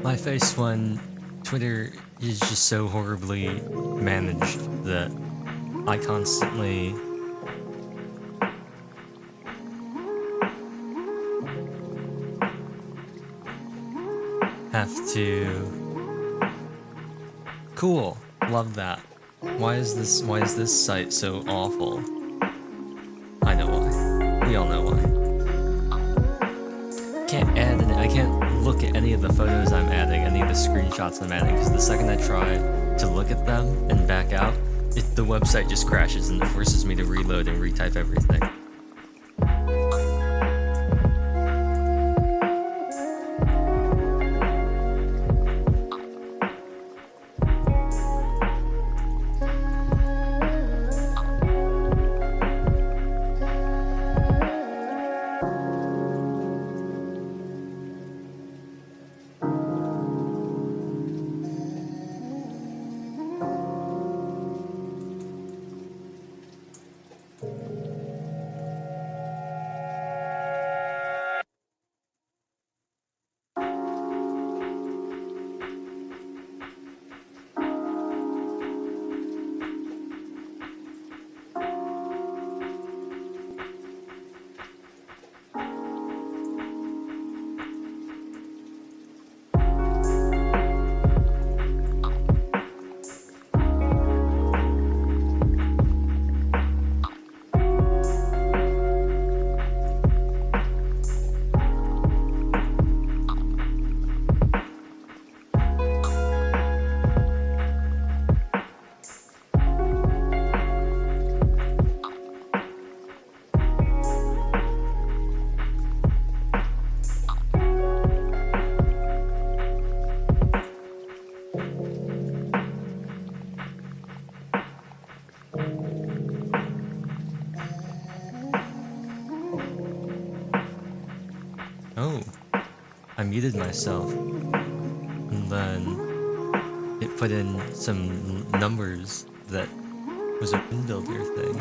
My face when Twitter is just so horribly managed that I constantly have to... Cool. Love that. Why is this site so awful? I know why. We all know why. I can't look at any of the photos I'm adding, any of the screenshots I'm adding, because the second I try to look at them and back out, the website just crashes and it forces me to reload and retype everything. Oh, I muted myself, and then it put in some numbers that was a WinBuilder thing.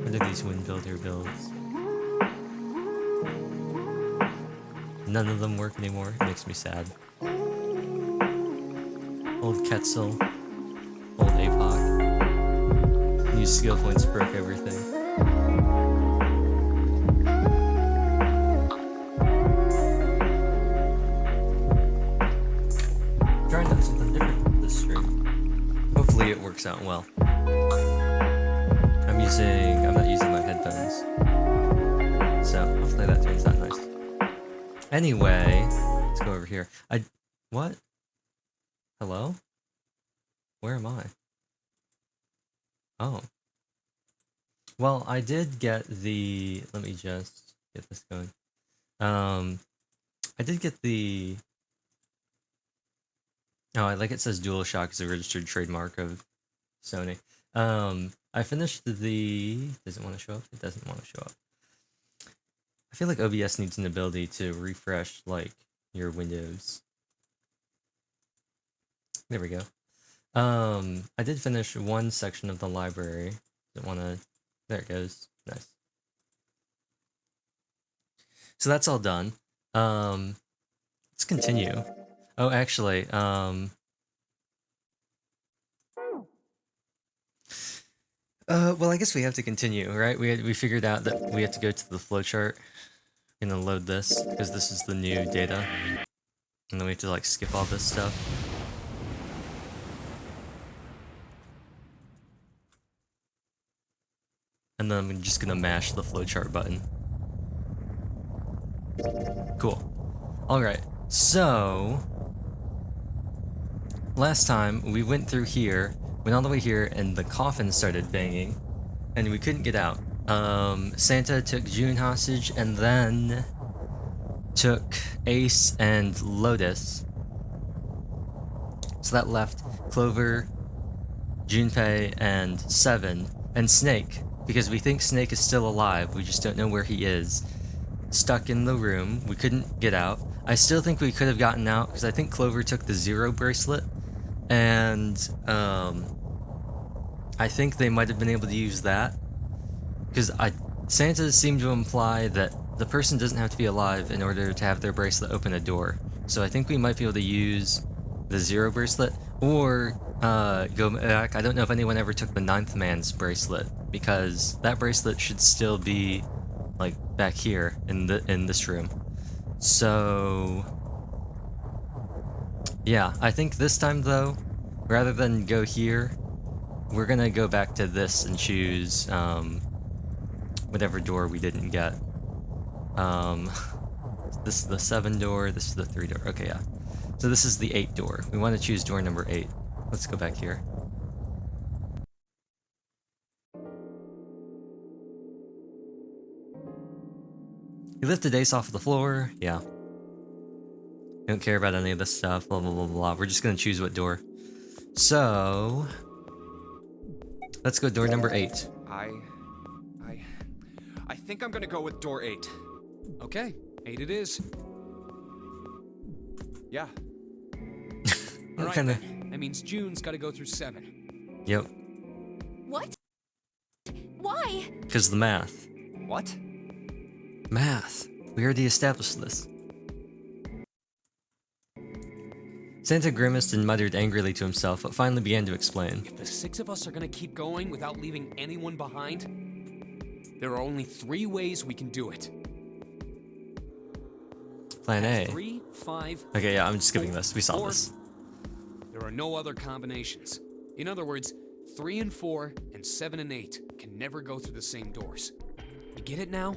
What are these WinBuilder builds? None of them work anymore. It makes me sad. Old Quetzal, old APOC. New skill points broke everything. Trying out something different with this stream. Hopefully it works out well. I'm not using my headphones. So hopefully that turns out nice. Anyway, let's go over here. What? Hello? Where am I? Oh. Well, I did get the... Let me just get this going. I did get the... Oh, I like it says DualShock is a registered trademark of Sony. I finished the... Does it want to show up? It doesn't want to show up. I feel like OBS needs an ability to refresh, like, your windows. There we go. I did finish one section of the library. Don't want to... There it goes. Nice. So that's all done. Let's continue. Oh, actually, well, I guess we have to continue, right? We figured out that we have to go to the flowchart. I'm gonna load this, because this is the new data. And then we have to, like, skip all this stuff. And then I'm just gonna mash the flowchart button. Cool. Alright, so... Last time, we went through here, went all the way here, and the coffin started banging, and we couldn't get out. Santa took June hostage, and then took Ace and Lotus. So that left Clover, Junpei, and Seven, and Snake, because we think Snake is still alive, we just don't know where he is. Stuck in the room, we couldn't get out. I still think we could have gotten out, because I think Clover took the Zero bracelet, and I think they might have been able to use that, because Santa seemed to imply that the person doesn't have to be alive in order to have their bracelet open a door. So I think we might be able to use the 0 bracelet, or go back. I don't know if anyone ever took the 9th man's bracelet, because that bracelet should still be like back here in this room. So yeah, I think this time though, rather than go here, we're gonna go back to this and choose whatever door we didn't get. This is the 7 door, this is the 3 door. Okay, yeah. So this is the 8 door. We want to choose door number 8. Let's go back here. You lifted Ace off the floor. Yeah. Don't care about any of this stuff. Blah, blah, blah, blah. We're just going to choose what door. So let's go door number 8. I think I'm gonna go with door 8. Okay, 8 it is. Yeah. All right, Kinda... that means June's got to go through 7. Yep. What? Why? Because the math. What? Math. We already established this. Santa grimaced and muttered angrily to himself, but finally began to explain. If the 6 of us are going to keep going without leaving anyone behind, there are only 3 ways we can do it. Plan A. 3, 5. Okay, yeah, I'm just skipping this. We saw 4. this. There are no other combinations. In other words, 3 and 4 and 7 and 8 can never go through the same doors. You get it now?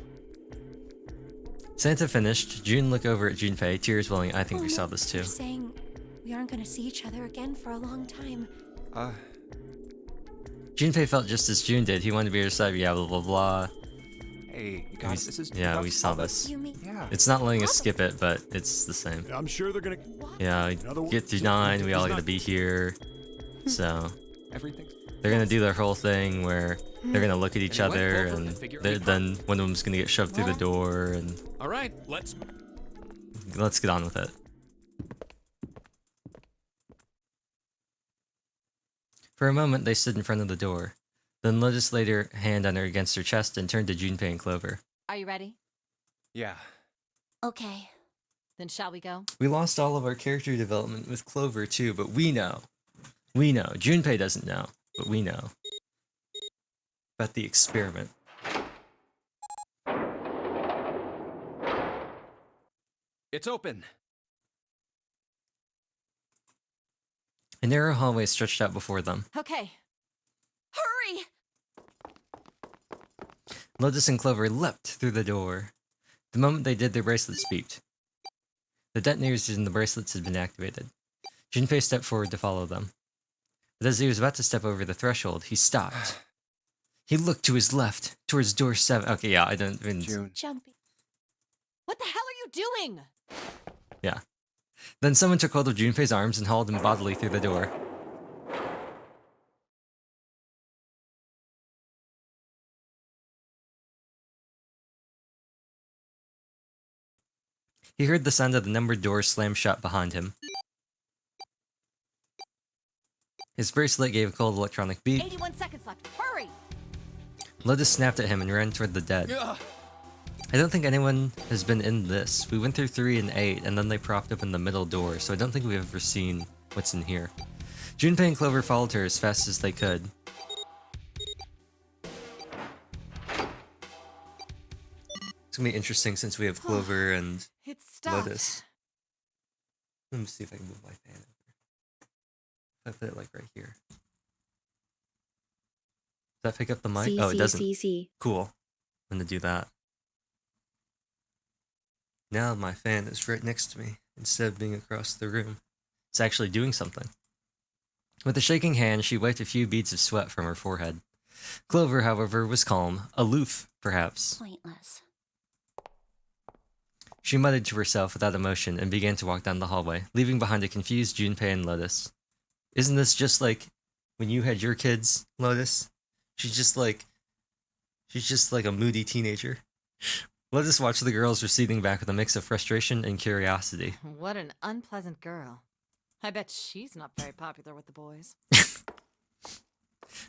Santa finished. June looked over at Junpei, tears welling. I think we saw this too. You're saying we aren't gonna see each other again for a long time. Junpei felt just as June did. He wanted to be her side. Yeah, blah blah blah. Hey, you guys, this is... Yeah, we saw this. You mean Yeah. It's not letting us skip it, but it's the same. I'm sure they're gonna. Yeah, get through 9. We all gotta be here. So Everything? they're gonna do their whole thing where they're gonna look at each Anyway, other, Clover, and figure they're- it out. then one of them's gonna get shoved through the door, and All right, let's... let's get on with it. For a moment, they stood in front of the door. Then Lotus laid her hand on her against her chest and turned to Junpei and Clover. Are you ready? Yeah. okay? Then shall we go? We lost all of our character development with Clover too, but we know. We know. Junpei doesn't know, but we know. About the experiment. It's open. A narrow hallway stretched out before them. Okay. Hurry! Lotus and Clover leapt through the door. The moment they did, their bracelets beeped. The detonators in the bracelets had been activated. Junpei stepped forward to follow them. But as he was about to step over the threshold, he stopped. He looked to his left, towards door 7. Okay, yeah, I don't even... June. Jumpy. What the hell are you doing? Yeah. Then someone took hold of Junpei's arms and hauled him bodily through the door. He heard the sound of the numbered doors slam shut behind him. His bracelet gave a cold electronic beep. 81 seconds left. Hurry! Lotus snapped at him and ran toward the dead. Ugh. I don't think anyone has been in this. We went through 3 and 8, and then they propped open the middle door, so I don't think we've ever seen what's in here. Junpei and Clover followed her as fast as they could. It's gonna be interesting since we have Clover and It's stopped. Lotus. Let me see if I can move my fan over. If I put it like right here. Does that pick up the mic? Oh, it doesn't. Cool. I'm gonna do that. Now my fan is right next to me, instead of being across the room. It's actually doing something. With a shaking hand, she wiped a few beads of sweat from her forehead. Clover, however, was calm, aloof, perhaps. Pointless. She muttered to herself without emotion and began to walk down the hallway, leaving behind a confused Junpei and Lotus. Isn't this just like when you had your kids, Lotus? She's just like a moody teenager. Lotus watched the girls receding back with a mix of frustration and curiosity. What an unpleasant girl. I bet she's not very popular with the boys.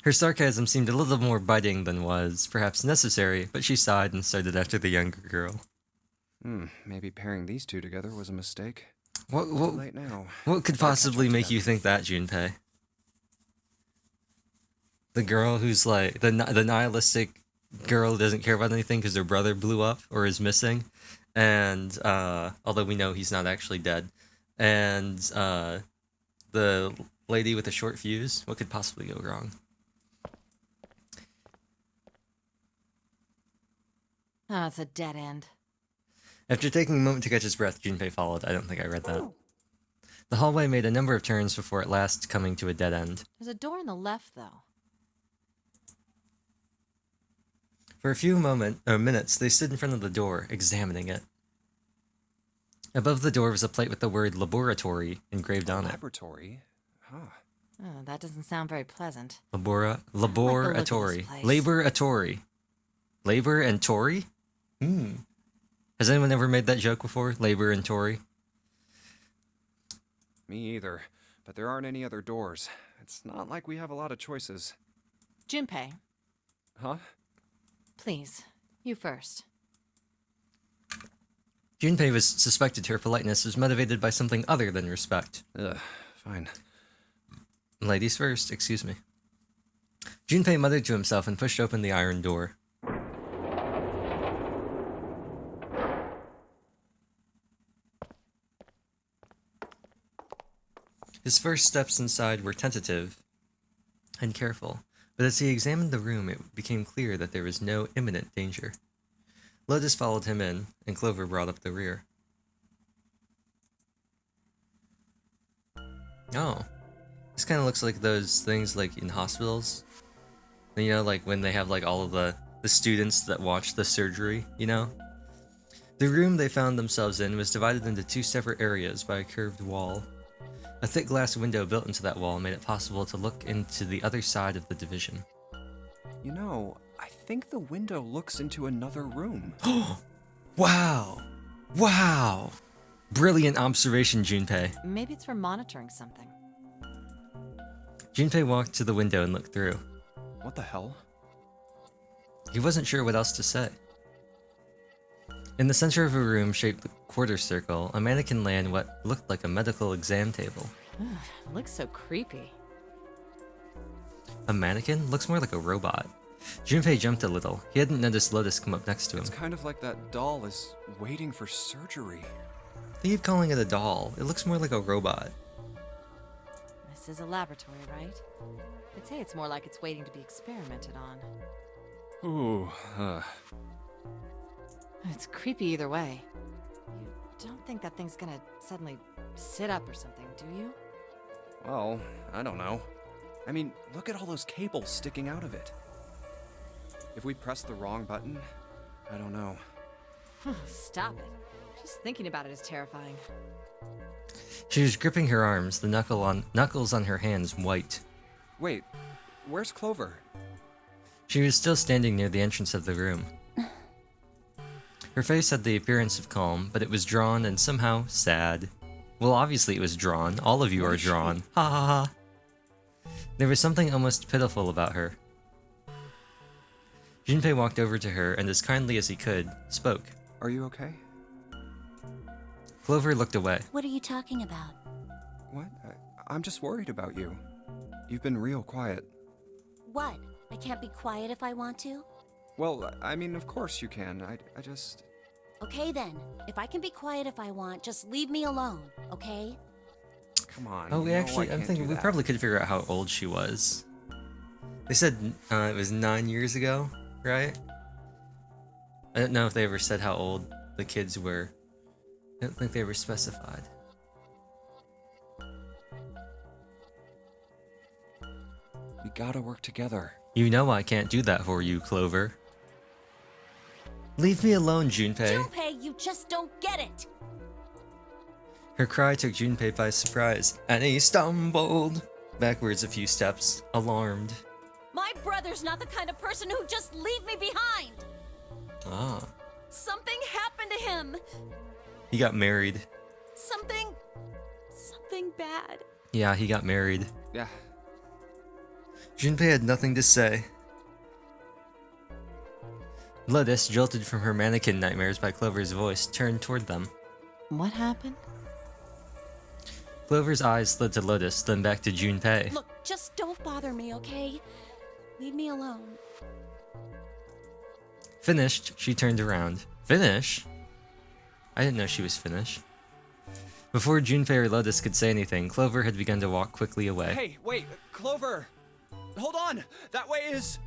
Her sarcasm seemed a little more biting than was perhaps necessary, but she sighed and started after the younger girl. Maybe pairing these two together was a mistake. What Too what late now. what could Gotta catch up possibly to make them. you think that, Junpei? The girl who's like the nihilistic girl who doesn't care about anything because her brother blew up or is missing, and although we know he's not actually dead, and the lady with the short fuse. What could possibly go wrong? Oh, it's a dead end. After taking a moment to catch his breath, Junpei followed. I don't think I read that. The hallway made a number of turns before at last coming to a dead end. There's a door on the left, though. For a few minutes, they stood in front of the door, examining it. Above the door was a plate with the word laboratory engraved on it. Laboratory? Huh. Oh, that doesn't sound very pleasant. Laboratory. place. Laboratory. Labor and Tory? Has anyone ever made that joke before? Labor and Tory? Me either. But there aren't any other doors. It's not like we have a lot of choices. Junpei, Huh? please, you first. Junpei was suspected her politeness was motivated by something other than respect. Ugh, fine. Ladies first, excuse me. Junpei muttered to himself and pushed open the iron door. His first steps inside were tentative and careful, but as he examined the room, it became clear that there was no imminent danger. Lotus followed him in, and Clover brought up the rear. Oh. This kind of looks like those things like in hospitals. You know, like when they have like all of the students that watch the surgery, you know? The room they found themselves in was divided into two separate areas by a curved wall. A thick glass window built into that wall made it possible to look into the other side of the division. You know, I think the window looks into another room. Wow! Wow! Brilliant observation, Junpei. Maybe it's for monitoring something. Junpei walked to the window and looked through. What the hell? He wasn't sure what else to say. In the center of a room shaped with a quarter circle, a mannequin lay on what looked like a medical exam table. It looks so creepy. A mannequin? Looks more like a robot. Junpei jumped a little. He hadn't noticed Lotus come up next to him. It's kind of like that doll is waiting for surgery. They keep calling it a doll. It looks more like a robot. This is a laboratory, right? I'd say it's more like it's waiting to be experimented on. Ooh, It's creepy either way. You don't think that thing's gonna suddenly sit up or something, do you? well, I don't know. I mean, look at all those cables sticking out of it. If we press the wrong button, I don't know. Stop it. Just thinking about it is terrifying. She was gripping her arms, the knuckles on her hands white. Wait, where's Clover? She was still standing near the entrance of the room. Her face had the appearance of calm, but it was drawn and somehow sad. Well, obviously it was drawn. All of you are drawn. Ha ha ha. There was something almost pitiful about her. Junpei walked over to her and, as kindly as he could, spoke. Are you okay? Clover looked away. What are you talking about? What? I'm just worried about you. You've been real quiet. What? I can't be quiet if I want to? Well, I mean, of course you can. I just... Okay then. If I can be quiet if I want, just leave me alone, okay? Come on. Oh, we you know actually, I I'm can't thinking do we that. probably could figure out how old she was. They said it was 9 years ago, right? I don't know if they ever said how old the kids were. I don't think they were specified. We gotta work together. You know I can't do that for you, Clover. Leave me alone, Junpei. Junpei, you just don't get it! Her cry took Junpei by surprise, and he stumbled backwards a few steps, alarmed. My brother's not the kind of person who'd just leave me behind! Ah, Something happened to him! he got married. Something bad. Yeah, he got married. Yeah. Junpei had nothing to say. Lotus, jolted from her mannequin nightmares by Clover's voice, turned toward them. What happened? Clover's eyes slid to Lotus, then back to Junpei. Look, just don't bother me, okay? Leave me alone. Finished, she turned around. Finish? I didn't know she was Finnish. Before Junpei or Lotus could say anything, Clover had begun to walk quickly away. Hey, wait, Clover! Hold on! That way is...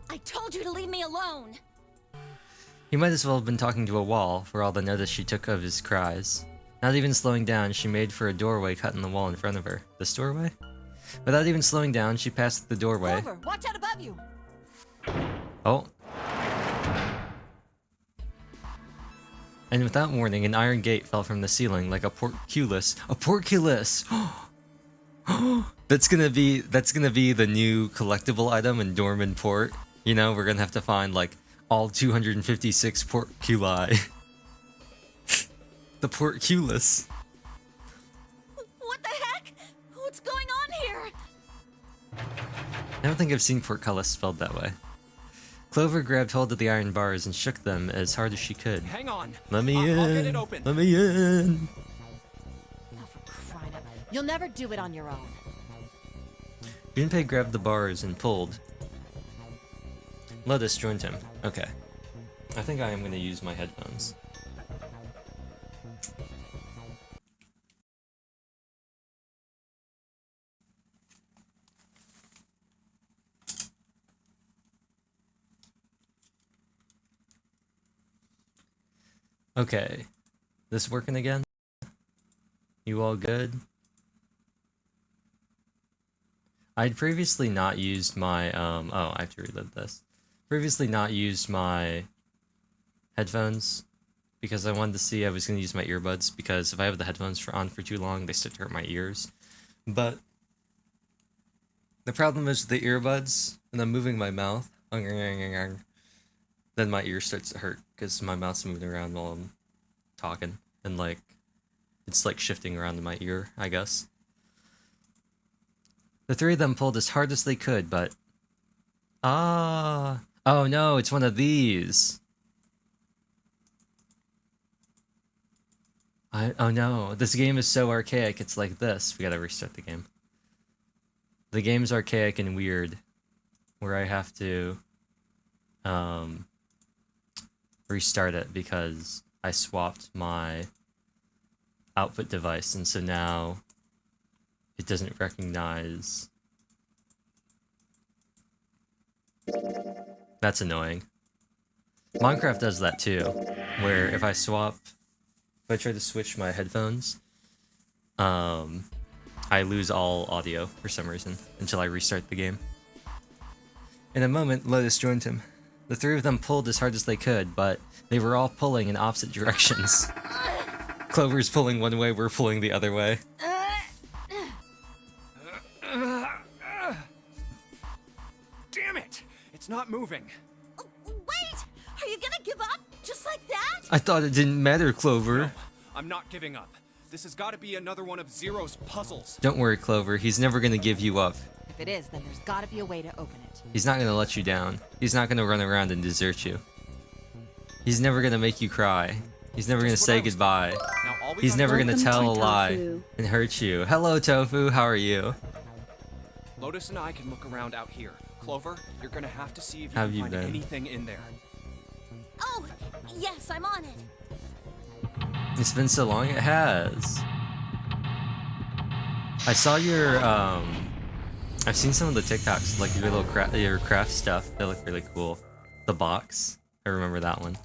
I told you to leave me alone! He might as well have been talking to a wall, for all the notice she took of his cries. Not even slowing down, she made for a doorway cut in the wall in front of her. This doorway? Without even slowing down, she passed the doorway. Clover, watch out above you! Oh. And without warning, an iron gate fell from the ceiling like a portcullis. A portcullis! That's gonna be the new collectible item in Dorman Port. You know, we're gonna have to find like all 256 portculi. The portcullis. What the heck? What's going on here? I don't think I've seen portcullis spelled that way. Clover grabbed hold of the iron bars and shook them as hard as she could. Hang on. Let me I'll get in. it open. Let me in. Oh, for crying out. You'll never do it on your own. Junpei grabbed the bars and pulled. Lotus joined him. Okay. I think I am going to use my headphones. Okay. This working again? You all good? I'd previously not used my, oh, I have to relive this. Previously not used my headphones because I wanted to see I was going to use my earbuds because if I have the headphones on for too long, they start to hurt my ears. But the problem is with the earbuds, when I'm moving my mouth, then my ear starts to hurt because my mouth's moving around while I'm talking. And like, it's like shifting around in my ear, I guess. The three of them pulled as hard as they could, but... Oh no, it's one of these! Oh no, this game is so archaic, it's like this. We gotta restart the game. The game's archaic and weird, where I have to... restart it because I swapped my output device, and so now it doesn't recognize. That's annoying. Minecraft does that too, where if I try to switch my headphones, I lose all audio for some reason until I restart the game. In a moment, Lotus joined him. The three of them pulled as hard as they could, but they were all pulling in opposite directions. Clover's pulling one way, we're pulling the other way. Damn it! It's not moving. Wait! Are you gonna give up? Just like that? I thought it didn't matter, Clover. I'm not giving up. This has got to be another one of Zero's puzzles. Don't worry, Clover. He's never gonna give you up. If it is, then there's gotta be a way to open it. He's not gonna let you down. He's not gonna run around and desert you. He's never gonna make you cry. He's never gonna Just what I say was goodbye. Now, all we He's gotta never do- gonna Welcome tell a to lie Tofu. and hurt you. Hello, Tofu. How are you? Lotus and I can look around out here. Clover, you're gonna have to see if you Have can you find been? anything in there. Oh, yes, I'm on it. It's been so long. It has. I saw your I've seen some of the TikToks, like your little your craft stuff. They look really cool. The box. I remember that one.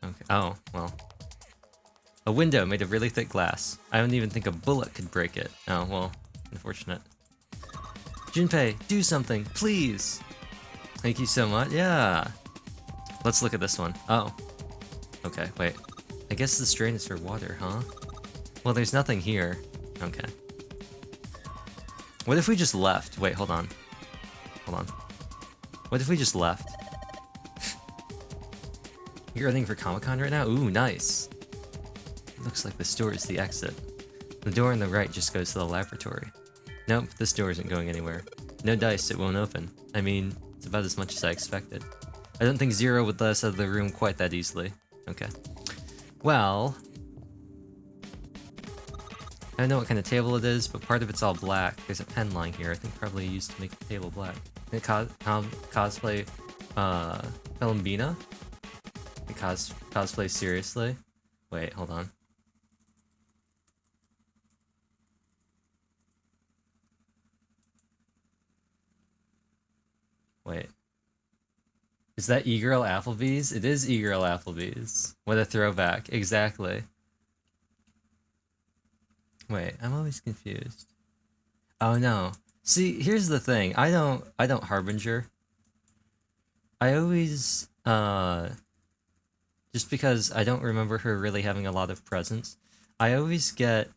Okay. Oh, well. A window made of really thick glass. I don't even think a bullet could break it. Oh, well, unfortunate. Junpei, do something, please. Thank you so much. Yeah. Let's look at this one. Oh. Okay, wait. I guess this drain is for water, huh? Well, there's nothing here. Okay. What if we just left? Wait, hold on. Hold on. What if we just left? You're running for Comic-Con right now? Ooh, nice. Looks like this door is the exit. The door on the right just goes to the laboratory. Nope, this door isn't going anywhere. No dice, it won't open. I mean, it's about as much as I expected. I don't think Zero would let us out of the room quite that easily. Okay. Well... I don't know what kind of table it is, but part of it's all black. There's a pen lying here, I think probably used to make the table black. Cosplay, Columbina? Cosplay seriously? Wait, hold on. Wait. Is that E-Girl Applebee's? It is E-Girl Applebee's. What a throwback. Exactly. Wait, I'm always confused. Oh no. See, here's the thing. I don't Harbinger. I always, just because I don't remember her really having a lot of presence, I always get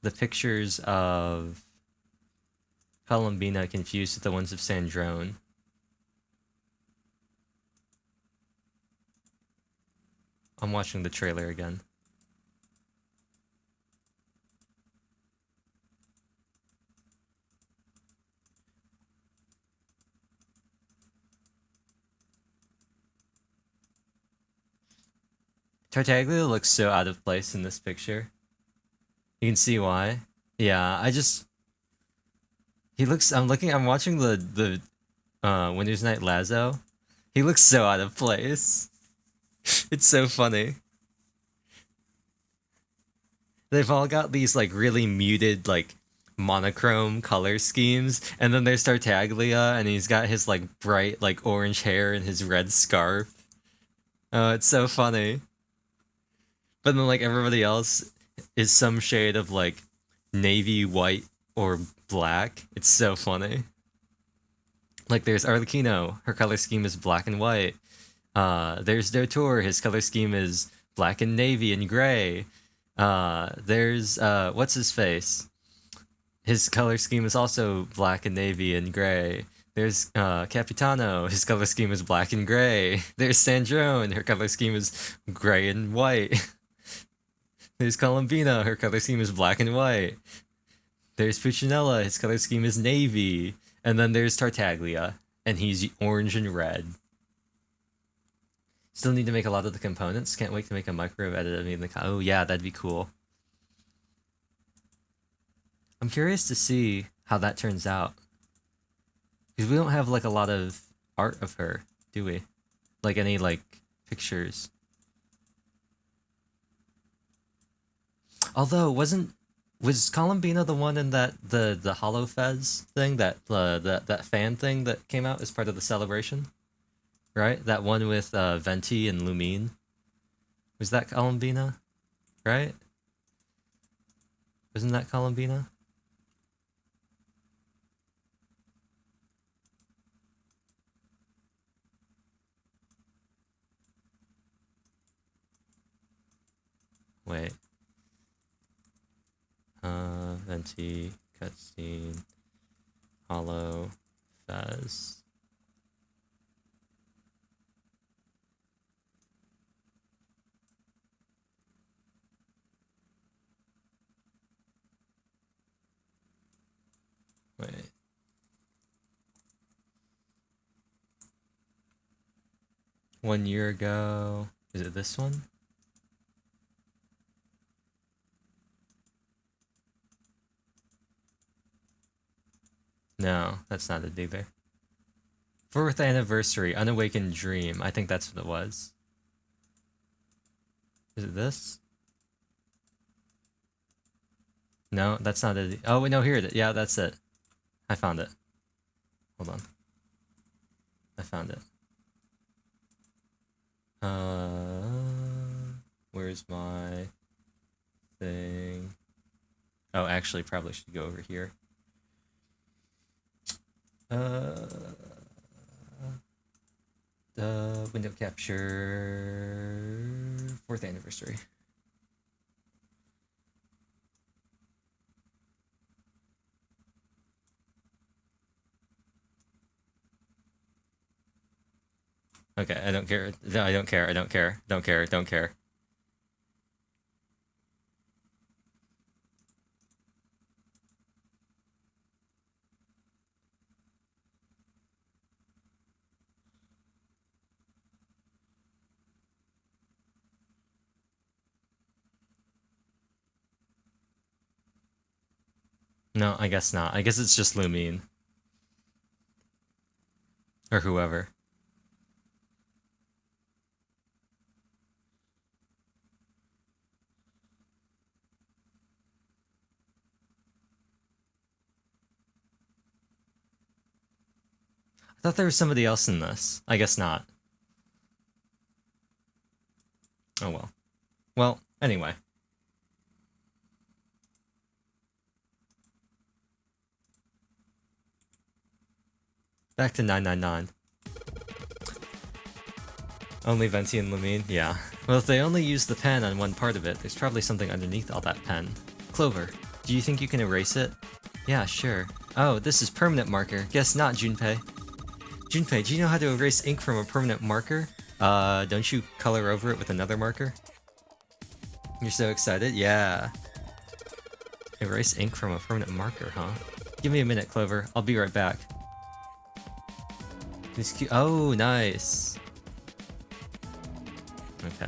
the pictures of Columbina confused with the ones of Sandrone. I'm watching the trailer again. Tartaglia looks so out of place in this picture. You can see why. Yeah, he looks, I'm watching the Winter's Night Lazo. He looks so out of place. It's so funny. They've all got these like really muted like monochrome color schemes, and then there's Tartaglia and he's got his like bright like orange hair and his red scarf. Oh, it's so funny. But then like everybody else is some shade of like navy white or black. It's so funny. Like there's Arlecchino, her color scheme is black and white. There's Dotor, his color scheme is black and navy and gray. There's what's his face? His color scheme is also black and navy and gray. There's Capitano, his color scheme is black and gray. There's Sandrone, her color scheme is gray and white. There's Columbina, her color scheme is black and white. There's Puccinella, his color scheme is navy. And then there's Tartaglia, and he's orange and red. Still need to make a lot of the components. Can't wait to make a micro edit of me in the oh yeah, that'd be cool. I'm curious to see how that turns out. Because we don't have like a lot of art of her, do we? Like any like pictures. Although was Columbina the one in that the Hollow Fez thing, that that fan thing that came out as part of the celebration? Right? That one with Venti and Lumine. Was that Columbina? Right? Wasn't that Columbina? Wait. Venti, cutscene, Hollow, Fez. Wait. One year ago. Is it this one? No, that's not it either. 4th anniversary, Unawakened Dream. I think that's what it was. Is it this? No, that's not it. Oh, no, here it is. Yeah, that's it. I found it. Hold on. I found it. Where's my thing? Oh, actually, probably should go over here. The window capture 4th anniversary. Okay, I don't care. No, I don't care. I don't care. Don't care. Don't care. No, I guess not. I guess it's just Lumine. Or whoever. I thought there was somebody else in this. I guess not. Oh well. Well, anyway. Back to 999. Only Venti and Lumine? Yeah. Well, if they only use the pen on one part of it, there's probably something underneath all that pen. Clover, do you think you can erase it? Yeah, sure. Oh, this is permanent marker. Guess not, Junpei. Junpei, do you know how to erase ink from a permanent marker? Don't you color over it with another marker? You're so excited? Yeah. Erase ink from a permanent marker, huh? Give me a minute, Clover. I'll be right back. This cute. Oh, nice. Okay.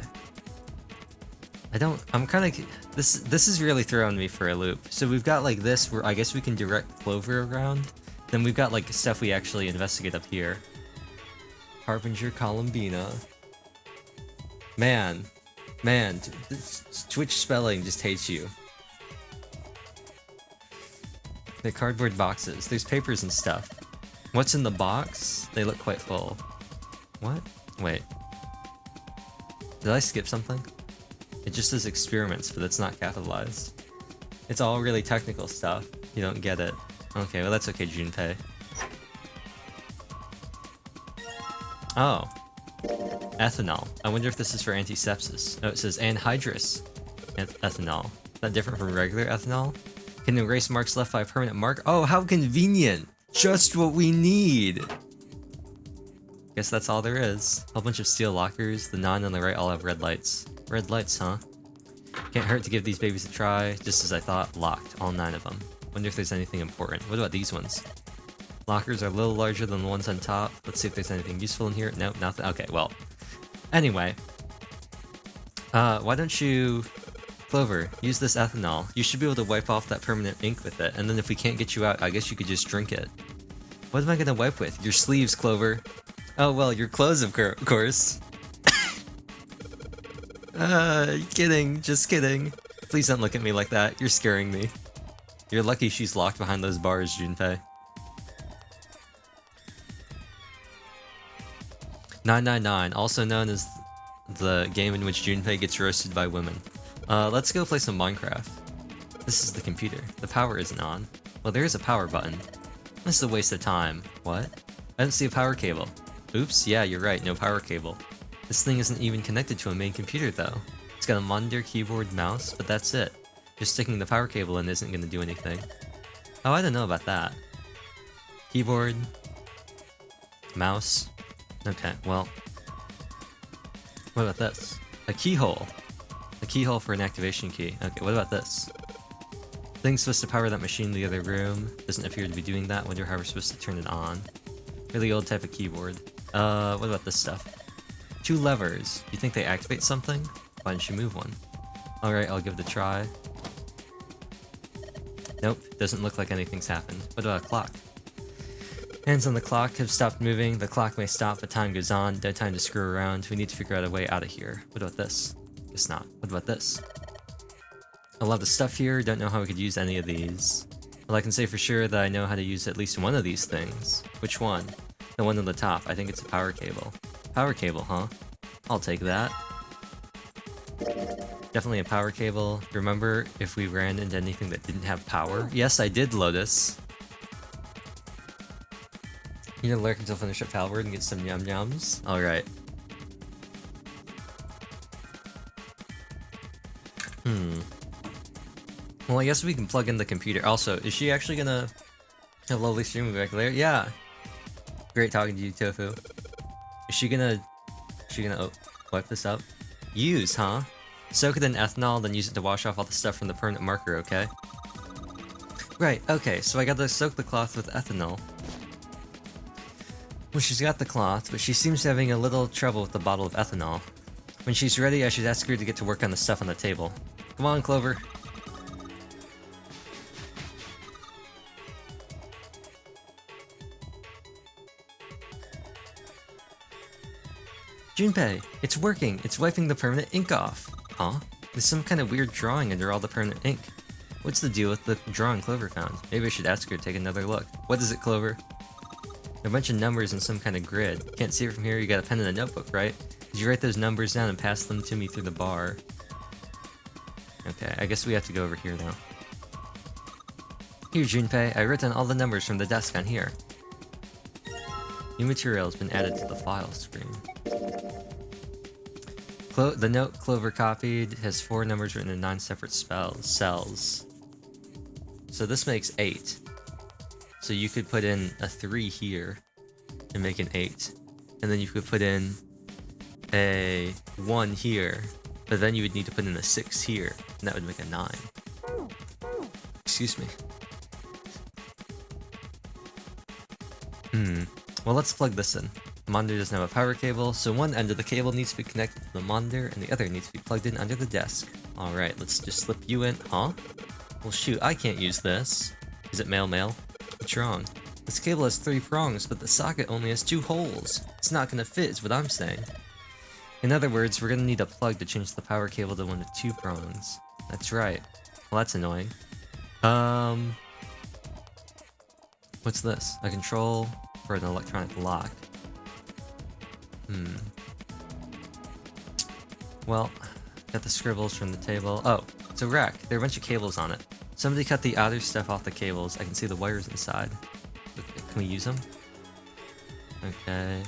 I'm kind of... This is really throwing me for a loop. So we've got like this where I guess we can direct Clover around. Then we've got like stuff we actually investigate up here. Harbinger Columbina. Man, Twitch spelling just hates you. The cardboard boxes. There's papers and stuff. What's in the box? They look quite full. What? Wait. Did I skip something? It just says experiments, but it's not capitalized. It's all really technical stuff. You don't get it. Okay, well that's okay, Junpei. Oh. Ethanol. I wonder if this is for antisepsis. No, it says anhydrous ethanol. Is that different from regular ethanol? Can erase marks left by a permanent mark? Oh, how convenient! Just what we need! Guess that's all there is. A whole bunch of steel lockers. The 9 on the right all have red lights. Red lights, huh? Can't hurt to give these babies a try. Just as I thought, locked. All 9 of them. Wonder if there's anything important. What about these ones? Lockers are a little larger than the ones on top. Let's see if there's anything useful in here. Nope, nothing. Okay, well. Anyway. Why don't you... Clover, use this ethanol. You should be able to wipe off that permanent ink with it. And then if we can't get you out, I guess you could just drink it. What am I gonna wipe with? Your sleeves, Clover. Oh, well, your clothes, of course. Kidding. Just kidding. Please don't look at me like that. You're scaring me. You're lucky she's locked behind those bars, Junpei. 999, also known as the game in which Junpei gets roasted by women. Let's go play some Minecraft. This is the computer. The power isn't on. Well, there is a power button. This is a waste of time. What? I don't see a power cable. Oops, yeah, you're right, no power cable. This thing isn't even connected to a main computer, though. It's got a monitor, keyboard, mouse, but that's it. Just sticking the power cable in isn't gonna do anything. Oh, I don't know about that. Keyboard. Mouse. Okay, well. What about this? A keyhole. A keyhole for an activation key. Okay, what about this? Thing's supposed to power that machine in the other room. Doesn't appear to be doing that. Wonder how we're supposed to turn it on. Really old type of keyboard. What about this stuff? 2 levers. You think they activate something? Why don't you move one? Alright, I'll give it a try. Nope, doesn't look like anything's happened. What about a clock? Hands on the clock have stopped moving. The clock may stop, but time goes on. No time to screw around. We need to figure out a way out of here. What about this? Guess not. What about this? A lot of stuff here. Don't know how we could use any of these. Well, I can say for sure that I know how to use at least one of these things. Which one? The one on the top. I think it's a power cable. Power cable, huh? I'll take that. Definitely a power cable. Remember if we ran into anything that didn't have power? Yes, I did, Lotus. You gonna lurk until finish up Palward and get some yum-yums? Alright. Well, I guess we can plug in the computer. Also, is she actually gonna have a lovely stream back there? Yeah. Great talking to you, Tofu. Is she gonna wipe this up? Use, huh? Soak it in ethanol, then use it to wash off all the stuff from the permanent marker, okay? Right, okay, so I gotta soak the cloth with ethanol. Well, she's got the cloth, but she seems to be having a little trouble with the bottle of ethanol. When she's ready, I should ask her to get to work on the stuff on the table. Come on, Clover. Junpei, it's working. It's wiping the permanent ink off. Huh? There's some kind of weird drawing under all the permanent ink. What's the deal with the drawing Clover found? Maybe I should ask her to take another look. What is it, Clover? There are a bunch of numbers in some kind of grid. Can't see it from here, you got a pen and a notebook, right? Did you write those numbers down and pass them to me through the bar? Okay, I guess we have to go over here now. Here, Junpei, I wrote down all the numbers from the desk on here. New material has been added to the file screen. The note Clover copied has 4 numbers written in 9 separate cells. So this makes 8. So you could put in a 3 here and make an 8. And then you could put in a 1 here, but then you would need to put in a 6 here, and that would make a 9. Excuse me. Well, let's plug this in. The monitor doesn't have a power cable, so one end of the cable needs to be connected to the monitor, and the other needs to be plugged in under the desk. Alright, let's just slip you in. Huh? Well shoot, I can't use this. Is it male? What's wrong? This cable has 3 prongs, but the socket only has 2 holes. It's not gonna fit, is what I'm saying. In other words, we're gonna need a plug to change the power cable to one with 2 prongs. That's right. Well, that's annoying. What's this? A control for an electronic lock. Well, got the scribbles from the table. Oh, it's a rack. There are a bunch of cables on it. Somebody cut the outer stuff off the cables. I can see the wires inside. Okay, can we use them? Okay.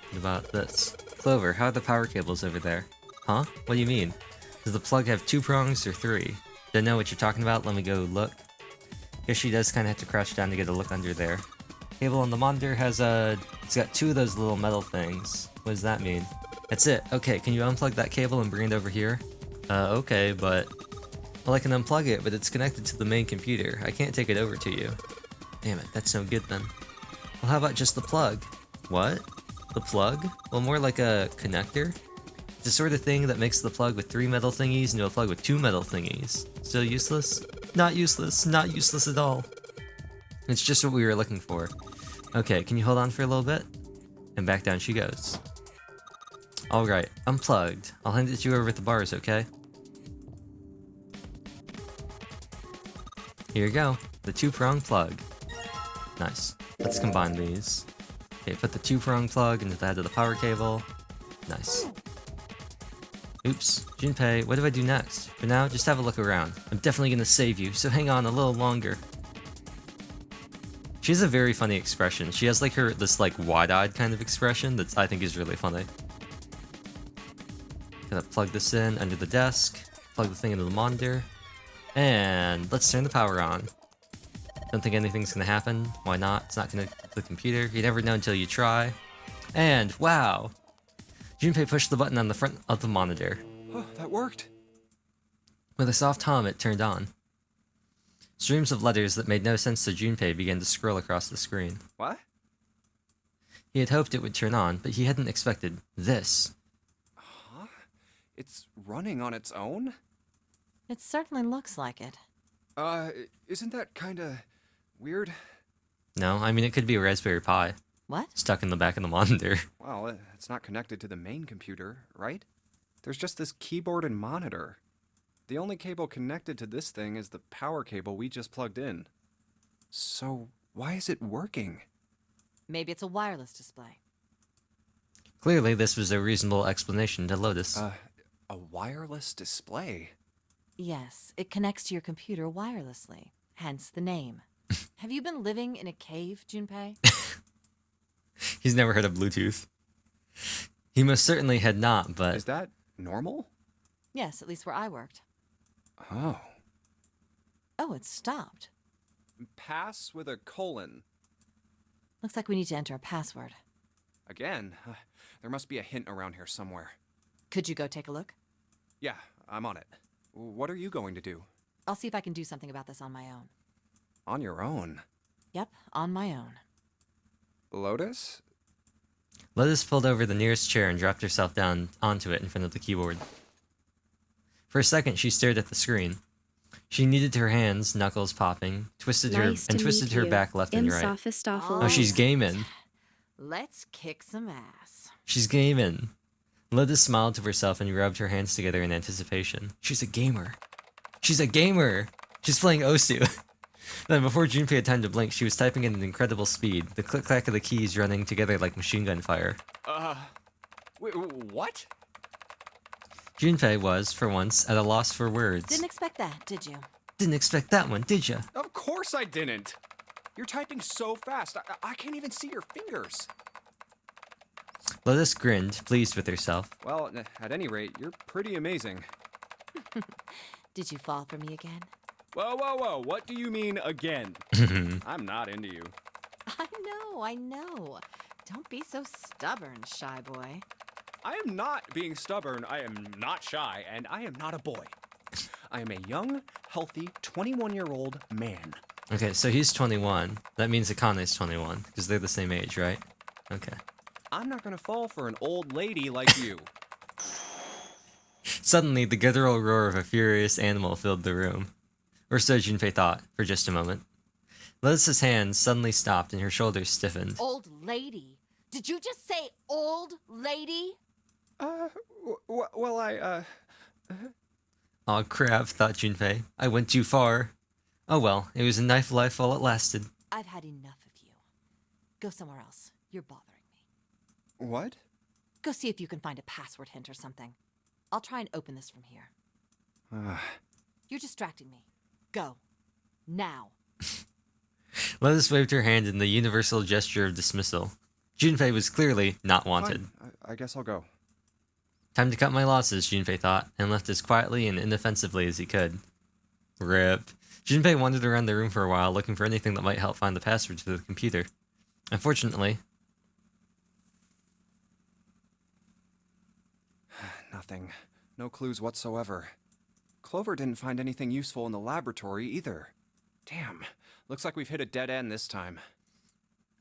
What about this? Clover, how are the power cables over there? Huh? What do you mean? Does the plug have 2 prongs or 3? Don't know what you're talking about. Let me go look. Guess she does kind of have to crouch down to get a look under there. Cable on the monitor has it's got 2 of those little metal things. What does that mean? That's it. Okay, can you unplug that cable and bring it over here? Okay, but... Well, I can unplug it, but it's connected to the main computer. I can't take it over to you. Damn it, that's no good then. Well, how about just the plug? What? The plug? Well, more like a connector? It's the sort of thing that makes the plug with 3 metal thingies into a plug with 2 metal thingies. Still useless? Not useless. Not useless at all. It's just what we were looking for. Okay, can you hold on for a little bit? And back down she goes. Alright, unplugged. I'll hand it to you over at the bars, okay? Here you go. The 2-prong plug. Nice. Let's combine these. Okay, put the 2-prong plug into the head of the power cable. Nice. Oops. Junpei, what do I do next? For now, just have a look around. I'm definitely gonna save you, so hang on a little longer. She has a very funny expression. She has like this like wide-eyed kind of expression that I think is really funny. Gonna plug this in under the desk, plug the thing into the monitor, and let's turn the power on. Don't think anything's gonna happen. Why not? It's not connected to the computer. You never know until you try. And wow! Junpei pushed the button on the front of the monitor. Oh, that worked. With a soft hum, it turned on. Streams of letters that made no sense to Junpei began to scroll across the screen. What? He had hoped it would turn on, but he hadn't expected this. Huh? It's running on its own? It certainly looks like it. Isn't that kinda weird? No, I mean it could be a Raspberry Pi What? stuck in the back of the monitor. Well, it's not connected to the main computer, right? There's just this keyboard and monitor. The only cable connected to this thing is the power cable we just plugged in. So, why is it working? Maybe it's a wireless display. Clearly, this was a reasonable explanation to Lotus. A wireless display? Yes, it connects to your computer wirelessly, hence the name. Have you been living in a cave, Junpei? He's never heard of Bluetooth. He most certainly had not, but... Is that normal? Yes, at least where I worked. Oh. Oh, it stopped. Pass with a colon. Looks like we need to enter a password. Again? There must be a hint around here somewhere. Could you go take a look? Yeah, I'm on it. What are you going to do? I'll see if I can do something about this on my own. On your own? Yep, on my own. Lotus? Lotus pulled over the nearest chair and dropped herself down onto it in front of the keyboard. For a second, she stared at the screen. She kneaded her hands, knuckles popping, twisted her back left and right. Oh, Oh, she's gaming. Let's kick some ass. She's gaming. Lotus smiled to herself and rubbed her hands together in anticipation. She's a gamer. She's a gamer! She's playing Osu. Then, before Junpei had time to blink, she was typing at an incredible speed, the click-clack of the keys running together like machine gun fire. Wait, what? Junpei was, for once, at a loss for words. Didn't expect that, did you? Didn't expect that one, did ya? Of course I didn't. You're typing so fast, I can't even see your fingers. Lotus grinned, pleased with herself. Well, at any rate, you're pretty amazing. Did you fall for me again? Whoa, what do you mean again? I'm not into you. I know. Don't be so stubborn, shy boy. I am not being stubborn, I am not shy, and I am not a boy. I am a young, healthy, 21-year-old man. Okay, so he's 21. That means Akane's 21, because they're the same age, right? Okay. I'm not gonna fall for an old lady like you. Suddenly, the guttural roar of a furious animal filled the room. Or so Junpei thought, for just a moment. Lotus's hands suddenly stopped and her shoulders stiffened. Old lady? Did you just say old lady? Aw crap, thought Junpei. I went too far. Oh well, it was a knife life while it lasted. I've had enough of you. Go somewhere else. You're bothering me. What? Go see if you can find a password hint or something. I'll try and open this from here. You're distracting me. Go. Now. Lotus waved her hand in the universal gesture of dismissal. Junpei was clearly not wanted. Fine. I guess I'll go. Time to cut my losses, Junpei thought, and left as quietly and inoffensively as he could. Rip. Junpei wandered around the room for a while, looking for anything that might help find the password to the computer. Unfortunately... Nothing. No clues whatsoever. Clover didn't find anything useful in the laboratory either. Damn. Looks like we've hit a dead end this time.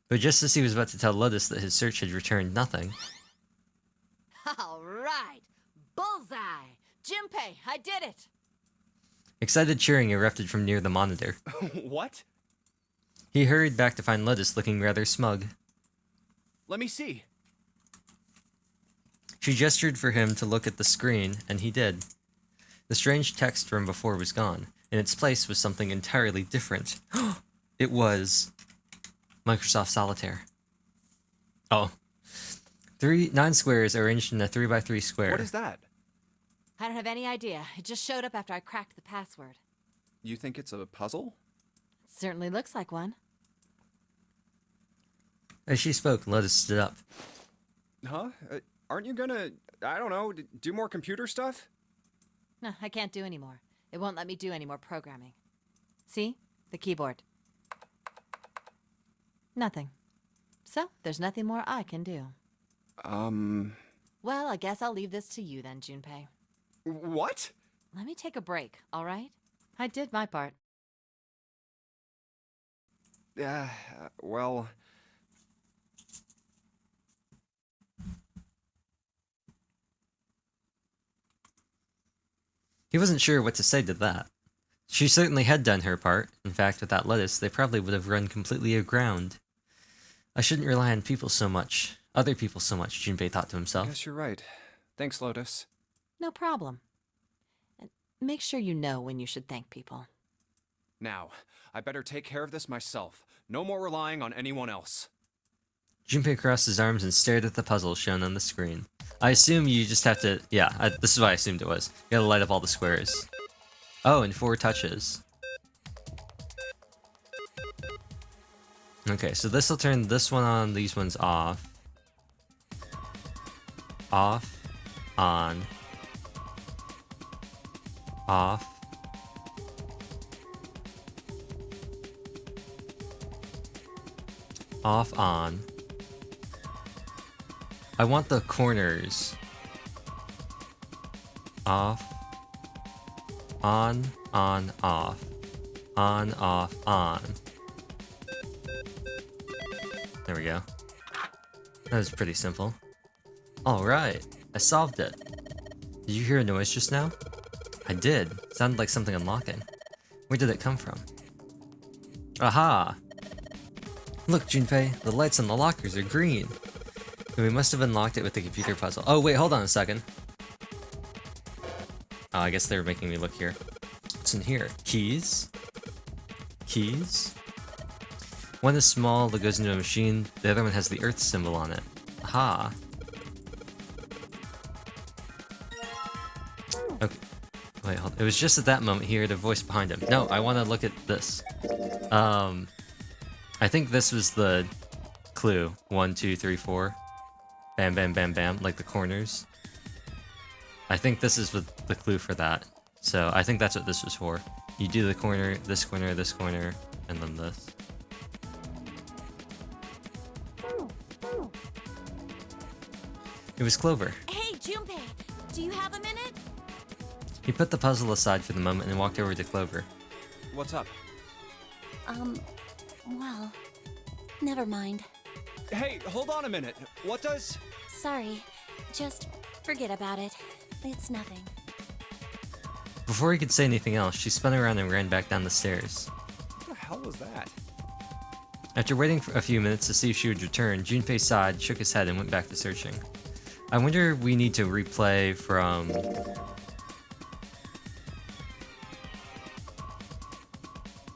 But just as he was about to tell Lotus that his search had returned nothing... All right. Bullseye. Junpei, I did it. Excited cheering erupted from near the monitor. What? He hurried back to find Lotus looking rather smug. Let me see. She gestured for him to look at the screen, and he did. The strange text from before was gone. In its place was something entirely different. It was... Microsoft Solitaire. Oh. 9 squares arranged in a 3x3 square. What is that? I don't have any idea. It just showed up after I cracked the password. You think it's a puzzle? It certainly looks like one. As she spoke, Lotus stood up. Huh? Aren't you gonna, I don't know, do more computer stuff? No, I can't do any more. It won't let me do any more programming. See? The keyboard. Nothing. So, there's nothing more I can do. Well, I guess I'll leave this to you then, Junpei. What? Let me take a break, all right? I did my part. Well... He wasn't sure what to say to that. She certainly had done her part. In fact, without Lotus, they probably would have run completely aground. I shouldn't rely on people so much. Other people so much, Junpei thought to I himself. guess you're right. Thanks, Lotus. No problem. And make sure you know when you should thank people. Now, I better take care of this myself. No more relying on anyone else. Junpei crossed his arms and stared at the puzzle shown on the screen. I assume you just have to... Yeah, this is what I assumed it was. You gotta light up all the squares. Oh, and 4 touches. Okay, so this will turn this one on, these ones off. Off. On. Off. Off, on. I want the corners. Off. On, off. On, off, on. There we go. That was pretty simple. Alright, I solved it. Did you hear a noise just now? I did. Sounded like something unlocking. Where did it come from? Aha! Look, Junpei, the lights on the lockers are green. We must have unlocked it with the computer puzzle. Oh, wait, hold on a second. Oh, I guess they were making me look here. What's in here? Keys? Keys? One is small that goes into a machine. The other one has the Earth symbol on it. Aha. Okay. Wait, hold on. It was just at that moment he heard a voice behind him. No, I want to look at this. I think this was the clue. 1, 2, 3, 4. Bam, bam, bam, bam. Like the corners. I think this is the clue for that. So I think that's what this was for. You do the corner, and then this. It was Clover. Hey, Junpei, do you have a minute? He put the puzzle aside for the moment and walked over to Clover. What's up? Well, never mind. Hey, hold on a minute. What does... Sorry. Just forget about it. It's nothing. Before he could say anything else, she spun around and ran back down the stairs. What the hell was that? After waiting for a few minutes to see if she would return, Junpei sighed, shook his head, and went back to searching. I wonder if we need to replay from...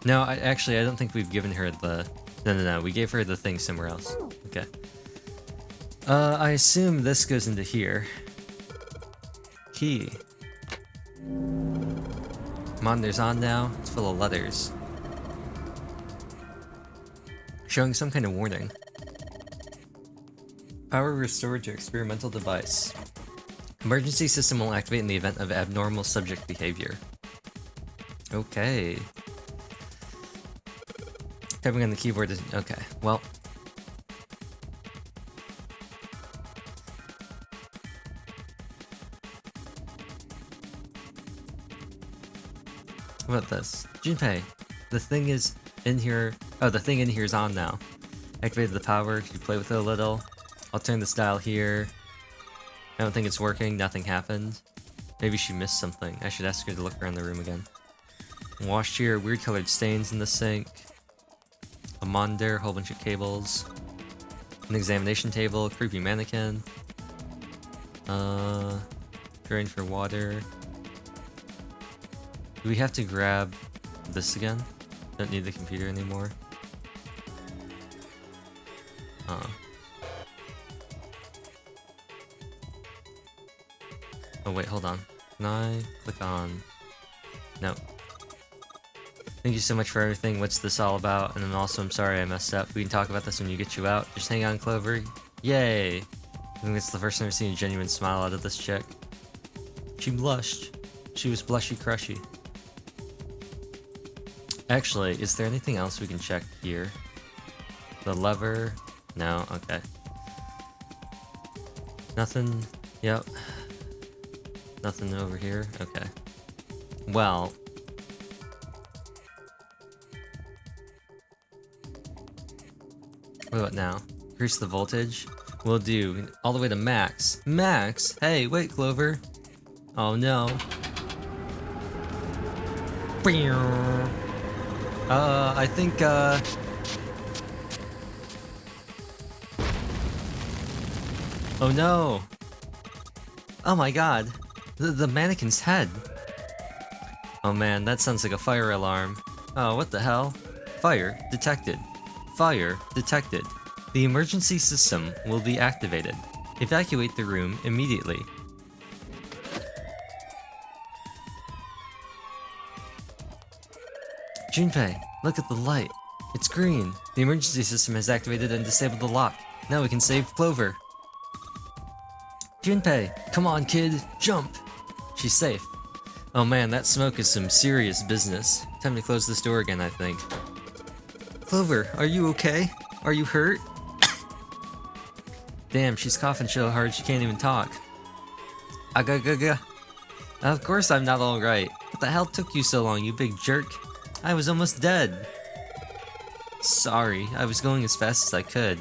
No, actually, I don't think we've given her the... No, we gave her the thing somewhere else. Okay. I assume this goes into here. Key. Monitor's on now. It's full of letters. Showing some kind of warning. Power restored to experimental device. Emergency system will activate in the event of abnormal subject behavior. Okay. Typing on the keyboard is... Okay, well... What about this? Junpei, the thing is in here... Oh, the thing in here is on now. Activated the power, you play with it a little. I'll turn this dial here. I don't think it's working, nothing happened. Maybe she missed something. I should ask her to look around the room again. Washed here, weird colored stains in the sink. A monitor, a whole bunch of cables. An examination table, a creepy mannequin. Drain for water. Do we have to grab this again? Don't need the computer anymore. Oh wait, hold on. Can I click on... No. Thank you so much for everything. What's this all about? And then also, I'm sorry I messed up. We can talk about this when you get you out. Just hang on, Clover. Yay! I think it's the first time I've seen a genuine smile out of this chick. She blushed. She was blushy crushy. Actually, is there anything else we can check here? The lever? No? Okay. Nothing? Yep. Nothing over here? Okay. Well... What about now? Increase the voltage? We'll do. All the way to max. Max? Hey, wait, Clover. Oh no. I think, Oh no! Oh my god! The mannequin's head! Oh man, that sounds like a fire alarm. Oh, what the hell? Fire detected. Fire detected. The emergency system will be activated. Evacuate the room immediately. Junpei, look at the light. It's green. The emergency system has activated and disabled the lock. Now we can save Clover. Junpei, come on kid, jump! She's safe. Oh man, that smoke is some serious business. Time to close this door again, I think. Clover, are you okay? Are you hurt? Damn, she's coughing so hard she can't even talk. Aga. Of course I'm not alright. What the hell took you so long, you big jerk? I was almost dead. Sorry, I was going as fast as I could.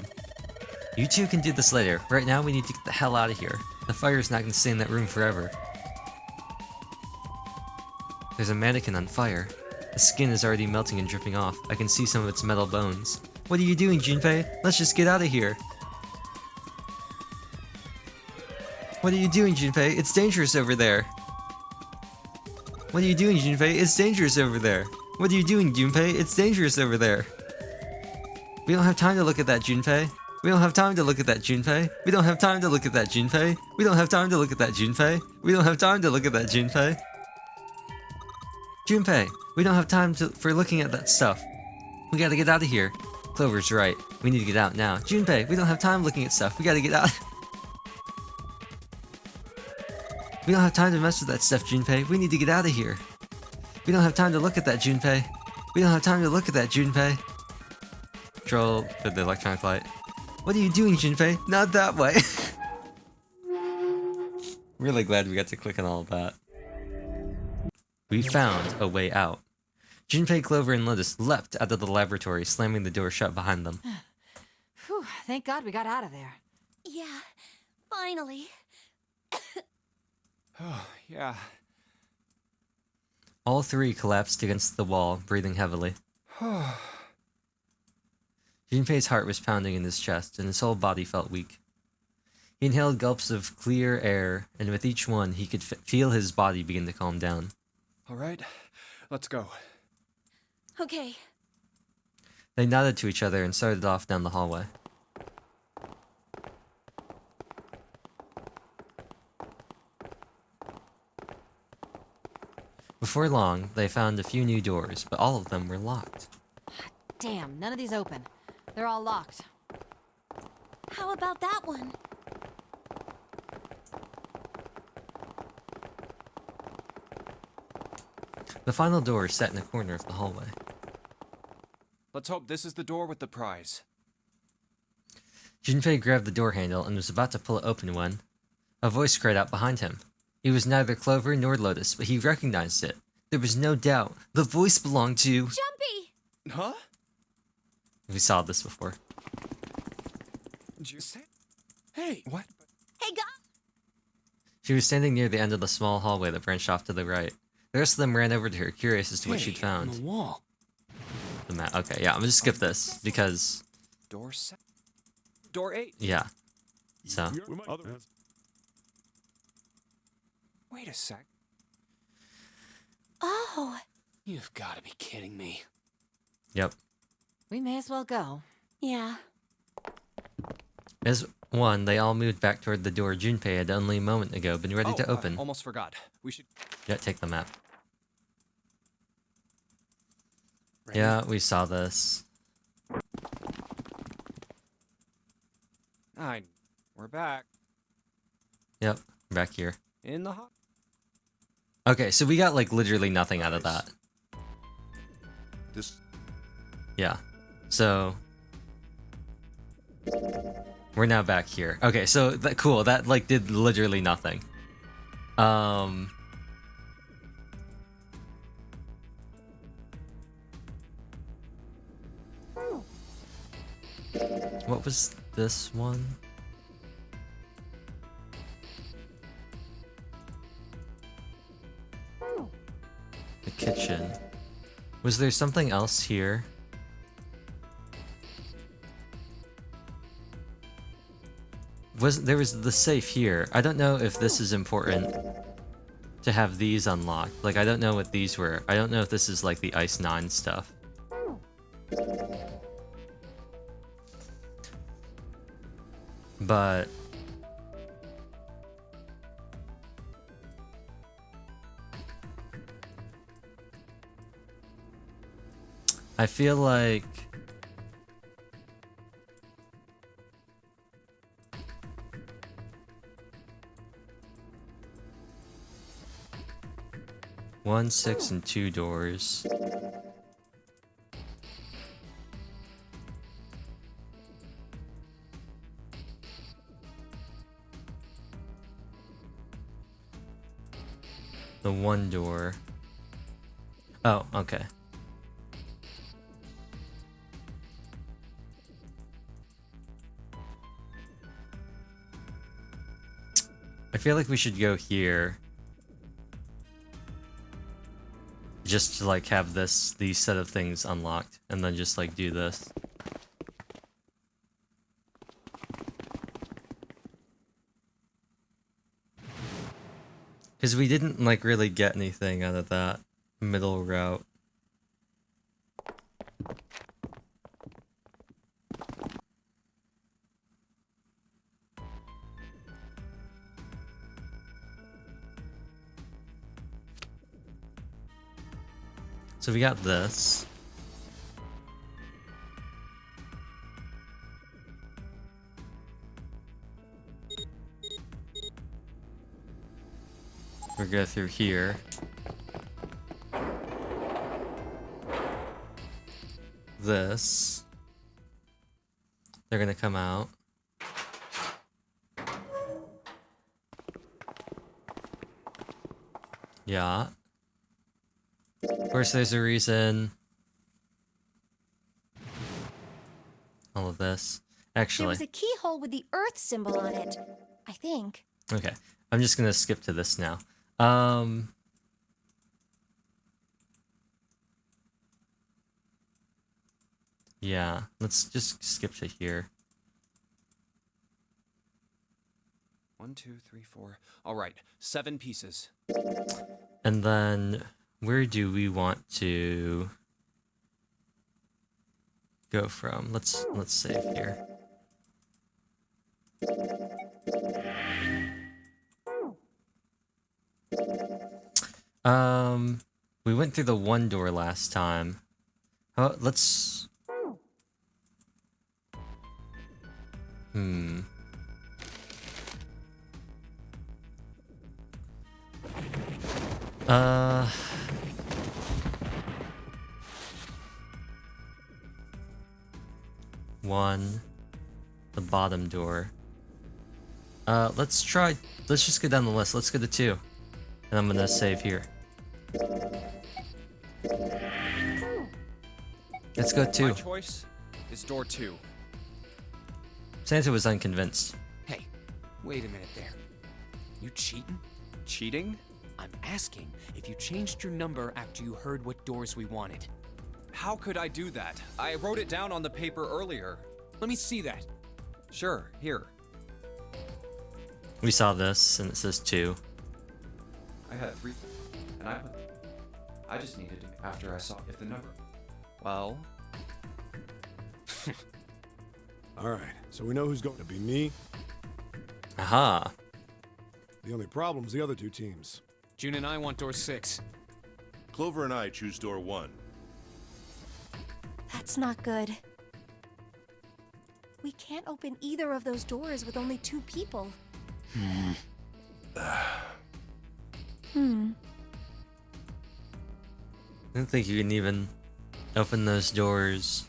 You two can do this later. Right now we need to get the hell out of here. The fire's not gonna stay in that room forever. There's a mannequin on fire. The skin is already melting and dripping off. I can see some of its metal bones. What are you doing, Junpei? Let's just get out of here. What are you doing, Junpei? It's dangerous over there. What are you doing, Junpei? It's dangerous over there. What are you doing, Junpei? It's dangerous over there. We don't have time to look at that, Junpei. We don't have time to look at that, Junpei. We don't have time to look at that, Junpei. We don't have time to look at that, Junpei. We don't have time to look at that, Junpei. Junpei, we don't have time for looking at that stuff. We gotta get out of here. Clover's right. We need to get out now. Junpei, we don't have time looking at stuff. We gotta get out. We don't have time to mess with that stuff, Junpei. We need to get out of here. We don't have time to look at that, Junpei. We don't have time to look at that, Junpei. Control for the electronic light. What are you doing, Junpei? Not that way. Really glad we got to click on all of that. We found a way out. Junpei, Clover, and Lotus leapt out of the laboratory, slamming the door shut behind them. Whew, thank God we got out of there. Yeah, finally. Oh, yeah. All three collapsed against the wall, breathing heavily. Junpei's heart was pounding in his chest, and his whole body felt weak. He inhaled gulps of clear air, and with each one, he could feel his body begin to calm down. All right, let's go. Okay. They nodded to each other and started off down the hallway. Before long, they found a few new doors, but all of them were locked. Damn, none of these open. They're all locked. How about that one? The final door sat in a corner of the hallway. Let's hope this is the door with the prize. Junpei grabbed the door handle and was about to pull it open when a voice cried out behind him. It was neither Clover nor Lotus, but he recognized it. There was no doubt. The voice belonged to... Jumpy! Huh? We saw this before. Did you say? Hey, what? Hey, guys! She was standing near the end of the small hallway that branched off to the right. The rest of them ran over to her, curious as to what she'd On the found. wall. The map. Okay, yeah, I'm gonna just skip this because, Door 7. Door 8. yeah. So, Wait a sec. Oh, You've got to be kidding me. yep. We may as well go. yeah. As one, they all moved back toward the door Junpei had only a moment ago been ready to open. Almost forgot. We should. Yeah, take the map. Ready? Yeah, we saw this. We're back. Yep, back here. In the hot. Okay, so we got like literally nothing out of that. This. Yeah. So we're now back here. Okay, so cool. That like did literally nothing. What was this one? The kitchen. Was there something else here? There was the safe here. I don't know if this is important to have these unlocked. Like, I don't know what these were. I don't know if this is like the Ice 9 stuff. But I feel like one, 6, and 2 doors. The one door. Oh, okay. I feel like we should go here. Just to like have these set of things unlocked and then just like do this. Because we didn't, like, really get anything out of that middle route. So we got this. We go through here. This. They're gonna come out. Yeah. Of course, there's a reason. All of this. There Actually, was a keyhole with the Earth symbol on it. I think. okay. I'm just gonna skip to this now. Yeah, let's just skip to here. 1, 2, 3, 4. All right, 7 pieces. And then where do we want to go from? Let's save here. We went through the one door last time. Oh, let's. Uh. One. The bottom door. Let's just go down the list. Let's go to 2. And I'm gonna save here. Let's go 2. My choice is door 2. Santa was unconvinced. Hey, wait a minute there. You cheating? Cheating? I'm asking if you changed your number after you heard what doors we wanted. How could I do that? I wrote it down on the paper earlier. Let me see that. Sure, here. We saw this, and it says 2. I had 3, and I just needed it after I saw if the number. Well, All right, so we know who's going to be me. Aha. The only problem's the other 2 teams. June and I want door 6. Clover and I choose door 1. That's not good. We can't open either of those doors with only 2 people. I don't think you can even open those doors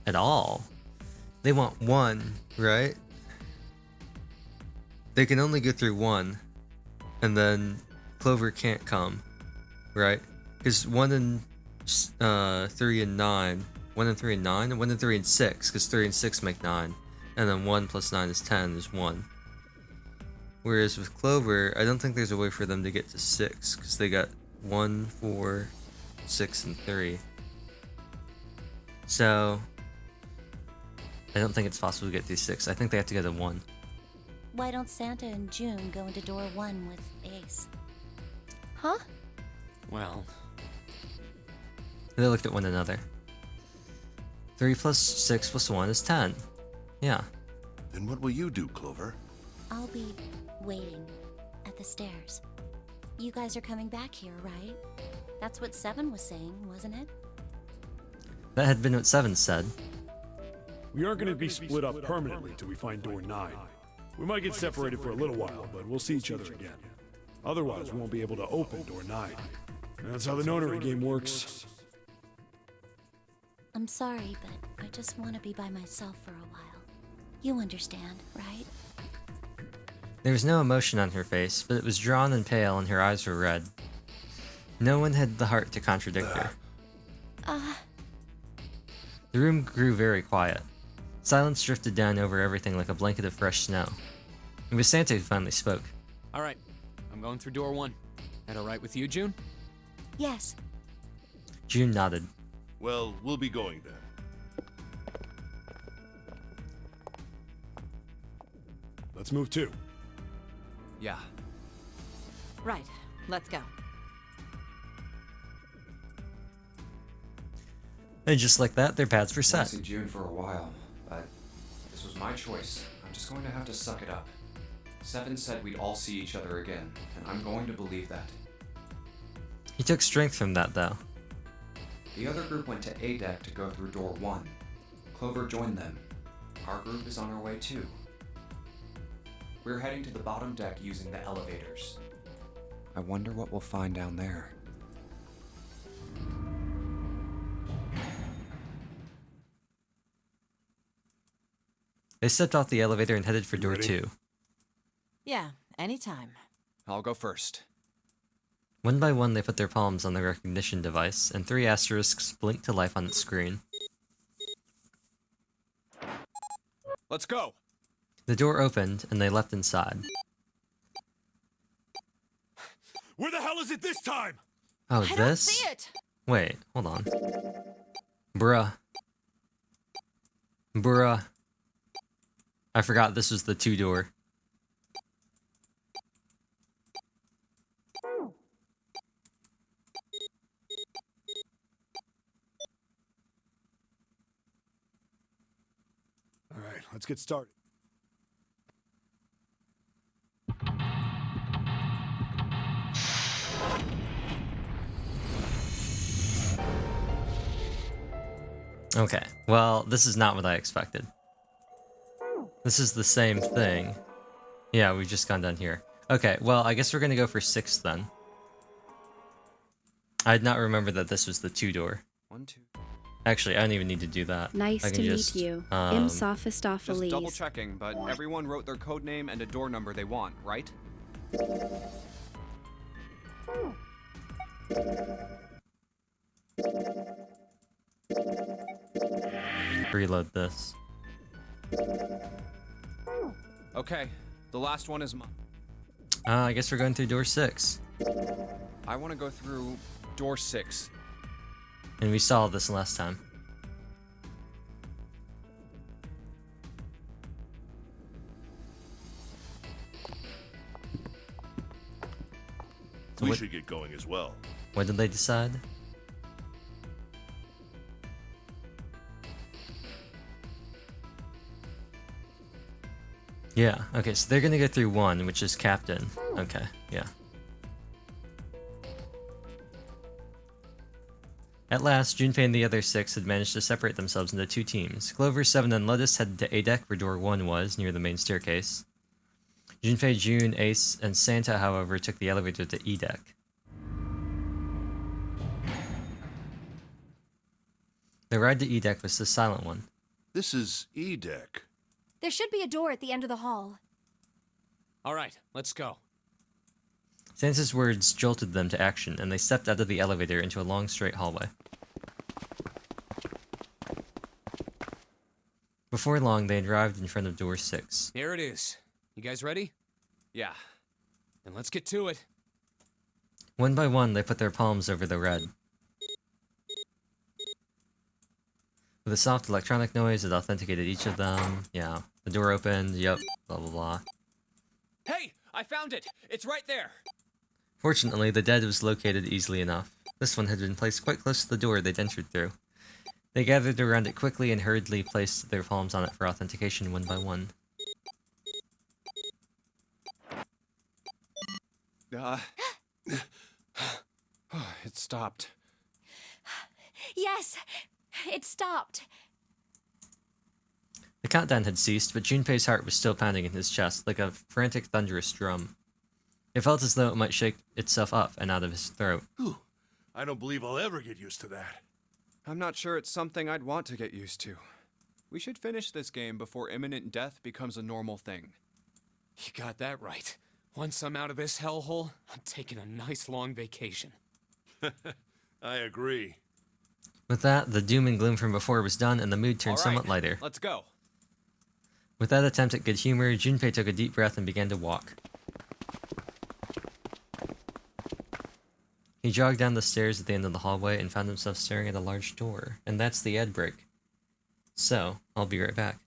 at all. They want 1, right? They can only go through 1, and then Clover can't come, right? Because 1 and 3 and 9, 1 and 3 and 9, and 1 and 3 and 6, because 3 and 6 make 9, and then 1 plus 9 is 10 is 1. Whereas with Clover, I don't think there's a way for them to get to 6, because they got 1, 4, 6, and 3. So I don't think it's possible to get through 6. I think they have to go to 1. Why don't Santa and June go into door 1 with Ace? Huh? Well, They looked at one another. 3 plus 6 plus 1 is 10. Yeah. Then what will you do, Clover? I'll be waiting at the stairs. You guys are coming back here, right? That's what 7 was saying, wasn't it? That had been what 7 said. We aren't going to be split up permanently till we find door 9. We might get separated for a little while, but we'll see each other again. Otherwise, we won't be able to open door 9. That's how the nonary game works. I'm sorry, but I just want to be by myself for a while. You understand, right? There was no emotion on her face, but it was drawn and pale and her eyes were red. No one had the heart to contradict her. The room grew very quiet. Silence drifted down over everything like a blanket of fresh snow. It was Santa who finally spoke. all right. I'm going through door 1. That all right with you, June? Yes. June nodded. Well, we'll be going then. Let's move 2. yeah. Right. Let's go. And just like that, their paths were I set. see June for a while, but this was my choice. I'm just going to have to suck it up. Seven said we'd all see each other again, and I'm going to believe that. He took strength from that, though. The other group went to A deck to go through door 1. Clover joined them. Our group is on our way too. We're heading to the bottom deck using the elevators. I wonder what we'll find down there. They stepped off the elevator and headed for door Ready? 2. Yeah, anytime. I'll go first. One by one, they put their palms on the recognition device, and 3 asterisks blinked to life on its screen. Let's go! The door opened, and they leapt inside. Where the hell is it this time? Oh, I don't this? see it! Wait, hold on. Bruh. Bruh. I forgot this was the 2-door. Alright, let's get started. Okay, well, this is not what I expected. This is the same thing. Yeah, we've just gone down here. Okay, well, I guess we're gonna go for 6 then. I did not remember that this was the 2-door. 1, 2. Actually, I don't even need to do that. Nice I to can meet just, you. um, Just Imsophistopheles. double checking, but everyone wrote their code name and a door number they want, right? reload this. Okay, the last one is mine. I guess we're going through door 6. I want to go through door 6. And we saw this last time. So We what, should get going as well. what did they decide? Yeah, okay, so they're gonna go through 1, which is Captain. Okay, yeah. At last, Junpei and the other 6 had managed to separate themselves into 2 teams. Clover, 7, and Lotus headed to A deck where door 1 was, near the main staircase. Junpei, June, Ace, and Santa, however, took the elevator to E deck. The ride to E deck was the silent one. This is E deck. There should be a door at the end of the hall. All right, let's go. Santa's words jolted them to action, and they stepped out of the elevator into a long, straight hallway. Before long, they had arrived in front of door 6. There it is. You guys ready? Yeah. Then let's get to it. One by one, they put their palms over the red. With a soft electronic noise, it authenticated each of them. Yeah. The door opened. Yep. Blah, blah, blah. Hey, I found it! It's right there! Fortunately, the dead was located easily enough. This one had been placed quite close to the door they'd entered through. They gathered around it quickly and hurriedly placed their palms on it for authentication one by one. It stopped. Yes, it stopped. The countdown had ceased, but Junpei's heart was still pounding in his chest like a frantic, thunderous drum. It felt as though it might shake itself up and out of his throat. Whew. I don't believe I'll ever get used to that. I'm not sure it's something I'd want to get used to. We should finish this game before imminent death becomes a normal thing. You got that right. Once I'm out of this hellhole, I'm taking a nice long vacation. I agree. With that, the doom and gloom from before was done, and the mood turned All somewhat right, lighter. Let's go. With that attempt at good humor, Junpei took a deep breath and began to walk. He jogged down the stairs at the end of the hallway and found himself staring at a large door. And that's the ad break. So, I'll be right back.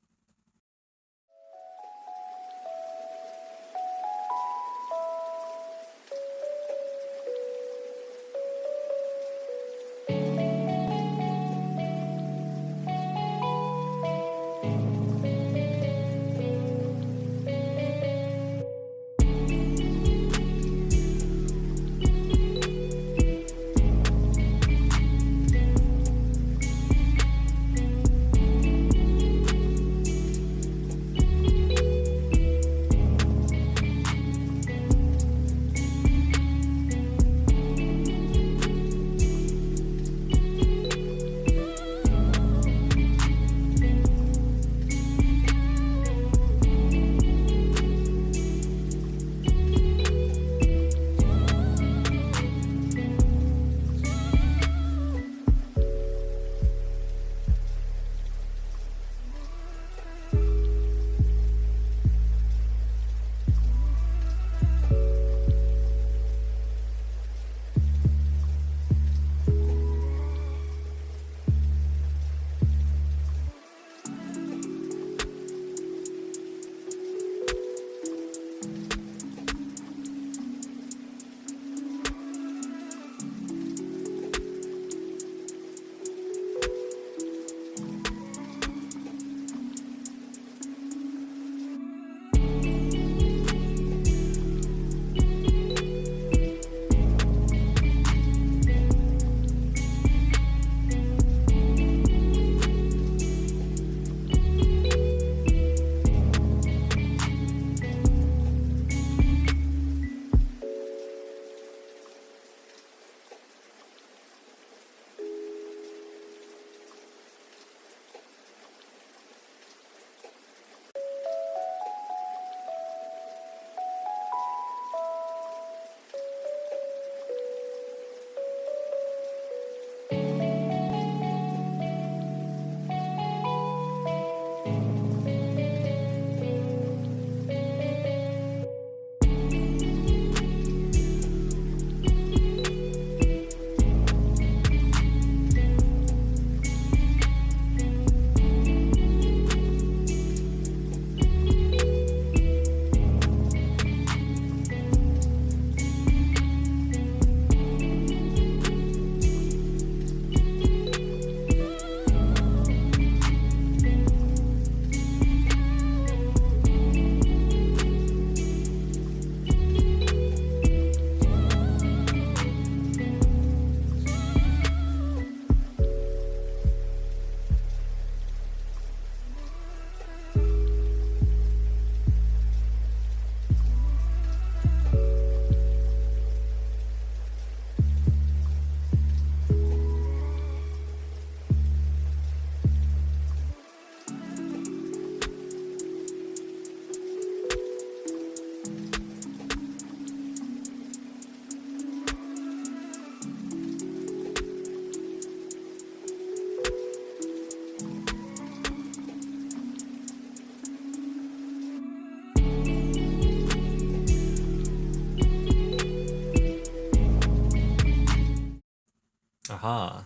Aha.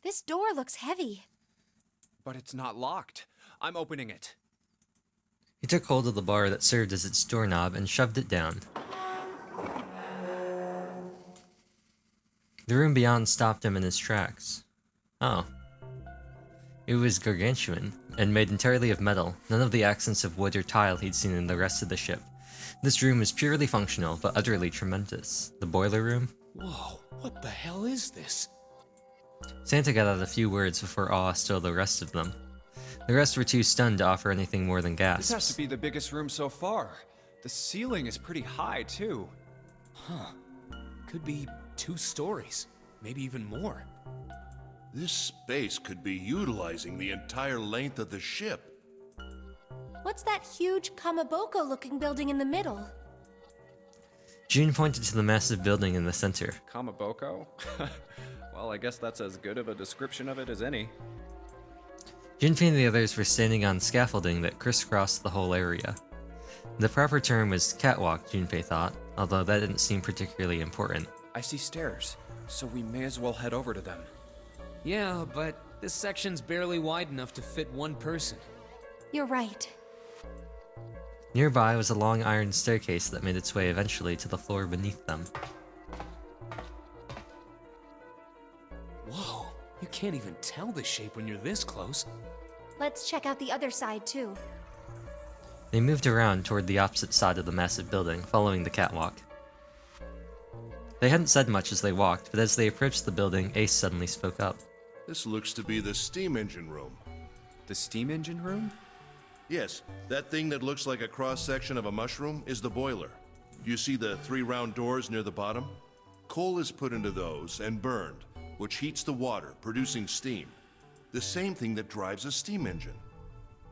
This door looks heavy. But it's not locked. I'm opening it. He took hold of the bar that served as its doorknob and shoved it down. The room beyond stopped him in his tracks. Oh. It was gargantuan, and made entirely of metal, none of the accents of wood or tile he'd seen in the rest of the ship. This room was purely functional, but utterly tremendous. The boiler room? Whoa, what the hell is this? Santa got out a few words before awe stole the rest of them. The rest were too stunned to offer anything more than gasps. This has to be the biggest room so far. The ceiling is pretty high, too. Huh. Could be 2 stories, maybe even more. This space could be utilizing the entire length of the ship. What's that huge Kamaboko-looking building in the middle? June pointed to the massive building in the center. Kamaboko? Well, I guess that's as good of a description of it as any. Junpei and the others were standing on scaffolding that crisscrossed the whole area. The proper term was catwalk, Junpei thought, although that didn't seem particularly important. I see stairs, so we may as well head over to them. Yeah, but this section's barely wide enough to fit 1 person. You're right. Nearby was a long iron staircase that made its way eventually to the floor beneath them. Whoa, you can't even tell the shape when you're this close. Let's check out the other side, too. They moved around toward the opposite side of the massive building, following the catwalk. They hadn't said much as they walked, but as they approached the building, Ace suddenly spoke up. This looks to be the steam engine room. The steam engine room? Yes, that thing that looks like a cross-section of a mushroom is the boiler. You see the 3 round doors near the bottom? Coal is put into those and burned, which heats the water, producing steam. The same thing that drives a steam engine.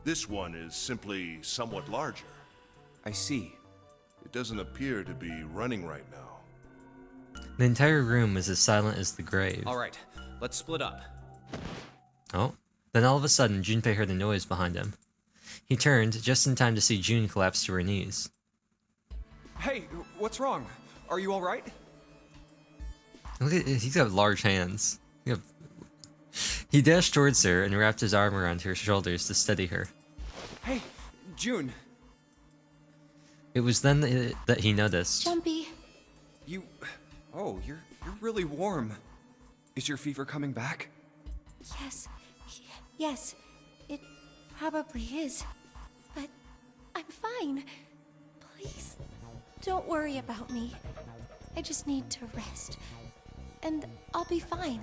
This one is simply somewhat larger. I see. It doesn't appear to be running right now. The entire room was as silent as the grave. Alright, let's split up. Oh. Then all of a sudden, Junpei heard a noise behind him. He turned, just in time to see June collapse to her knees. Hey, what's wrong? Are you alright? Look at he's got large hands. He dashed towards her and wrapped his arm around her shoulders to steady her. Hey, June. It was then that he noticed. Jumpy. You... Oh, you're really warm. Is your fever coming back? Yes. Yes. It probably is. But I'm fine. Please, don't worry about me. I just need to rest. And I'll be fine.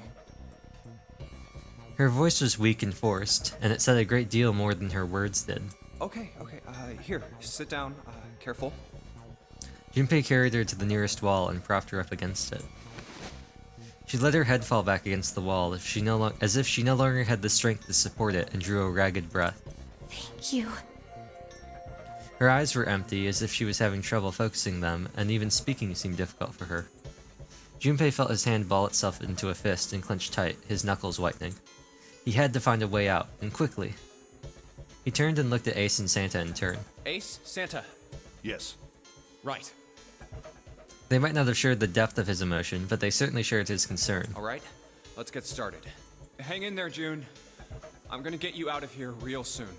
Her voice was weak and forced, and it said a great deal more than her words did. Okay, here, sit down, careful. Junpei carried her to the nearest wall and propped her up against it. She let her head fall back against the wall as if she no longer had the strength to support it, and drew a ragged breath. Thank you. Her eyes were empty, as if she was having trouble focusing them, and even speaking seemed difficult for her. Junpei felt his hand ball itself into a fist and clench tight, his knuckles whitening. He had to find a way out, and quickly. He turned and looked at Ace and Santa in turn. Ace, Santa. Yes. Right. They might not have shared the depth of his emotion, but they certainly shared his concern. Alright, let's get started. Hang in there, June. I'm gonna get you out of here real soon.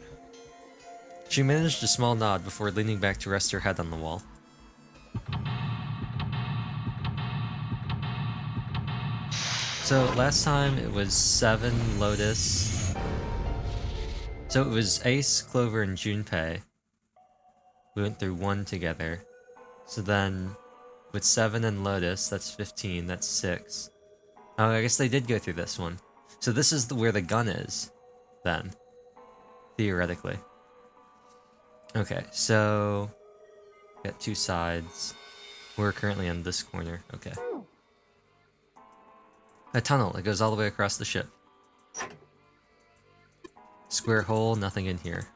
She managed a small nod before leaning back to rest her head on the wall. So last time it was 7, Lotus. So it was Ace, Clover, and Junpei. We went through 1 together. So then with 7 and Lotus, that's 15, that's 6. Oh, I guess they did go through this one. So this is where the gun is, then. Theoretically. Okay, so... got 2 sides. We're currently on this corner, okay. A tunnel, it goes all the way across the ship. Square hole, nothing in here.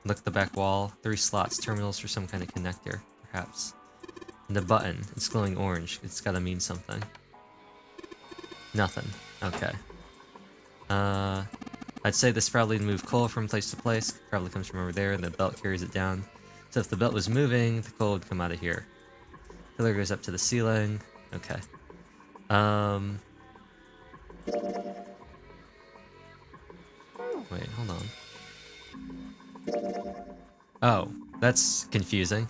Look at the back wall, 3 slots, terminals for some kind of connector, perhaps. And a button, it's glowing orange, it's gotta mean something. Nothing, okay. I'd say this probably moved coal from place to place, probably comes from over there and the belt carries it down. So if the belt was moving, the coal would come out of here. Pillar goes up to the ceiling. Okay. Wait, hold on. Oh, that's confusing.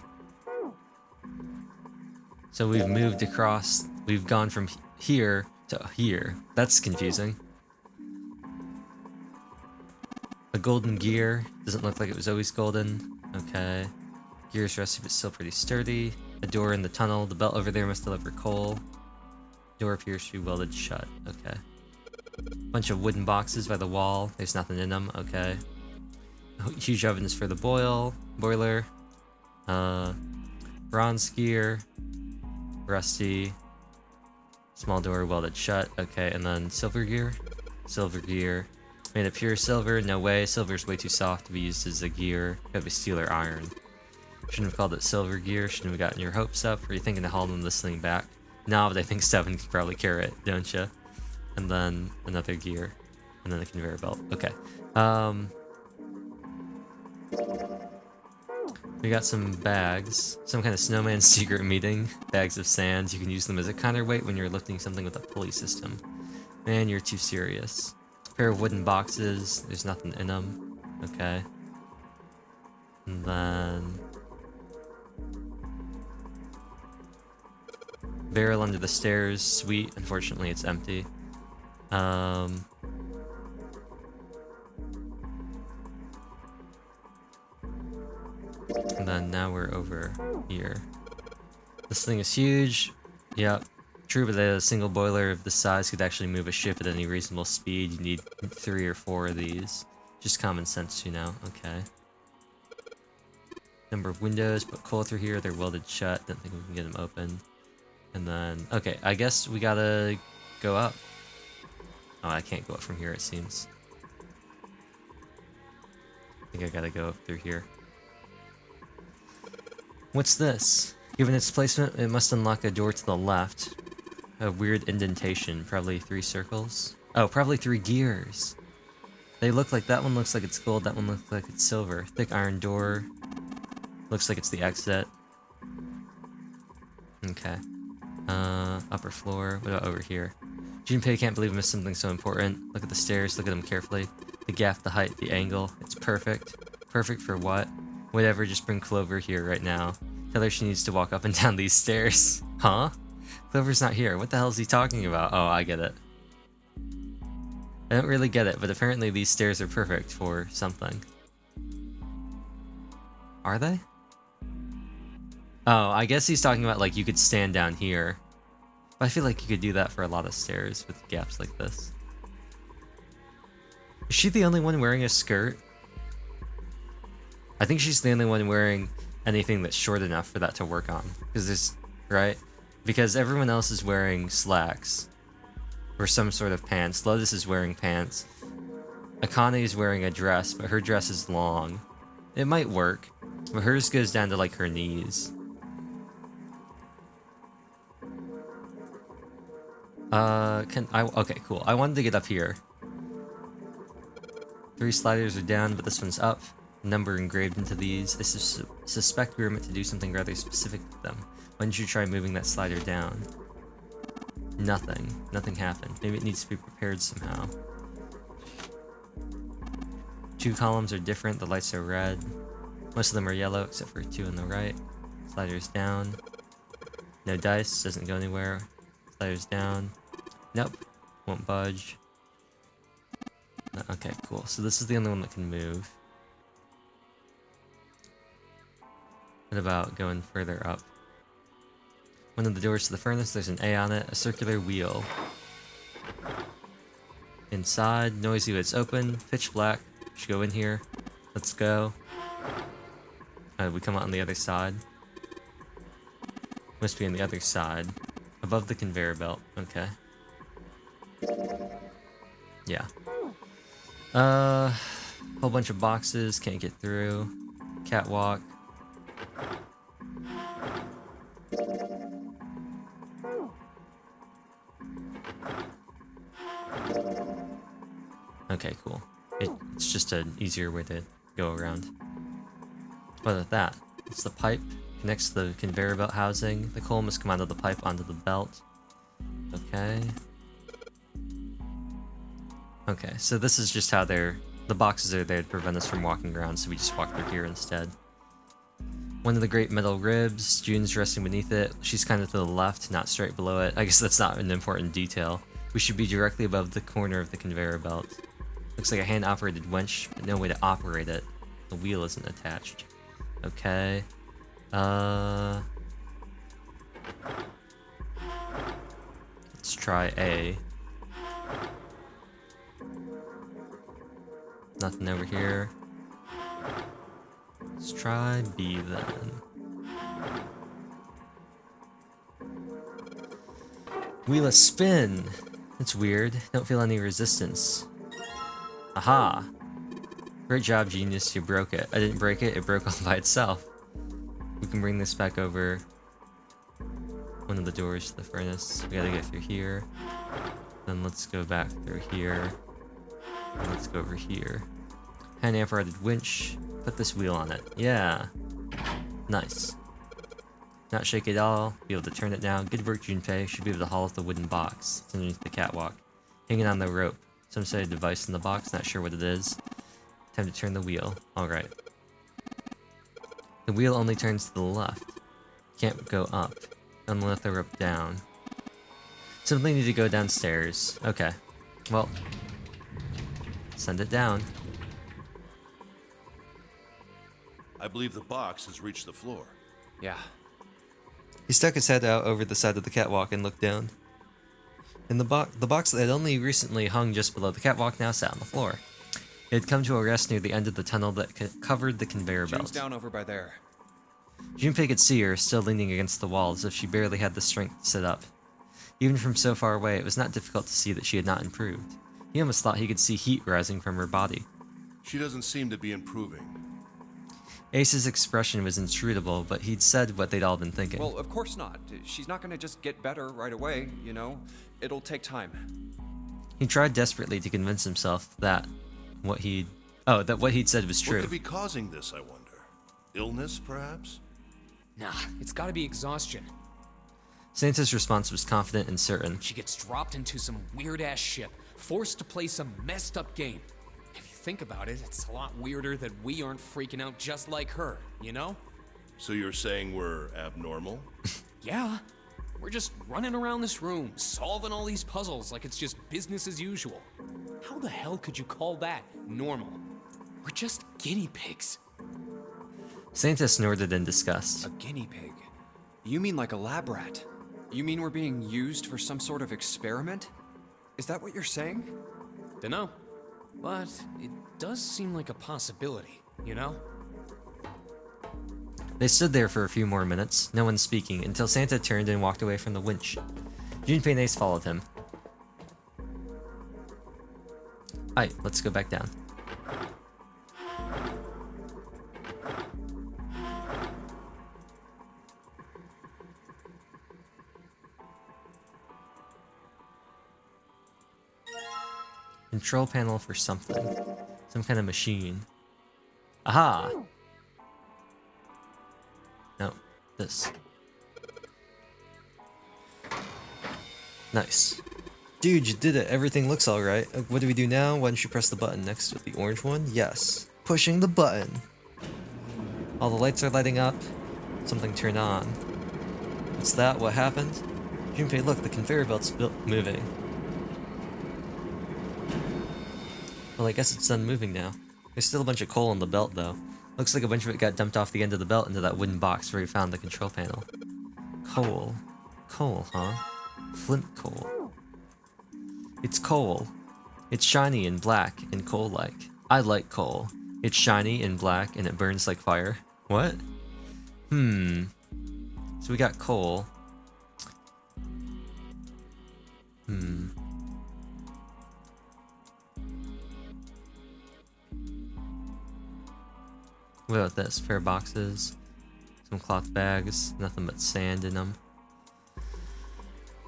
So we've moved across, we've gone from here to here. That's confusing. A golden gear. Doesn't look like it was always golden. Okay. Gear's rusty but still pretty sturdy. A door in the tunnel. The belt over there must deliver coal. Door appears to be welded shut. Okay. Bunch of wooden boxes by the wall. There's nothing in them. Okay. Huge ovens for the boiler. Bronze gear. Rusty. Small door welded shut. Okay, and then silver gear. Silver gear. Made of pure silver. No way. Silver's way too soft to be used as a gear. Gotta be steel or iron. Shouldn't have called it silver gear. Shouldn't have gotten your hopes up. Were you thinking of hauling this thing back? No, but I think 7 can probably carry it, don't you? And then another gear. And then a conveyor belt. Okay. We got some bags. Some kind of snowman secret meeting. Bags of sand. You can use them as a counterweight when you're lifting something with a pulley system. Man, you're too serious. Pair of wooden boxes. There's nothing in them. Okay. And then... barrel under the stairs. Sweet. Unfortunately, it's empty. And then now we're over here. This thing is huge. Yep. True, but a single boiler of this size could actually move a ship at any reasonable speed. You need 3 or 4 of these. Just common sense, you know. Okay. Number of windows. Put coal through here. They're welded shut. Don't think we can get them open. And then... okay, I guess we gotta go up. Oh, I can't go up from here, it seems. I think I gotta go up through here. What's this? Given its placement, it must unlock a door to the left. A weird indentation, probably 3 circles. Oh, probably 3 gears. They look like, that one looks like it's gold, that one looks like it's silver. Thick iron door. Looks like it's the exit. Okay. Upper floor. What about over here? Junpei can't believe I missed something so important. Look at the stairs, look at them carefully. The gap, the height, the angle. It's perfect. Perfect for what? Whatever, just bring Clover here right now. Tell her she needs to walk up and down these stairs. Huh? Clover's not here. What the hell is he talking about? Oh, I get it. I don't really get it, but apparently these stairs are perfect for something. Are they? Oh, I guess he's talking about, like, you could stand down here. But I feel like you could do that for a lot of stairs with gaps like this. Is she the only one wearing a skirt? I think she's the only one wearing anything that's short enough for that to work on. Because there's... right? Because everyone else is wearing slacks. Or some sort of pants. Lotus is wearing pants. Akane is wearing a dress, but her dress is long. It might work. But hers goes down to, like, her knees. Okay, cool. I wanted to get up here. 3 sliders are down, but this one's up. Number engraved into these. I suspect we were meant to do something rather specific with them. Why didn't you try moving that slider down? Nothing. Nothing happened. Maybe it needs to be prepared somehow. 2 columns are different. The lights are red. Most of them are yellow, except for 2 on the right. Sliders down. No dice. Doesn't go anywhere. Sliders down. Nope. Won't budge. No, okay, cool. So this is the only one that can move. What about going further up? One of the doors to the furnace, there's an A on it, a circular wheel. Inside, noisy but it's open, pitch black. Should go in here. Let's go. We come out on the other side. Must be on the other side. Above the conveyor belt. Okay. Yeah. Whole bunch of boxes, can't get through. Catwalk. Okay, cool. It's just an easier way to go around. What about that? It's the pipe. connects to the conveyor belt housing. The coal must come out of the pipe onto the belt. Okay. Okay, so this is just how the boxes are there to prevent us from walking around, so we just walk through here instead. One of the great metal ribs, June's resting beneath it. She's kind of to the left, not straight below it. I guess that's not an important detail. We should be directly above the corner of the conveyor belt. Looks like a hand-operated winch, but no way to operate it. The wheel isn't attached. Okay. Let's try A. Nothing over here. Let's try B then. Wheel a spin! It's weird. Don't feel any resistance. Aha! Great job, genius. You broke it. I didn't break it. It broke all by itself. We can bring this back over one of the doors to the furnace. We gotta get through here. Then let's go back through here. And let's go over here. Hand operated winch. Put this wheel on it. Yeah. Nice. Not shake at all. Be able to turn it now. Good work, Junpei. Should be able to haul off the wooden box. It's underneath the catwalk. Hanging on the rope. Some sort of device in the box. Not sure what it is. Time to turn the wheel. Alright. The wheel only turns to the left. Can't go up. Unlift the rope down. Simply need to go downstairs. Okay. Well. Send it down. I believe the box has reached the floor. Yeah. He stuck his head out over the side of the catwalk and looked down. In the box that had only recently hung just below the catwalk now sat on the floor. It had come to a rest near the end of the tunnel that covered the conveyor June's belt. down over by there. Junpei could see her, still leaning against the wall as if she barely had the strength to sit up. Even from so far away, it was not difficult to see that she had not improved. He almost thought he could see heat rising from her body. She doesn't seem to be improving. Ace's expression was inscrutable, but he'd said what they'd all been thinking. Well, of course not. She's not gonna just get better right away, you know? It'll take time. He tried desperately to convince himself that what he'd said was true. What could be causing this, I wonder? Illness, perhaps? Nah, it's gotta be exhaustion. Santa's response was confident and certain. She gets dropped into some weird-ass ship, forced to play some messed-up game. If you think about it, it's a lot weirder that we aren't freaking out just like her, you know? So you're saying we're abnormal? Yeah. We're just running around this room, solving all these puzzles like it's just business as usual. How the hell could you call that normal? We're just guinea pigs. Santa snorted in disgust. A guinea pig? You mean like a lab rat? You mean we're being used for some sort of experiment? Is that what you're saying? Dunno. But it does seem like a possibility, you know? They stood there for a few more minutes, no one speaking, until Santa turned and walked away from the winch. Junpei and Ace followed him. Alright, let's go back down. Control panel for something. Some kind of machine. Aha! No, this. Nice. Dude, you did it. Everything looks alright. What do we do now? Why don't you press the button next to the orange one? Yes. Pushing the button. All the lights are lighting up. Something turned on. What's that? What happened? Junpei, look, the conveyor belt's moving. Well, I guess it's done moving now. There's still a bunch of coal on the belt, though. Looks like a bunch of it got dumped off the end of the belt into that wooden box where we found the control panel. Coal. Coal, huh? Flint coal. It's coal. It's shiny and black and coal-like. I like coal. It's shiny and black and it burns like fire. What? So we got coal. What about this? Pair of boxes, some cloth bags, nothing but sand in them.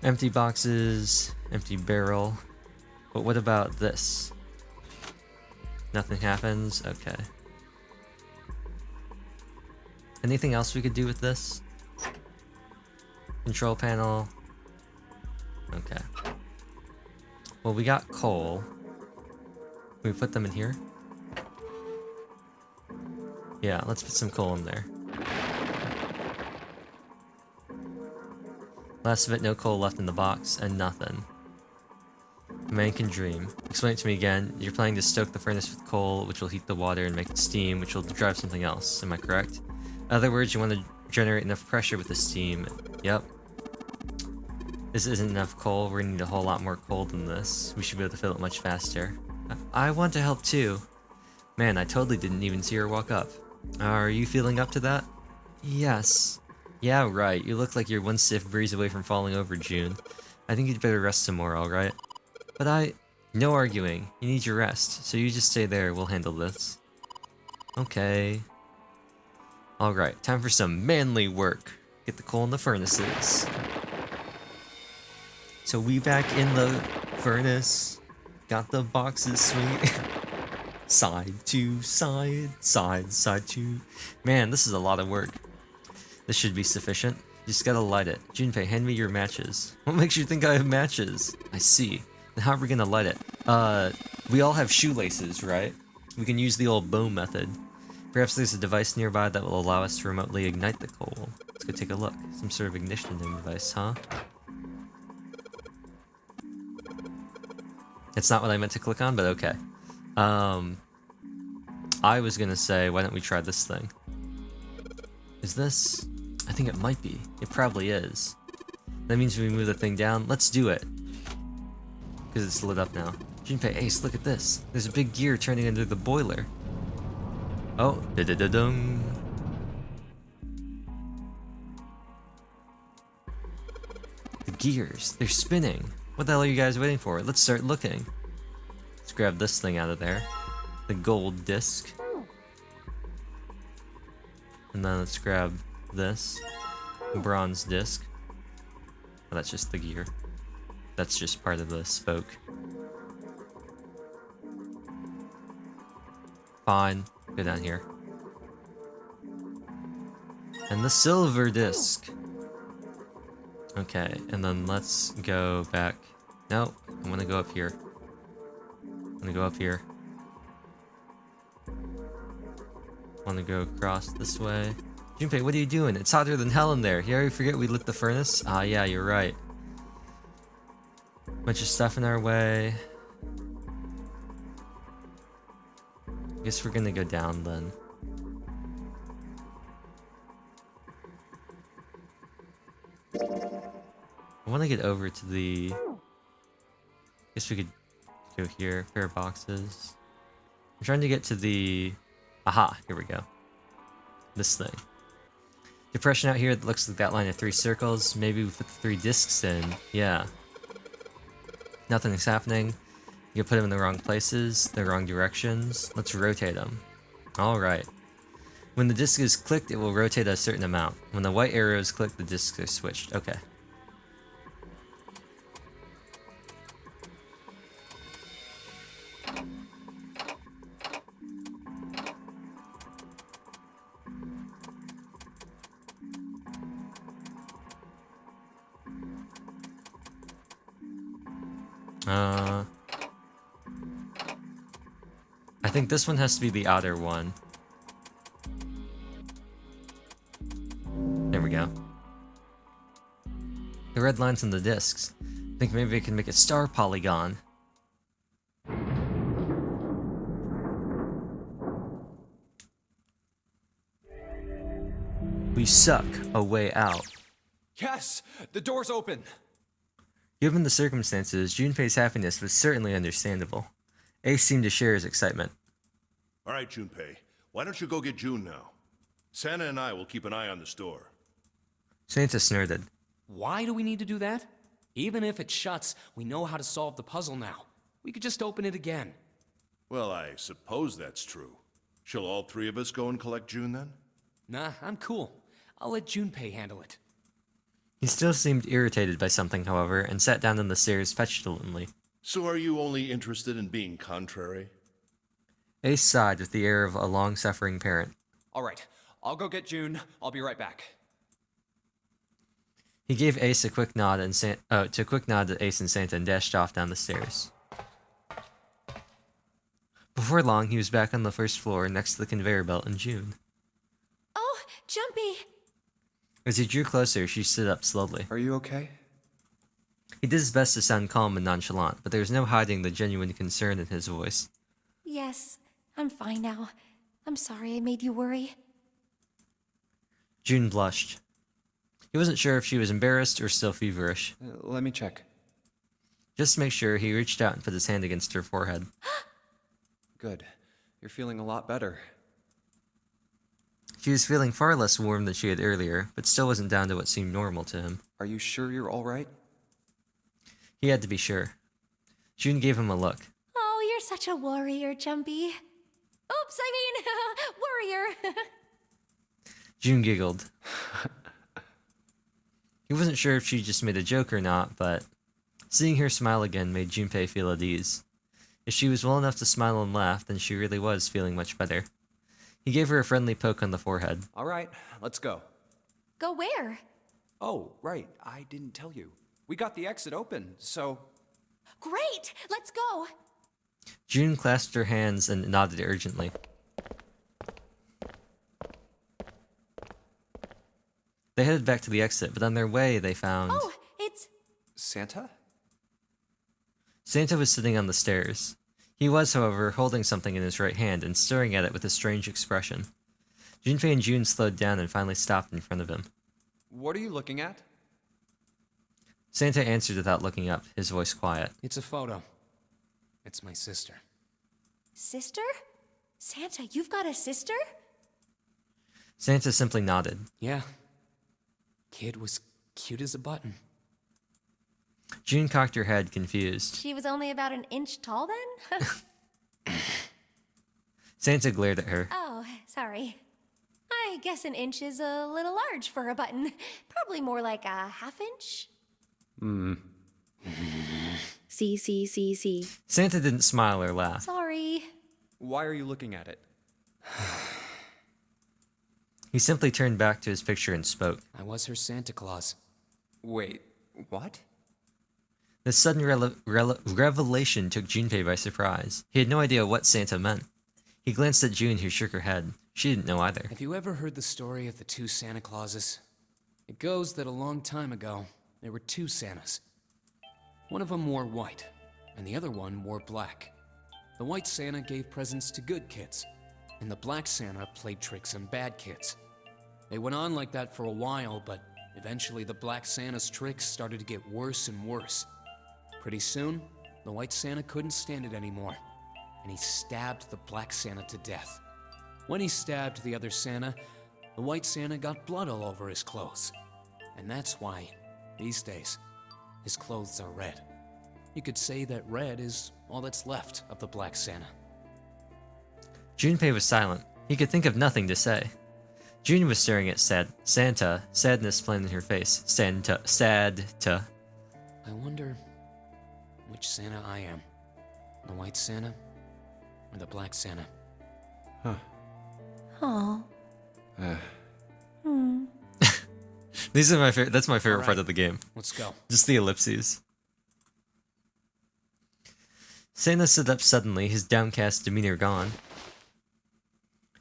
Empty boxes, empty barrel. But what about this? Nothing happens? Okay. Anything else we could do with this? Control panel. Okay. Well, we got coal. Can we put them in here? Yeah, let's put some coal in there. Last of it, no coal left in the box, and nothing. A man can dream. Explain it to me again. You're planning to stoke the furnace with coal, which will heat the water and make it steam, which will drive something else. Am I correct? In other words, you want to generate enough pressure with the steam. Yep. This isn't enough coal. We're gonna need a whole lot more coal than this. We should be able to fill it much faster. I want to help too. Man, I totally didn't even see her walk up. Are you feeling up to that? Yes. Yeah, right. You look like you're one stiff breeze away from falling over, June. I think you'd better rest some more, alright? But no arguing. You need your rest, so you just stay there. We'll handle this. Okay. Alright, time for some manly work. Get the coal in the furnaces. So we back in the furnace. Got the boxes sweet. Side to side, side to... Man, this is a lot of work. This should be sufficient. You just gotta light it. Junpei, hand me your matches. What makes you think I have matches? I see. Then how are we gonna light it? We all have shoelaces, right? We can use the old bow method. Perhaps there's a device nearby that will allow us to remotely ignite the coal. Let's go take a look. Some sort of ignition device, huh? It's not what I meant to click on, but okay. I was gonna say, why don't we try this thing? Is this? I think it might be. It probably is. That means we move the thing down. Let's do it. Because it's lit up now. Junpei, Ace, look at this. There's a big gear turning under the boiler. Oh, da-da-da-dung. The gears, they're spinning. What the hell are you guys waiting for? Let's start looking. Let's grab this thing out of there. The gold disc. And then let's grab this. Bronze disc. Oh, that's just the gear. That's just part of the spoke. Fine. Go down here. And the silver disc. Okay, and then let's go back. No, I want to go up here. I'm gonna go up here. Want to go across this way. Junpei, what are you doing? It's hotter than hell in there. You already forget we lit the furnace? Ah, yeah, you're right. Bunch of stuff in our way. Guess we're gonna go down then. I want to get over to the... Guess we could go here. Pair of boxes. I'm trying to get to the... Aha, here we go. This thing. Depression out here that looks like that line of 3 circles. Maybe we put the 3 discs in. Yeah. Nothing's happening. You put them in the wrong places, the wrong directions. Let's rotate them. Alright. When the disc is clicked, it will rotate a certain amount. When the white arrow is clicked, the discs are switched. Okay. I think this one has to be the outer one. There we go. The red lines on the discs. I think maybe I can make a star polygon. We suck a way out. Yes! The door's open! Given the circumstances, Junpei's happiness was certainly understandable. Ace seemed to share his excitement. All right, Junpei. Why don't you go get June now? Santa and I will keep an eye on the store. Santa snorted. Why do we need to do that? Even if it shuts, we know how to solve the puzzle now. We could just open it again. Well, I suppose that's true. Shall all 3 of us go and collect June then? Nah, I'm cool. I'll let Junpei handle it. He still seemed irritated by something, however, and sat down on the stairs petulantly. So are you only interested in being contrary? Ace sighed with the air of a long-suffering parent. All right, I'll go get June. I'll be right back. He gave Ace a quick nod to Ace and Santa and dashed off down the stairs. Before long, he was back on the first floor next to the conveyor belt in June. Oh, Jumpy! As he drew closer, she stood up slowly. Are you okay? He did his best to sound calm and nonchalant, but there was no hiding the genuine concern in his voice. Yes, I'm fine now. I'm sorry I made you worry. June blushed. He wasn't sure if she was embarrassed or still feverish. Let me check. Just to make sure, he reached out and put his hand against her forehead. Good. You're feeling a lot better. She was feeling far less warm than she had earlier, but still wasn't down to what seemed normal to him. Are you sure you're all right? He had to be sure. June gave him a look. Oh, you're such a warrior, Jumpy. Oops, I mean, warrior. June giggled. He wasn't sure if she just made a joke or not, but seeing her smile again made Junpei feel at ease. If she was well enough to smile and laugh, then she really was feeling much better. He gave her a friendly poke on the forehead. All right, let's go. Go where? Oh, right. I didn't tell you. We got the exit open, so... Great! Let's go! June clasped her hands and nodded urgently. They headed back to the exit, but on their way they found... Oh, it's... Santa? Santa was sitting on the stairs. He was, however, holding something in his right hand and staring at it with a strange expression. Junpei and June slowed down and finally stopped in front of him. What are you looking at? Santa answered without looking up, his voice quiet. It's a photo. It's my sister. Sister? Santa, you've got a sister? Santa simply nodded. Yeah. Kid was cute as a button. June cocked her head, confused. She was only about an inch tall then? Santa glared at her. Oh, sorry. I guess an inch is a little large for a button. Probably more like a half inch. C. Santa didn't smile or laugh. Sorry. Why are you looking at it? He simply turned back to his picture and spoke. I was her Santa Claus. Wait, what? This sudden revelation took Junpei by surprise. He had no idea what Santa meant. He glanced at June, who shook her head. She didn't know either. Have you ever heard the story of the two Santa Clauses? It goes that a long time ago, there were two Santas. One of them wore white, and the other one wore black. The white Santa gave presents to good kids, and the black Santa played tricks on bad kids. They went on like that for a while, but eventually the black Santa's tricks started to get worse and worse. Pretty soon, the white Santa couldn't stand it anymore, and he stabbed the black Santa to death. When he stabbed the other Santa, the white Santa got blood all over his clothes. And that's why, these days, his clothes are red. You could say that red is all that's left of the black Santa. Junpei was silent. He could think of nothing to say. June was staring at Santa, sadness plain in her face. Sad. I wonder which Santa I am. The white Santa or the black Santa? Oh. These are my favorite. That's my favorite All right. part of the game. Let's go. Just the ellipses. Santa stood up suddenly, his downcast demeanor gone.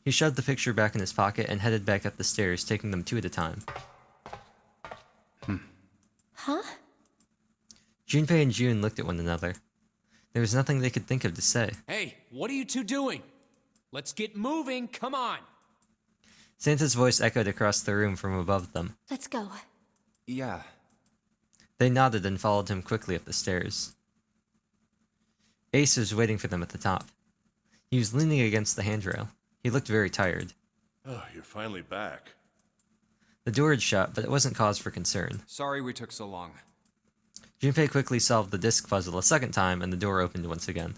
He shoved the picture back in his pocket and headed back up the stairs, taking them two at a time. Huh? Junpei and June looked at one another. There was nothing they could think of to say. Hey, what are you two doing? Let's get moving, come on! Santa's voice echoed across the room from above them. Let's go. Yeah. They nodded and followed him quickly up the stairs. Ace was waiting for them at the top. He was leaning against the handrail. He looked very tired. Oh, you're finally back. The door had shut, but it wasn't cause for concern. Sorry we took so long. Junpei quickly solved the disc puzzle a second time, and the door opened once again.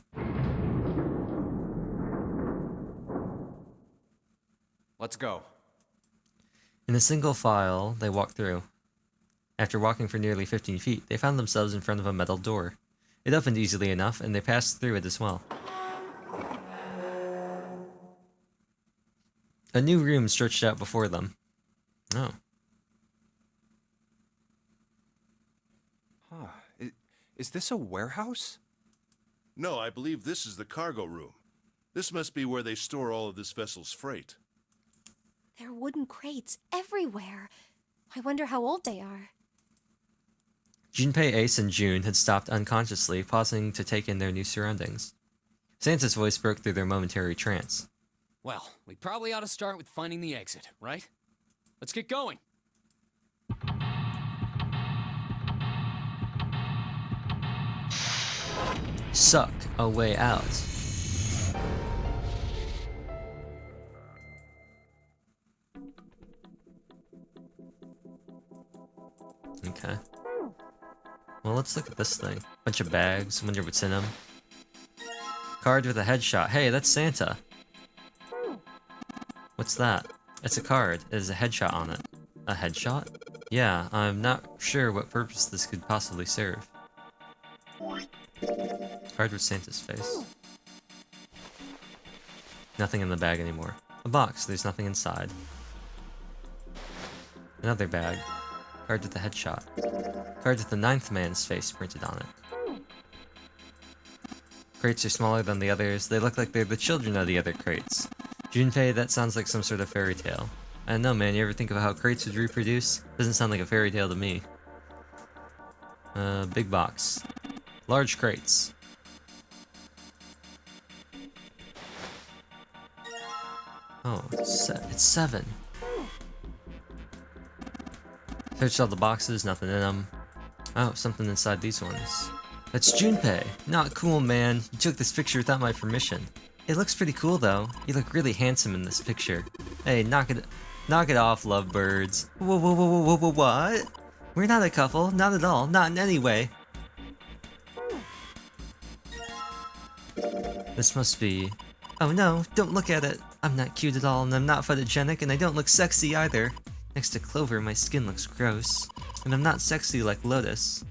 Let's go. In a single file, they walked through. After walking for nearly 15 feet, they found themselves in front of a metal door. It opened easily enough, and they passed through it as well. A new room stretched out before them. Oh. Huh. Is this a warehouse? No, I believe this is the cargo room. This must be where they store all of this vessel's freight. There are wooden crates everywhere. I wonder how old they are. Junpei, Ace, and June had stopped unconsciously, pausing to take in their new surroundings. Santa's voice broke through their momentary trance. Well, we probably ought to start with finding the exit, right? Let's get going. Suck a way out. Okay. Well, let's look at this thing. Bunch of bags. Wonder what's in them. Card with a headshot. Hey, that's Santa. What's that? It's a card. It has a headshot on it. A headshot? Yeah, I'm not sure what purpose this could possibly serve. Card with Santa's face. Nothing in the bag anymore. A box. There's nothing inside. Another bag. Card with the headshot. Card with the 9th man's face printed on it. Crates are smaller than the others. They look like they're the children of the other crates. Junpei, that sounds like some sort of fairy tale. I don't know, man. You ever think of how crates would reproduce? Doesn't sound like a fairy tale to me. Big box. Large crates. Oh, it's 7. Searched all the boxes, nothing in them. Oh, something inside these ones. That's Junpei. Not cool, man. You took this picture without my permission. It looks pretty cool, though. You look really handsome in this picture. Hey, knock it off, lovebirds. Whoa, what? We're not a couple. Not at all. Not in any way. This must be... Oh no, don't look at it. I'm not cute at all, and I'm not photogenic, and I don't look sexy either. Next to Clover, my skin looks gross. And I'm not sexy like Lotus.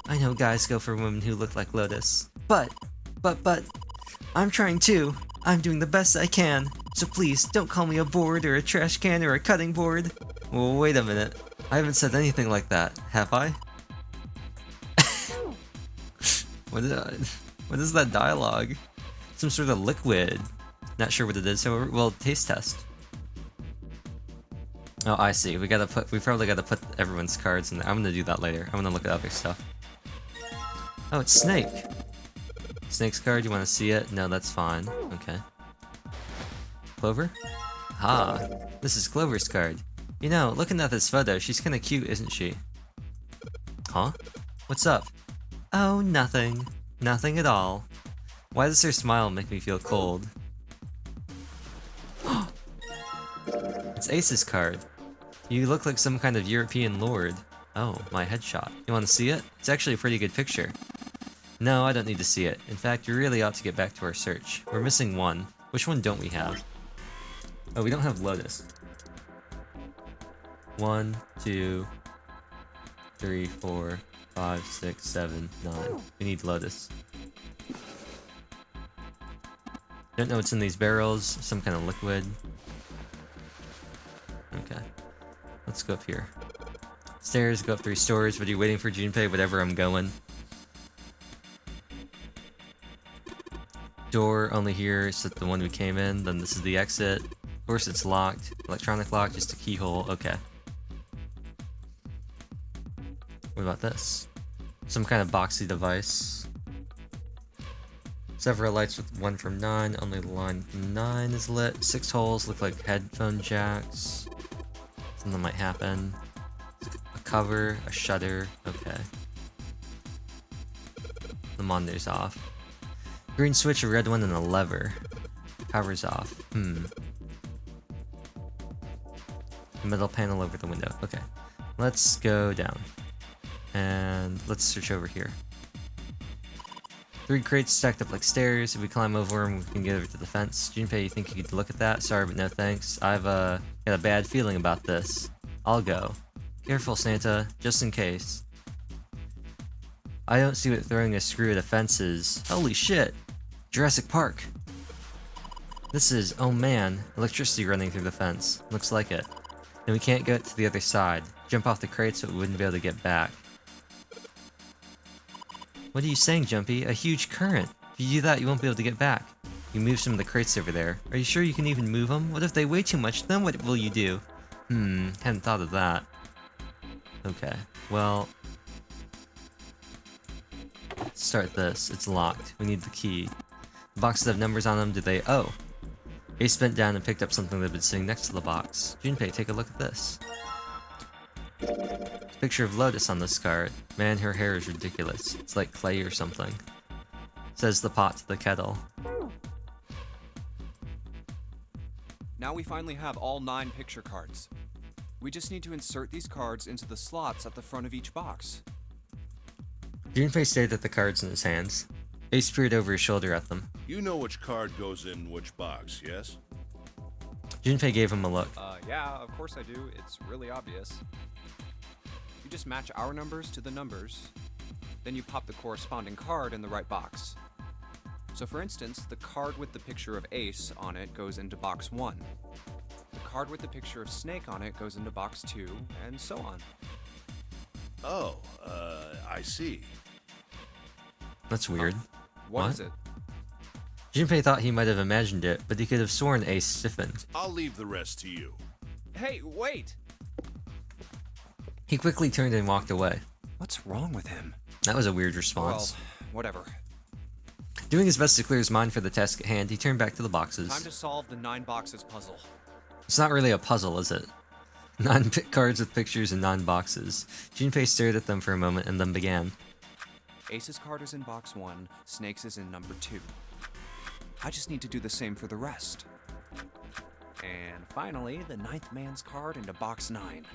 I know guys go for women who look like Lotus. But, I'm trying too. I'm doing the best I can. So please, don't call me a board or a trash can or a cutting board. Well, wait a minute. I haven't said anything like that, have I? What is that dialogue? Some sort of liquid. Not sure what it is, so we'll taste test. Oh, I see. We probably gotta put everyone's cards in there. I'm gonna do that later. I'm gonna look at other stuff. Oh, it's Snake. Snake's card, you wanna see it? No, that's fine. Okay. Clover? Ah, this is Clover's card. You know, looking at this photo, she's kinda cute, isn't she? Huh? What's up? Oh, nothing. Nothing at all. Why does her smile make me feel cold? It's Ace's card. You look like some kind of European lord. Oh, my headshot. You want to see it? It's actually a pretty good picture. No, I don't need to see it. In fact, we really ought to get back to our search. We're missing one. Which one don't we have? Oh, we don't have Lotus. 1, 2, 3, 4, 5, 6, 7, 9. We need Lotus. Don't know what's in these barrels. Some kind of liquid. Okay. Let's go up here. Stairs, go up 3 stories. What are you waiting for, Junpei? Whatever, I'm going. Door only here, it's the one we came in. Then this is the exit. Of course it's locked. Electronic lock, just a keyhole. Okay. What about this? Some kind of boxy device. Several lights with 1 from 9. Only line 9 is lit. 6 holes look like headphone jacks. Something might happen. A cover, a shutter. Okay. The monitor's off. Green switch, a red one, and a lever. Power's off. The metal panel over the window. Okay. Let's go down. And let's search over here. 3 crates stacked up like stairs. If we climb over them, we can get over to the fence. Junpei, you think you could look at that? Sorry, but no thanks. I've got a bad feeling about this. I'll go. Careful, Santa, just in case. I don't see what throwing a screw at a fence is. Holy shit! Jurassic Park. This is, oh man, electricity running through the fence. Looks like it. And we can't get to the other side. Jump off the crates, but we wouldn't be able to get back. What are you saying, Jumpy? A huge current. If you do that, you won't be able to get back. You move some of the crates over there. Are you sure you can even move them? What if they weigh too much? Then what will you do? Hadn't thought of that. Okay, well... let's start this. It's locked. We need the key. The boxes have numbers on them. Did they... oh. Ace bent down and picked up something that had been sitting next to the box. Junpei, take a look at this. There's a picture of Lotus on this card. Man, her hair is ridiculous. It's like clay or something. Says the pot to the kettle. Now we finally have all 9 picture cards. We just need to insert these cards into the slots at the front of each box. Junpei stared at the cards in his hands. Ace peered over his shoulder at them. You know which card goes in which box, yes? Junpei gave him a look. Yeah, of course I do. It's really obvious. You just match our numbers to the numbers, then you pop the corresponding card in the right box. So for instance, the card with the picture of Ace on it goes into box 1. The card with the picture of Snake on it goes into box 2, and so on. Oh, I see. That's weird. What is it? Junpei thought he might have imagined it, but he could have sworn Ace stiffened. I'll leave the rest to you. Hey, wait! He quickly turned and walked away. What's wrong with him? That was a weird response. Well, whatever. Doing his best to clear his mind for the task at hand, he turned back to the boxes. Time to solve the 9 boxes puzzle. It's not really a puzzle, is it? 9 cards with pictures and 9 boxes. Junpei stared at them for a moment and then began. Ace's card is in box 1, Snake's is in number 2. I just need to do the same for the rest. And finally, the 9th man's card into box 9.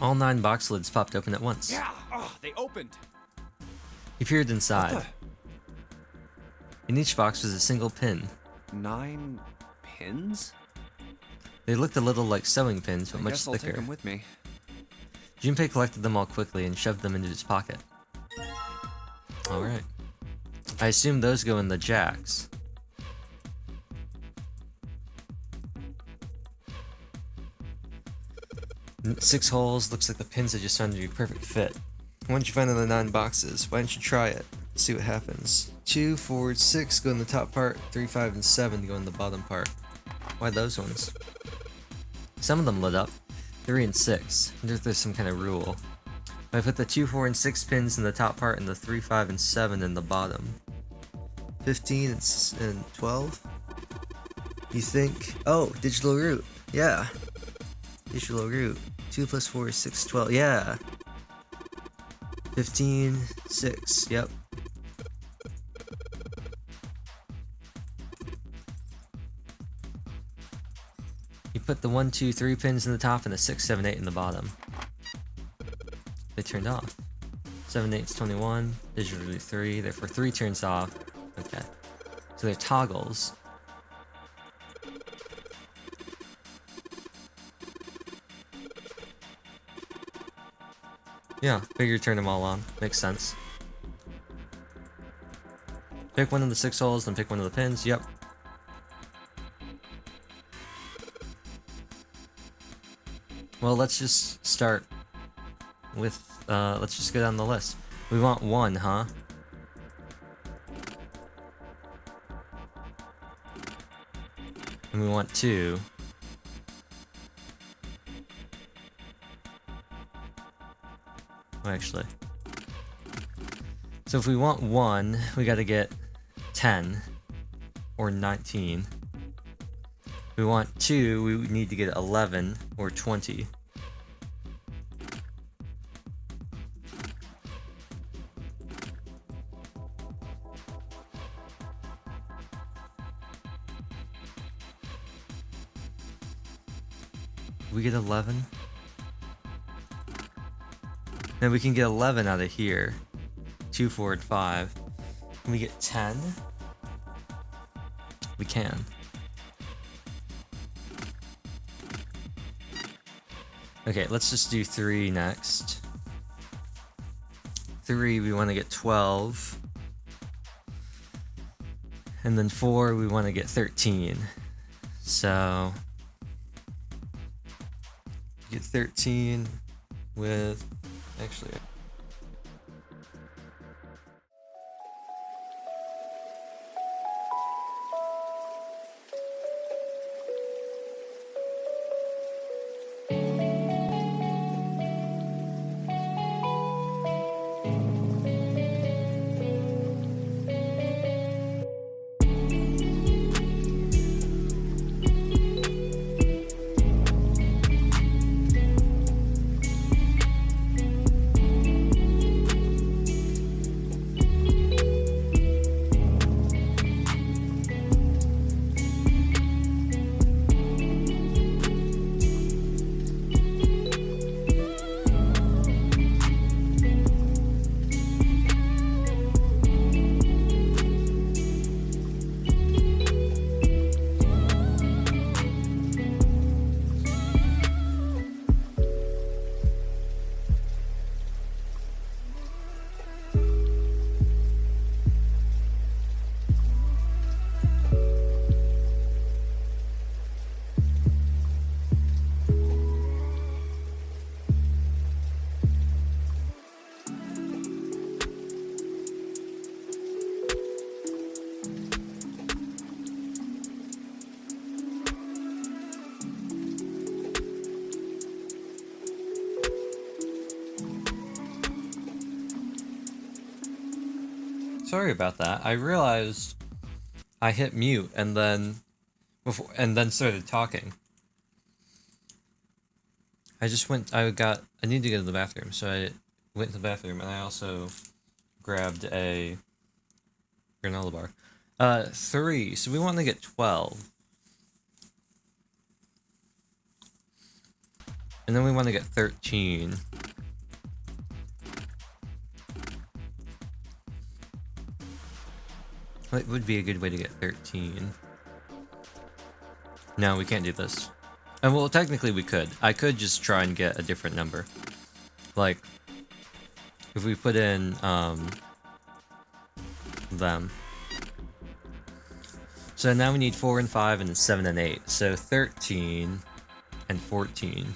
All 9 box lids popped open at once. Yeah! Oh, they opened! He peered inside. What In each box was a single pin. 9 pins? They looked a little like sewing pins, but I much guess I'll take thicker. them with me. Junpei collected them all quickly and shoved them into his pocket. Alright. I assume those go in the jacks. Six holes, looks like the pins I just found to be a perfect fit. Once you find the 9 boxes, why don't you try it? See what happens. 2, 4, 6 go in the top part, 3, 5, and 7 go in the bottom part. Why those ones? Some of them lit up. 3 and 6. I wonder if there's some kind of rule. I put the 2, 4, and 6 pins in the top part and the 3, 5, and 7 in the bottom. 15 and 12? You think? Oh, digital root. Yeah. Digital root. 2 plus 4 is 6, 12. Yeah. 15, 6. Yep. You put the 1, 2, 3 pins in the top and the 6, 7, 8 in the bottom. They turned off. 7, 8 is 21. Digitally 3. Therefore 3 turns off. Okay. So they're toggles. Yeah, figure turn them all on. Makes sense. Pick one of the 6 holes, then pick one of the pins. Yep. Well, let's just start with, let's just go down the list. We want 1, huh? And we want 2. Actually. So if we want 1, we gotta get 10 or 19. If we want 2, we need to get 11 or 20. We get 11? Then we can get 11 out of here. 2, 4, and 5. Can we get 10? We can. Okay, let's just do 3 next. 3, we want to get 12. And then 4, we want to get 13. So get 13 with, actually, sorry about that. I realized I hit mute and then started talking. I need to go to the bathroom, so I went to the bathroom and I also grabbed a granola bar. 3, so we want to get 12. And then we want to get 13. What would be a good way to get 13? No, we can't do this. And well, technically we could. I could just try and get a different number. Like, if we put in, them. So now we need 4 and 5 and 7 and 8. So 13 and 14.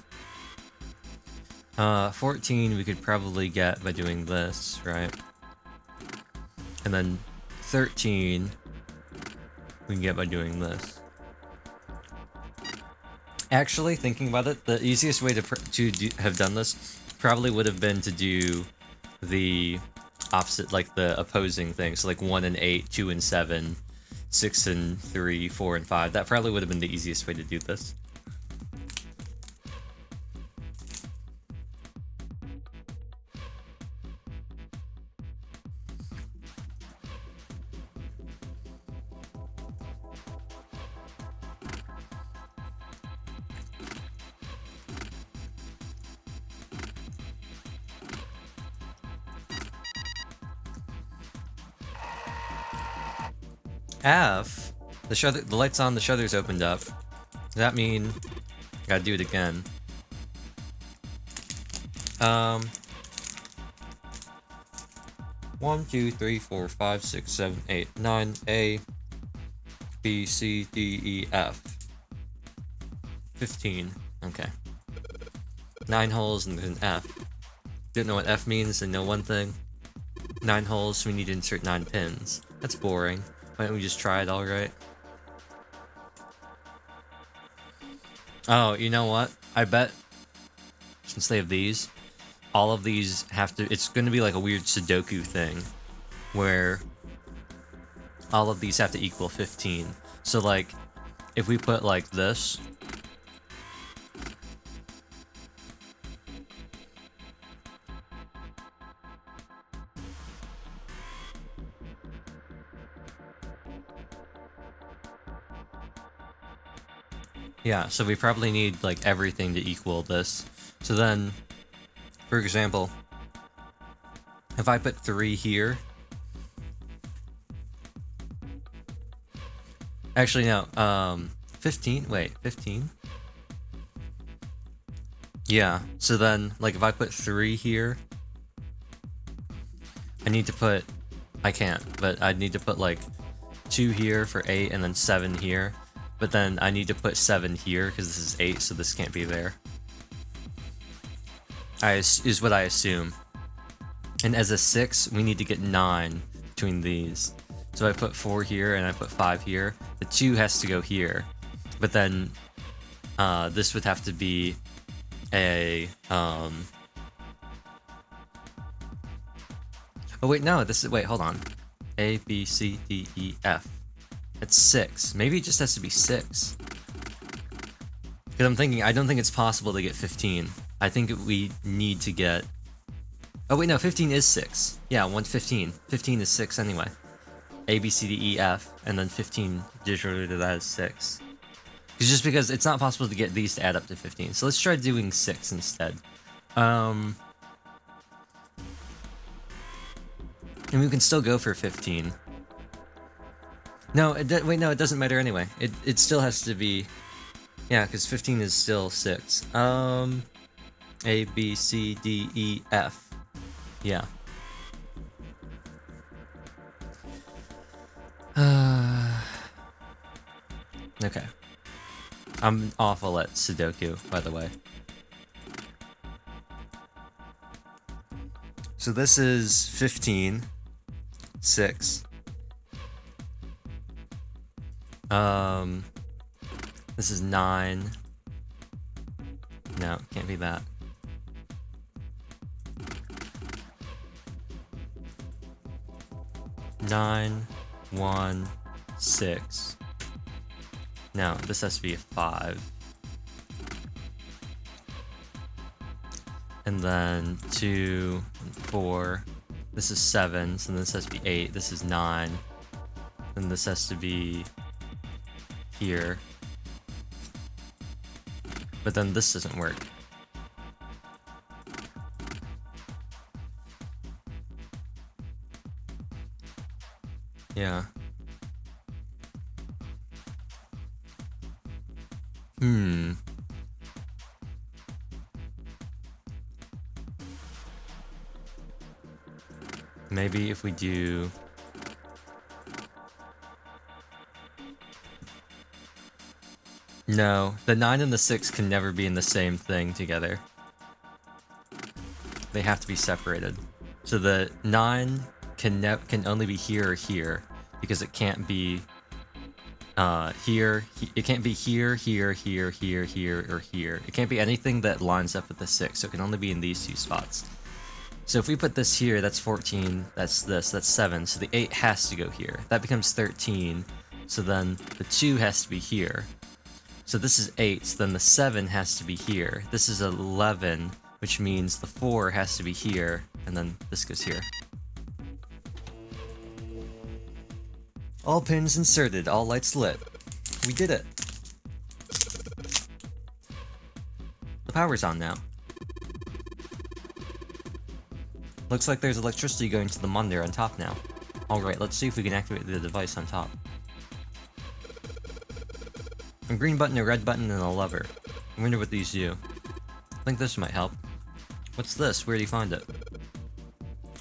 14 we could probably get by doing this, right? And then 13 we can get by doing this. Actually, thinking about it, the easiest way to have done this probably would have been to do the opposite, like the opposing things, so like 1 and 8, 2 and 7, 6 and 3, 4 and 5. That probably would have been the easiest way to do this. F, the light's on, the shutter's opened up. Does that mean I gotta do it again? 1, 2, 3, 4, 5, 6, 7, 8, 9, A, B, C, D, E, F. 15. Okay. 9 holes and then F. Didn't know what F means, I know one thing. 9 holes, so we need to insert 9 pins. That's boring. Why don't we just try it alright? Oh, you know what? I bet, since they have these, all of these have to, it's gonna be like a weird Sudoku thing, where all of these have to equal 15. So like, if we put like this, yeah, so we probably need like everything to equal this. So then, for example, if I put 3 here, actually no, 15, wait, 15? Yeah, so then, like if I put 3 here, I need to put, I can't, but I need to put like 2 here for 8 and then 7 here. But then I need to put 7 here because this is 8, so this can't be there. Is what I assume. And as a 6, we need to get 9 between these. So I put 4 here and I put 5 here. The 2 has to go here. But then this would have to be a... Oh wait, no, this is... Wait, hold on. A, B, C, D, E, F. It's 6. Maybe it just has to be 6. Because I'm thinking, I don't think it's possible to get 15. I think we need to get... Oh wait, no, 15 is 6. Yeah, 115. 15 is 6 anyway. A, B, C, D, E, F, and then 15 digitally to that is 6. It's just because it's not possible to get these to add up to 15. So let's try doing 6 instead. And we can still go for 15. No, wait, no, it doesn't matter anyway. It still has to be... Yeah, because 15 is still 6. A, B, C, D, E, F. Yeah. Okay. I'm awful at Sudoku, by the way. So this is 15. 6. This is 9. No, can't be that. Nine, 1, 6. No, this has to be a 5. And then 2, 4. This is 7, so this has to be 8. This is 9. Then this has to be here. But then this doesn't work. Yeah. Maybe if we do... No, the 9 and the 6 can never be in the same thing together. They have to be separated. So the 9 can only be here or here, because it can't be here. It can't be here, here, here, here, here, or here. It can't be anything that lines up with the 6, so it can only be in these 2 spots. So if we put this here, that's 14, that's this, that's 7, so the 8 has to go here. That becomes 13, so then the 2 has to be here. So this is 8, so then the 7 has to be here. This is 11, which means the 4 has to be here, and then this goes here. All pins inserted, all lights lit. We did it! The power's on now. Looks like there's electricity going to the monitor on top now. Alright, let's see if we can activate the device on top. A green button, a red button, and a lever. I wonder what these do. I think this might help. What's this? Where do you find it?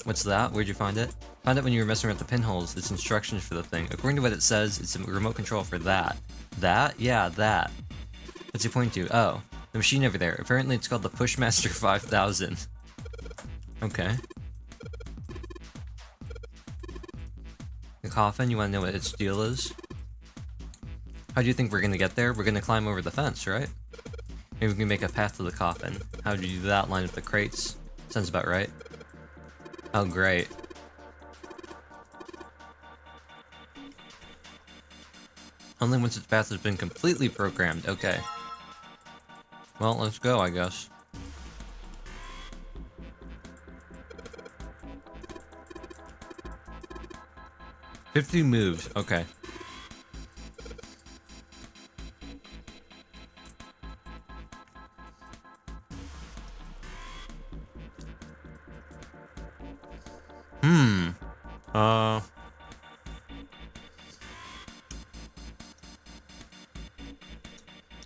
What's that? Where'd you find it? Found it when you were messing with the pinholes. It's instructions for the thing. According to what it says, it's a remote control for that. That? Yeah, that. What's he pointing to? Oh, the machine over there. Apparently it's called the Pushmaster 5000. Okay. The coffin, you want to know what its deal is? How do you think we're gonna get there? We're gonna climb over the fence, right? Maybe we can make a path to the coffin. How do you do that? Line up the crates? Sounds about right. Oh, great. Only once its path has been completely programmed. Okay. Well, let's go, I guess. "50 moves." Okay.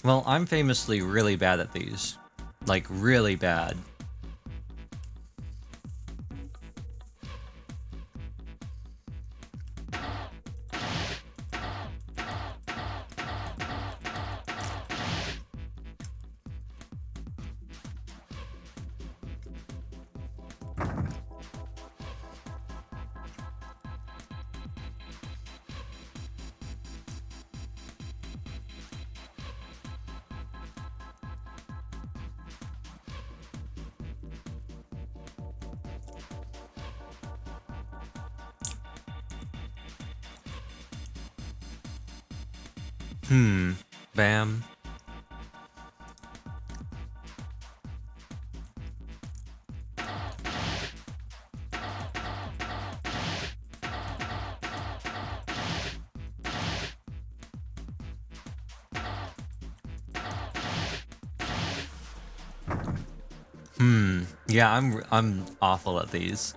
Well, I'm famously really bad at these. Like, really bad. Bam. Yeah, I'm awful at these.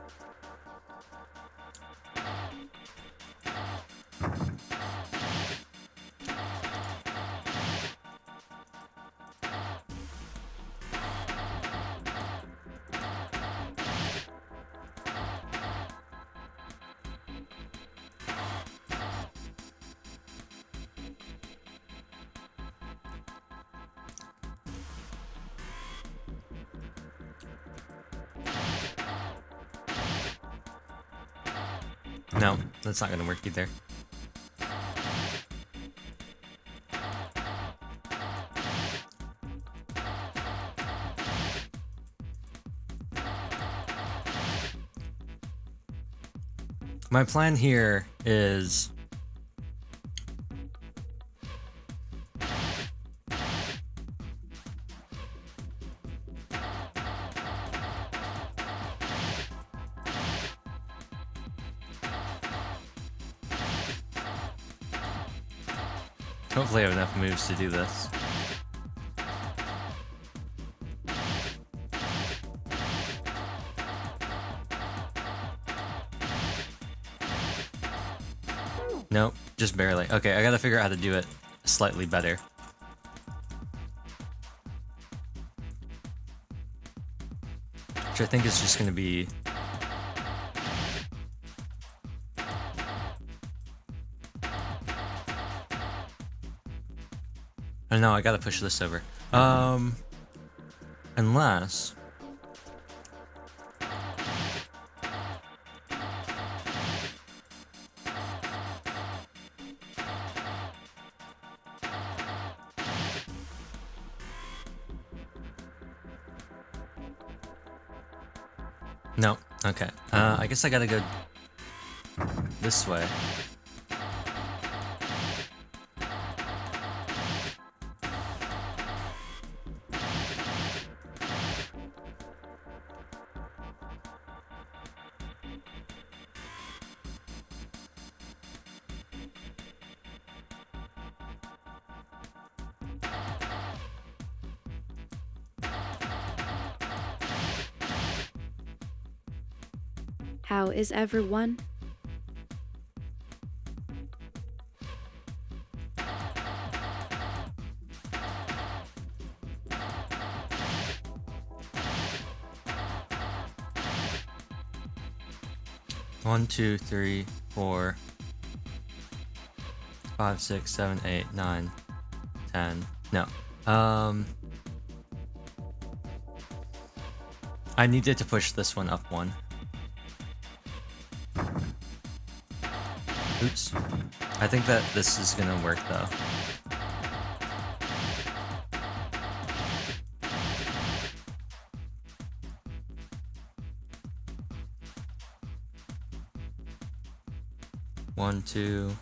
No, that's not gonna work either. My plan here is hopefully I have enough moves to do this. Nope, just barely. Okay, I gotta figure out how to do it slightly better. Which I think is just gonna be... I don't know, I gotta push this over. Unless... No, okay. I guess I gotta go this way. How is everyone? One, 2, 3, 4, 5, 6, 7, 8, 9, 10. No. I needed to push this one up one. Oops. I think that this is gonna work though. One, two.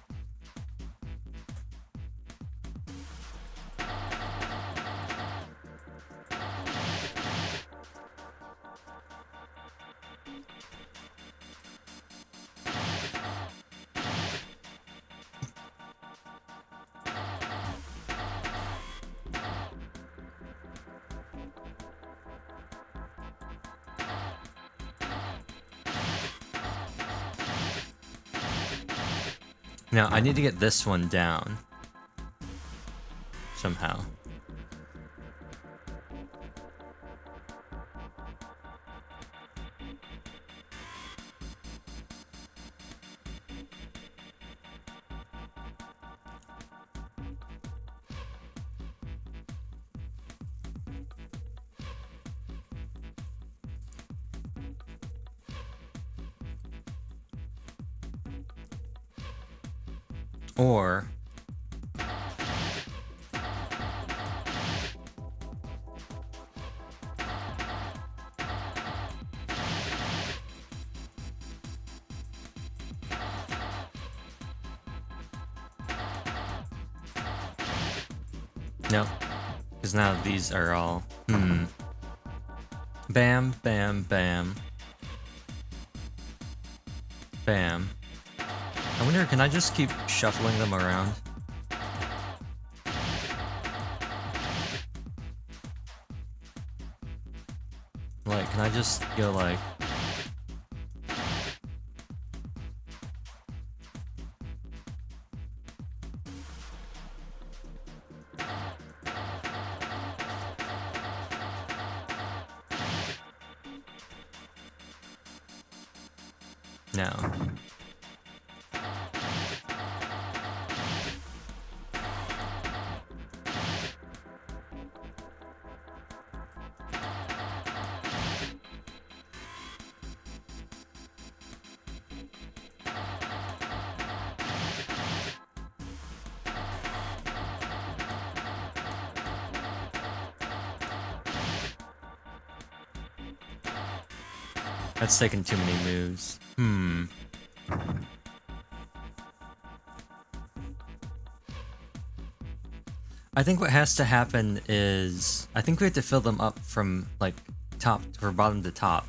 Now, I need to get this one down. Somehow. Or Nope. Because now these are all... Bam, bam, bam. Bam. I wonder, can I just keep shuffling them around? Like, can I just go like... No. That's taking too many moves. I think what has to happen is... I think we have to fill them up from, like, top or bottom to top.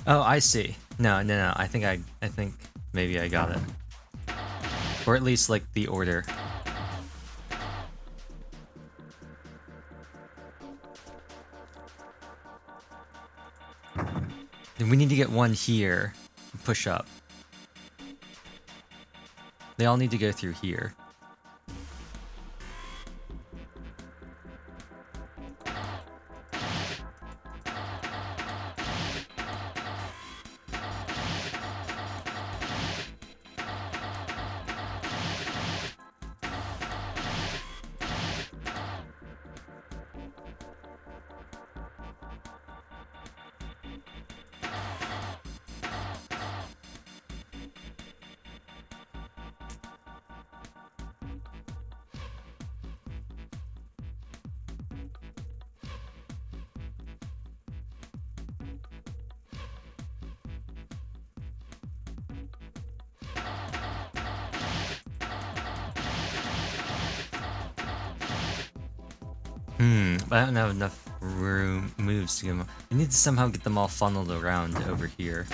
Oh, I see. No. I think maybe I got it. Or at least like the order. Then we need to get one here. Push up. They all need to go through here. I don't have enough moves to get them. I need to somehow get them all funneled around over here.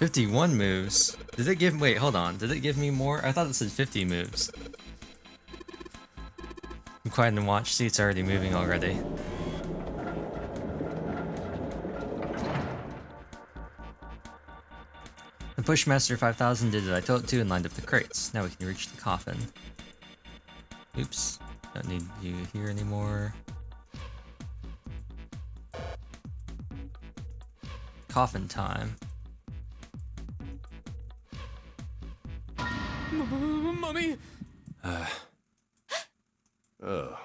51 moves. Did it give... Wait, hold on. Did it give me more? I thought it said 50 moves. Be quiet and watch. See, it's already moving already. The Pushmaster 5000 did what I told it to and lined up the crates. Now we can reach the coffin. Oops. Don't need you here anymore. Coffin time. Mummy! Oh.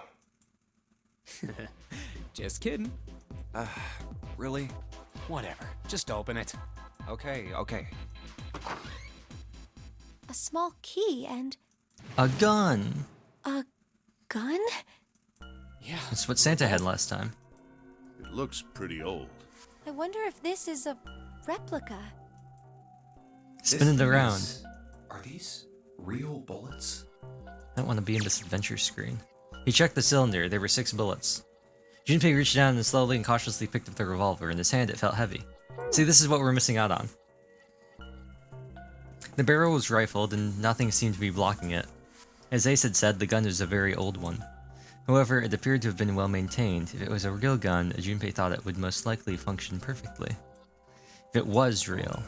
Just kidding. Really? Whatever. Just open it. Okay, okay. A small key and A gun! a gun? Yeah. That's what Santa had last time. It looks pretty old. I wonder if this is a replica. Spin it around. Are these real bullets? I don't want to be in this adventure screen. He checked the cylinder. There were 6 bullets. Junpei reached down and slowly and cautiously picked up the revolver. In his hand, it felt heavy. See, this is what we're missing out on. The barrel was rifled, and nothing seemed to be blocking it. As Ace had said, the gun was a very old one. However, it appeared to have been well maintained. If it was a real gun, Junpei thought it would most likely function perfectly. If it was real.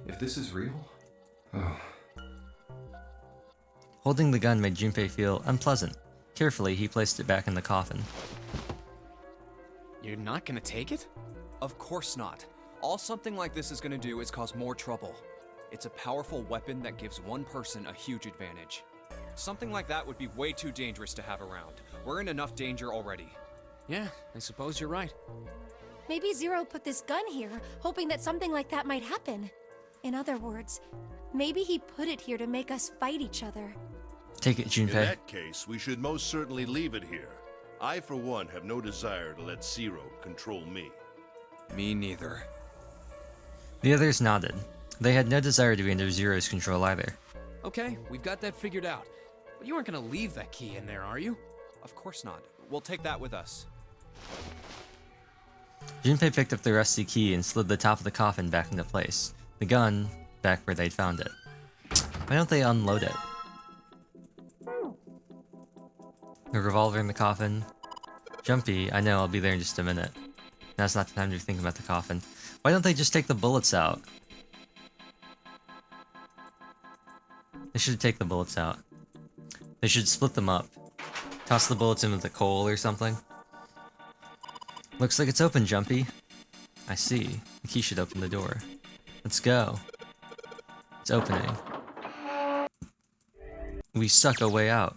If this is real? Oh. Holding the gun made Junpei feel unpleasant. Carefully, he placed it back in the coffin. You're not gonna take it? Of course not. All something like this is gonna do is cause more trouble. It's a powerful weapon that gives one person a huge advantage. Something like that would be way too dangerous to have around. We're in enough danger already. Yeah, I suppose you're right. Maybe Zero put this gun here, hoping that something like that might happen. In other words, maybe he put it here to make us fight each other. Take it, In Junpei. that case, we should most certainly leave it here. I, for one, have no desire to let Zero control me. Me neither. The others nodded. They had no desire to be under Zero's control either. Okay, we've got that figured out. But you aren't gonna leave that key in there, are you? Of course not. We'll take that with us. Junpei picked up the rusty key and slid the top of the coffin back into place. The gun back where they'd found it. Why don't they unload it? The revolver in the coffin. Jumpy, I know, I'll be there in just a minute. Now's not the time to think about the coffin. Why don't they just take the bullets out? They should take the bullets out. They should split them up. Toss the bullets in with the coal or something. Looks like it's open, Jumpy. I see. The key should open the door. Let's go. It's opening. We stuck a way out.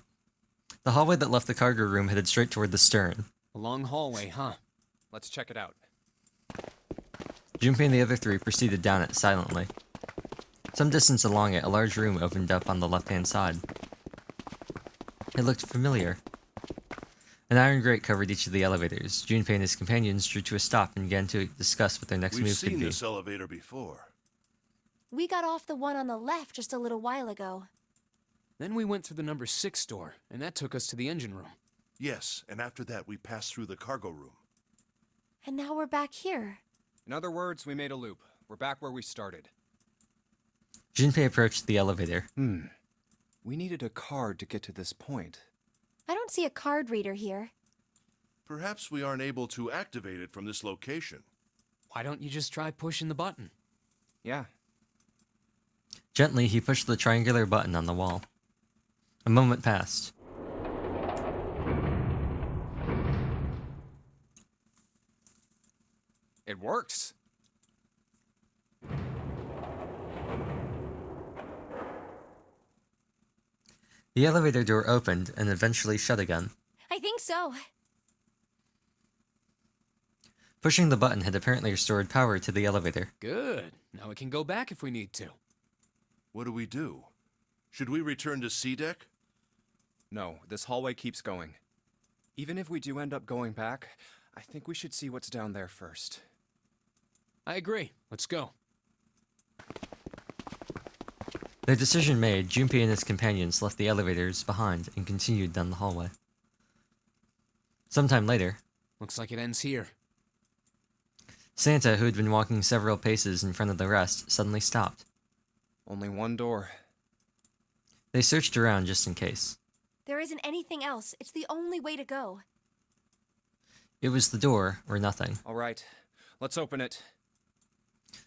The hallway that left the cargo room headed straight toward the stern. A long hallway, huh? Let's check it out. Junpei and the other 3 proceeded down it silently. Some distance along it, a large room opened up on the left-hand side. It looked familiar. An iron grate covered each of the elevators. Junpei and his companions drew to a stop and began to discuss what their next We've move could seen be. this elevator before. We got off the one on the left just a little while ago. Then we went through the number 6 door, and that took us to the engine room. Yes, and after that we passed through the cargo room. And now we're back here. In other words, we made a loop. We're back where we started. Junpei approached the elevator. We needed a card to get to this point. I don't see a card reader here. Perhaps we aren't able to activate it from this location. Why don't you just try pushing the button? Yeah. Gently, he pushed the triangular button on the wall. A moment passed. It works. The elevator door opened and eventually shut again. I think so. Pushing the button had apparently restored power to the elevator. Good. Now we can go back if we need to. What do we do? Should we return to C deck? No, this hallway keeps going. Even if we do end up going back, I think we should see what's down there first. I agree. Let's go. Their decision made, Junpei and his companions left the elevators behind and continued down the hallway. Sometime later, Looks like it ends here. Santa, who had been walking several paces in front of the rest, suddenly stopped. Only one door. They searched around just in case. There isn't anything else. It's the only way to go. It was the door, or nothing. All right, let's open it.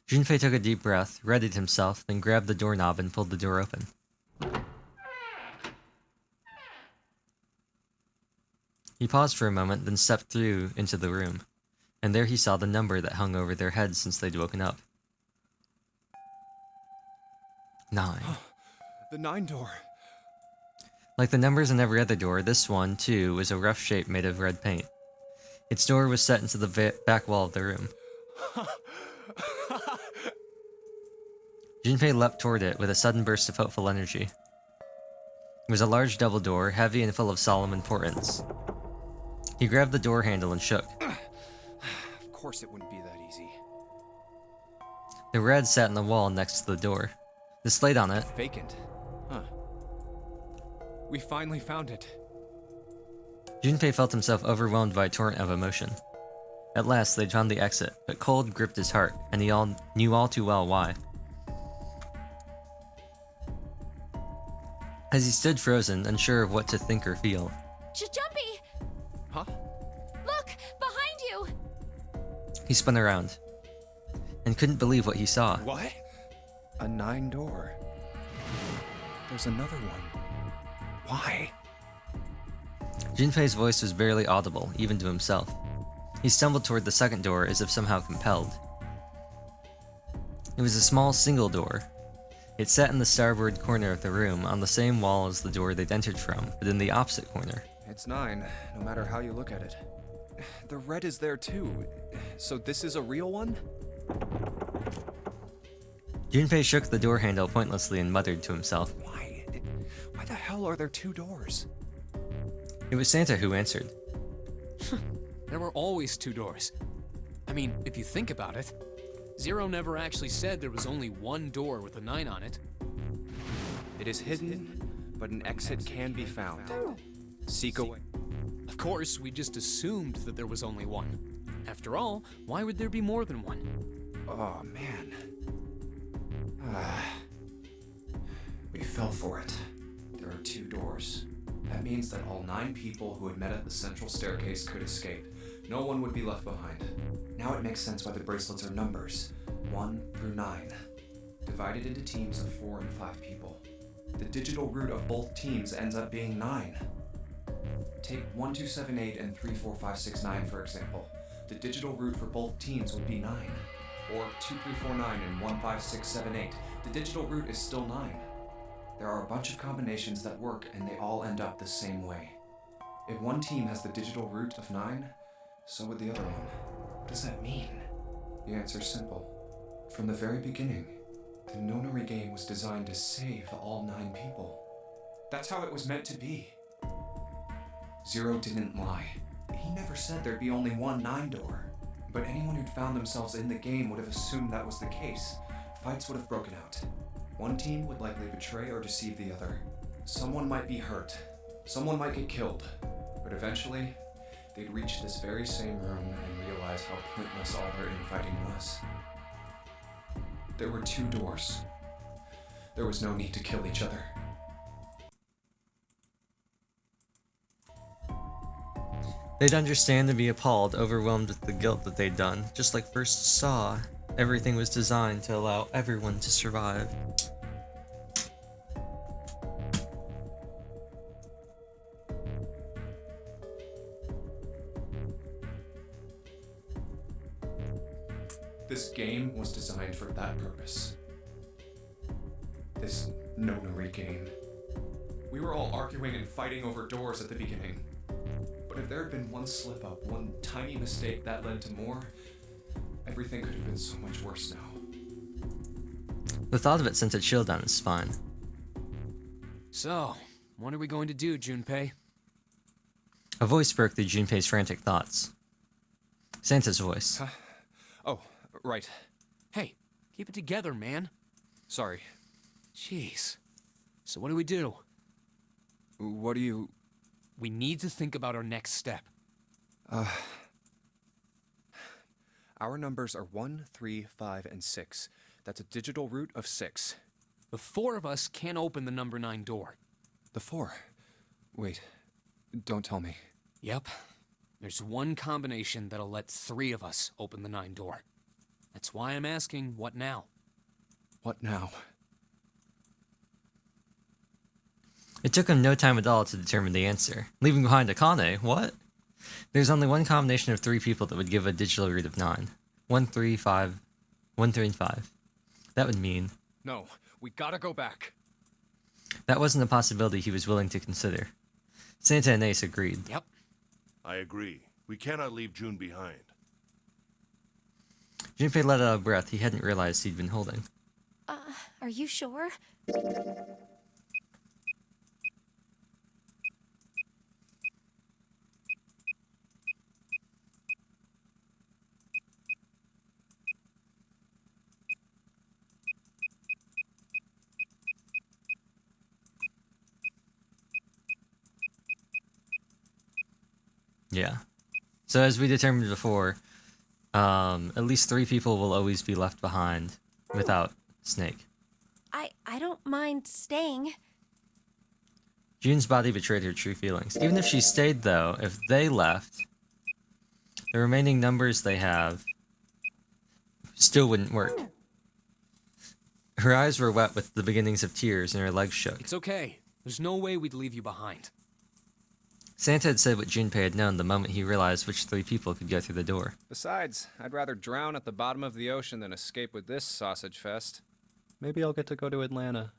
Junpei took a deep breath, readied himself, then grabbed the doorknob and pulled the door open. He paused for a moment, then stepped through into the room, and there he saw the number that hung over their heads since they'd woken up. 9. The 9 door. Like the numbers in every other door, this one, too, was a rough shape made of red paint. Its door was set into the back wall of the room. Junpei leapt toward it with a sudden burst of hopeful energy. It was a large double door, heavy and full of solemn importance. He grabbed the door handle and shook. Of course it wouldn't be that easy. The red sat on the wall next to the door. Displayed on it, Vacant. Huh. We finally found it. Junpei felt himself overwhelmed by a torrent of emotion. At last, they'd found the exit, but cold gripped his heart, and he knew all too well why. As he stood frozen, unsure of what to think or feel, Jumpy! Huh? Look! Behind you! he spun around, and couldn't believe what he saw. What? A 9 door. There's another one. Why? Junpei's voice was barely audible, even to himself. He stumbled toward the second door as if somehow compelled. It was a small single door. It sat in the starboard corner of the room, on the same wall as the door they'd entered from, but in the opposite corner. It's 9, no matter how you look at it. The red is there too. So this is a real one? Junpei shook the door handle pointlessly and muttered to himself. Why? Why the hell are there 2 doors? It was Santa who answered. There were always 2 doors. I mean, if you think about it, Zero never actually said there was only one door with a 9 on it. It is hidden, but an exit can be found. Seek away. Of course, we just assumed that there was only one. After all, why would there be more than one? Oh, man. We fell for it. There are 2 doors. That means that all 9 people who had met at the central staircase could escape. No one would be left behind. Now it makes sense why the bracelets are numbers. 1 through 9. Divided into teams of 4 and 5 people. The digital root of both teams ends up being 9. Take 1, 2, 7, 8 and 3, 4, 5, 6, 9 for example. The digital root for both teams would be 9. Or 2, 3, 4, 9 and 1, 5, 6, 7, 8. The digital root is still 9. There are a bunch of combinations that work and they all end up the same way. If one team has the digital root of 9, so would the other one. What does that mean? The answer's simple. From the very beginning, the Nonary game was designed to save all 9 people. That's how it was meant to be. Zero didn't lie. He never said there'd be only one 9 door. But anyone who'd found themselves in the game would have assumed that was the case. Fights would have broken out. One team would likely betray or deceive the other. Someone might be hurt. Someone might get killed. But eventually, they'd reach this very same room and realize how pointless all their infighting was. There were 2 doors. There was no need to kill each other. They'd understand and be appalled, overwhelmed with the guilt that they'd done, just like First saw. Everything was designed to allow everyone to survive. This game was designed for that purpose. This Nonary game. We were all arguing and fighting over doors at the beginning. But if there had been one slip-up, one tiny mistake that led to more, everything could have been so much worse now. The thought of it sent a chill down his spine. So, what are we going to do, Junpei? A voice broke through Junpei's frantic thoughts. Santa's voice. Oh, right. Hey, keep it together, man. Sorry. Jeez. So what do we do? What do you... We need to think about our next step. Our numbers are 1, 3, 5, and 6. That's a digital root of 6. The 4 of us can't open the number 9 door. The 4. Wait, don't tell me. Yep. There's one combination that'll let 3 of us open the 9 door. That's why I'm asking, what now? What now? It took him no time at all to determine the answer. Leaving behind Akane, what? There's only one combination of 3 people that would give a digital root of 9. 1, 3, 5. 1, 3, and 5. That would mean... No, we gotta go back. That wasn't a possibility he was willing to consider. Santa and Ace agreed. Yep. I agree. We cannot leave June behind. Junpei let out a breath he hadn't realized he'd been holding. Are you sure? Yeah. So as we determined before, at least 3 people will always be left behind without Snake. I don't mind staying. June's body betrayed her true feelings. Even if she stayed, though, if they left, the remaining numbers they have still wouldn't work. Her eyes were wet with the beginnings of tears and her legs shook. It's okay. There's no way we'd leave you behind. Santa had said what Junpei had known the moment he realized which 3 people could go through the door. Besides, I'd rather drown at the bottom of the ocean than escape with this sausage fest. Maybe I'll get to go to Atlanta.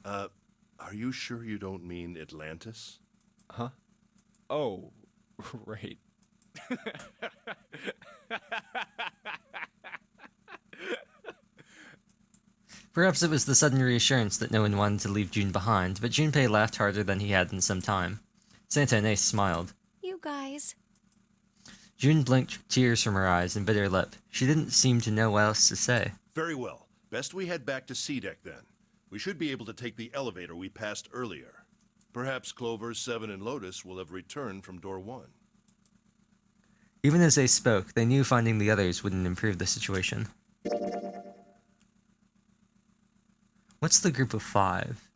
Are you sure you don't mean Atlantis? Huh? Oh, right. Perhaps it was the sudden reassurance that no one wanted to leave June behind, but Junpei laughed harder than he had in some time. Santa and Ace smiled. You guys. June blinked tears from her eyes and bit her lip. She didn't seem to know what else to say. Very well. Best we head back to C-Deck then. We should be able to take the elevator we passed earlier. Perhaps Clover, 7, and Lotus will have returned from door 1. Even as they spoke, they knew finding the others wouldn't improve the situation. What's the group of 5?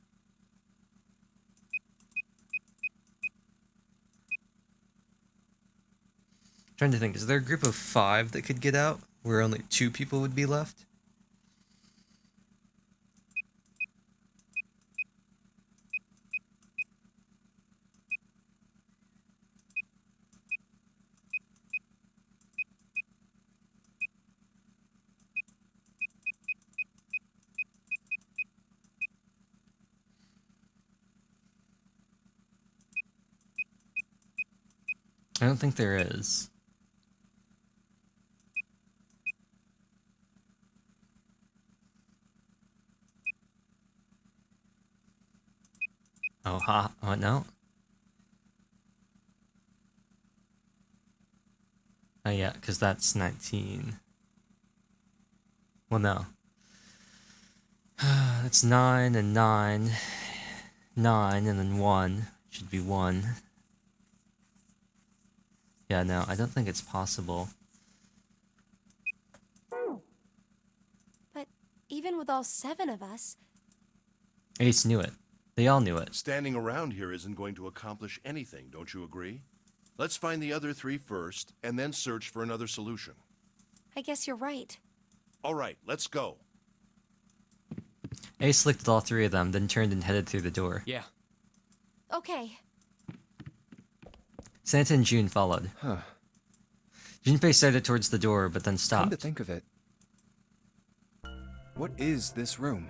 Trying to think, is there a group of 5 that could get out, where only 2 people would be left? I don't think there is. Oh, oh, no. Oh, yeah, because that's 19. Well, no. That's 9 and 9. 9 and then 1. Should be 1. Yeah, no, I don't think it's possible. But even with all 7 of us... Ace knew it. They all knew it. Standing around here isn't going to accomplish anything, don't you agree? Let's find the other 3 first, and then search for another solution. I guess you're right. All right, let's go. Ace looked at all 3 of them, then turned and headed through the door. Yeah. Okay. Santa and June followed. Huh. Junpei started towards the door, but then Come stopped. to think of it, what is this room?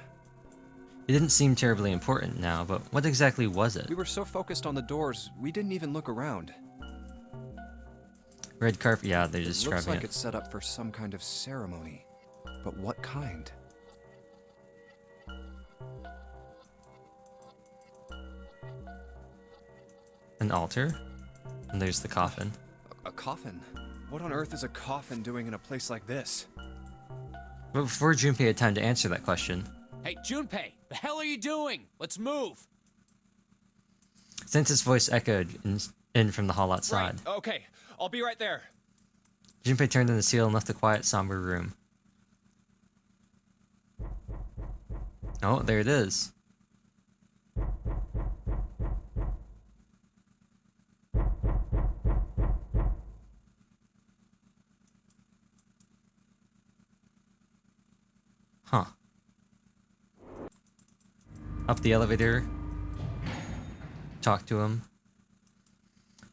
It didn't seem terribly important now, but what exactly was it? We were so focused on the doors, we didn't even look around. Red carpet, yeah, they're It looks describing like it. it's set up for some kind of ceremony. But what kind? An altar? And there's the coffin. A coffin? What on earth is a coffin doing in a place like this? But before Junpei had time to answer that question, Hey, Junpei, the hell are you doing? Let's move. Santa's voice echoed in from the hall outside. Right, okay. I'll be right there. Junpei turned on the seal and left the quiet, somber room. Oh, there it is. Huh. Up the elevator. Talk to him.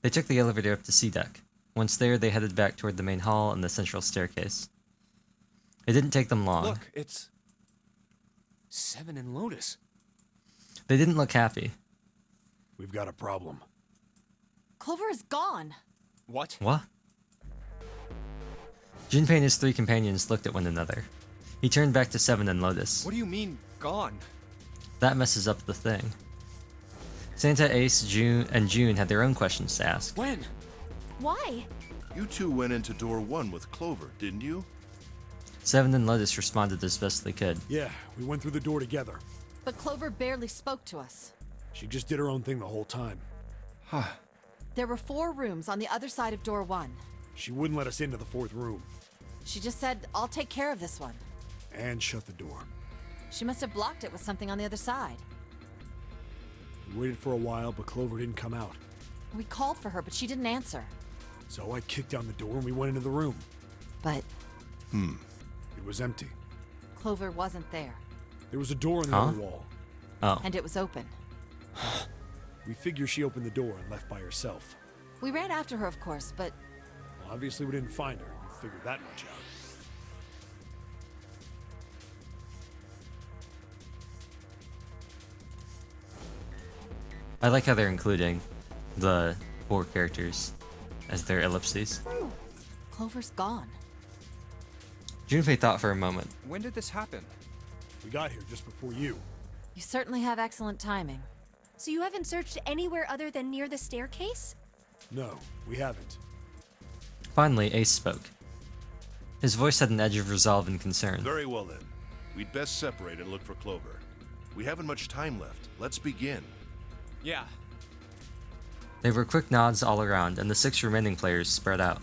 They took the elevator up to C deck. Once there, they headed back toward the main hall and the central staircase. It didn't take them long. Look, it's... Seven and Lotus. They didn't look happy. We've got a problem. Clover is gone. What? What? Junpei and his three companions looked at one another. He turned back to Seven and Lotus. What do you mean, gone? That messes up the thing. Santa, Ace, June, and June had their own questions to ask. When? Why? You two went into door 1 with Clover, didn't you? Seven and Lotus responded as best they could. Yeah, we went through the door together. But Clover barely spoke to us. She just did her own thing the whole time. There were 4 rooms on the other side of door 1. She wouldn't let us into the 4th room. She just said, I'll take care of this one. And shut the door. She must have blocked it with something on the other side. We waited for a while, but Clover didn't come out. We called for her, but she didn't answer. So I kicked down the door and we went into the room. But It was empty. Clover wasn't there, There was a door on the other wall. Oh. and it was open. We figure she opened the door and left by herself. We ran after her, of course, but Well, obviously we didn't find her. We figured that much out. I like how they're including the 4 characters as their ellipses. Clover's gone. Junpei thought for a moment. When did this happen? We got here just before you. You certainly have excellent timing. So you haven't searched anywhere other than near the staircase? No, we haven't. Finally, Ace spoke. His voice had an edge of resolve and concern. Very well then. We'd best separate and look for Clover. We haven't much time left. Let's begin. Yeah. There were quick nods all around, and the 6 remaining players spread out.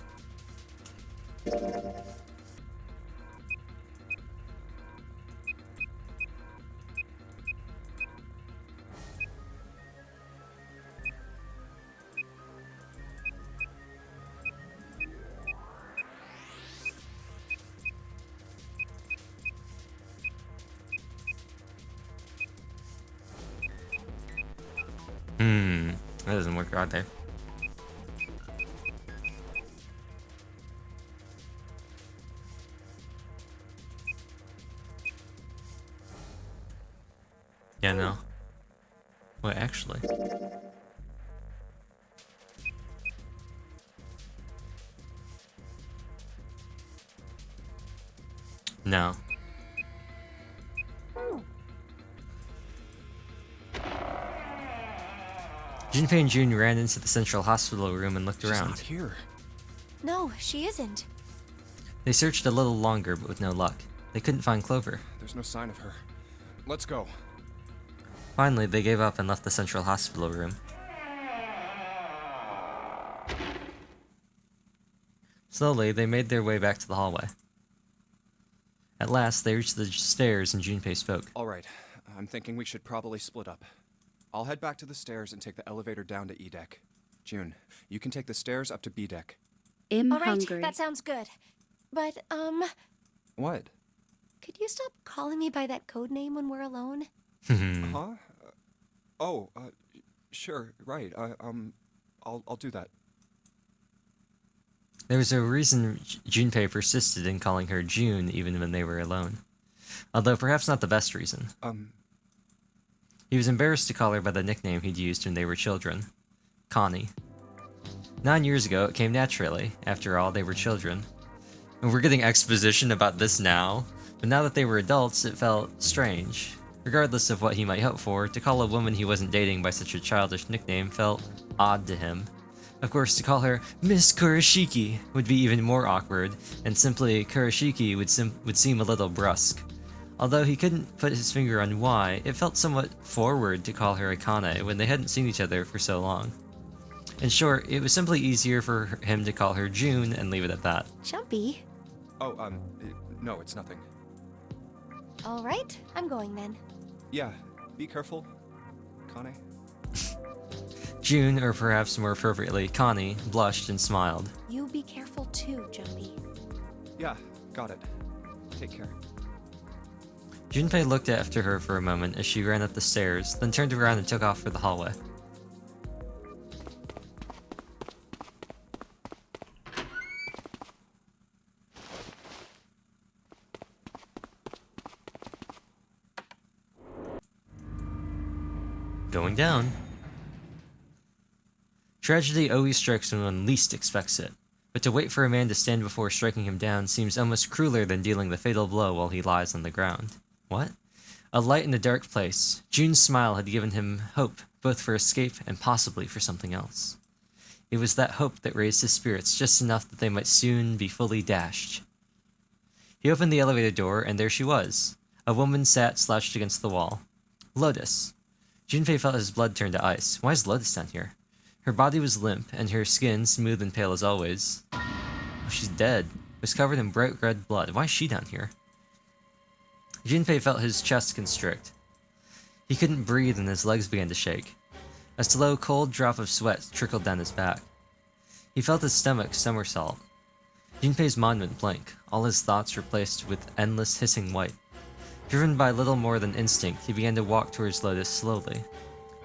That doesn't work out there. Yeah, no. Wait, actually. No. Junpei and June ran into the central hospital room and looked She's around. not here. No, she isn't. They searched a little longer, but with no luck. They couldn't find Clover. There's no sign of her. Let's go. Finally, they gave up and left the central hospital room. Slowly, they made their way back to the hallway. At last, they reached the stairs and Junpei spoke. All right. I'm thinking we should probably split up. I'll head back to the stairs and take the elevator down to E deck. June, you can take the stairs up to B deck. I'm All right, hungry. that sounds good. But, What? could you stop calling me by that code name when we're alone? Huh? Sure, right. I'll do that. There was a reason Junpei persisted in calling her June even when they were alone. Although perhaps not the best reason. He was embarrassed to call her by the nickname he'd used when they were children. Connie. 9 years ago, it came naturally. After all, they were children. And we're getting exposition about this now, but now that they were adults, it felt strange. Regardless of what he might hope for, to call a woman he wasn't dating by such a childish nickname felt odd to him. Of course, to call her Miss Kurashiki would be even more awkward, and simply Kurashiki would seem a little brusque. Although he couldn't put his finger on why, it felt somewhat forward to call her Akane when they hadn't seen each other for so long. In short, it was simply easier for him to call her June and leave it at that. Jumpy. Oh, no, it's nothing. All right, I'm going then. Yeah, be careful, Kane. June, or perhaps more appropriately, Connie, blushed and smiled. You be careful too, Jumpy. Yeah, got it. Take care. Junpei looked after her for a moment as she ran up the stairs, then turned around and took off for the hallway. Going down. Tragedy always strikes when one least expects it, but to wait for a man to stand before striking him down seems almost crueler than dealing the fatal blow while he lies on the ground. What? A light in a dark place. June's smile had given him hope, both for escape and possibly for something else. It was that hope that raised his spirits just enough that they might soon be fully dashed. He opened the elevator door, and there she was. A woman sat slouched against the wall. Lotus. Junpei felt his blood turn to ice. Why is Lotus down here? Her body was limp, and her skin, smooth and pale as always. Oh, she's dead. Was covered in bright red blood. Why is she down here? Junpei felt his chest constrict. He couldn't breathe and his legs began to shake. A slow, cold drop of sweat trickled down his back. He felt his stomach somersault. Junpei's mind went blank, all his thoughts replaced with endless hissing white. Driven by little more than instinct, he began to walk towards Lotus slowly.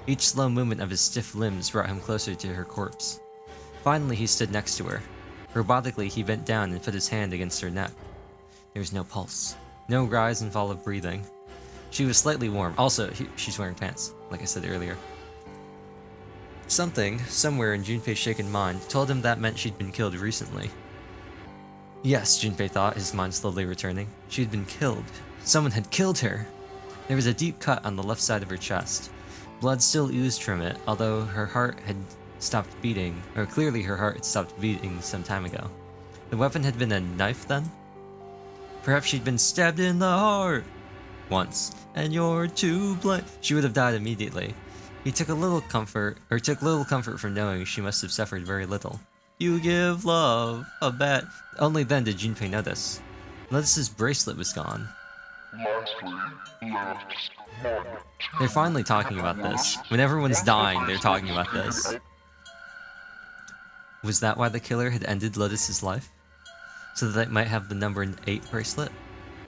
Each slow movement of his stiff limbs brought him closer to her corpse. Finally, he stood next to her. Robotically, he bent down and put his hand against her neck. There was no pulse. No rise and fall of breathing. She was slightly warm. Also, she's wearing pants, like I said earlier. Something, somewhere in Junpei's shaken mind, told him that meant she'd been killed recently. Yes, Junpei thought, his mind slowly returning. She'd been killed. Someone had killed her! There was a deep cut on the left side of her chest. Blood still oozed from it, although her heart had stopped beating, or clearly her heart had stopped beating some time ago. The weapon had been a knife then? Perhaps she'd been stabbed in the heart! Once. And you're to blame. She would have died immediately. He took little comfort from knowing she must have suffered very little. You give love a bet. Only then did Junpei notice. Lotus's bracelet was gone. They're finally talking about this. When everyone's dying, they're talking about this. Was that why the killer had ended Lotus's life? So that they might have the number 8 bracelet?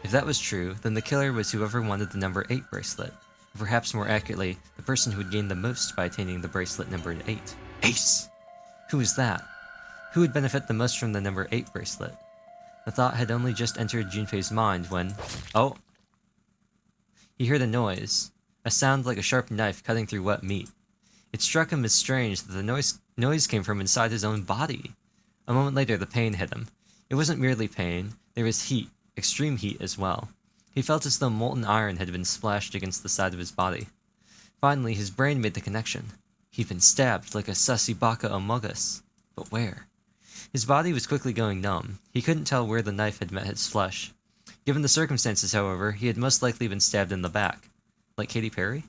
If that was true, then the killer was whoever wanted the number 8 bracelet. Or perhaps more accurately, the person who would gain the most by attaining the bracelet numbered 8. Ace! Who was that? Who would benefit the most from the number 8 bracelet? The thought had only just entered Junpei's mind when... Oh! He heard a noise. A sound like a sharp knife cutting through wet meat. It struck him as strange that the noise came from inside his own body. A moment later, the pain hit him. It wasn't merely pain, there was heat, extreme heat as well. He felt as though molten iron had been splashed against the side of his body. Finally, his brain made the connection. He'd been stabbed like a sussy baka amogus. But where? His body was quickly going numb. He couldn't tell where the knife had met his flesh. Given the circumstances, however, he had most likely been stabbed in the back. Like Katy Perry?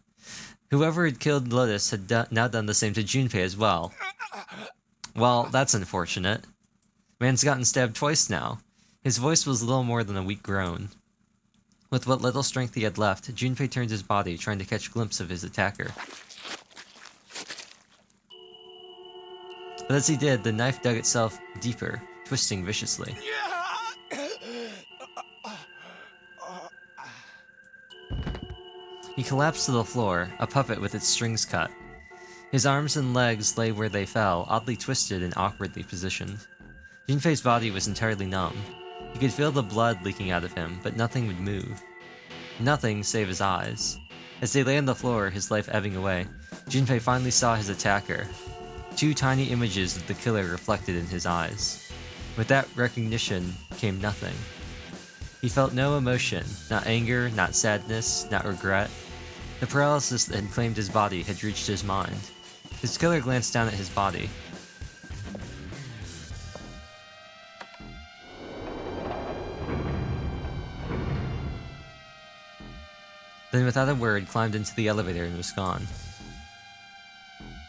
Whoever had killed Lotus had now done the same to Junpei as well. Well, that's unfortunate. Man's gotten stabbed twice now. His voice was little more than a weak groan. With what little strength he had left, Junpei turned his body, trying to catch a glimpse of his attacker. But as he did, the knife dug itself deeper, twisting viciously. He collapsed to the floor, a puppet with its strings cut. His arms and legs lay where they fell, oddly twisted and awkwardly positioned. Junpei's body was entirely numb. He could feel the blood leaking out of him, but nothing would move. Nothing save his eyes. As they lay on the floor, his life ebbing away, Junpei finally saw his attacker. 2 tiny images of the killer reflected in his eyes. With that recognition came nothing. He felt no emotion, not anger, not sadness, not regret. The paralysis that had claimed his body had reached his mind. His killer glanced down at his body. Then without a word climbed into the elevator and was gone.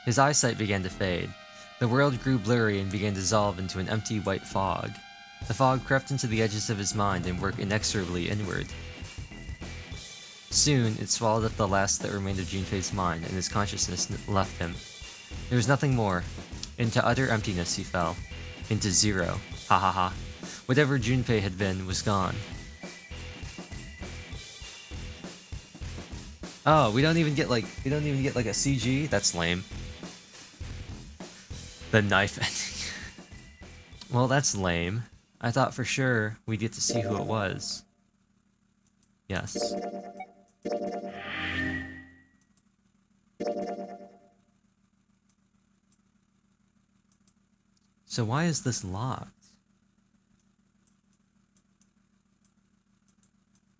His eyesight began to fade. The world grew blurry and began to dissolve into an empty white fog. The fog crept into the edges of his mind and worked inexorably inward. Soon, it swallowed up the last that remained of Junpei's mind, and his consciousness left him. There was nothing more. Into utter emptiness he fell. Into zero. Ha ha ha. Whatever Junpei had been was gone. Oh, we don't even get like a CG? That's lame. The knife ending. Well, that's lame. I thought for sure we'd get to see who it was. Yes. So why is this locked?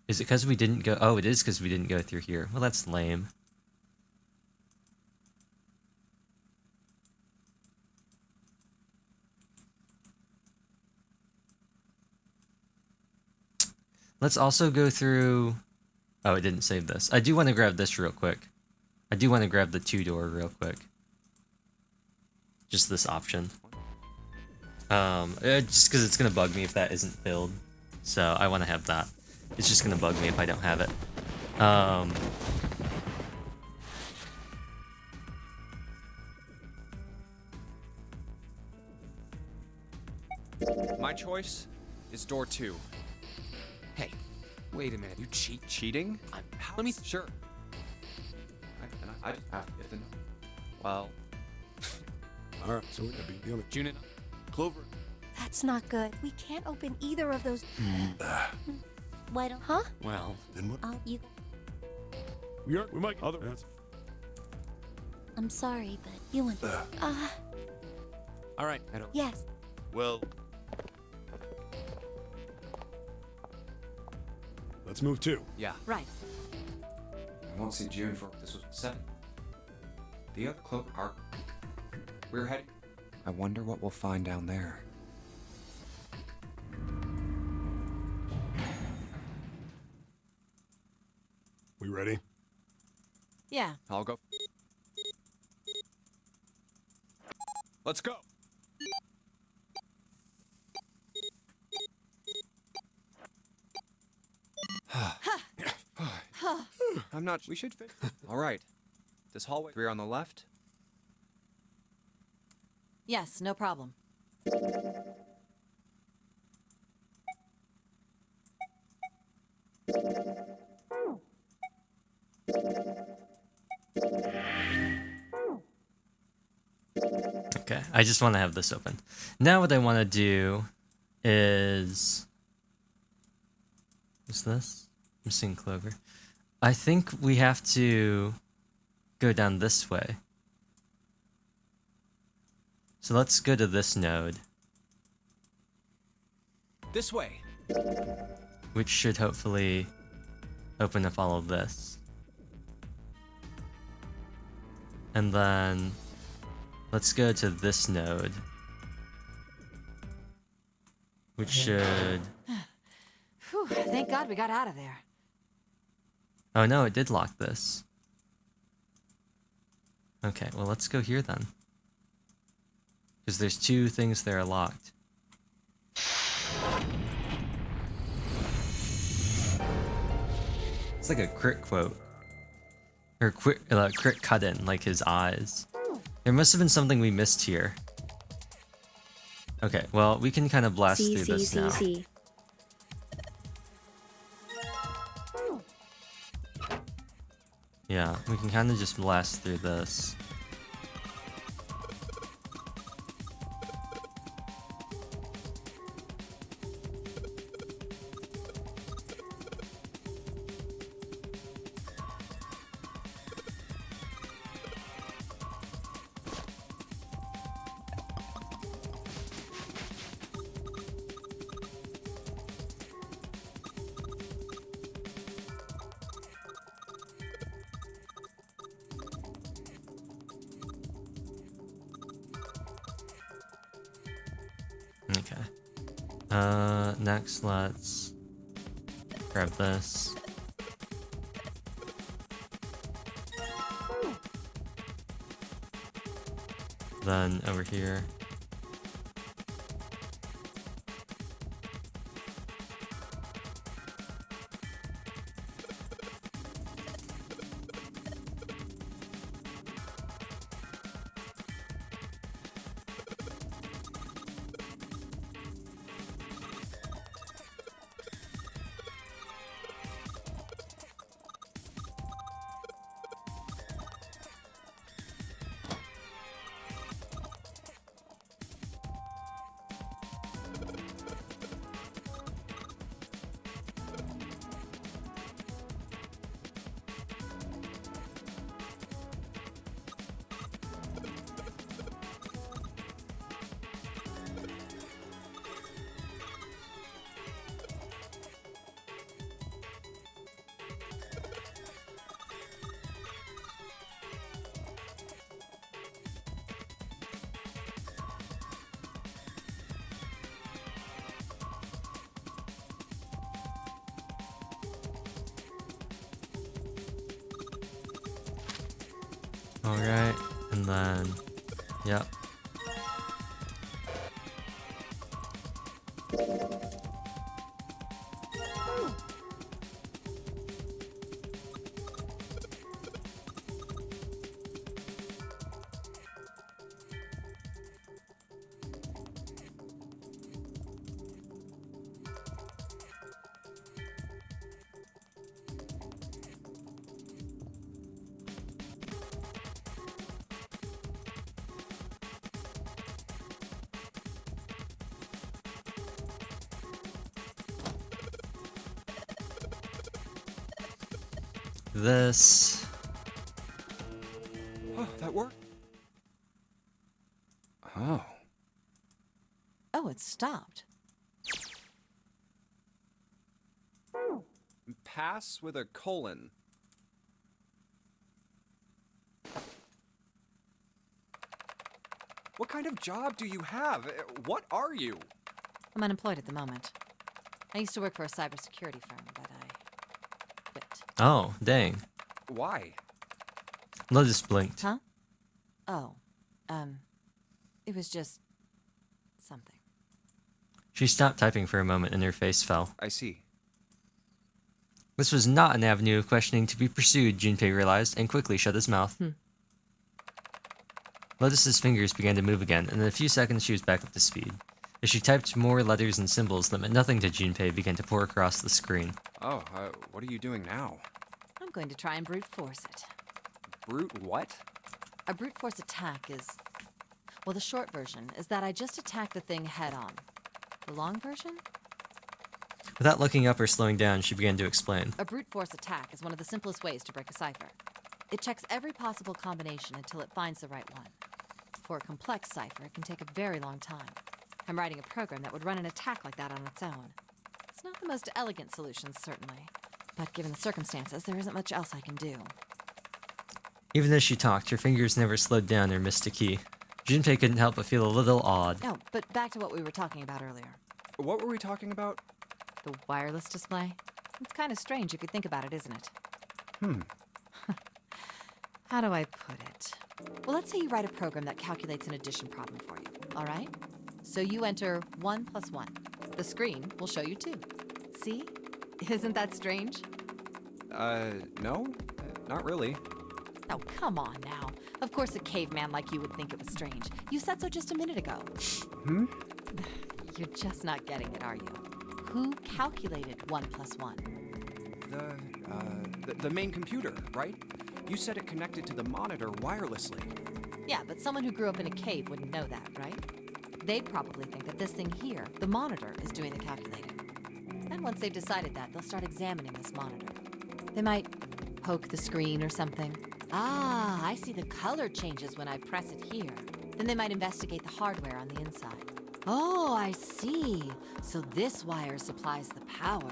Is it because we didn't go... Oh, it is because we didn't go through here. Well, that's lame. Let's also go through... Oh, it didn't save this. I do want to grab this real quick. I do want to grab the 2-door real quick. Just this option. Just because it's going to bug me if that isn't filled. So I want to have that. It's just going to bug me if I don't have it. My choice is door 2. Hey, wait a minute. You Cheating? Let me... Sure. I just have to know. Well... Alright, so we're gonna be the only... June and... Clover. That's not good. We can't open either of those. Why don't... Huh? Well... Then what? You... We might... Other... I'm sorry, but you went... Alright, I don't... Yes. Well, Let's move too. Yeah. Right. I won't see June for... This was 7. The other Clover Park. We're heading... I wonder what we'll find down there. We ready? Yeah. I'll go. Let's go. I'm not... We should fit. All right. This hallway... We're on the left. Yes, no problem. Okay, I just want to have this open. Now what I want to do is this? I'm seeing Clover. I think we have to go down this way. So let's go to this node, This way. which should hopefully open up all of this. And then let's go to this node, which should... Whew, thank God we got out of there. Oh no, it did lock this. Okay, well let's go here then. Because there's 2 things that are locked. It's like a crit quote. Or crit cut in, like his eyes. There must have been something we missed here. Okay, well, we can kind of blast through this now. Yeah, we can kind of just blast through this. Okay. Next let's grab this. Then over here. Alright, and then, yep. This. Oh, that worked? Oh. Oh, it stopped. Pass with a colon. What kind of job do you have? What are you? I'm unemployed at the moment. I used to work for a cybersecurity firm, but I quit. Oh, dang. Why? Lotus blinked. Huh? Oh, it was just something. She stopped typing for a moment and her face fell. I see. This was not an avenue of questioning to be pursued, Junpei realized, and quickly shut his mouth. Lotus's fingers began to move again, and in a few seconds she was back up to speed. As she typed, more letters and symbols that meant nothing to Junpei began to pour across the screen. Oh, what are you doing now? I'm going to try and brute force it. Brute what? A brute force attack is... Well, the short version is that I just attack the thing head on. The long version? Without looking up or slowing down, she began to explain. A brute force attack is one of the simplest ways to break a cipher. It checks every possible combination until it finds the right one. For a complex cipher, it can take a very long time. I'm writing a program that would run an attack like that on its own. It's not the most elegant solution, certainly. But given the circumstances, there isn't much else I can do. Even as she talked, her fingers never slowed down or missed a key. Junpei couldn't help but feel a little awed. Oh, but back to what we were talking about earlier. What were we talking about? The wireless display? It's kind of strange if you think about it, isn't it? How do I put it? Well, let's say you write a program that calculates an addition problem for you, all right? So you enter 1 + 1. The screen will show you 2. See? Isn't that strange? No? Not really. Oh, come on now. Of course a caveman like you would think it was strange. You said so just a minute ago. You're just not getting it, are you? Who calculated 1 + 1? The main computer, right? You said it connected to the monitor wirelessly. Yeah, but someone who grew up in a cave wouldn't know that, right? They'd probably think that this thing here, the monitor, is doing the calculating. Then once they've decided that, they'll start examining this monitor. They might poke the screen or something. Ah, I see the color changes when I press it here. Then they might investigate the hardware on the inside. Oh, I see. So this wire supplies the power.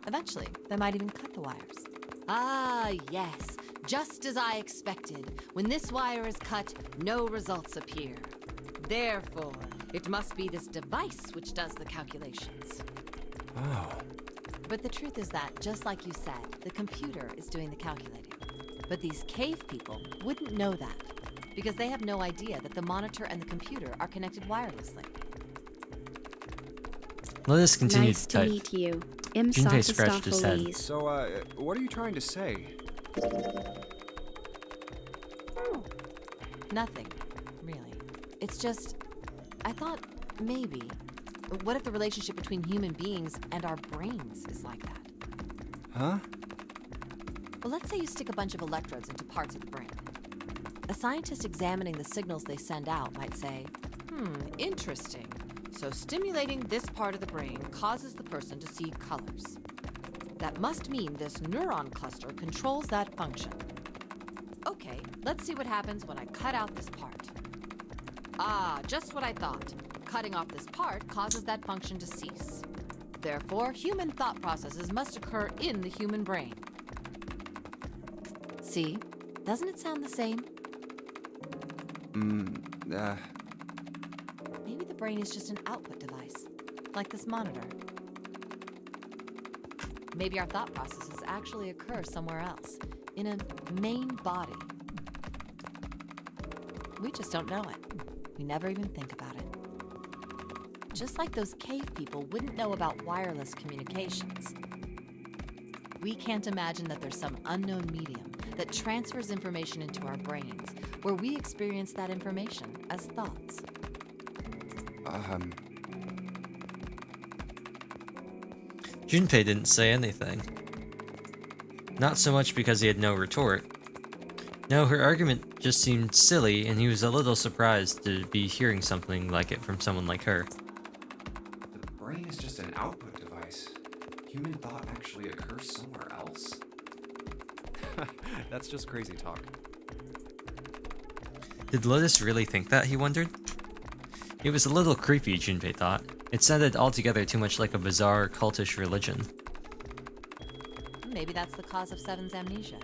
Eventually, they might even cut the wires. Ah, yes. Just as I expected. When this wire is cut, no results appear. Therefore, it must be this device which does the calculations. Oh. But the truth is that, just like you said, the computer is doing the calculating. But these cave people wouldn't know that, because they have no idea that the monitor and the computer are connected wirelessly. Let us continue Nice to to type. meet you. Junpei scratched his head. Imsophistophales. So, what are you trying to say? Nothing, really. It's just, I thought maybe, what if the relationship between human beings and our brains is like that? Huh? Well, let's say you stick a bunch of electrodes into parts of the brain. A scientist examining the signals they send out might say, interesting. So stimulating this part of the brain causes the person to see colors. That must mean this neuron cluster controls that function. Okay, let's see what happens when I cut out this part. Ah, just what I thought. Cutting off this part causes that function to cease. Therefore, human thought processes must occur in the human brain. See? Doesn't it sound the same? Maybe the brain is just an output device, like this monitor. Maybe our thought processes actually occur somewhere else, in a main body. We just don't know it. We never even think about it. Just like those cave people wouldn't know about wireless communications. We can't imagine that there's some unknown medium that transfers information into our brains, where we experience that information as thoughts. Junpei didn't say anything. Not so much because he had no retort. No, her argument just seemed silly, and he was a little surprised to be hearing something like it from someone like her. The brain is just an output device. Human thought actually occurs somewhere else? That's just crazy talk. Did Lotus really think that, he wondered? It was a little creepy, Junpei thought. It sounded altogether too much like a bizarre, cultish religion. Maybe that's the cause of Seven's amnesia.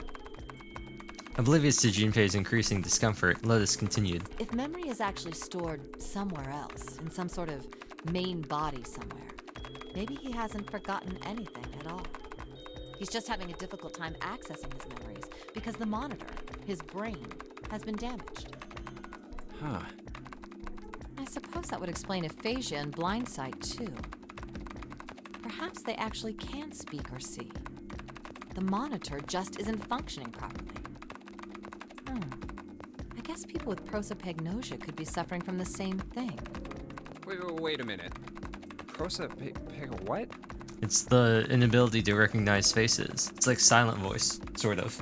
Oblivious to Junpei's increasing discomfort, Lotus continued. If memory is actually stored somewhere else, in some sort of main body somewhere, maybe he hasn't forgotten anything at all. He's just having a difficult time accessing his memories because the monitor, his brain, has been damaged. Huh. I suppose that would explain aphasia and blind sight, too. Perhaps they actually can speak or see. The monitor just isn't functioning properly. I guess people with prosopagnosia could be suffering from the same thing. Wait a minute. What? It's the inability to recognize faces. It's like silent voice, sort of.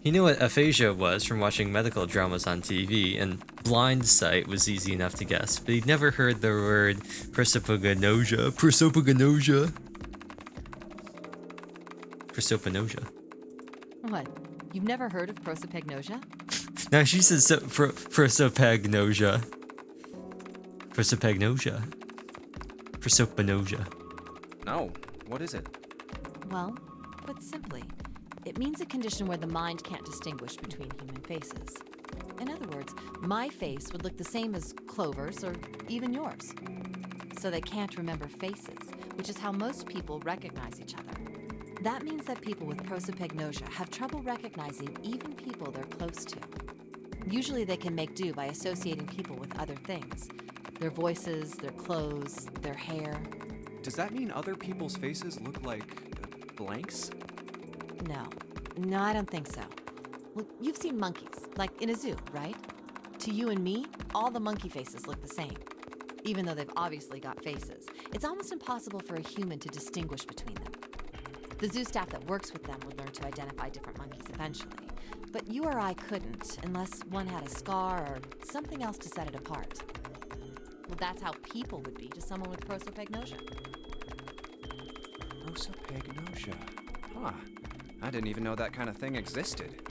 He knew what aphasia was from watching medical dramas on TV, and blind sight was easy enough to guess, but he'd never heard the word prosopagnosia. Prosopagnosia. What? You've never heard of prosopagnosia? No, she said prosopagnosia. Prosopagnosia. No. What is it? Well, put simply, it means a condition where the mind can't distinguish between human faces. In other words, my face would look the same as Clover's or even yours. So they can't remember faces, which is how most people recognize each other. That means that people with prosopagnosia have trouble recognizing even people they're close to. Usually they can make do by associating people with other things. Their voices, their clothes, their hair. Does that mean other people's faces look like blanks? No, I don't think so. Well, you've seen monkeys, like in a zoo, right? To you and me, all the monkey faces look the same. Even though they've obviously got faces. It's almost impossible for a human to distinguish between them. The zoo staff that works with them would learn to identify different monkeys eventually. But you or I couldn't, unless one had a scar or something else to set it apart. Well, that's how people would be to someone with prosopagnosia. Prosopagnosia. Huh. I didn't even know that kind of thing existed.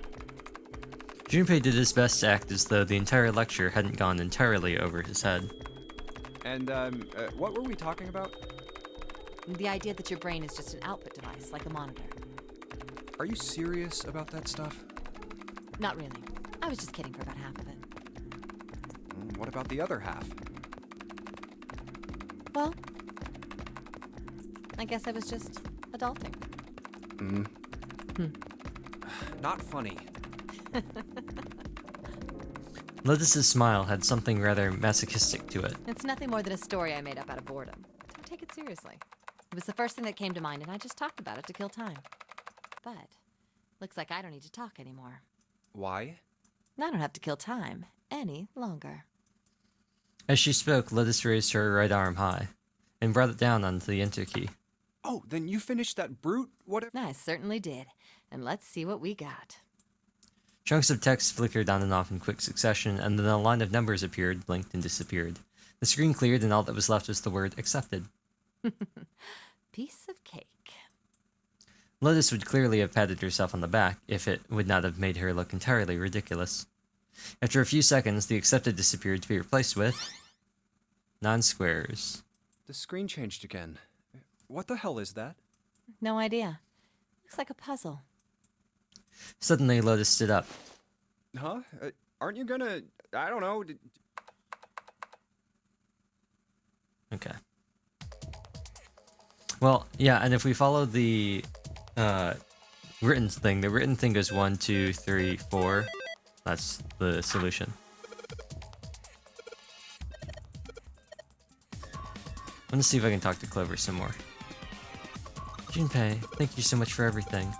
Junpei did his best to act as though the entire lecture hadn't gone entirely over his head. And, what were we talking about? The idea that your brain is just an output device, like a monitor. Are you serious about that stuff? Not really. I was just kidding for about half of it. What about the other half? Well, I guess I was just adulting. Not funny. Lotus's smile had something rather masochistic to it. It's nothing more than a story I made up out of boredom. Don't take it seriously. It was the first thing that came to mind, and I just talked about it to kill time. But looks like I don't need to talk anymore. Why? I don't have to kill time any longer. As she spoke, Lotus raised her right arm high and brought it down onto the enter key. Oh, then you finished that brute, whatever? I certainly did. And let's see what we got. Chunks of text flickered on and off in quick succession, and then a line of numbers appeared, blinked, and disappeared. The screen cleared, and all that was left was the word accepted. Piece of cake. Lotus would clearly have patted herself on the back if it would not have made her look entirely ridiculous. After a few seconds, the accepted disappeared to be replaced with non-squares. The screen changed again. What the hell is that? No idea. Looks like a puzzle. Suddenly, Lotus stood up. Huh? Aren't you gonna... I don't know... Okay. Well, yeah, and if we follow the written thing goes 1, 2, 3, 4. That's the solution. I'm gonna see if I can talk to Clover some more. Junpei, thank you so much for everything.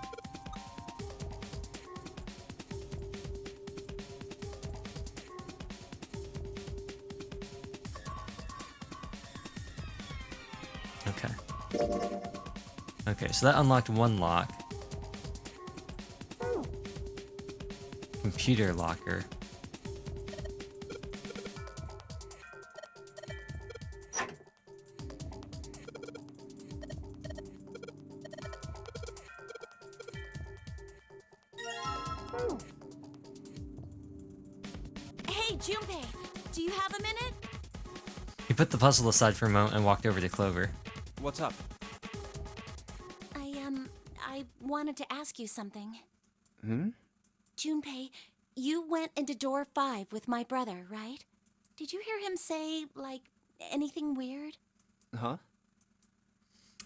Okay. Okay, so that unlocked one lock. Computer locker. Hey, Junpei, do you have a minute? He put the puzzle aside for a moment and walked over to Clover. What's up? I wanted to ask you something. Hmm? Junpei, you went into door 5 with my brother, right? Did you hear him say, like, anything weird? Huh?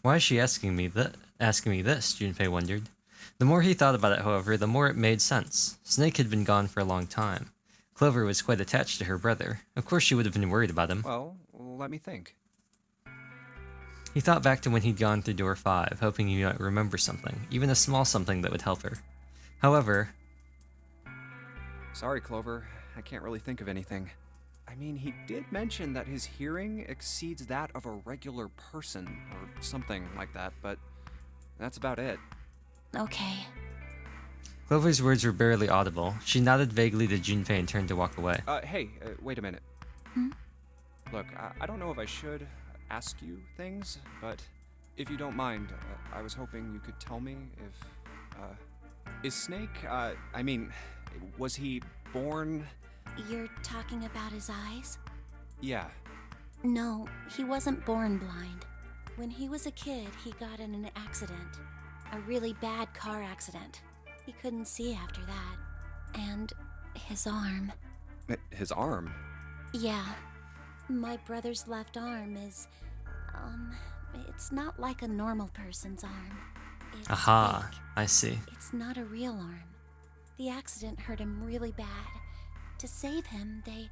Why is she asking me this? Junpei wondered. The more he thought about it, however, the more it made sense. Snake had been gone for a long time. Clover was quite attached to her brother. Of course she would have been worried about him. Well, let me think. He thought back to when he'd gone through door 5, hoping he might remember something, even a small something that would help her. However... Sorry, Clover. I can't really think of anything. I mean, he did mention that his hearing exceeds that of a regular person, or something like that, but that's about it. Okay. Clover's words were barely audible. She nodded vaguely to Junpei and turned to walk away. Hey, wait a minute. Hmm? Look, I don't know if I should ask you things, but if you don't mind, I was hoping you could tell me if, is Snake, I mean, was he born... You're talking about his eyes? Yeah. No, he wasn't born blind. When he was a kid, he got in an accident. A really bad car accident. He couldn't see after that. And his arm. His arm? Yeah. My brother's left arm is, it's not like a normal person's arm. It's Aha, fake. I see. It's not a real arm. The accident hurt him really bad. To save him, they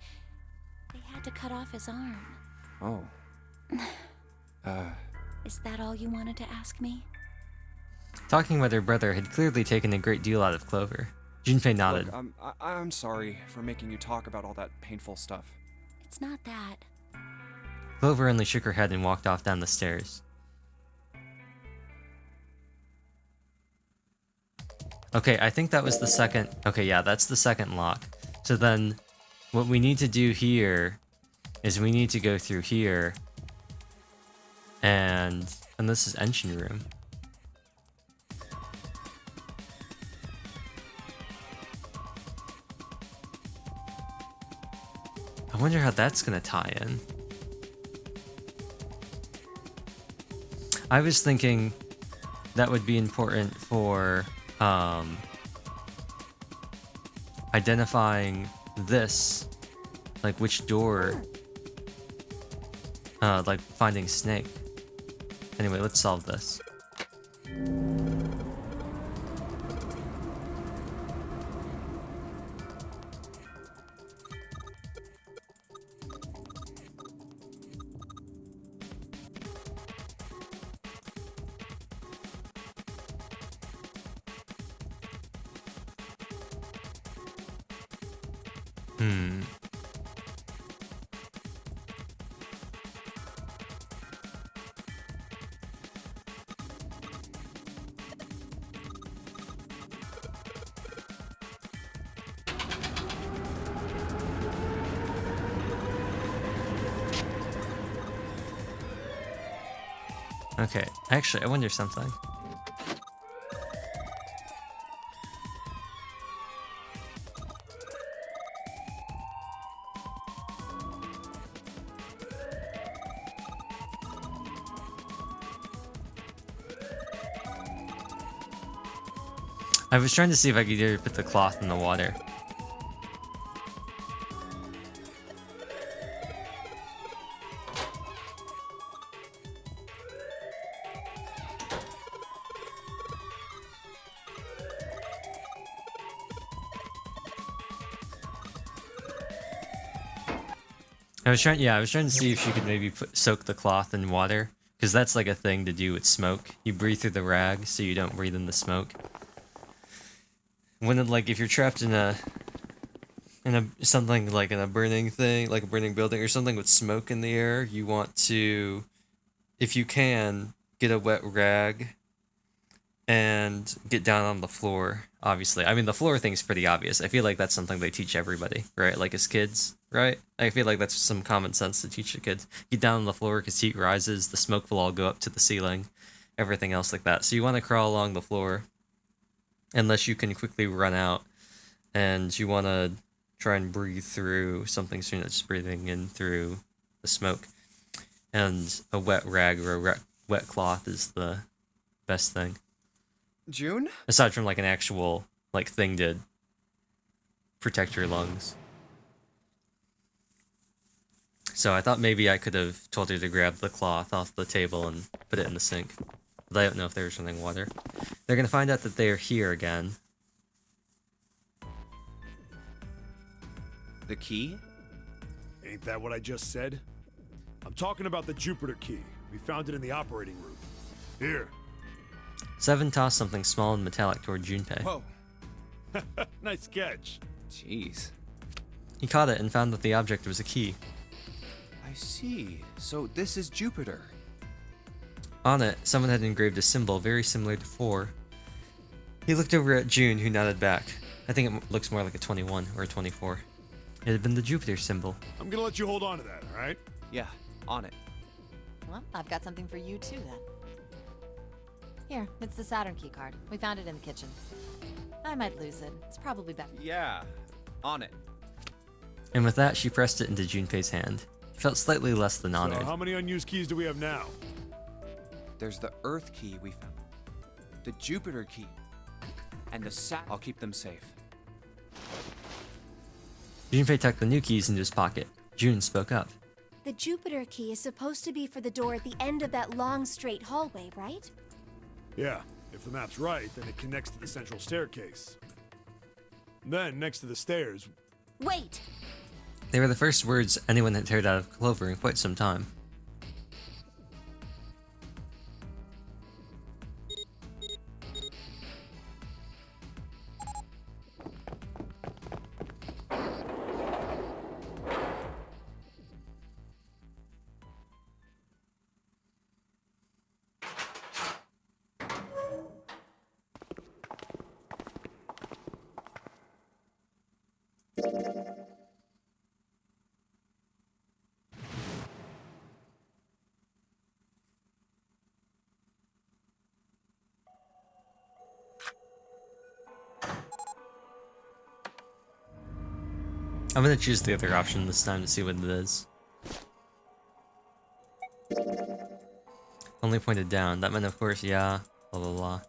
had to cut off his arm. Oh. Is that all you wanted to ask me? Talking with her brother had clearly taken a great deal out of Clover. Junpei nodded. Look, I'm sorry for making you talk about all that painful stuff. It's not that. Clover only shook her head and walked off down the stairs. Okay, I think that was the second... Okay, yeah, that's the second lock. So then, what we need to do here is we need to go through here. And this is engine room. I wonder how that's gonna tie in. I was thinking that would be important for identifying this, like which door, like finding Snake. Anyway, let's solve this. Hmm. Okay, actually, I wonder something. I was trying to see if I could either put the cloth in the water. I was trying to see if she could maybe soak the cloth in water, because that's like a thing to do with smoke. You breathe through the rag so you don't breathe in the smoke. When if you're trapped in a something like in a burning thing, like a burning building or something with smoke in the air, you want to, if you can, get a wet rag and get down on the floor. Obviously, I mean the floor thing's pretty obvious. I feel like that's something they teach everybody, right? Like as kids, right? I feel like that's some common sense to teach the kids. Get down on the floor because heat rises, the smoke will all go up to the ceiling, everything else like that. So you want to crawl along the floor, unless you can quickly run out, and you want to try and breathe through something so you're not just breathing in through the smoke. And a wet rag or a wet cloth is the best thing. June? Aside from like an actual thing to protect your lungs. So I thought maybe I could have told her to grab the cloth off the table and put it in the sink. But I don't know if there's running water. They're gonna find out that they're here again. The key? Ain't that what I just said? I'm talking about the Jupiter key. We found it in the operating room. Here. Seven tossed something small and metallic toward Junpei. Whoa. Nice catch. Jeez. He caught it and found that the object was a key. I see. So this is Jupiter. On it, someone had engraved a symbol very similar to 4. He looked over at June, who nodded back. I think it looks more like a 21 or a 24. It had been the Jupiter symbol. I'm gonna let you hold on to that, alright? Yeah, on it. Well, I've got something for you too then. Here, it's the Saturn key card. We found it in the kitchen. I might lose it. It's probably better. Yeah, on it. And with that, she pressed it into Junpei's hand. He felt slightly less than honored. So how many unused keys do we have now? There's the Earth key we found. The Jupiter key. And the I'll keep them safe. Junpei tucked the new keys into his pocket. June spoke up. The Jupiter key is supposed to be for the door at the end of that long, straight hallway, right? Yeah, if the map's right, then it connects to the central staircase. Then, next to the stairs... Wait! They were the first words anyone had heard out of Clover in quite some time. I'm gonna choose the other option this time to see what it is. Only pointed down. That meant, of course, yeah, blah blah blah.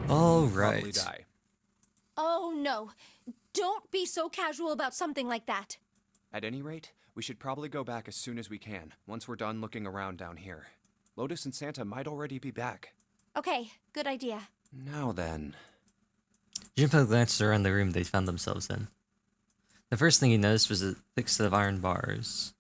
All Probably right. die. Oh no! Don't be so casual about something like that. At any rate, we should probably go back as soon as we can, once we're done looking around down here. Lotus and Santa might already be back. Okay, good idea. Now then. Junpei glanced around the room they found themselves in. The first thing he noticed was a thick set of iron bars.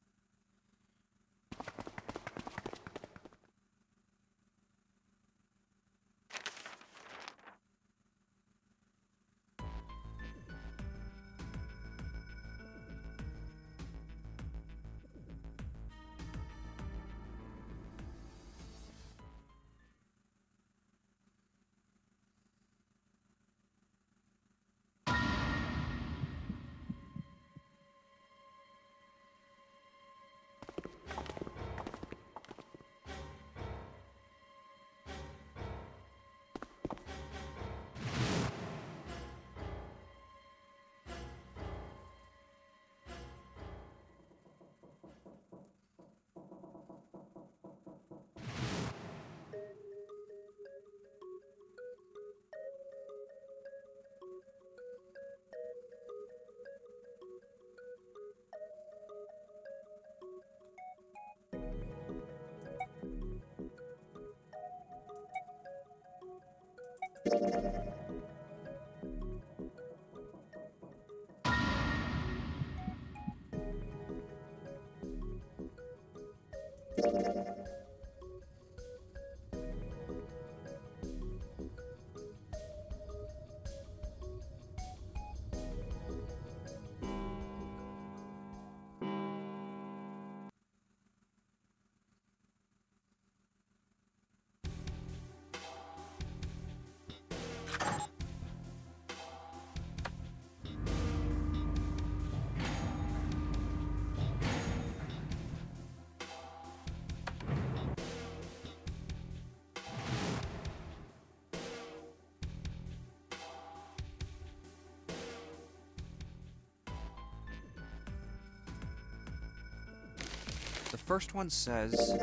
The first one says...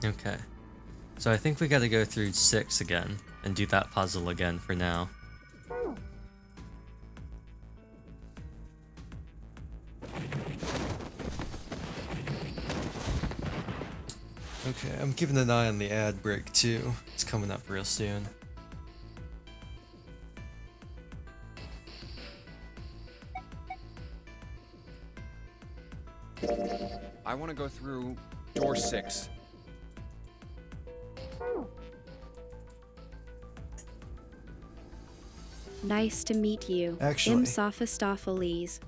Okay. So I think we gotta go through 6 again, and do that puzzle again for now. Okay, I'm keeping an eye on the ad break too. It's coming up real soon. I want to go through door 6. Nice to meet you. Actually- M. Sophistopheles.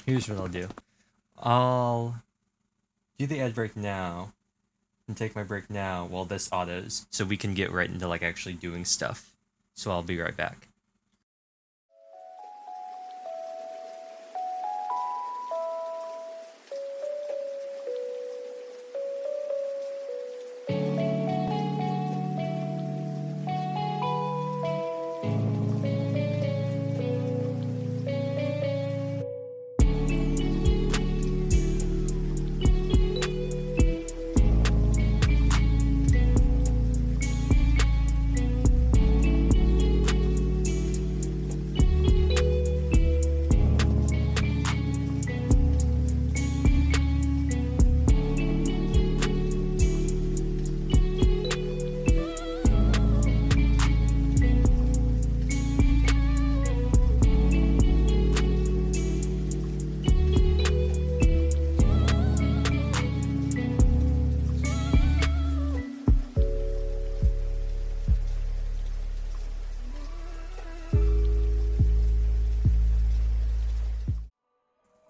Here's what I'll do. I'll do the ad break now, and take my break now while this autos, so we can get right into like actually doing stuff. So I'll be right back.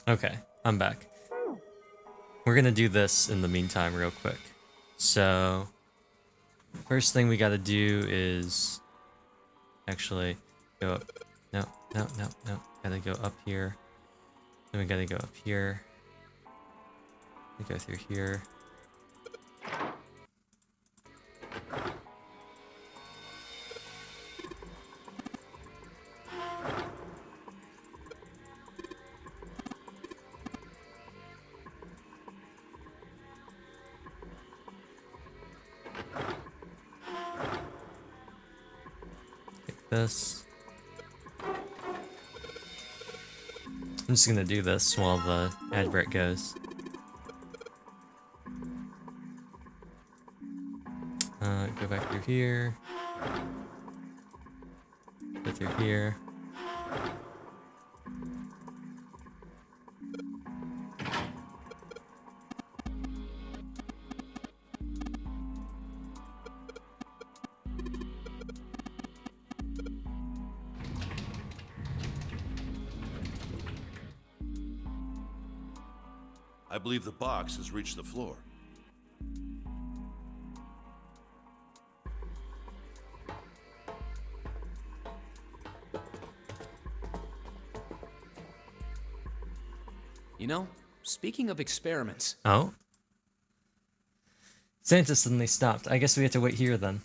Okay, I'm back. We're gonna do this in the meantime real quick. So, first thing we gotta do is actually go up. No. Gotta go up here. Then we gotta go up here. We go through here. this. I'm just gonna do this while the ad break goes. Go back through here. Go through here. I believe the box has reached the floor. You know, speaking of experiments, Oh. Santa suddenly stopped. I guess we have to wait here then.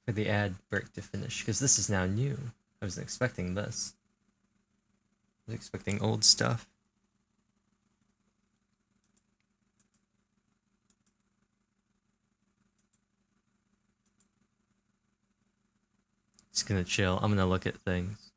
For the ad break to finish, because this is now new. I wasn't expecting this. I was expecting old stuff. Just gonna chill. I'm gonna look at things.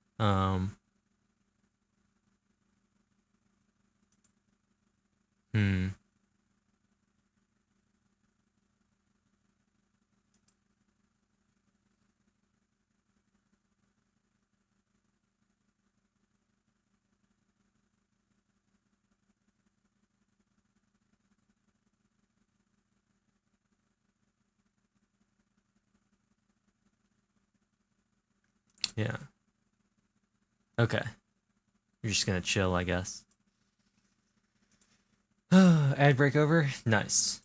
Yeah. Okay. You're just gonna chill, I guess. Ad break over? Nice.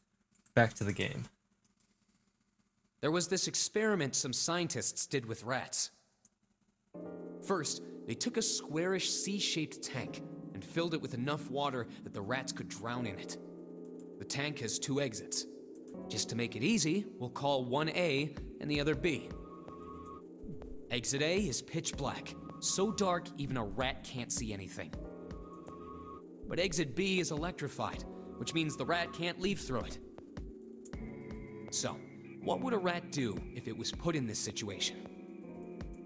Back to the game. there was this experiment some scientists did with rats. First, they took a squarish C-shaped tank and filled it with enough water that the rats could drown in it. The tank has 2 exits. Just to make it easy, we'll call one A and the other B. Exit A is pitch black, so dark even a rat can't see anything. But exit B is electrified, which means the rat can't leave through it. So, what would a rat do if it was put in this situation?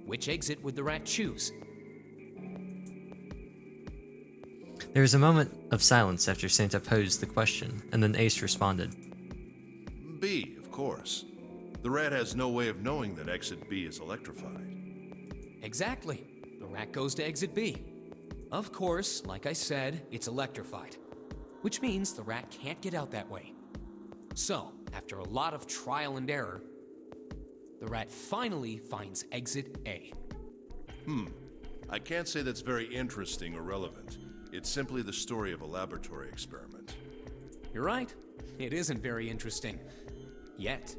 Which exit would the rat choose? There was a moment of silence after Santa posed the question, and then Ace responded. B, of course. The rat has no way of knowing that exit B is electrified. Exactly. The rat goes to exit B. Of course, like I said, it's electrified, which means the rat can't get out that way. So, after a lot of trial and error, the rat finally finds exit A. I can't say that's very interesting or relevant. It's simply the story of a laboratory experiment. You're right. It isn't very interesting. Yet.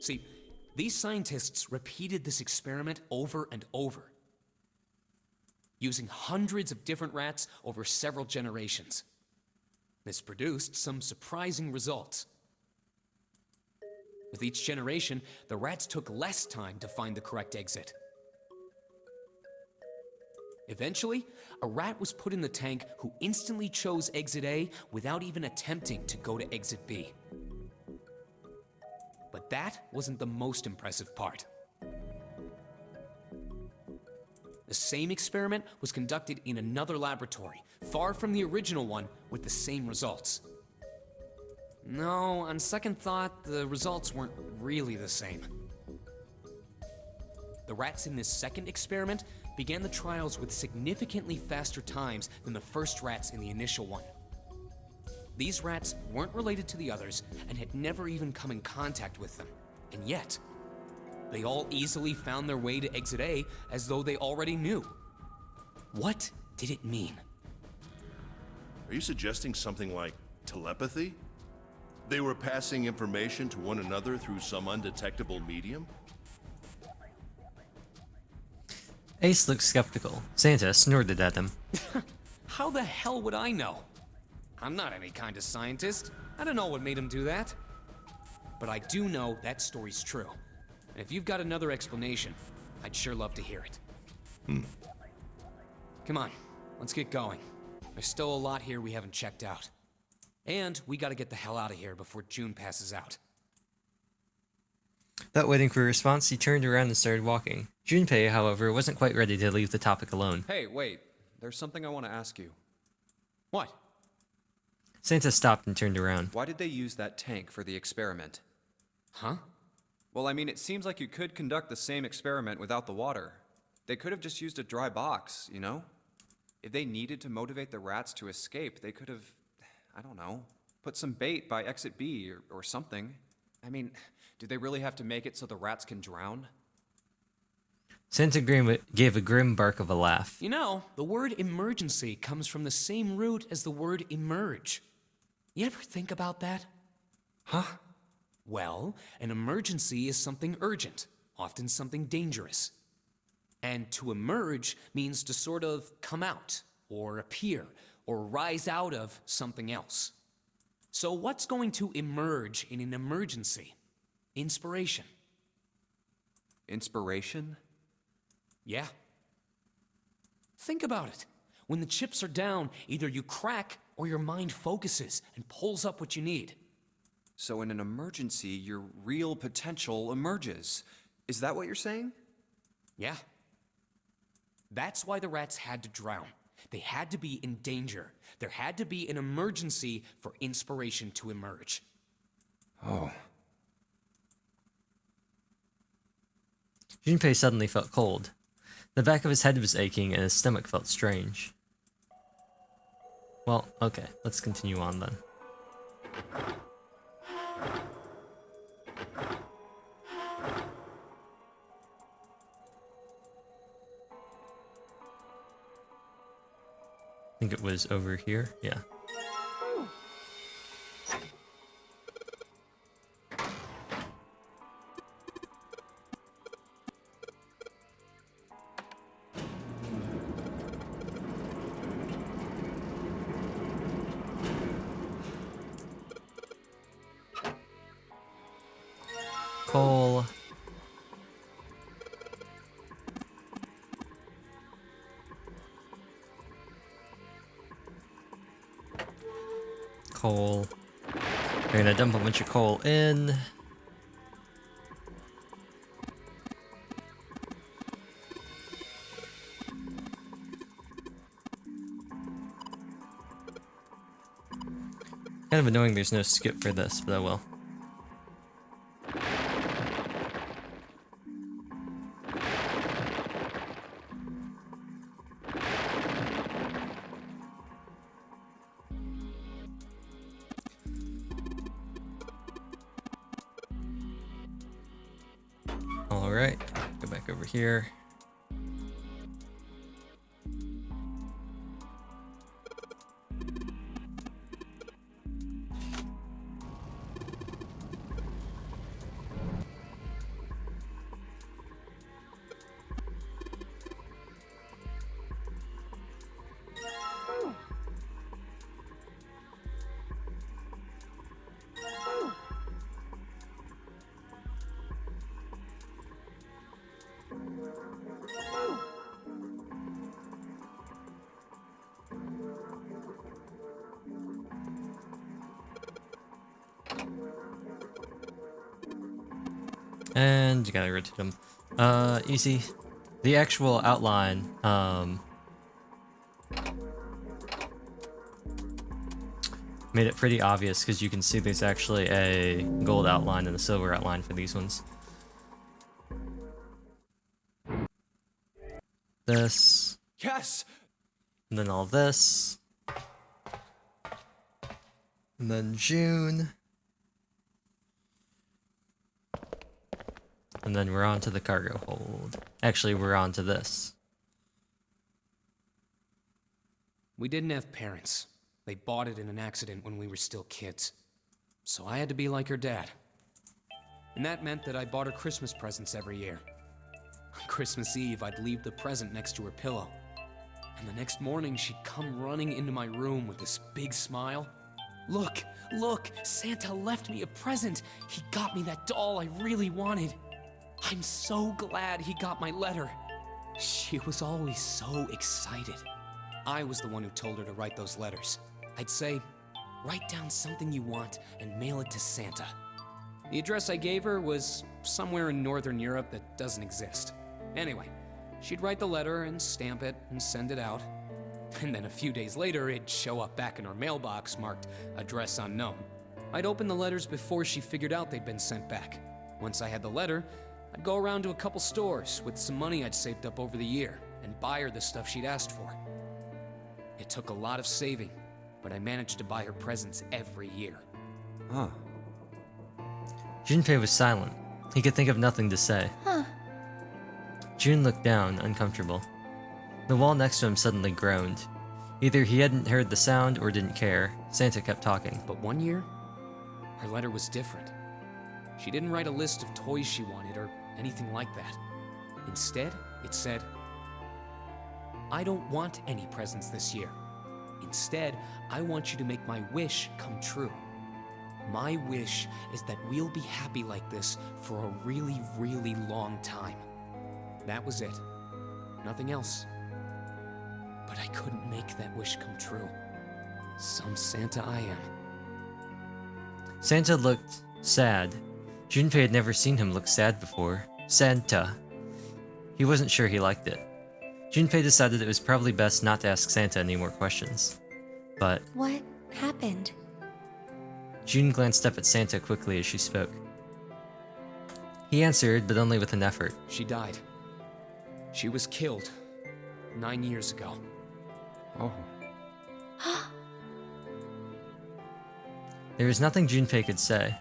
See, these scientists repeated this experiment over and over, using hundreds of different rats over several generations. This produced some surprising results. With each generation, the rats took less time to find the correct exit. Eventually, a rat was put in the tank who instantly chose exit A without even attempting to go to exit B. But that wasn't the most impressive part. The same experiment was conducted in another laboratory, far from the original one, with the same results. No, on second thought, the results weren't really the same. The rats in this second experiment began the trials with significantly faster times than the first rats in the initial one. These rats weren't related to the others and had never even come in contact with them, and yet, they all easily found their way to exit A as though they already knew. What did it mean? Are you suggesting something like telepathy? They were passing information to one another through some undetectable medium? Ace looked skeptical. Santa snorted at him. How the hell would I know? I'm not any kind of scientist. I don't know what made him do that. But I do know that story's true. And if you've got another explanation, I'd sure love to hear it. Come on, let's get going. There's still a lot here we haven't checked out. And we gotta get the hell out of here before June passes out. Without waiting for a response, he turned around and started walking. Junpei, however, wasn't quite ready to leave the topic alone. Hey, wait. There's something I want to ask you. What? Santa stopped and turned around. Why did they use that tank for the experiment? Huh? Well, I mean, it seems like you could conduct the same experiment without the water. They could have just used a dry box, you know? If they needed to motivate the rats to escape, they could have, I don't know, put some bait by exit B or something. I mean, do they really have to make it so the rats can drown? Santa gave a grim bark of a laugh. You know, the word emergency comes from the same root as the word emerge. You ever think about that? Huh? Well, an emergency is something urgent, often something dangerous. And to emerge means to sort of come out, or appear, or rise out of something else. So what's going to emerge in an emergency? Inspiration. Inspiration? Yeah. Think about it. When the chips are down, either you crack or your mind focuses and pulls up what you need. So in an emergency, your real potential emerges. Is that what you're saying? Yeah. That's why the rats had to drown. They had to be in danger. There had to be an emergency for inspiration to emerge. Oh. Junpei suddenly felt cold. The back of his head was aching and his stomach felt strange. Well, okay, let's continue on then. I think it was over here, yeah. Cole. Coal. We're gonna dump a bunch of coal in. Kind of annoying there's no skip for this, but oh well. Alright, go back over here. And you gotta rotate them. Easy. The actual outline, made it pretty obvious because you can see there's actually a gold outline and a silver outline for these ones. This. Yes! And then all this. And then June. And then we're on to the cargo hold. Actually, we're on to this. We didn't have parents. They bought it in an accident when we were still kids. So I had to be like her dad. And that meant that I bought her Christmas presents every year. On Christmas Eve, I'd leave the present next to her pillow. And the next morning, she'd come running into my room with this big smile. Look, look, Santa left me a present. He got me that doll I really wanted. I'm so glad he got my letter. She was always so excited. I was the one who told her to write those letters. I'd say, write down something you want and mail it to Santa. The address I gave her was somewhere in Northern Europe that doesn't exist. Anyway, she'd write the letter and stamp it and send it out. And then a few days later, it'd show up back in her mailbox marked address unknown. I'd open the letters before she figured out they'd been sent back. Once I had the letter, I'd go around to a couple stores with some money I'd saved up over the year and buy her the stuff she'd asked for. It took a lot of saving, but I managed to buy her presents every year. Huh. Junpei was silent. He could think of nothing to say. Huh. June looked down, uncomfortable. The wall next to him suddenly groaned. Either he hadn't heard the sound or didn't care. Santa kept talking. But one year, her letter was different. She didn't write a list of toys she wanted or anything like that. Instead, it said, I don't want any presents this year. Instead, I want you to make my wish come true. My wish is that we'll be happy like this for a really, really long time. That was it. Nothing else. But I couldn't make that wish come true. Some Santa I am. Santa looked sad. Junpei had never seen him look sad before. Santa. He wasn't sure he liked it. Junpei decided it was probably best not to ask Santa any more questions. But What happened? June glanced up at Santa quickly as she spoke. He answered, but only with an effort. She died. She was killed 9 years ago. Oh. There was nothing Junpei could say.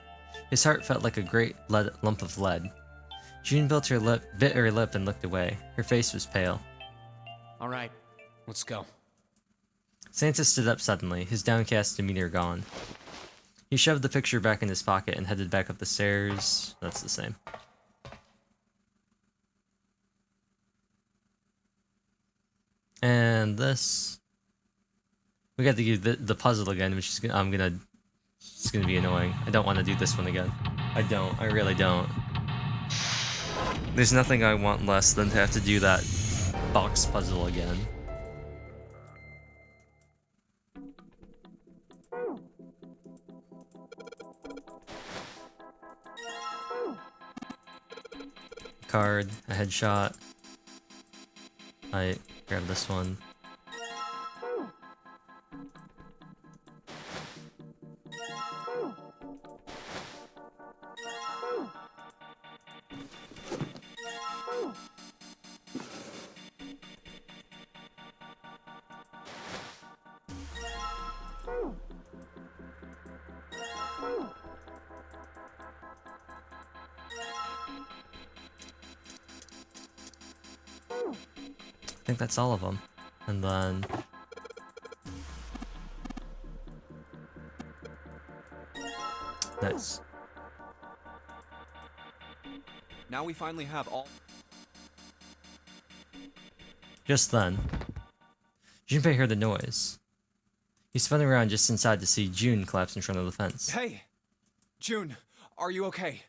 His heart felt like a great lump of lead. June bit her lip and looked away. Her face was pale. All right, let's go. Santa stood up suddenly, his downcast demeanor gone. He shoved the picture back in his pocket and headed back up the stairs. That's the same. And this. We got to do the puzzle again, which is it's gonna be annoying. I don't want to do this one again. I don't. I really don't. There's nothing I want less than to have to do that box puzzle again. Card, a headshot. I grab this one. I think that's all of them. And then... Nice. Now we finally have all... Just then, Junpei heard the noise. He spun around just inside to see June collapse in front of the fence. Hey! June, are you okay?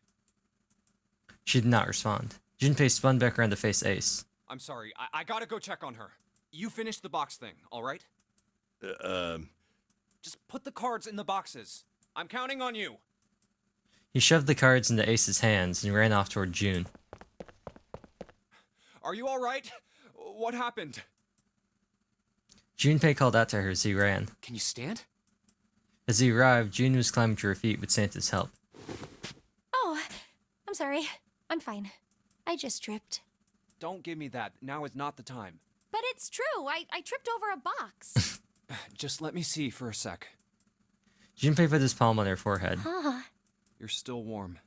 She did not respond. Junpei spun back around to face Ace. I'm sorry, I gotta go check on her. You finished the box thing, alright? Just put the cards in the boxes. I'm counting on you. He shoved the cards into Ace's hands and ran off toward June. Are you alright? What happened? Junpei called out to her as he ran. Can you stand? As he arrived, June was climbing to her feet with Santa's help. Oh, I'm sorry. I'm fine. I just tripped. Don't give me that. Now is not the time. But it's true. I tripped over a box. Just let me see for a sec. Junpei put his palm on her forehead. Huh. You're still warm.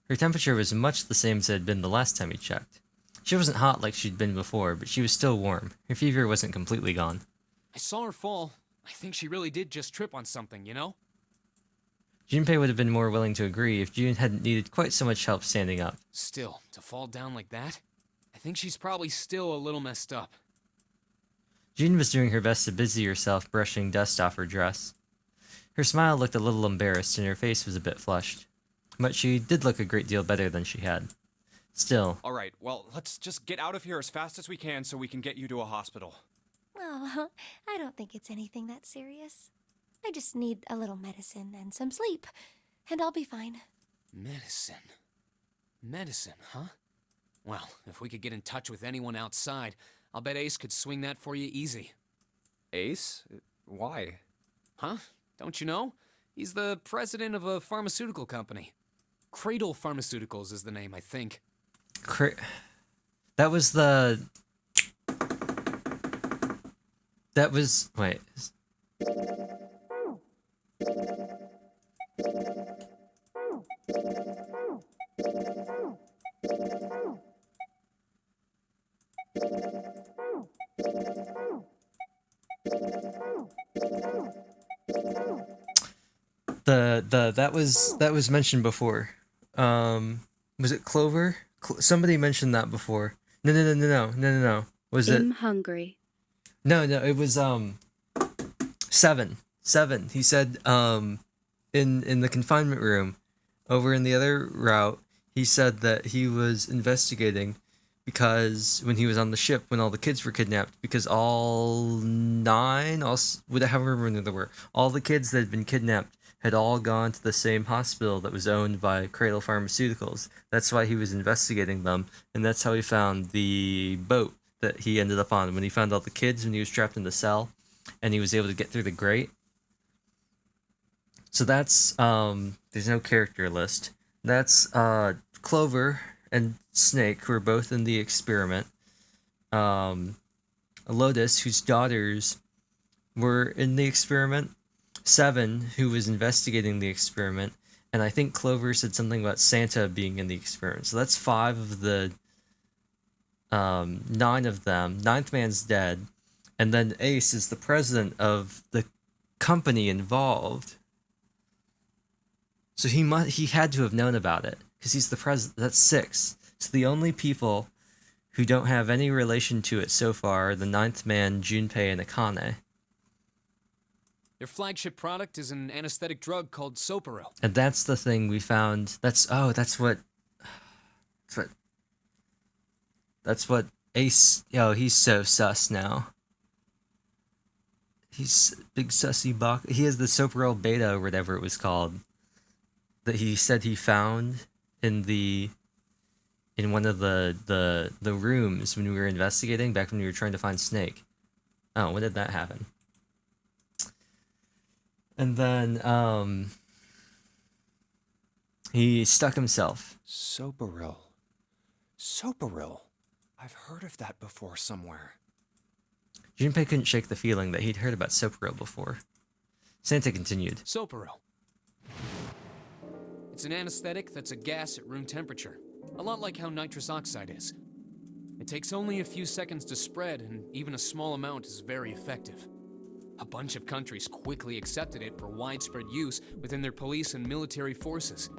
Her temperature was much the same as it had been the last time he checked. She wasn't hot like she'd been before, but she was still warm. Her fever wasn't completely gone. I saw her fall. I think she really did just trip on something, you know? Junpei would have been more willing to agree if June hadn't needed quite so much help standing up. Still, to fall down like that? I think she's probably still a little messed up. June was doing her best to busy herself brushing dust off her dress. Her smile looked a little embarrassed and her face was a bit flushed. But she did look a great deal better than she had. Still. Alright, well, let's just get out of here as fast as we can so we can get you to a hospital. Oh, I don't think it's anything that serious. I just need a little medicine and some sleep, and I'll be fine. Medicine. Medicine, huh? Well, if we could get in touch with anyone outside, I'll bet Ace could swing that for you easy. Ace? Why? Huh? Don't you know? He's the president of a pharmaceutical company. Cradle Pharmaceuticals is the name, I think. That was the... That was... Wait. That was mentioned before. Was it Clover? Somebody mentioned that before. No. Was it? I'm hungry. No, it was Seven. He said in the confinement room over in the other route, he said that he was investigating because when he was on the ship when all the kids were kidnapped, because all however many there were, all the kids that had been kidnapped had all gone to the same hospital that was owned by Cradle Pharmaceuticals. That's why he was investigating them, and that's how he found the boat that he ended up on when he found all the kids when he was trapped in the cell, and he was able to get through the grate. So that's, there's no character list. That's Clover and Snake, who are both in the experiment. Lotus, whose daughters were in the experiment. Seven, who was investigating the experiment. And I think Clover said something about Santa being in the experiment. So that's 5 of the 9 of them. 9th man's dead. And then Ace is the president of the company involved. So he had to have known about it, because he's the president. That's 6. So the only people who don't have any relation to it so far are the 9th man, Junpei, and Akane. Their flagship product is an anesthetic drug called Soparil. And that's the thing we found. That's what Ace, he's so sus now. He's big sussy Bach. He has the Soparil beta or whatever it was called that he said he found in one of the rooms when we were investigating back when we were trying to find Snake. Oh, when did that happen? And then he stuck himself. Soparil. I've heard of that before somewhere. Junpei couldn't shake the feeling that he'd heard about Soparil before. Santa continued. Soparil. It's an anesthetic that's a gas at room temperature. A lot like how nitrous oxide is. It takes only a few seconds to spread, and even a small amount is very effective. A bunch of countries quickly accepted it for widespread use within their police and military forces.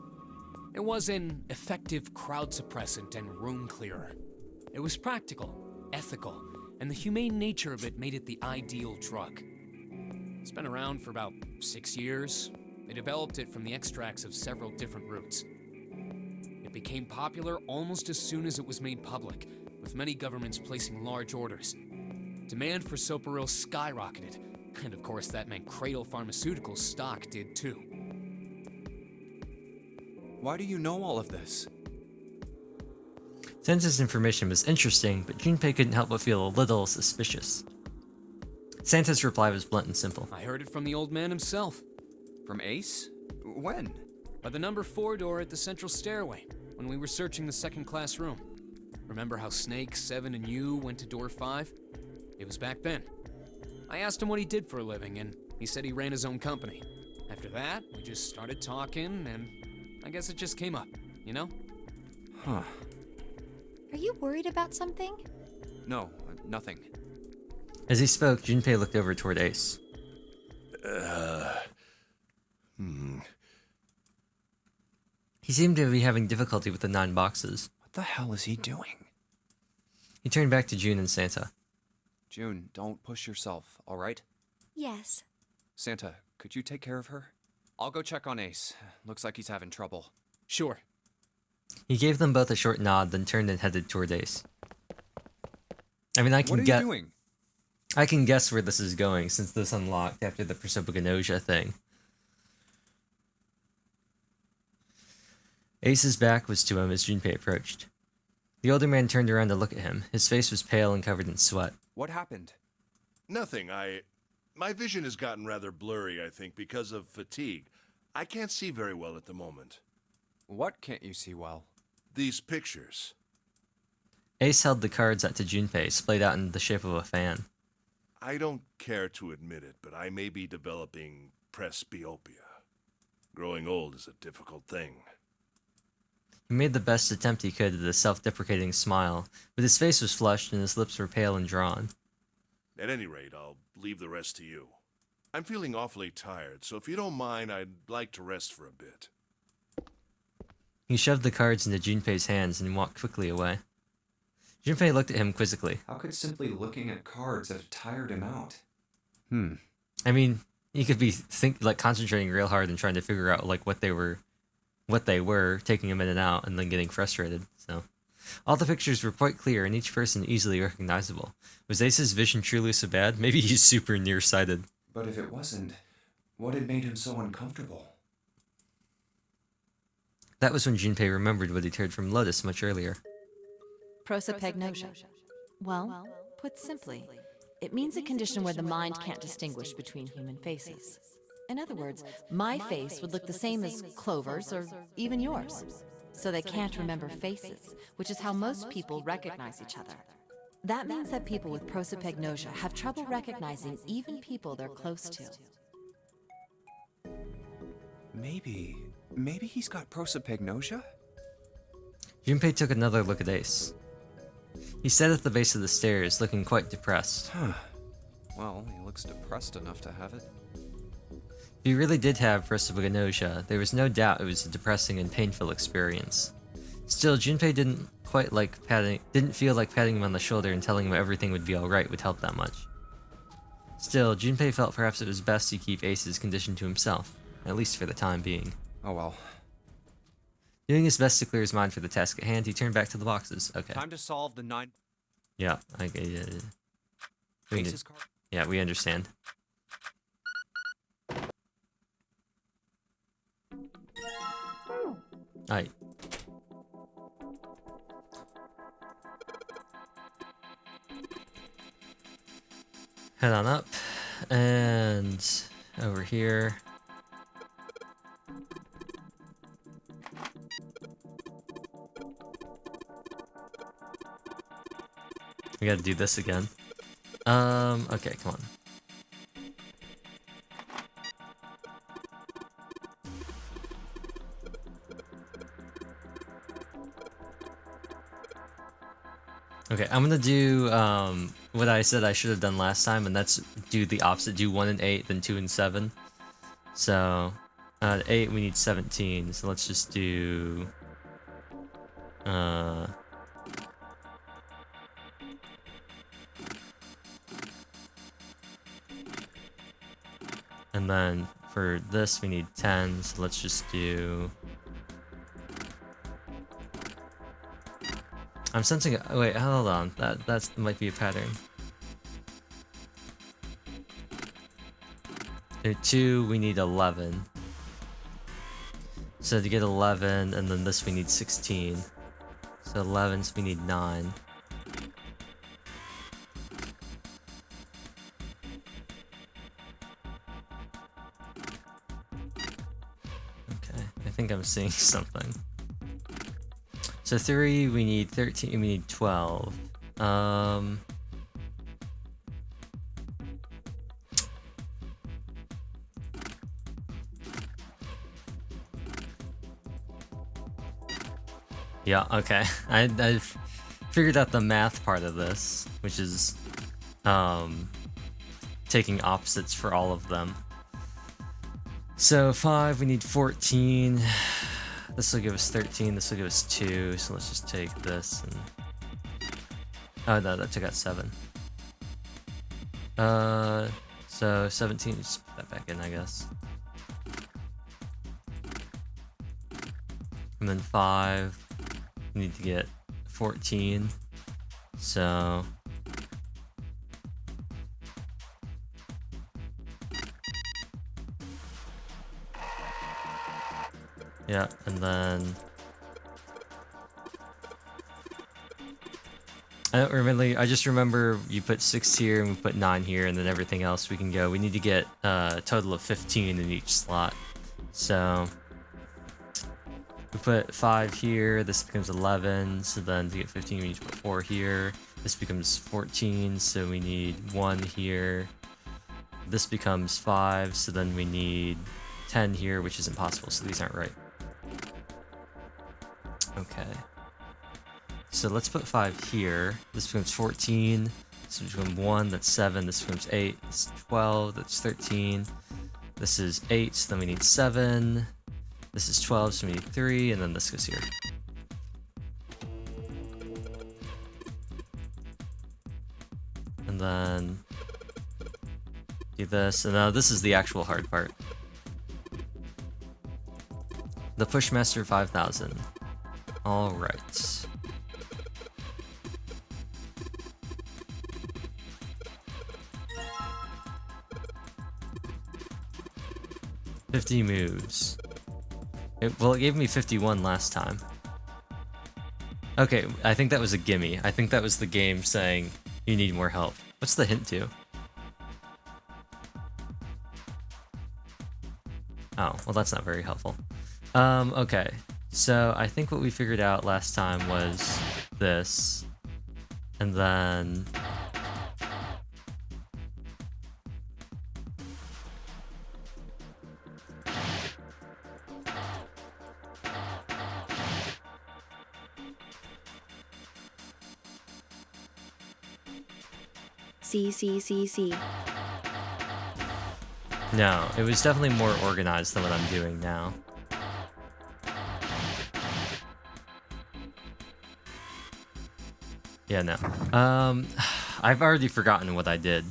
It was an effective crowd suppressant and room clearer. It was practical, ethical, and the humane nature of it made it the ideal drug. It's been around for about 6 years. They developed it from the extracts of several different roots. It became popular almost as soon as it was made public, with many governments placing large orders. Demand for Soparil skyrocketed, and of course that meant Cradle Pharmaceuticals stock did too. Why do you know all of this? Santa's information was interesting, but Junpei couldn't help but feel a little suspicious. Santa's reply was blunt and simple. I heard it from the old man himself. From Ace? When? By the number 4 door at the central stairway, when we were searching the second-class room. Remember how Snake, 7, and you went to door 5? It was back then. I asked him what he did for a living, and he said he ran his own company. After that, we just started talking, and I guess it just came up, you know? Huh. Are you worried about something? No, nothing. As he spoke, Junpei looked over toward Ace. He seemed to be having difficulty with the 9 boxes. What the hell is he doing? He turned back to June and Santa. June, don't push yourself, all right? Yes. Santa, could you take care of her? I'll go check on Ace. Looks like he's having trouble. Sure. He gave them both a short nod, then turned and headed toward Ace. I mean, I can What are you doing? I can guess where this is going, since this unlocked after the Prosopagnosia thing. Ace's back was to him as Junpei approached. The older man turned around to look at him. His face was pale and covered in sweat. What happened? Nothing. My vision has gotten rather blurry, I think, because of fatigue. I can't see very well at the moment. What can't you see well? These pictures. Ace held the cards out to Junpei, splayed out in the shape of a fan. I don't care to admit it, but I may be developing presbyopia. Growing old is a difficult thing. He made the best attempt he could at a self-deprecating smile, but his face was flushed and his lips were pale and drawn. At any rate, I'll leave the rest to you. I'm feeling awfully tired, so if you don't mind, I'd like to rest for a bit. He shoved the cards into Junpei's hands and walked quickly away. Junpei looked at him quizzically. How could simply looking at cards have tired him out? I mean, he could be concentrating real hard and trying to figure out like what they were, taking him in and out, and then getting frustrated. So, all the pictures were quite clear and each person easily recognizable. Was Ace's vision truly so bad? Maybe he's super nearsighted. But if it wasn't, what had made him so uncomfortable? That was when Junpei remembered what he'd heard from Lotus much earlier. Prosopagnosia. Well, put simply, it means a condition where the mind can't distinguish between human faces. In other words, my face would look the same as Clover's or even yours. So they can't remember faces, which is how most people recognize each other. That means that people with prosopagnosia have trouble recognizing even people they're close to. Maybe he's got prosopagnosia? Junpei took another look at Ace. He sat at the base of the stairs, looking quite depressed. Well, he looks depressed enough to have it. If he really did have prosopagnosia, there was no doubt it was a depressing and painful experience. Still, Junpei didn't feel like patting him on the shoulder and telling him everything would be alright would help that much. Still, Junpei felt perhaps it was best to keep Ace's condition to himself, at least for the time being. Oh well. Doing his best to clear his mind for the task at hand, he turned back to the boxes. Okay. Time to solve the 9... Yeah, Ace's card. Yeah, we understand. Alright. Head on up, and over here. We gotta do this again. Okay, come on. Okay, I'm gonna do what I said I should have done last time, and that's do the opposite. Do 1 and 8, then 2 and 7. So, 8 we need 17. So let's just do and then for this we need 10. So let's just do. I'm sensing. Wait, hold on. That might be a pattern. So 2, we need 11. So to get 11, and then this we need 16. So 11, so we need 9. Okay, I think I'm seeing something. So 3, we need 13, we need 12. Yeah, okay. I've figured out the math part of this, which is taking opposites for all of them. So 5, we need 14. This will give us 13, this will give us 2, so let's just take this and... Oh no, that took out 7. So 17, just put that back in, I guess. And then 5, we need to get 14, so... Yeah, and then I don't really. I just remember you put 6 here and we put 9 here, and then everything else we can go. We need to get a total of 15 in each slot. So we put 5 here. This becomes 11. So then to get 15, we need to put 4 here. This becomes 14. So we need 1 here. This becomes 5. So then we need 10 here, which is impossible. So these aren't right. Okay. So let's put 5 here. This becomes 14. This becomes 1. That's 7. This becomes 8. This is 12. That's 13. This is 8. So then we need 7. This is 12. So we need 3. And then this goes here. And then do this. And now this is the actual hard part. The Pushmaster 5000. All right. $50 moves. Well, it gave me 51 last time. Okay, I think that was a gimme. I think that was the game saying you need more help. What's the hint to? Oh, well, that's not very helpful. Okay. So I think what we figured out last time was this. And then C. no, it was definitely more organized than what I'm doing now. Yeah, no. I've already forgotten what I did.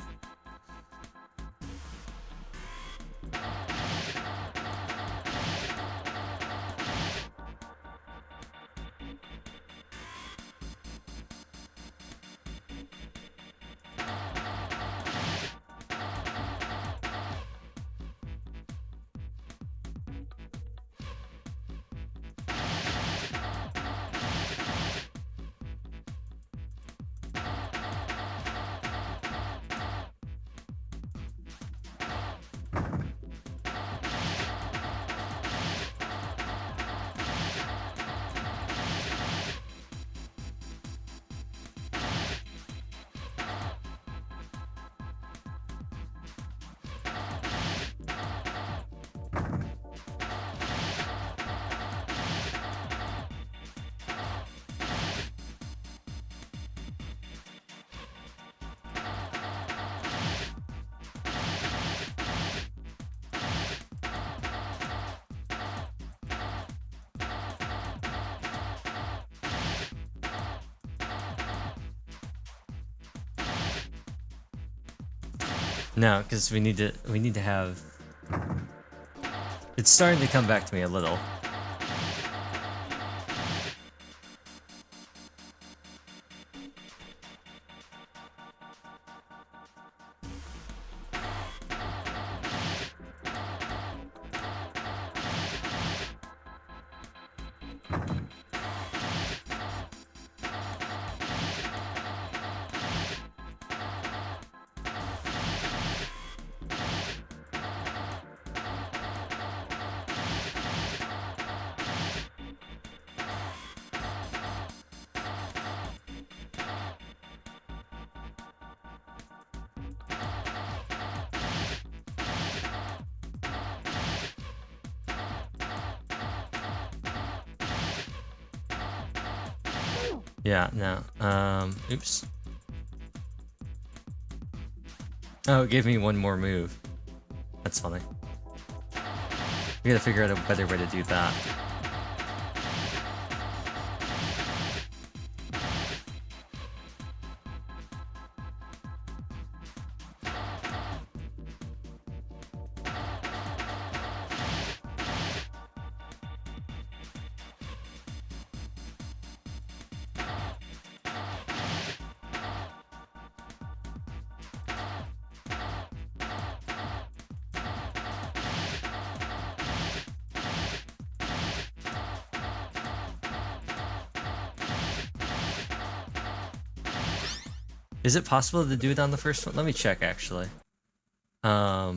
No, because we need to have. It's starting to come back to me a little. Yeah, no. Oops. Oh, it gave me one more move. That's funny. We gotta figure out a better way to do that. Is it possible to do it on the first one? Let me check actually. I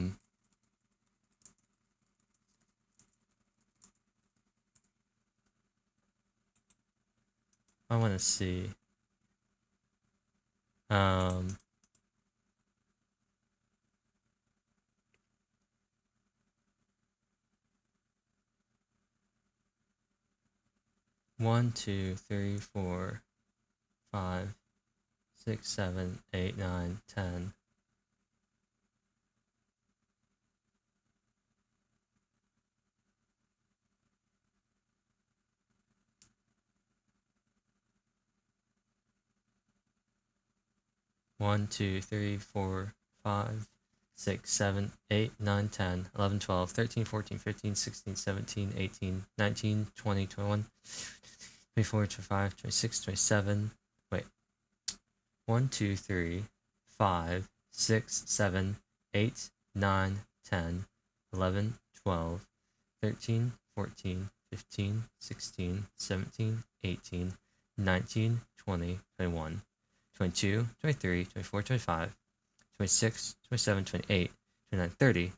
want to see. 1, 2, 3, 4, 5, 6, 7, 8, 9, 10. One, 2, 3, 4, 5, 6, 7, 8, 9, 10, 11, 12, 13, 14, 15, 16, 17, 18, 19, 20, 21, 24, 25, 26, 27. Wait. 1, 2, 3, 5, 6, 7, 8, 9, 10, 11, 12, 13, 14, 15, 16, 17, 18, 19, 20, 21. 22, 23, 24, 25, 26, 27, 28, 29, 30,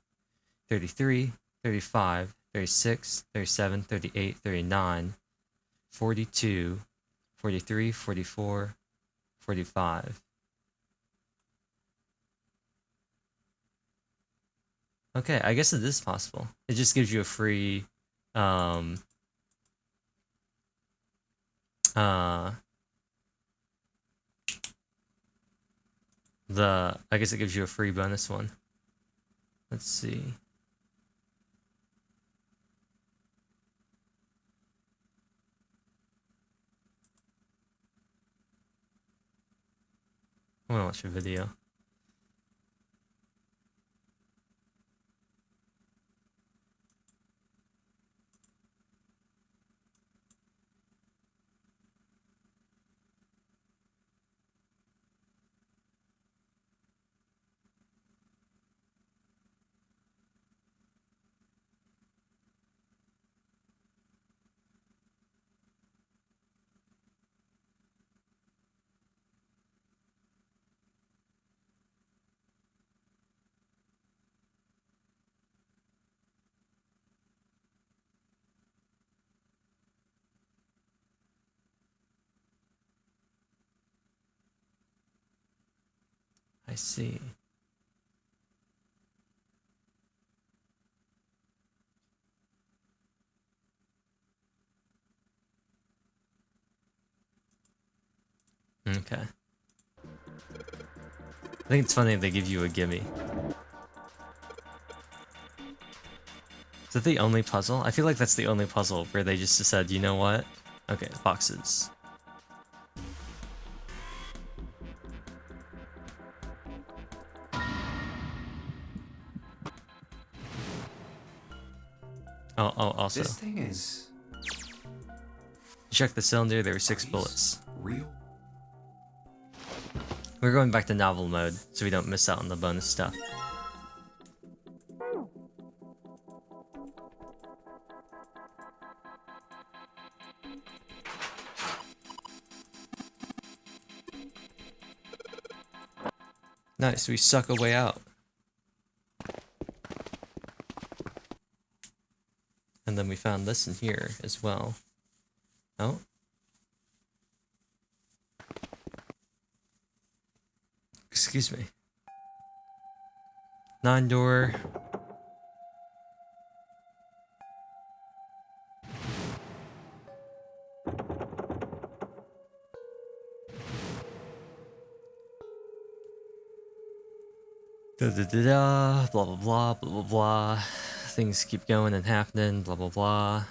33, 35, 36, 37, 38, 39, 42, 43, 44, 45. Okay, I guess it is possible. It just gives you a free, I guess it gives you a free bonus one. Let's see. I want to watch a video. I see. Okay. I think it's funny if they give you a gimme. Is that the only puzzle? I feel like that's the only puzzle where they just said, you know what? Okay, boxes. Oh, also. This thing is... Check the cylinder, there were 6 bullets. Real? We're going back to novel mode, so we don't miss out on the bonus stuff. Nice, we suck a way out. And then we found this in here as well. Oh. Excuse me. 9-door. Da-da-da-da, blah blah blah, blah blah blah. Things keep going and happening, blah blah blah.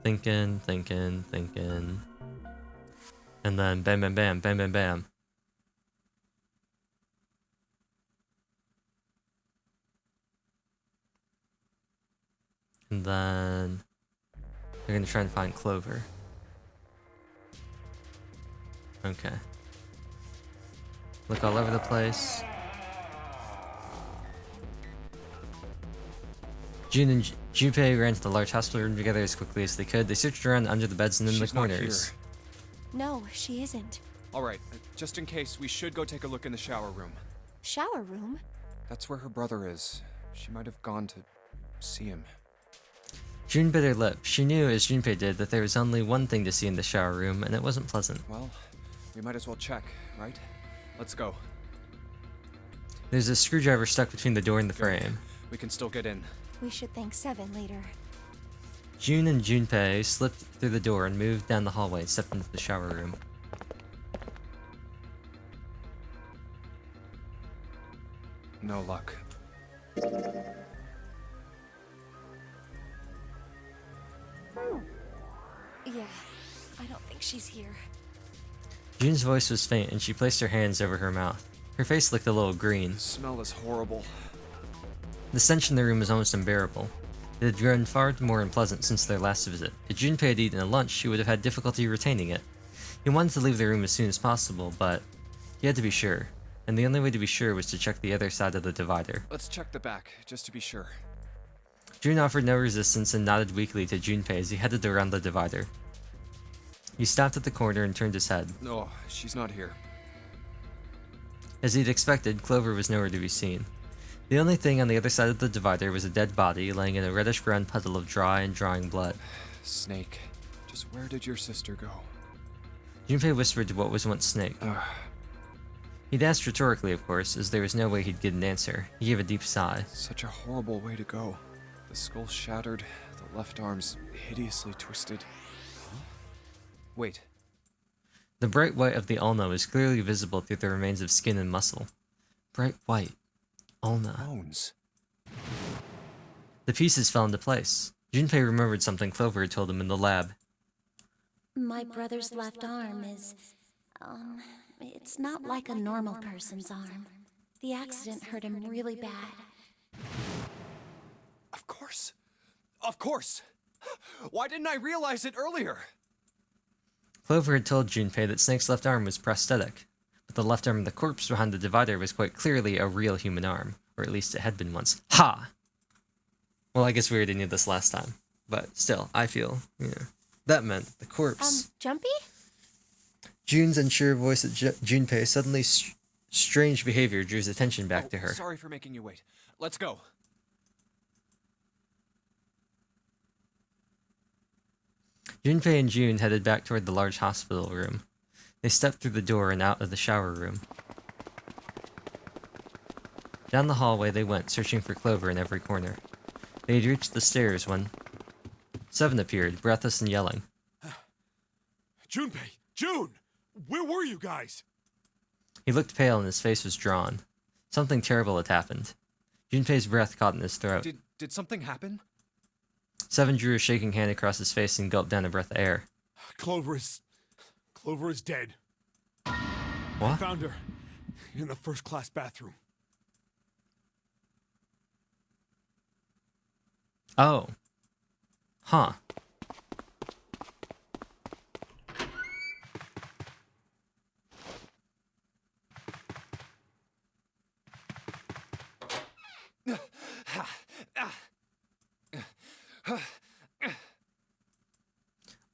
Thinking. And then bam bam bam, bam bam bam. And then we're gonna try and find Clover. Okay. Look all over the place. June and Junpei ran to the large hospital room together as quickly as they could. They searched around under the beds and in the She's not corners. here. No, she isn't. Alright, just in case, we should go take a look in the shower room. Shower room? That's where her brother is. She might have gone to see him. June bit her lip. She knew, as Junpei did, that there was only one thing to see in the shower room, and it wasn't pleasant. Well, we might as well check, right? Let's go. There's a screwdriver stuck between the door and the Good. frame. We can still get in. We should thank Seven later. June and Junpei slipped through the door and moved down the hallway and stepped into the shower room. No luck. Yeah, I don't think she's here. June's voice was faint, and she placed her hands over her mouth. Her face looked a little green. The smell is horrible. The stench in the room was almost unbearable. It had grown far more unpleasant since their last visit. If Junpei had eaten a lunch, she would have had difficulty retaining it. He wanted to leave the room as soon as possible, but he had to be sure. And the only way to be sure was to check the other side of the divider. Let's check the back, just to be sure. June offered no resistance and nodded weakly to Junpei as he headed around the divider. He stopped at the corner and turned his head. No, she's not here. As he'd expected, Clover was nowhere to be seen. The only thing on the other side of the divider was a dead body laying in a reddish-brown puddle of dry and drying blood. Snake, just where did your sister go? Junpei whispered to what was once Snake. He'd asked rhetorically, of course, as there was no way he'd get an answer. He gave a deep sigh. Such a horrible way to go. The skull shattered, the left arm's hideously twisted. Huh? Wait. The bright white of the ulna was clearly visible through the remains of skin and muscle. Bright white. Ulna. Bones. The pieces fell into place. Junpei remembered something Clover had told him in the lab. My brother's left arm is, it's not like a normal person's arm. The accident hurt him really bad. Of course. Of course. Why didn't I realize it earlier? Clover had told Junpei that Snake's left arm was prosthetic, but the left arm of the corpse behind the divider was quite clearly a real human arm, or at least it had been once. Ha! Well, I guess we already knew this last time, but still, I feel, that meant the corpse. Jumpy? June's unsure voice at Junpei suddenly strange behavior drew his attention back to her. Sorry for making you wait. Let's go. Junpei and June headed back toward the large hospital room. They stepped through the door and out of the shower room. Down the hallway they went, searching for Clover in every corner. They had reached the stairs when Seven appeared, breathless and yelling. Junpei! June! Where were you guys? He looked pale and his face was drawn. Something terrible had happened. Junpei's breath caught in his throat. Did something happen? Seven drew a shaking hand across his face and gulped down a breath of air. Clover is dead. What? I found her in the first-class bathroom. Oh. Huh.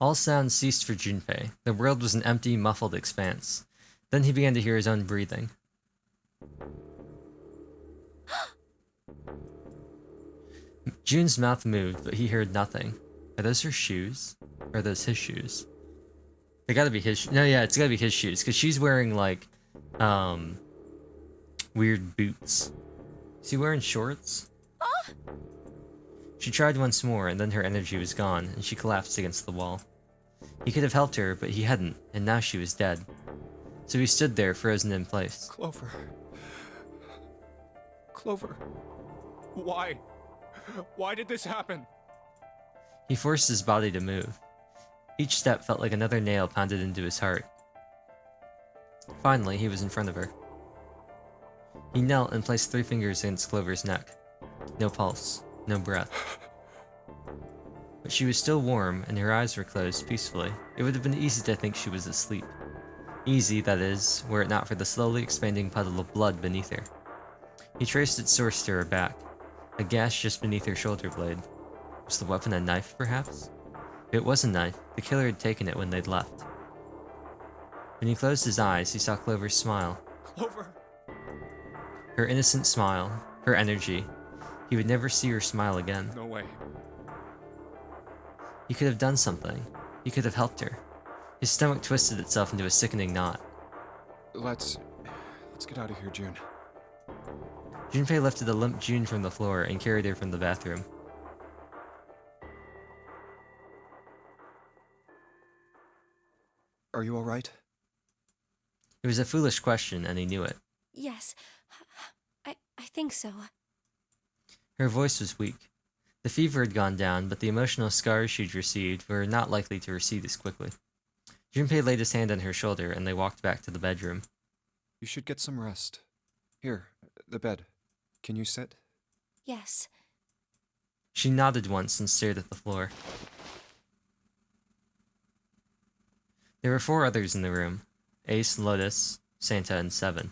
All sounds ceased for Junpei. The world was an empty, muffled expanse. Then he began to hear his own breathing. June's mouth moved, but he heard nothing. Are those her shoes? Or are those his shoes? They gotta be his no, yeah, it's gotta be his shoes, because she's wearing, like, weird boots. Is he wearing shorts? She tried once more, and then her energy was gone, and she collapsed against the wall. He could have helped her, but he hadn't, and now she was dead. So he stood there, frozen in place. Clover. Clover. Why? Why did this happen? He forced his body to move. Each step felt like another nail pounded into his heart. Finally, he was in front of her. He knelt and placed 3 fingers against Clover's neck. No pulse, no breath. But she was still warm, and her eyes were closed peacefully. It would have been easy to think she was asleep. Easy, that is, were it not for the slowly expanding puddle of blood beneath her. He traced its source to her back. a gash just beneath her shoulder blade. Was the weapon a knife, perhaps? If it was a knife, the killer had taken it when they'd left. When he closed his eyes, he saw Clover's smile. Clover! Her innocent smile, her energy. He would never see her smile again. No way. He could have done something. He could have helped her. His stomach twisted itself into a sickening knot. Let's get out of here, June. Junpei lifted the limp June from the floor and carried her from the bathroom. Are you alright? It was a foolish question, and he knew it. Yes, I think so. Her voice was weak. The fever had gone down, but the emotional scars she'd received were not likely to recede as quickly. Junpei laid his hand on her shoulder, and they walked back to the bedroom. You should get some rest. Here, the bed. Can you sit? Yes. She nodded once and stared at the floor. There were 4 others in the room. Ace, Lotus, Santa, and Seven.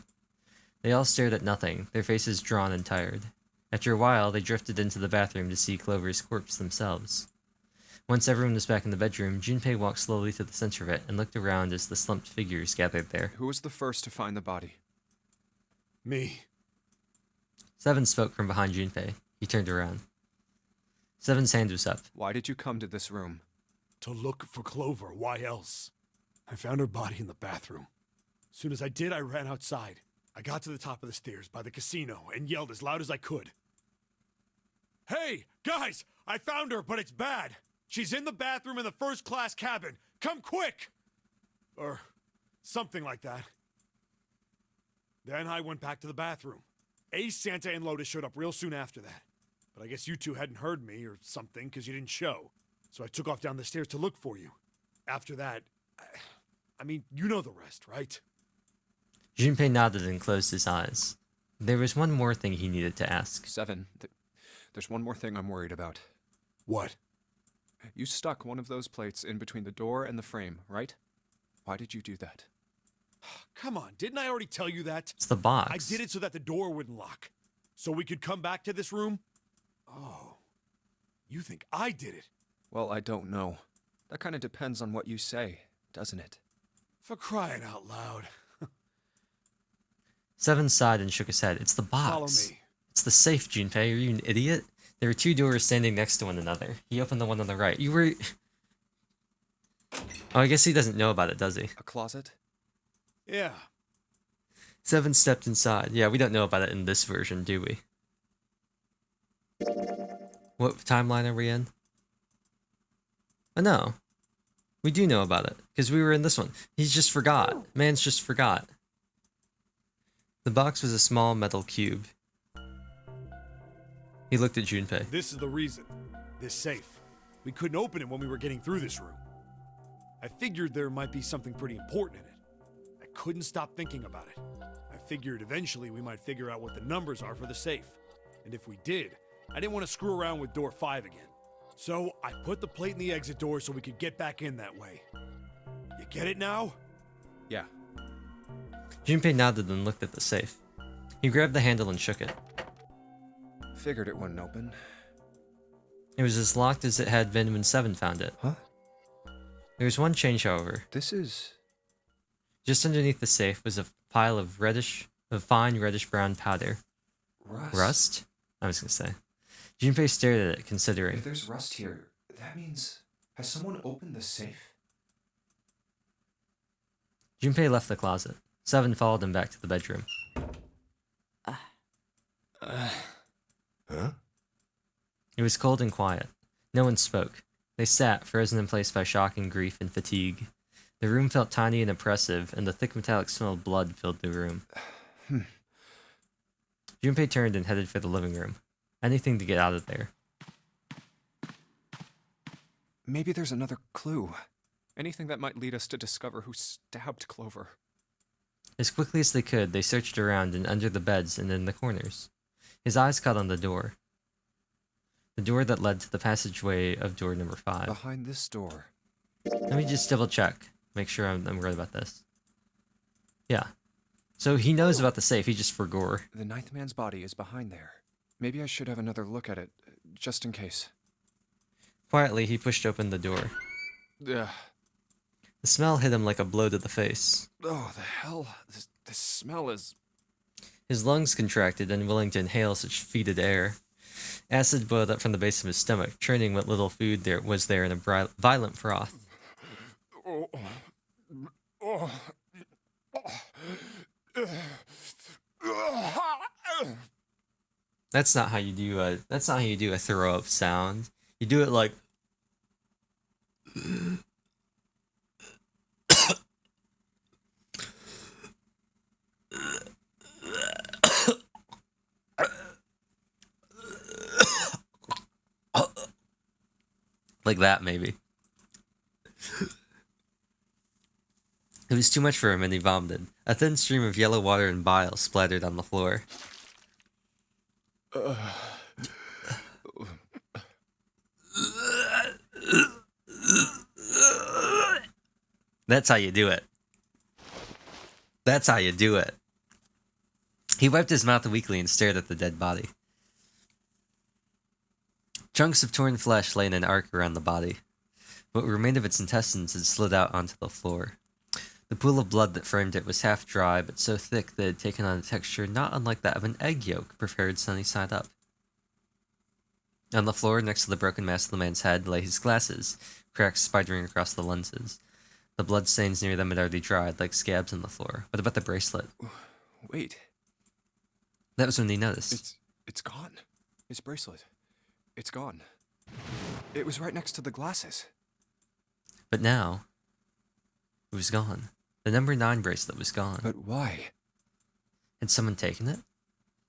They all stared at nothing, their faces drawn and tired. After a while, they drifted into the bathroom to see Clover's corpse themselves. Once everyone was back in the bedroom, Junpei walked slowly to the center of it and looked around as the slumped figures gathered there. Who was the first to find the body? Me. Seven spoke from behind Junpei. He turned around. Seven's hand was up. Why did you come to this room? To look for Clover. Why else? I found her body in the bathroom. As soon as I did, I ran outside. I got to the top of the stairs by the casino and yelled as loud as I could. Hey, guys! I found her, but it's bad! She's in the bathroom in the first-class cabin! Come quick! Or something like that. Then I went back to the bathroom. Ace, Santa, and Lotus showed up real soon after that. But I guess you two hadn't heard me or something because you didn't show. So I took off down the stairs to look for you. After that, I mean, you know the rest, right? Junpei nodded and closed his eyes. There was one more thing he needed to ask. Seven, there's one more thing I'm worried about. What? You stuck one of those plates in between the door and the frame, right? Why did you do that? Come on, didn't I already tell you that? It's the box. I did it so that the door wouldn't lock. So we could come back to this room? Oh. You think I did it? Well, I don't know. That kind of depends on what you say, doesn't it? For crying out loud. Seven sighed and shook his head. It's the box. Follow me. It's the safe, Junpei. Are you an idiot? There were 2 doors standing next to one another. He opened the one on the right. You were... Oh, I guess he doesn't know about it, does he? A closet? Yeah. Seven stepped inside. Yeah, we don't know about it in this version, do we? What timeline are we in? Oh, no. We do know about it, because we were in this one. He's just forgot. Man's just forgot. The box was a small metal cube. He looked at Junpei. This is the reason. This safe. We couldn't open it when we were getting through this room. I figured there might be something pretty important in it. I couldn't stop thinking about it. I figured eventually we might figure out what the numbers are for the safe. And if we did, I didn't want to screw around with door 5 again. So I put the plate in the exit door so we could get back in that way. You get it now? Yeah. Junpei nodded and looked at the safe. He grabbed the handle and shook it. Figured it wouldn't open. It was as locked as it had been when Seven found it. Huh? There was one change, however. This is... Just underneath the safe was a pile of fine reddish-brown powder. Rust. Rust? I was gonna say. Junpei stared at it, considering. If there's rust here, that means... Has someone opened the safe? Junpei left the closet. Seven followed him back to the bedroom. Huh? It was cold and quiet. No one spoke. They sat, frozen in place by shock and grief and fatigue. The room felt tiny and oppressive, and the thick metallic smell of blood filled the room. Junpei turned and headed for the living room. Anything to get out of there. Maybe there's another clue. Anything that might lead us to discover who stabbed Clover. As quickly as they could, they searched around and under the beds and in the corners. His eyes caught on the door. The door that led to the passageway of door number 5. Behind this door. Let me just double check. Make sure I'm right about this. Yeah. So he knows about the safe, he just forgot. The ninth man's body is behind there. Maybe I should have another look at it, just in case. Quietly, he pushed open the door. Ugh. The smell hit him like a blow to the face. Oh, the hell? This smell is... His lungs contracted, unwilling to inhale such fetid air. Acid boiled up from the base of his stomach, churning what little food there was there in a violent froth. That's not how you do a throw up sound. You do it like like that, maybe. It was too much for him and he vomited. A thin stream of yellow water and bile splattered on the floor. That's how you do it. That's how you do it. He wiped his mouth weakly and stared at the dead body. Chunks of torn flesh lay in an arc around the body. What remained of its intestines had slid out onto the floor. The pool of blood that framed it was half dry, but so thick that it had taken on a texture not unlike that of an egg yolk prepared sunny side up. On the floor, next to the broken mass of the man's head, lay his glasses, cracks spidering across the lenses. The blood stains near them had already dried, like scabs on the floor. What about the bracelet? Wait. That was when he noticed. It's gone. His bracelet. It's gone. It was right next to the glasses. But now, it was gone. The number 9 bracelet was gone. But why? Had someone taken it?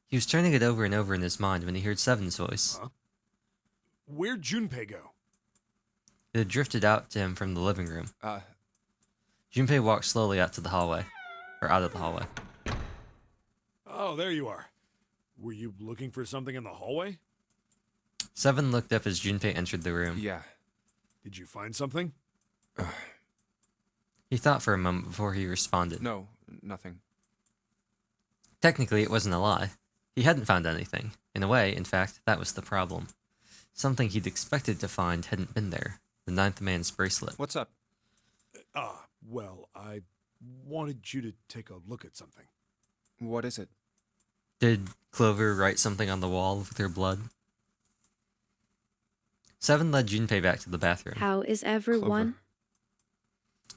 He was turning it over and over in his mind when he heard Seven's voice. Huh? Where'd Junpei go? It had drifted out to him from the living room. Uh, Junpei walked slowly out to the hallway. Or out of the hallway. Oh, there you are. Were you looking for something in the hallway? Seven looked up as Junpei entered the room. Yeah. Did you find something? He thought for a moment before he responded. No, nothing. Technically, it wasn't a lie. He hadn't found anything. In a way, in fact, that was the problem. Something he'd expected to find hadn't been there. The 9th man's bracelet. What's up? Well, I wanted you to take a look at something. What is it? Did Clover write something on the wall with her blood? Seven led Junpei back to the bathroom. How is everyone? Clover.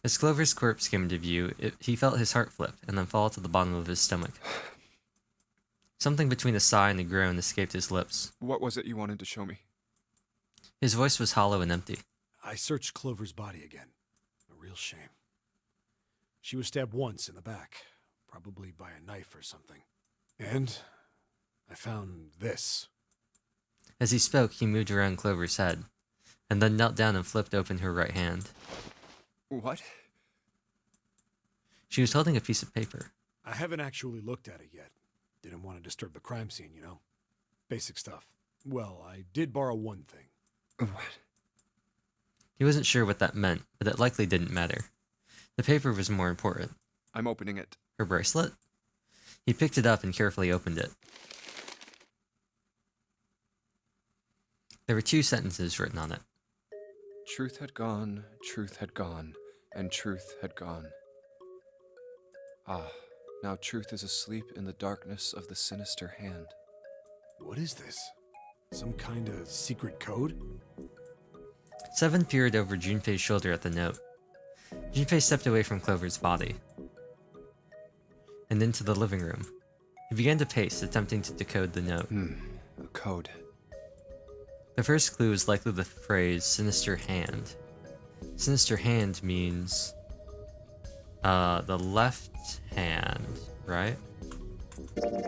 As Clover's corpse came into view, he felt his heart flip and then fall to the bottom of his stomach. Something between a sigh and a groan escaped his lips. What was it you wanted to show me? His voice was hollow and empty. I searched Clover's body again. A real shame. She was stabbed once in the back, probably by a knife or something. And I found this. As he spoke, he moved around Clover's head, and then knelt down and flipped open her right hand. What? She was holding a piece of paper. I haven't actually looked at it yet. Didn't want to disturb the crime scene, you know? Basic stuff. Well, I did borrow one thing. What? He wasn't sure what that meant, but it likely didn't matter. The paper was more important. I'm opening it. Her bracelet? He picked it up and carefully opened it. There were 2 sentences written on it. Truth had gone, and truth had gone. Ah, now truth is asleep in the darkness of the sinister hand. What is this? Some kind of secret code? Seven peered over Junpei's shoulder at the note. Junpei stepped away from Clover's body and into the living room. He began to pace, attempting to decode the note. A code. The first clue is likely the phrase sinister hand. Sinister hand means the left hand, right?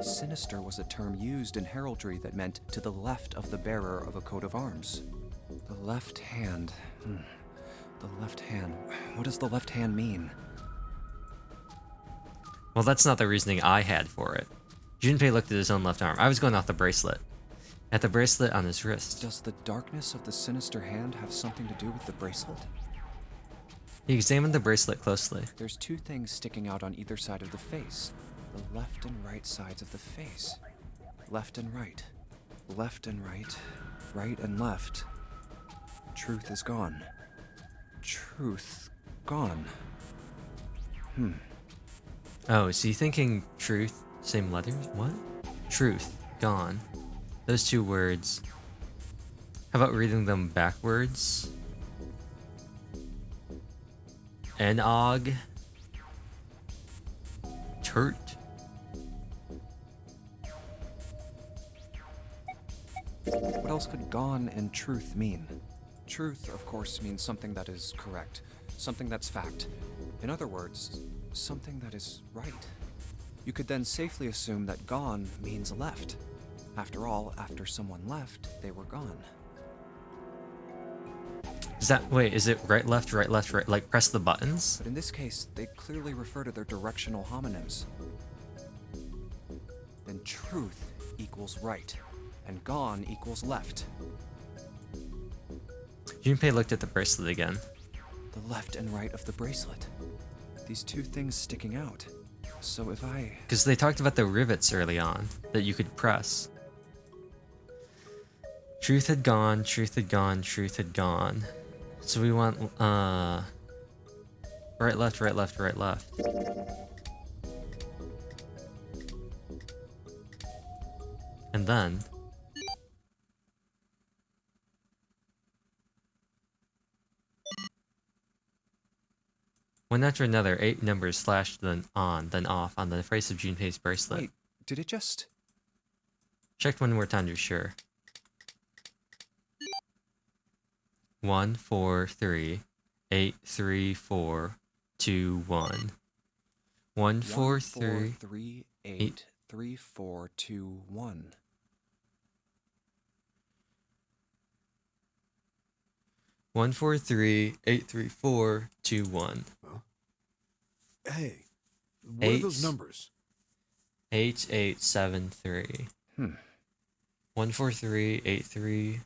Sinister was a term used in heraldry that meant to the left of the bearer of a coat of arms. The left hand. The left hand. What does the left hand mean? Well, that's not the reasoning I had for it. Junpei looked at his own left arm. I was going off the bracelet. At the bracelet on his wrist. Does the darkness of the sinister hand have something to do with the bracelet? He examined the bracelet closely. There's 2 things sticking out on either side of the face. The left and right sides of the face. Left and right. left and right, right and left. Truth is gone. Truth gone. Oh, so you thinking truth, same letters? What? Truth, gone. Those two words. How about reading them backwards? Enog. Turt. What else could gone and truth mean? Truth, of course, means something that is correct, something that's fact. In other words, something that is right. You could then safely assume that gone means left. After all, after someone left, they were gone. Is that, wait, is it right, left, right, like press the buttons? But in this case, they clearly refer to their directional homonyms. Then truth equals right, and gone equals left. Junpei looked at the bracelet again. The left and right of the bracelet. These two things sticking out. So if I... Because they talked about the rivets early on that you could press. Truth had gone, truth had gone, truth had gone. So we want, right, left, right, left, right, left. And then... one after another, 8 numbers flashed, then on, then off on the face of Junpei's bracelet. Wait, did it just... Checked one more time to be sure. 1, 4, 3, 8, 3, 4, 2, 1. 1, 4, 3, 3, 8, 3, 4, 2, 1. 1, 4, 3, 8, 3, 4, 2, 1. Hey, what are those numbers? 8, 8, 7, 3. 1, 4, 3, 8, 3,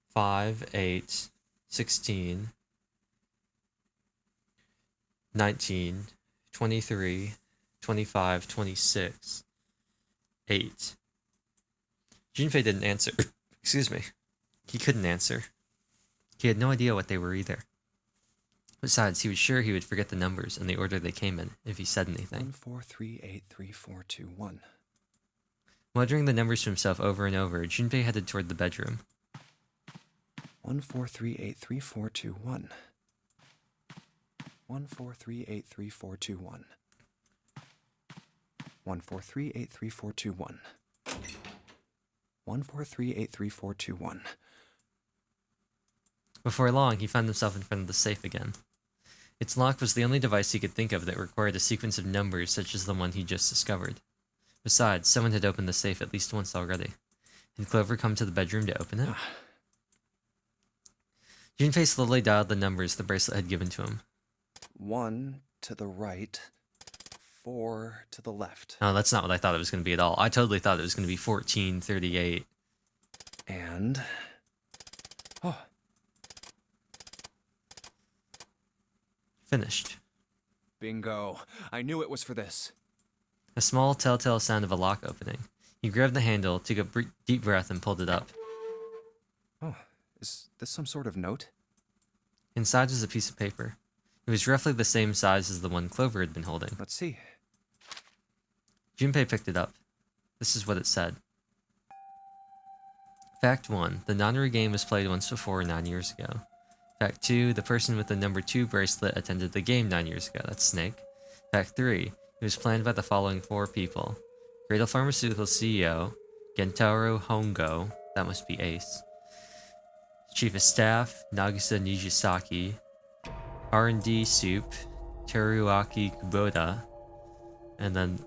5, 8, 16, 19, 23, 25, 26, 8. Junpei didn't answer. Excuse me. He couldn't answer. He had no idea what they were either. Besides, he was sure he would forget the numbers and the order they came in if he said anything. 1, 4, 3, 8, 3, 4, 2, 1. Muttering the numbers to himself over and over, Junpei headed toward the bedroom. 1, 4, 3, 8, 3, 4, 2, 1. 1, 4, 3, 8, 3, 4, 2, 1. 1, 4, 3, 8, 3, 4, 2, 1. 1, 4, 3, 8, 3, 4, 2, 1. Before long, he found himself in front of the safe again. Its lock was the only device he could think of that required a sequence of numbers such as the one he just discovered. Besides, someone had opened the safe at least once already. Had Clover come to the bedroom to open it? Junpei slowly dialed the numbers the bracelet had given to him. 1 to the right, 4 to the left. Oh, that's not what I thought it was going to be at all. I totally thought it was going to be 1438. And... oh. Finished. Bingo. I knew it was for this. A small telltale sound of a lock opening. He grabbed the handle, took a deep breath, and pulled it up. Oh, is this some sort of note? Inside was a piece of paper. It was roughly the same size as the one Clover had been holding. Let's see. Junpei picked it up. This is what it said. Fact 1. The Nonary game was played once before 9 years ago. Fact 2. The person with the number 2 bracelet attended the game 9 years ago. That's Snake. Fact 3. It was planned by the following 4 people. Cradle Pharmaceutical CEO, Gentaro Hongo, that must be Ace. Chief of Staff, Nagisa Nijisaki. R&D Soup, Teruaki Kubota. And then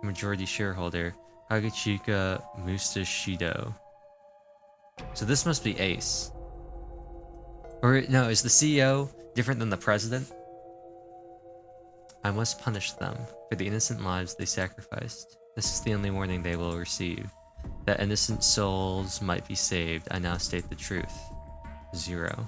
majority shareholder, Hagachika Musashido. So this must be Ace. Or, no, is the CEO different than the president? I must punish them for the innocent lives they sacrificed. This is the only warning they will receive. That innocent souls might be saved. I now state the truth. 0.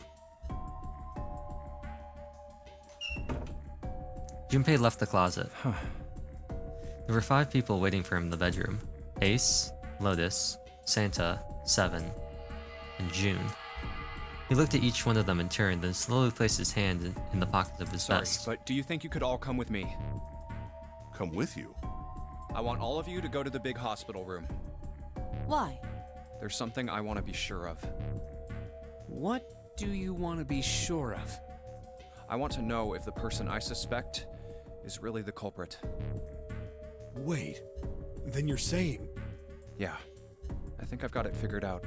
Junpei left the closet. There were 5 people waiting for him in the bedroom. Ace, Lotus, Santa, Seven, and June. He looked at each one of them in turn, then slowly placed his hand in the pocket of his Sorry, vest. but do you think you could all come with me? Come with you. I want all of you to go to the big hospital room. Why? There's something I want to be sure of. What do you want to be sure of? I want to know if the person I suspect is really the culprit. Wait, then you're saying... Yeah, I think I've got it figured out.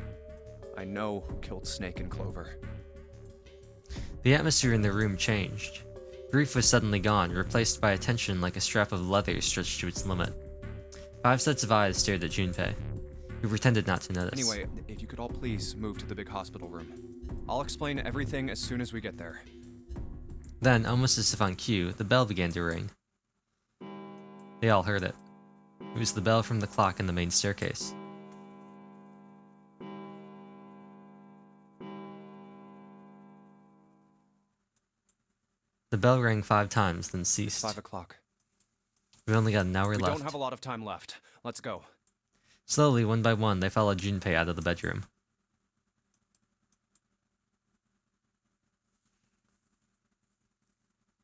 I know who killed Snake and Clover. The atmosphere in the room changed. Grief was suddenly gone, replaced by attention like a strap of leather stretched to its limit. 5 sets of eyes stared at Junpei, who pretended not to notice. Anyway, if you could all please move to the big hospital room. I'll explain everything as soon as we get there. Then, almost as if on cue, the bell began to ring. They all heard it. It was the bell from the clock in the main staircase. The bell rang 5 times, then ceased. 5 o'clock. We only got an hour We left. don't have a lot of time left. Let's go. Slowly, one by one, they followed Junpei out of the bedroom.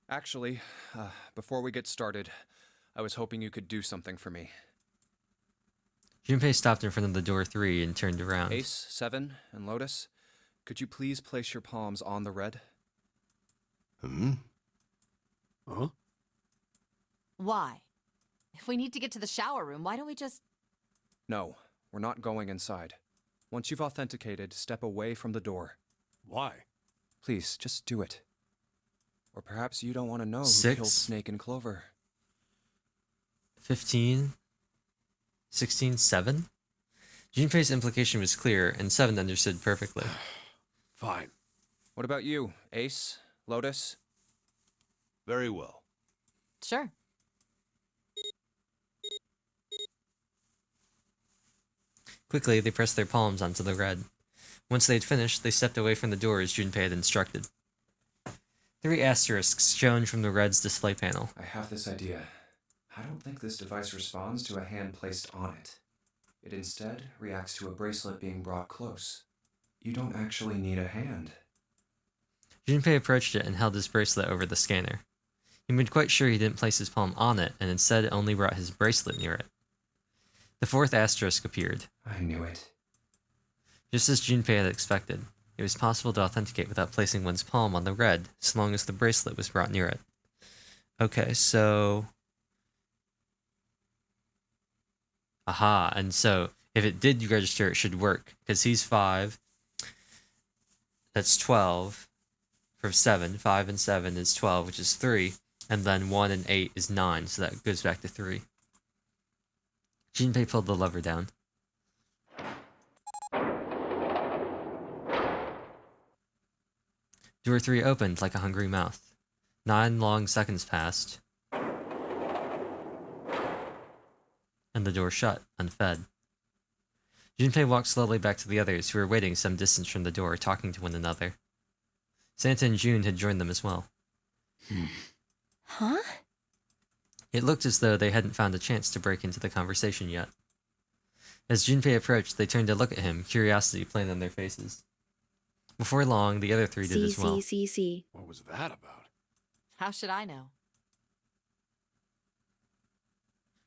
Actually, before we get started, I was hoping you could do something for me. Junpei stopped in front of the door 3 and turned around. Ace, Seven, and Lotus, could you please place your palms on the red? Huh? Why? If we need to get to the shower room, why don't we just... No, we're not going inside. Once you've authenticated, step away from the door. Why? Please, just do it. Or perhaps you don't want to know who 6, killed Snake and Clover. 15, 16, 7? Junpei's implication was clear, and 7 understood perfectly. Fine. What about you, Ace, Lotus? Very well. Sure. Quickly, they pressed their palms onto the red. Once they had finished, they stepped away from the door as Junpei had instructed. 3 asterisks shone from the red's display panel. I have this idea. I don't think this device responds to a hand placed on it. It instead reacts to a bracelet being brought close. You don't actually need a hand. Junpei approached it and held his bracelet over the scanner. He made quite sure he didn't place his palm on it, and instead only brought his bracelet near it. The 4th asterisk appeared. I knew it. Just as Junpei had expected, it was possible to authenticate without placing one's palm on the red, so long as the bracelet was brought near it. Okay, so... Aha, and so, if it did register, it should work, because he's 5. That's 12. For 7, 5 and 7 is 12, which is 3. And then 1 and 8 is 9, so that goes back to 3. Junpei pulled the lever down. Door 3 opened like a hungry mouth. 9 long seconds passed. And the door shut, unfed. Junpei walked slowly back to the others, who were waiting some distance from the door, talking to one another. Santa and June had joined them as well. Huh? It looked as though they hadn't found a chance to break into the conversation yet. As Junpei approached, they turned to look at him, curiosity plain on their faces. Before long, the other 3 did as well. C. What was that about? How should I know?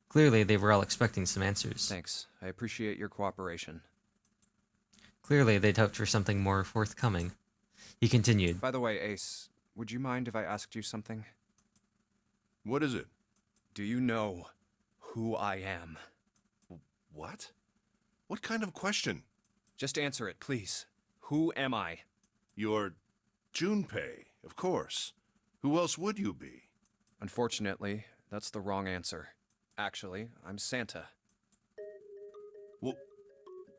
Clearly, they were all expecting some answers. Thanks. I appreciate your cooperation. Clearly, they'd hoped for something more forthcoming. He continued. By the way, Ace, would you mind if I asked you something? What is it? Do you know who I am? What? What kind of question? Just answer it, please. Who am I? You're Junpei, of course. Who else would you be? Unfortunately, that's the wrong answer. Actually, I'm Santa.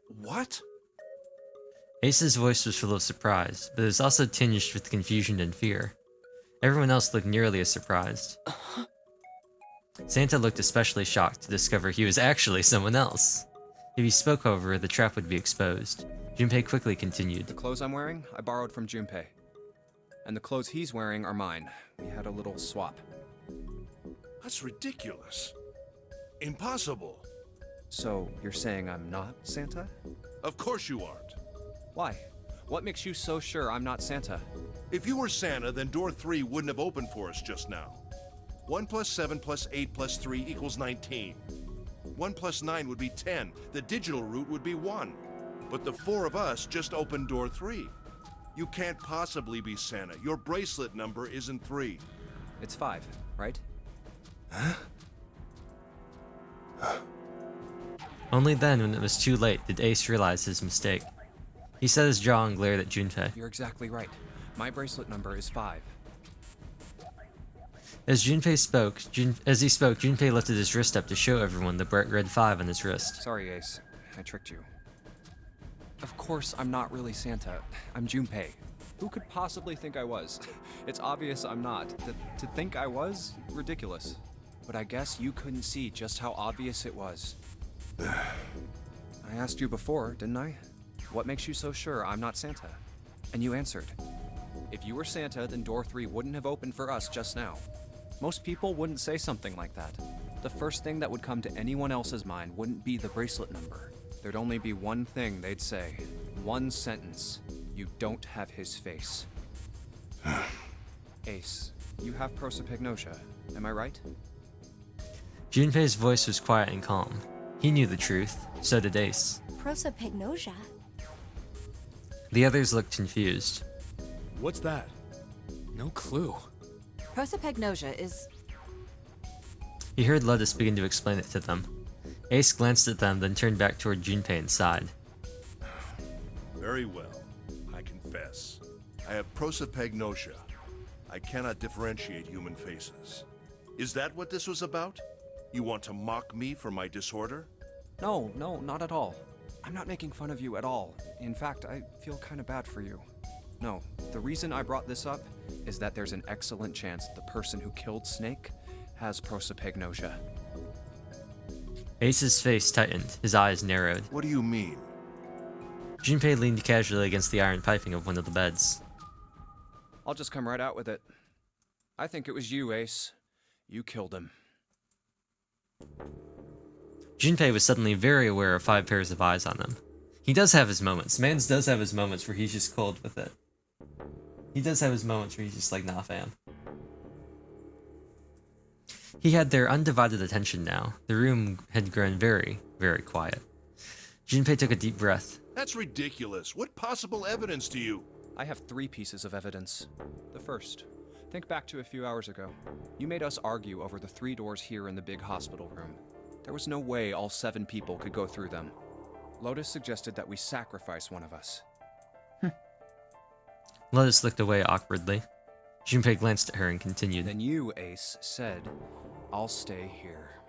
What? Ace's voice was full of surprise, but it was also tinged with confusion and fear. Everyone else looked nearly as surprised. Santa looked especially shocked to discover he was actually someone else. If he spoke, however, the trap would be exposed. Junpei quickly continued. The clothes I'm wearing, I borrowed from Junpei. And the clothes he's wearing are mine. We had a little swap. That's ridiculous. Impossible. So, you're saying I'm not Santa? Of course you aren't. Why? What makes you so sure I'm not Santa? If you were Santa, then door 3 wouldn't have opened for us just now. 1 plus 7 plus 8 plus 3 equals 19. 1 plus 9 would be 10. The digital route would be 1. But the 4 of us just opened door 3. You can't possibly be Santa. Your bracelet number isn't 3. It's 5, right? Only then, when it was too late, did Ace realize his mistake. He set his jaw and glared at Junpei. You're exactly right. My bracelet number is 5. As he spoke, Junpei lifted his wrist up to show everyone the bright red 5 on his wrist. Sorry, Ace. I tricked you. Of course, I'm not really Santa. I'm Junpei. Who could possibly think I was? It's obvious I'm not. To think I was? Ridiculous. But I guess you couldn't see just how obvious it was. I asked you before, didn't I? What makes you so sure I'm not Santa? And you answered. If you were Santa, then door 3 wouldn't have opened for us just now. Most people wouldn't say something like that. The first thing that would come to anyone else's mind wouldn't be the bracelet number. There'd only be one thing they'd say. One sentence. You don't have his face. Ace, you have prosopagnosia, am I right? Junpei's voice was quiet and calm. He knew the truth, so did Ace. Prosopagnosia? The others looked confused. What's that? No clue. Prosopagnosia is... He heard Lotus begin to explain it to them. Ace glanced at them, then turned back toward Junpei and sighed. Very well. I confess. I have prosopagnosia. I cannot differentiate human faces. Is that what this was about? You want to mock me for my disorder? No, not at all. I'm not making fun of you at all. In fact, I feel kind of bad for you. No, the reason I brought this up is that there's an excellent chance the person who killed Snake has prosopagnosia. Ace's face tightened, his eyes narrowed. What do you mean? Junpei leaned casually against the iron piping of one of the beds. I'll just come right out with it. I think it was you, Ace. You killed him. Junpei was suddenly very aware of 5 pairs of eyes on him. He does have his moments. Mans does have his moments where he's just cold with it. He does have his moments where he's just like, nah fam. He had their undivided attention now. The room had grown very, very quiet. Junpei took a deep breath. That's ridiculous. What possible evidence do you... I have 3 pieces of evidence. The first, think back to a few hours ago. You made us argue over the 3 doors here in the big hospital room. There was no way all 7 people could go through them. Lotus suggested that we sacrifice one of us. Lotus looked away awkwardly. Junpei glanced at her and continued. Then you, Ace, said, I'll stay here.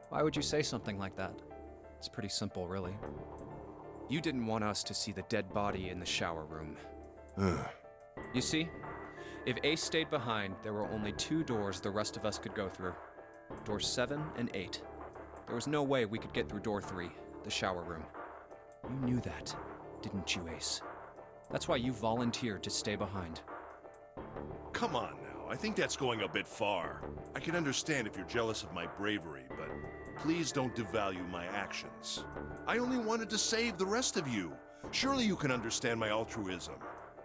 Why would you say something like that? It's pretty simple, really. You didn't want us to see the dead body in the shower room. You see, if Ace stayed behind, there were only 2 doors the rest of us could go through. Doors 7 and 8. There was no way we could get through door 3, the shower room. You knew that, didn't you, Ace? That's why you volunteered to stay behind. Come on now, I think that's going a bit far. I can understand if you're jealous of my bravery, but please don't devalue my actions. I only wanted to save the rest of you. Surely you can understand my altruism.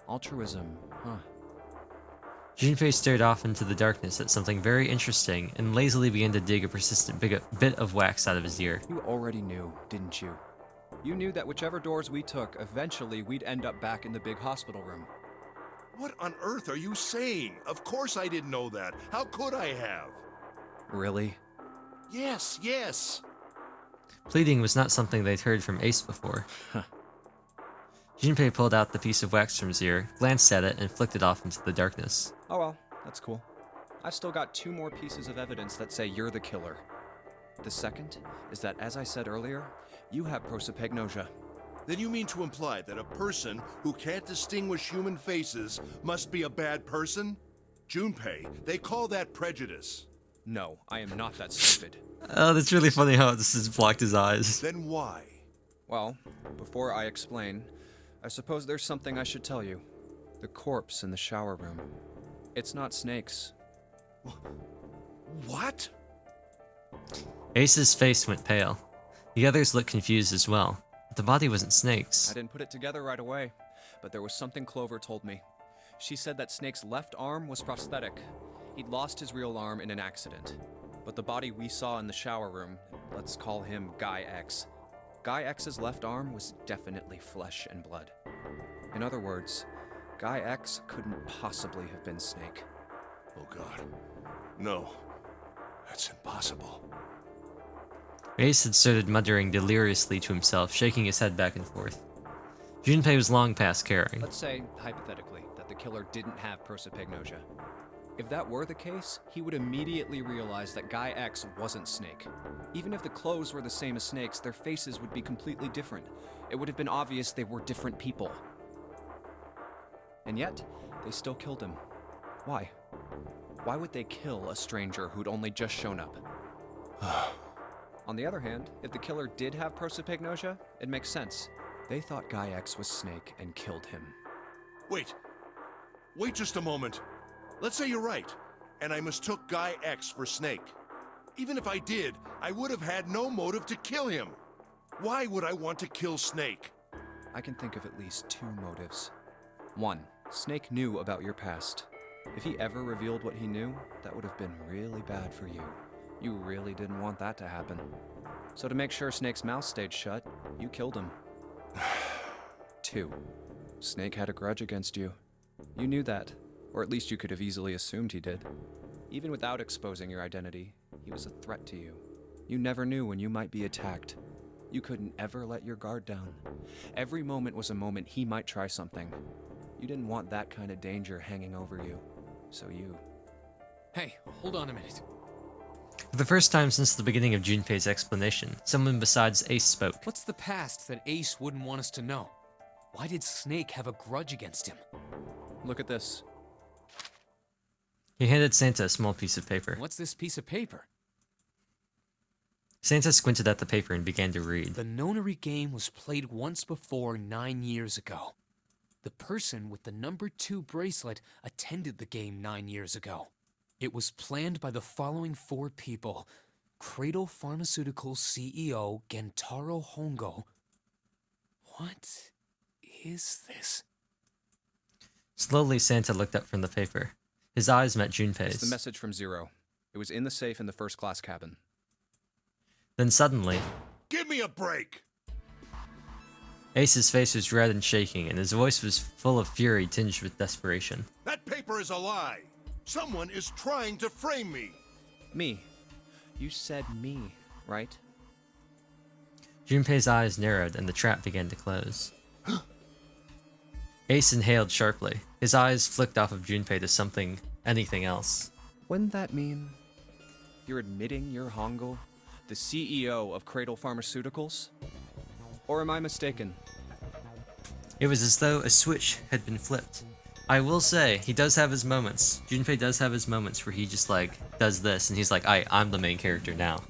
Altruism, huh? Junpei stared off into the darkness at something very interesting and lazily began to dig a persistent bit of wax out of his ear. You already knew, didn't you? You knew that whichever doors we took, eventually we'd end up back in the big hospital room. What on earth are you saying? Of course I didn't know that. How could I have? Really? Yes. Pleading was not something they'd heard from Ace before. Junpei pulled out the piece of wax from his ear, glanced at it, and flicked it off into the darkness. Oh well, that's cool. I've still got 2 more pieces of evidence that say you're the killer. The second is that, as I said earlier, you have prosopagnosia. Then you mean to imply that a person who can't distinguish human faces must be a bad person? Junpei, they call that prejudice. No, I am not that stupid. Oh, that's really funny how this has blocked his eyes. Then why? Well, before I explain, I suppose there's something I should tell you. The corpse in the shower room. It's not Snake's. What? Ace's face went pale. The others looked confused as well. The body wasn't Snake's. I didn't put it together right away, but there was something Clover told me. She said that Snake's left arm was prosthetic. He'd lost his real arm in an accident. But the body we saw in the shower room, let's call him Guy X. Guy X's left arm was definitely flesh and blood. In other words, Guy X couldn't possibly have been Snake. Oh god. No. That's impossible. Ace had started muttering deliriously to himself, shaking his head back and forth. Junpei was long past caring. Let's say, hypothetically, that the killer didn't have prosopagnosia. If that were the case, he would immediately realize that Guy X wasn't Snake. Even if the clothes were the same as Snake's, their faces would be completely different. It would have been obvious they were different people. And yet, they still killed him. Why? Why would they kill a stranger who'd only just shown up? On the other hand, if the killer did have prosopagnosia, it makes sense. They thought Guy X was Snake and killed him. Wait. Wait just a moment. Let's say you're right, and I mistook Guy X for Snake. Even if I did, I would have had no motive to kill him. Why would I want to kill Snake? I can think of at least two motives. One, Snake knew about your past. If he ever revealed what he knew, that would have been really bad for you. You really didn't want that to happen. So to make sure Snake's mouth stayed shut, you killed him. Two, Snake had a grudge against you. You knew that, or at least you could have easily assumed he did. Even without exposing your identity, he was a threat to you. You never knew when you might be attacked. You couldn't ever let your guard down. Every moment was a moment he might try something. You didn't want that kind of danger hanging over you. So you... Hey, hold on a minute. For the first time since the beginning of Junpei's explanation, someone besides Ace spoke. What's the past that Ace wouldn't want us to know? Why did Snake have a grudge against him? Look at this. He handed Santa a small piece of paper. What's this piece of paper? Santa squinted at the paper and began to read. The nonary game was played once before 9 years ago. The person with the number 2 bracelet attended the game 9 years ago. It was planned by the following 4 people. Cradle Pharmaceuticals CEO Gentaro Hongo. What is this? Slowly, Santa looked up from the paper. His eyes met Junpei's. It's the message from Zero. It was in the safe in the first class cabin. Then suddenly... Give me a break! Ace's face was red and shaking, and his voice was full of fury tinged with desperation. That paper is a lie! Someone is trying to frame me! Me. You said me, right? Junpei's eyes narrowed, and the trap began to close. Ace inhaled sharply. His eyes flicked off of Junpei to anything else. Wouldn't that mean you're admitting you're Hongo, the CEO of Cradle Pharmaceuticals? Or am I mistaken? It was as though a switch had been flipped. I will say, he does have his moments. Junpei does have his moments where he just, does this, and he's like, I'm the main character now.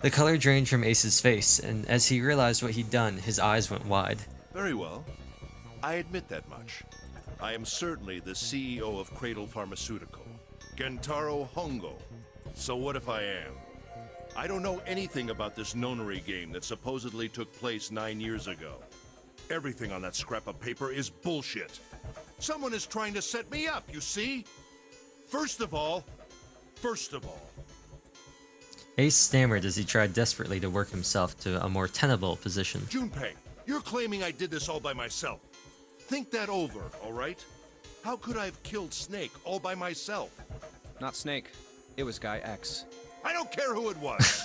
The color drained from Ace's face, and as he realized what he'd done, his eyes went wide. Very well. I admit that much. I am certainly the CEO of Cradle Pharmaceutical, Gentaro Hongo. So what if I am? I don't know anything about this nonary game that supposedly took place 9 years ago. Everything on that scrap of paper is bullshit. Someone is trying to set me up, you see? First of all... Ace stammered as he tried desperately to work himself to a more tenable position. Junpei, you're claiming I did this all by myself. Think that over, all right? How could I have killed Snake all by myself? Not Snake. It was Guy X. I don't care who it was.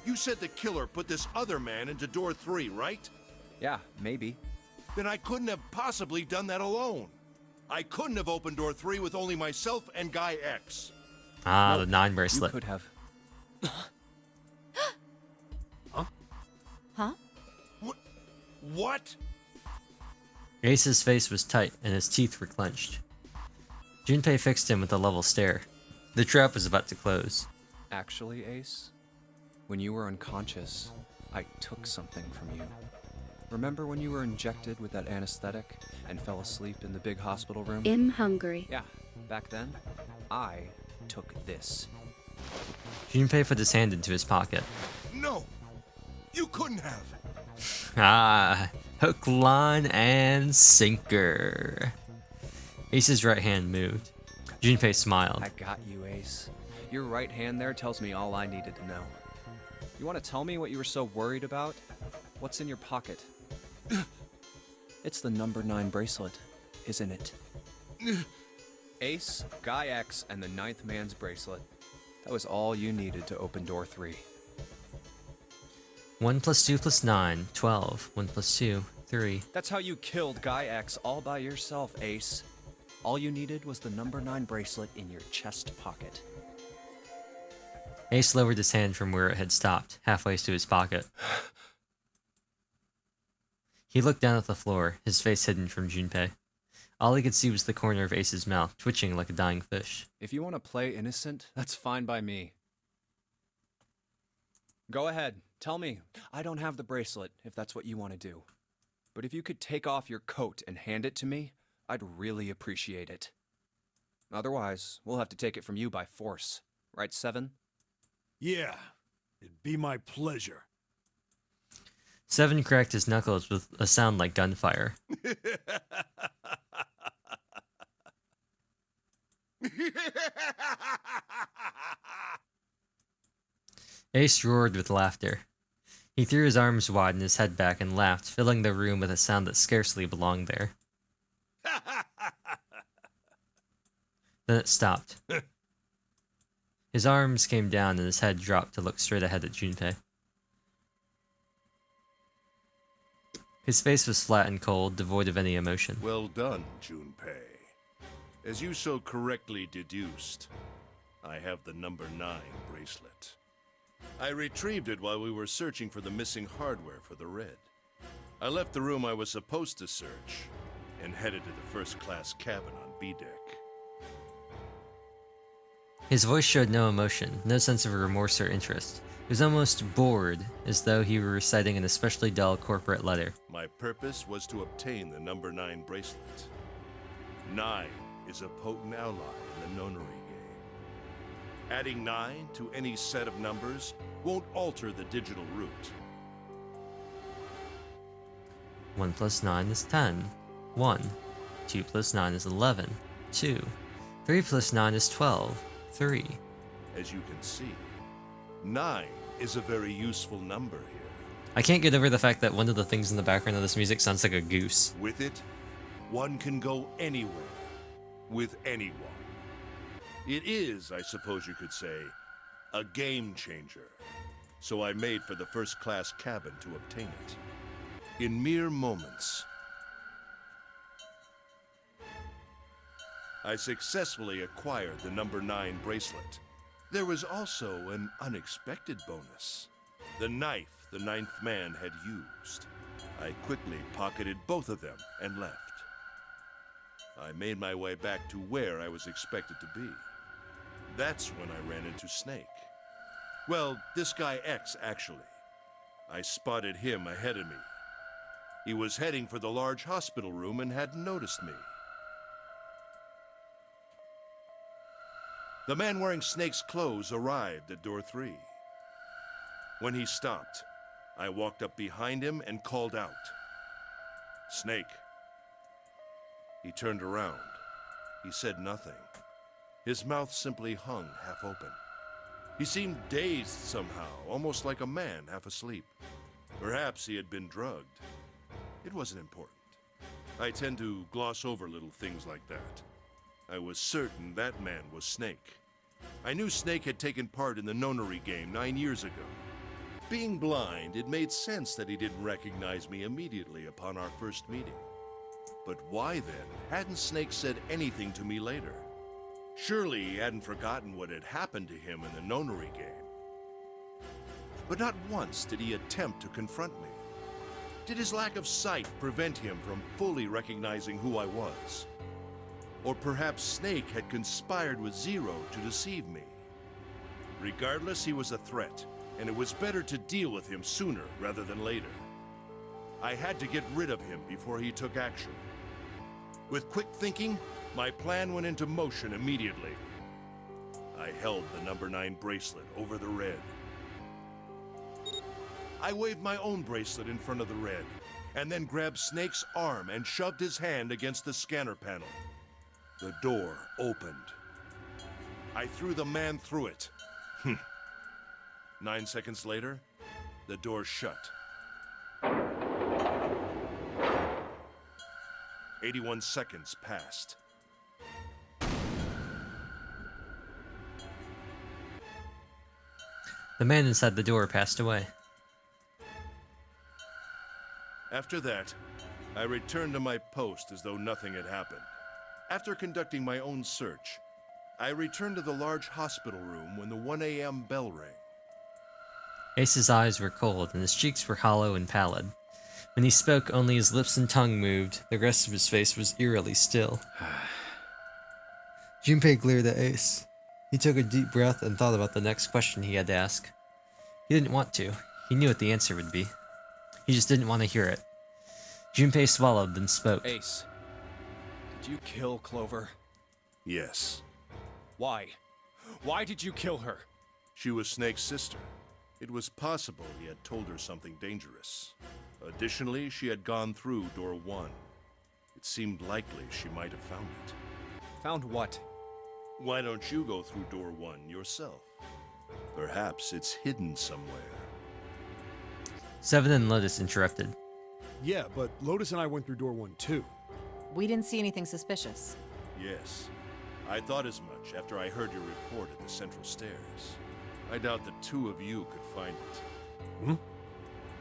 You said the killer put this other man into door 3, right? Yeah, maybe. Then I couldn't have possibly done that alone. I couldn't have opened door 3 with only myself and Guy X. Ah, the 9 bracelet. You could have. Huh? What? Ace's face was tight, and his teeth were clenched. Junpei fixed him with a level stare. The trap was about to close. Actually, Ace, when you were unconscious, I took something from you. Remember when you were injected with that anesthetic and fell asleep in the big hospital room? I'm hungry. Yeah, back then, I took this. Junpei put his hand into his pocket. No! You couldn't have. Ah, hook, line, and sinker. Ace's right hand moved. Junpei smiled. I got you, Ace. Your right hand there tells me all I needed to know. You want to tell me what you were so worried about? What's in your pocket? It's the number 9 bracelet, isn't it? Ace, Guy X, and the 9th man's bracelet. That was all you needed to open door 3. 1 + 2 + 9, 12. 1 + 2, 3. That's how you killed Guy X all by yourself, Ace. All you needed was the number 9 bracelet in your chest pocket. Ace lowered his hand from where it had stopped, halfway to his pocket. He looked down at the floor, his face hidden from Junpei. All he could see was the corner of Ace's mouth, twitching like a dying fish. If you want to play innocent, that's fine by me. Go ahead, tell me. I don't have the bracelet, if that's what you want to do. But if you could take off your coat and hand it to me, I'd really appreciate it. Otherwise, we'll have to take it from you by force. Right, Seven? Yeah, it'd be my pleasure. Seven cracked his knuckles with a sound like gunfire. Ace roared with laughter. He threw his arms wide and his head back and laughed, filling the room with a sound that scarcely belonged there. Then it stopped. His arms came down and his head dropped to look straight ahead at Junpei. His face was flat and cold, devoid of any emotion. Well done, Junpei. As you so correctly deduced, I have the number 9 bracelet. I retrieved it while we were searching for the missing hardware for the Red. I left the room I was supposed to search and headed to the first-class cabin on B-deck. His voice showed no emotion, no sense of remorse or interest. He was almost bored, as though he were reciting an especially dull corporate letter. My purpose was to obtain the number 9 bracelet. 9 is a potent ally in the nonary game. Adding 9 to any set of numbers won't alter the digital root. 1 + 9 is 10. 1. 2 + 9 is 11. 2. 3 + 9 is 12. 3. As you can see, 9 is a very useful number here. I can't get over the fact that one of the things in the background of this music sounds like a goose. With it, one can go anywhere, with anyone. It is, I suppose you could say, a game changer. So I made for the first-class cabin to obtain it. In mere moments, I successfully acquired the number 9 bracelet. There was also an unexpected bonus. The knife the 9th man had used. I quickly pocketed both of them and left. I made my way back to where I was expected to be. That's when I ran into Snake. Well, this guy X, actually. I spotted him ahead of me. He was heading for the large hospital room and hadn't noticed me. The man wearing Snake's clothes arrived at door 3. When he stopped, I walked up behind him and called out, "Snake." He turned around. He said nothing. His mouth simply hung half open. He seemed dazed somehow, almost like a man half asleep. Perhaps he had been drugged. It wasn't important. I tend to gloss over little things like that. I was certain that man was Snake. I knew Snake had taken part in the nonary game 9 years ago. Being blind, it made sense that he didn't recognize me immediately upon our first meeting. But why then hadn't Snake said anything to me later? Surely he hadn't forgotten what had happened to him in the nonary game. But not once did he attempt to confront me. Did his lack of sight prevent him from fully recognizing who I was? Or perhaps Snake had conspired with Zero to deceive me. Regardless, he was a threat, and it was better to deal with him sooner rather than later. I had to get rid of him before he took action. With quick thinking, my plan went into motion immediately. I held the number 9 bracelet over the Red. I waved my own bracelet in front of the red, and then grabbed Snake's arm and shoved his hand against the scanner panel. The door opened. I threw the man through it. 9 seconds later, the door shut. 81 seconds passed. The man inside the door passed away. After that, I returned to my post as though nothing had happened. After conducting my own search, I returned to the large hospital room when the 1 a.m. bell rang. Ace's eyes were cold and his cheeks were hollow and pallid. When he spoke, only his lips and tongue moved. The rest of his face was eerily still. Junpei glared at Ace. He took a deep breath and thought about the next question he had to ask. He didn't want to. He knew what the answer would be. He just didn't want to hear it. Junpei swallowed, then spoke. Ace, did you kill Clover? Yes. Why? Why did you kill her? She was Snake's sister. It was possible he had told her something dangerous. Additionally, she had gone through door 1. It seemed likely she might have found it. Found what? Why don't you go through door 1 yourself? Perhaps it's hidden somewhere. Seven and Lotus interrupted. Yeah, but Lotus and I went through door 1 too. We didn't see anything suspicious. Yes. I thought as much after I heard your report at the central stairs. I doubt the two of you could find it. Hmm?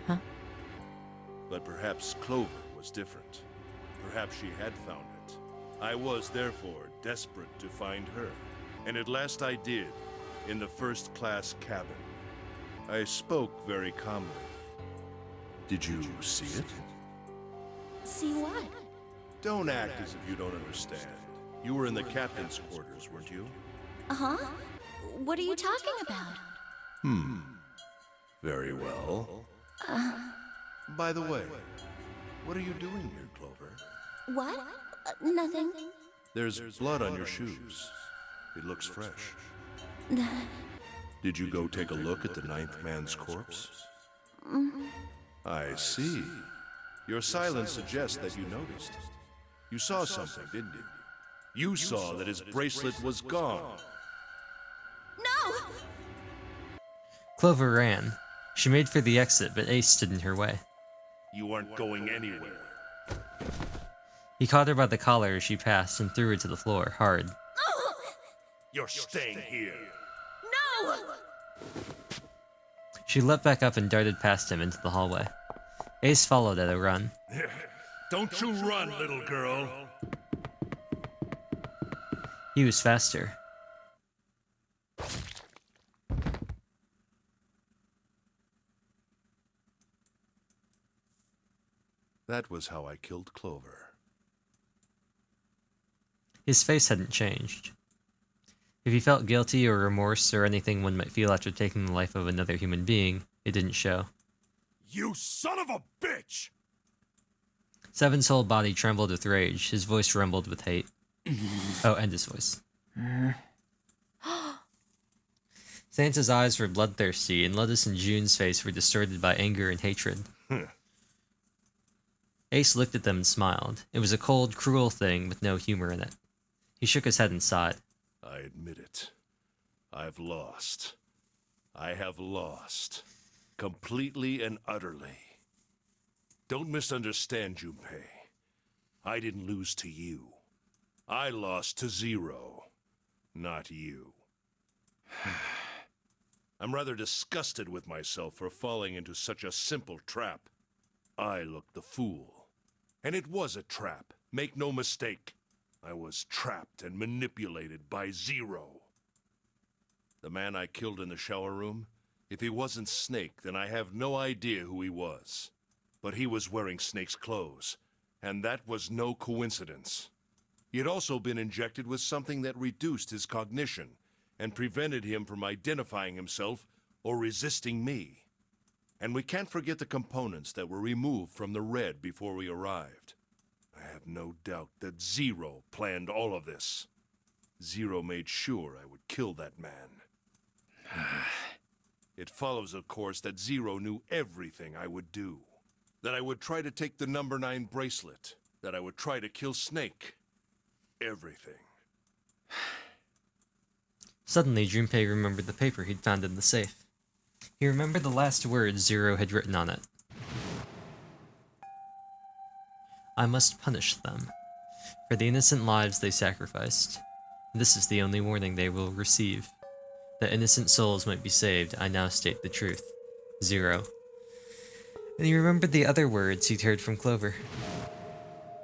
Huh? But perhaps Clover was different. Perhaps she had found it. I was, therefore, desperate to find her. And at last I did, in the first-class cabin. I spoke very calmly. Did you see it? See what? Don't act as if you don't understand. You were in the captain's quarters, weren't you? Uh-huh. What are you talking about? Very well. By the way, what are you doing here, Clover? What? Nothing. There's blood on your shoes. It looks fresh. Did you go take a look at the 9th man's corpse? I see. Your silence suggests that you noticed. You saw something, didn't you? You saw that his bracelet was gone. No! Clover ran. She made for the exit, but Ace stood in her way. You aren't going anywhere. He caught her by the collar as she passed and threw her to the floor, hard. You're staying here. No! She leapt back up and darted past him into the hallway. Ace followed at a run. Don't you run, little girl. He was faster. That was how I killed Clover. His face hadn't changed. If he felt guilty or remorse or anything one might feel after taking the life of another human being, it didn't show. You son of a bitch! Seven's whole body trembled with rage. His voice rumbled with hate. Oh, and his voice. Santa's eyes were bloodthirsty, and Lotus and June's face were distorted by anger and hatred. Ace looked at them and smiled. It was a cold, cruel thing with no humor in it. He shook his head and sighed. I admit it. I've lost. I have lost. Completely and utterly. Don't misunderstand, Junpei. I didn't lose to you. I lost to Zero, not you. I'm rather disgusted with myself for falling into such a simple trap. I looked the fool. And it was a trap, make no mistake. I was trapped and manipulated by Zero. The man I killed in the shower room, if he wasn't Snake, then I have no idea who he was. But he was wearing Snake's clothes, and that was no coincidence. He had also been injected with something that reduced his cognition and prevented him from identifying himself or resisting me. And we can't forget the components that were removed from the red before we arrived. I have no doubt that Zero planned all of this. Zero made sure I would kill that man. It follows, of course, that Zero knew everything I would do. That I would try to take the number 9 bracelet. That I would try to kill Snake. Everything. Suddenly, Junpei remembered the paper he'd found in the safe. He remembered the last words Zero had written on it. I must punish them for the innocent lives they sacrificed. This is the only warning they will receive. That innocent souls might be saved, I now state the truth. Zero. And he remembered the other words he'd heard from Clover.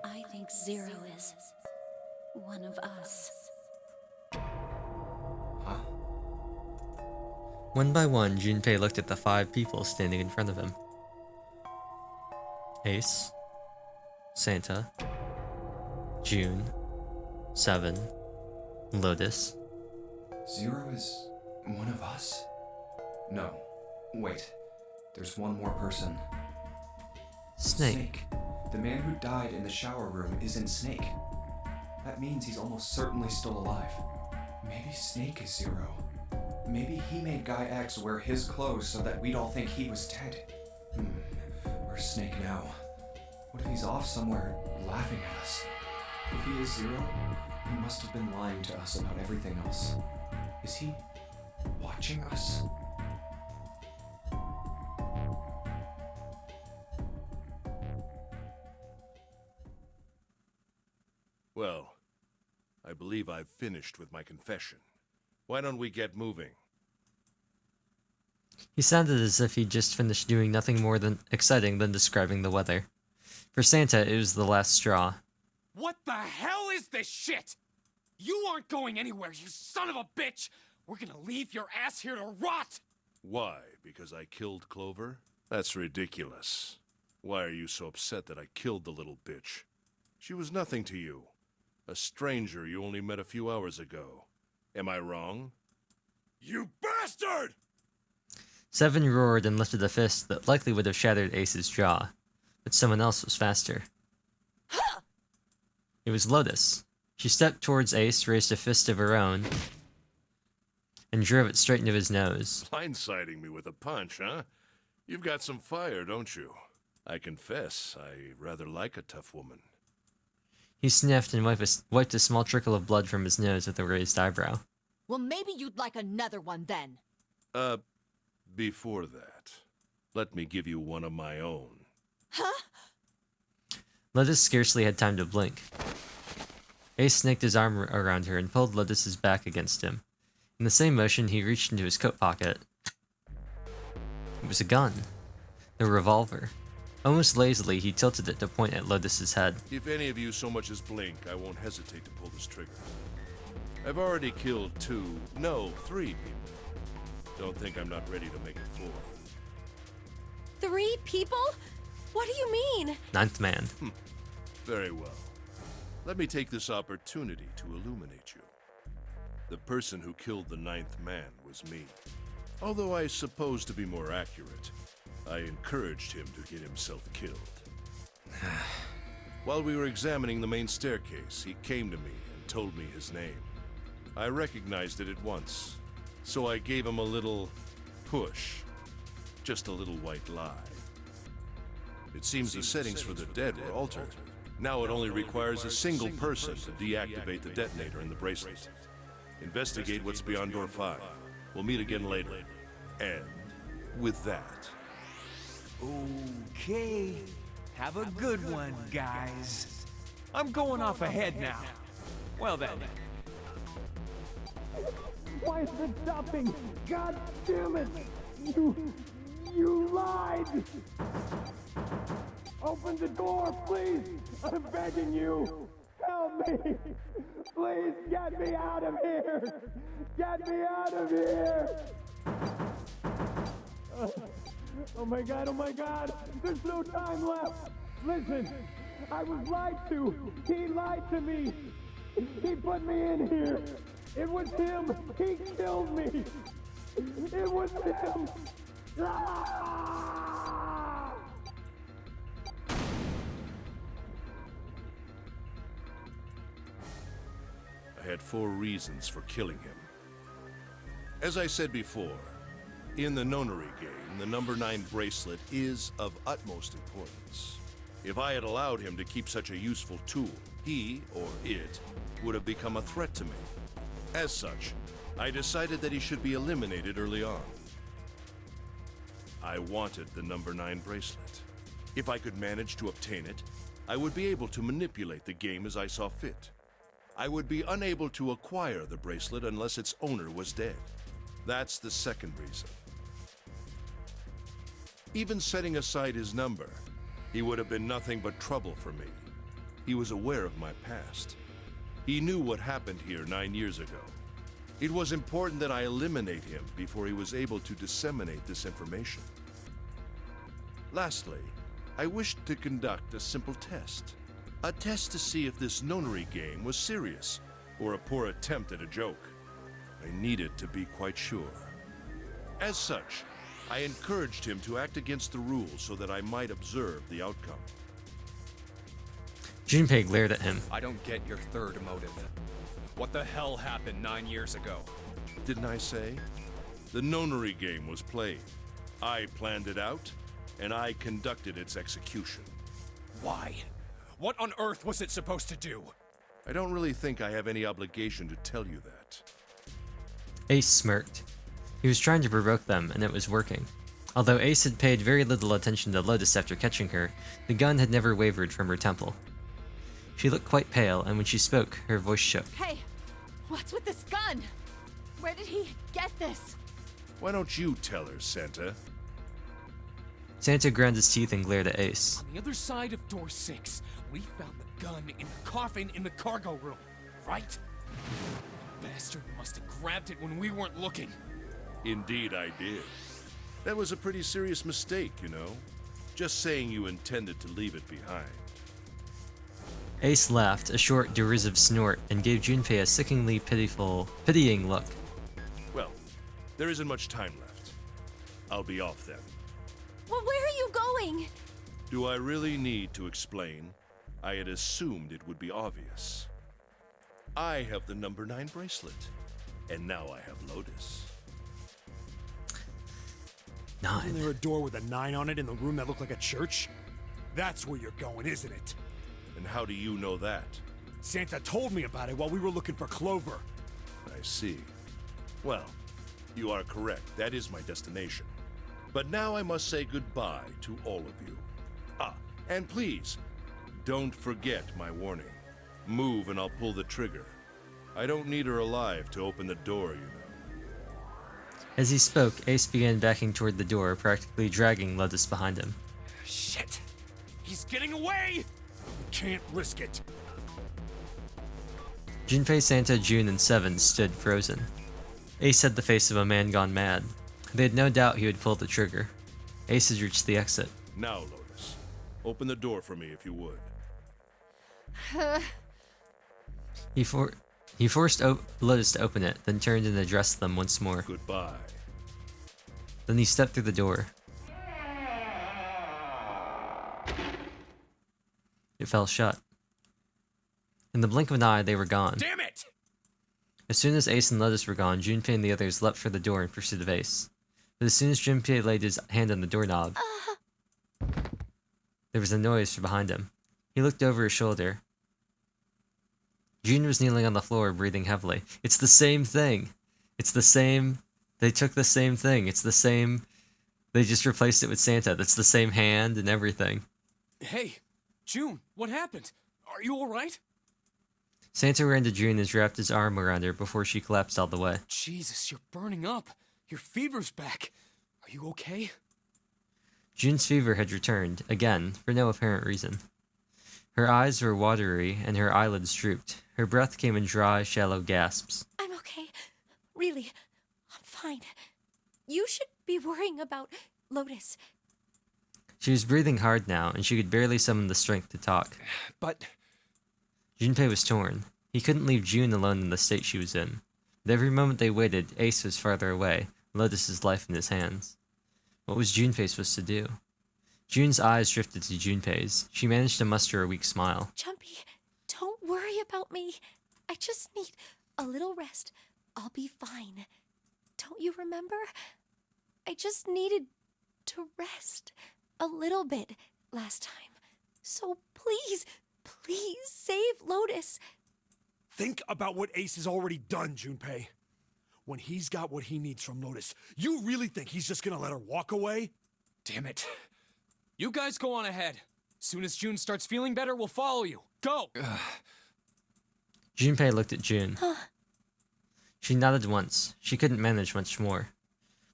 I think Zero is one of us. Huh? One by one, Junpei looked at the 5 people standing in front of him. Ace, Santa, June, 7, Lotus. Zero is one of us? No. Wait. There's one more person. Snake. The man who died in the shower room isn't Snake. That means he's almost certainly still alive. Maybe Snake is Zero. Maybe he made Guy X wear his clothes so that we'd all think he was dead. Where's Snake now? What if he's off somewhere laughing at us? If he is Zero, he must have been lying to us about everything else. Is he watching us? Well, I believe I've finished with my confession. Why don't we get moving? He sounded as if he'd just finished doing nothing more than exciting than describing the weather. For Santa, it was the last straw. What the hell is this shit? You aren't going anywhere, you son of a bitch! We're gonna leave your ass here to rot! Why? Because I killed Clover? That's ridiculous. Why are you so upset that I killed the little bitch? She was nothing to you. A stranger you only met a few hours ago. Am I wrong? You bastard! 7 roared and lifted a fist that likely would have shattered Ace's jaw, but someone else was faster. It was Lotus. She stepped towards Ace, raised a fist of her own, and drove it straight into his nose. Blindsiding me with a punch, huh? You've got some fire, don't you? I confess, I rather like a tough woman. He sniffed and wiped a small trickle of blood from his nose with a raised eyebrow. Well, maybe you'd like another one then. Before that, let me give you one of my own. Huh? Lotus scarcely had time to blink. Ace snaked his arm around her and pulled Lotus's back against him. In the same motion, he reached into his coat pocket. It was a gun. The revolver. Almost lazily, he tilted it to point at Lotus's head. If any of you so much as blink, I won't hesitate to pull this trigger. I've already killed 3 people. Don't think I'm not ready to make it 4. 3 people? What do you mean? 9th man. Very well. Let me take this opportunity to illuminate you. The person who killed the 9th man was me. Although I suppose, to be more accurate, I encouraged him to get himself killed. While we were examining the main staircase, he came to me and told me his name. I recognized it at once, so I gave him a little push. Just a little white lie. It seems the settings for the dead were altered. Now it only requires a single person to deactivate the detonator in the bracelet. Investigate what's beyond door 5. We'll meet again later. And with that... Okay. Have a good one, guys. I'm going off ahead now. Well then. Why is it stopping? God damn it! You lied! Open the door, please! I'm begging you! Help me! Please get me out of here! Get me out of here! Oh my god! There's no time left! Listen! I was lied to! He lied to me! He put me in here! It was him! He killed me! It was him! Ah! I had 4 reasons for killing him. As I said before, In the nonary game, the number 9 bracelet is of utmost importance. If I had allowed him to keep such a useful tool, he, or it, would have become a threat to me. As such, I decided that he should be eliminated early on. I wanted the number 9 bracelet. If I could manage to obtain it, I would be able to manipulate the game as I saw fit. I would be unable to acquire the bracelet unless its owner was dead. That's the second reason. Even setting aside his number, he would have been nothing but trouble for me. He was aware of my past. He knew what happened here 9 years ago. It was important that I eliminate him before he was able to disseminate this information. Lastly, I wished to conduct a simple test. A test to see if this nonary game was serious, or a poor attempt at a joke. I needed to be quite sure. As such, I encouraged him to act against the rules so that I might observe the outcome. Junpei glared at him. I don't get your third motive. What the hell happened 9 years ago? Didn't I say? The nonary game was played. I planned it out, and I conducted its execution. Why? What on earth was it supposed to do? I don't really think I have any obligation to tell you that. Ace smirked. He was trying to provoke them, and it was working. Although Ace had paid very little attention to Lotus after catching her, the gun had never wavered from her temple. She looked quite pale, and when she spoke, her voice shook. Hey, what's with this gun? Where did he get this? Why don't you tell her, Santa? Santa ground his teeth and glared at Ace. On the other side of door 6, we found the gun in the coffin in the cargo room, right? The bastard must have grabbed it when we weren't looking. Indeed I did. That was a pretty serious mistake, you know. Just saying you intended to leave it behind. Ace laughed, a short, derisive snort, and gave Junpei a sickeningly pitying look. Well, there isn't much time left. I'll be off then. Well, where are you going? Do I really need to explain? I had assumed it would be obvious. I have the number 9 bracelet, and now I have Lotus. Isn't there a door with a 9 on it in the room that looked like a church? That's where you're going, isn't it? And how do you know that? Santa told me about it while we were looking for Clover. I see. Well, you are correct. That is my destination. But now I must say goodbye to all of you. Ah, and please, don't forget my warning. Move and I'll pull the trigger. I don't need her alive to open the door, you know. As he spoke, Ace began backing toward the door, practically dragging Lotus behind him. Shit! He's getting away! We can't risk it. Junpei, Santa, June, and Seven stood frozen. Ace had the face of a man gone mad. They had no doubt he would pull the trigger. Ace had reached the exit. Now, Lotus, open the door for me if you would. He forced Lotus to open it, then turned and addressed them once more. Goodbye. Then he stepped through the door. It fell shut. In the blink of an eye, they were gone. Damn it! As soon as Ace and Lotus were gone, Junpei and the others leapt for the door in pursuit of Ace. But as soon as Junpei laid his hand on the doorknob, there was a noise from behind him. He looked over his shoulder. June was kneeling on the floor, breathing heavily. It's the same thing. It's the same. They took the same thing. It's the same. They just replaced it with Santa. That's the same hand and everything. Hey, June, what happened? Are you alright? Santa ran to June and wrapped his arm around her before she collapsed all the way. Jesus, you're burning up. Your fever's back. Are you okay? June's fever had returned, again, for no apparent reason. Her eyes were watery and her eyelids drooped. Her breath came in dry, shallow gasps. I'm okay. Really, I'm fine. You should be worrying about Lotus. She was breathing hard now, and she could barely summon the strength to talk. But Junpei was torn. He couldn't leave June alone in the state she was in. But every moment they waited, Ace was farther away, Lotus's life in his hands. What was Junpei supposed to do? June's eyes drifted to Junpei's. She managed to muster a weak smile. Jumpy, don't worry about me. I just need a little rest. I'll be fine. Don't you remember? I just needed to rest a little bit last time. So please, please save Lotus. Think about what Ace has already done, Junpei. When he's got what he needs from Lotus, you really think he's just gonna let her walk away? Damn it. You guys go on ahead. Soon as June starts feeling better, we'll follow you. Go! Junpei looked at June. She nodded once. She couldn't manage much more.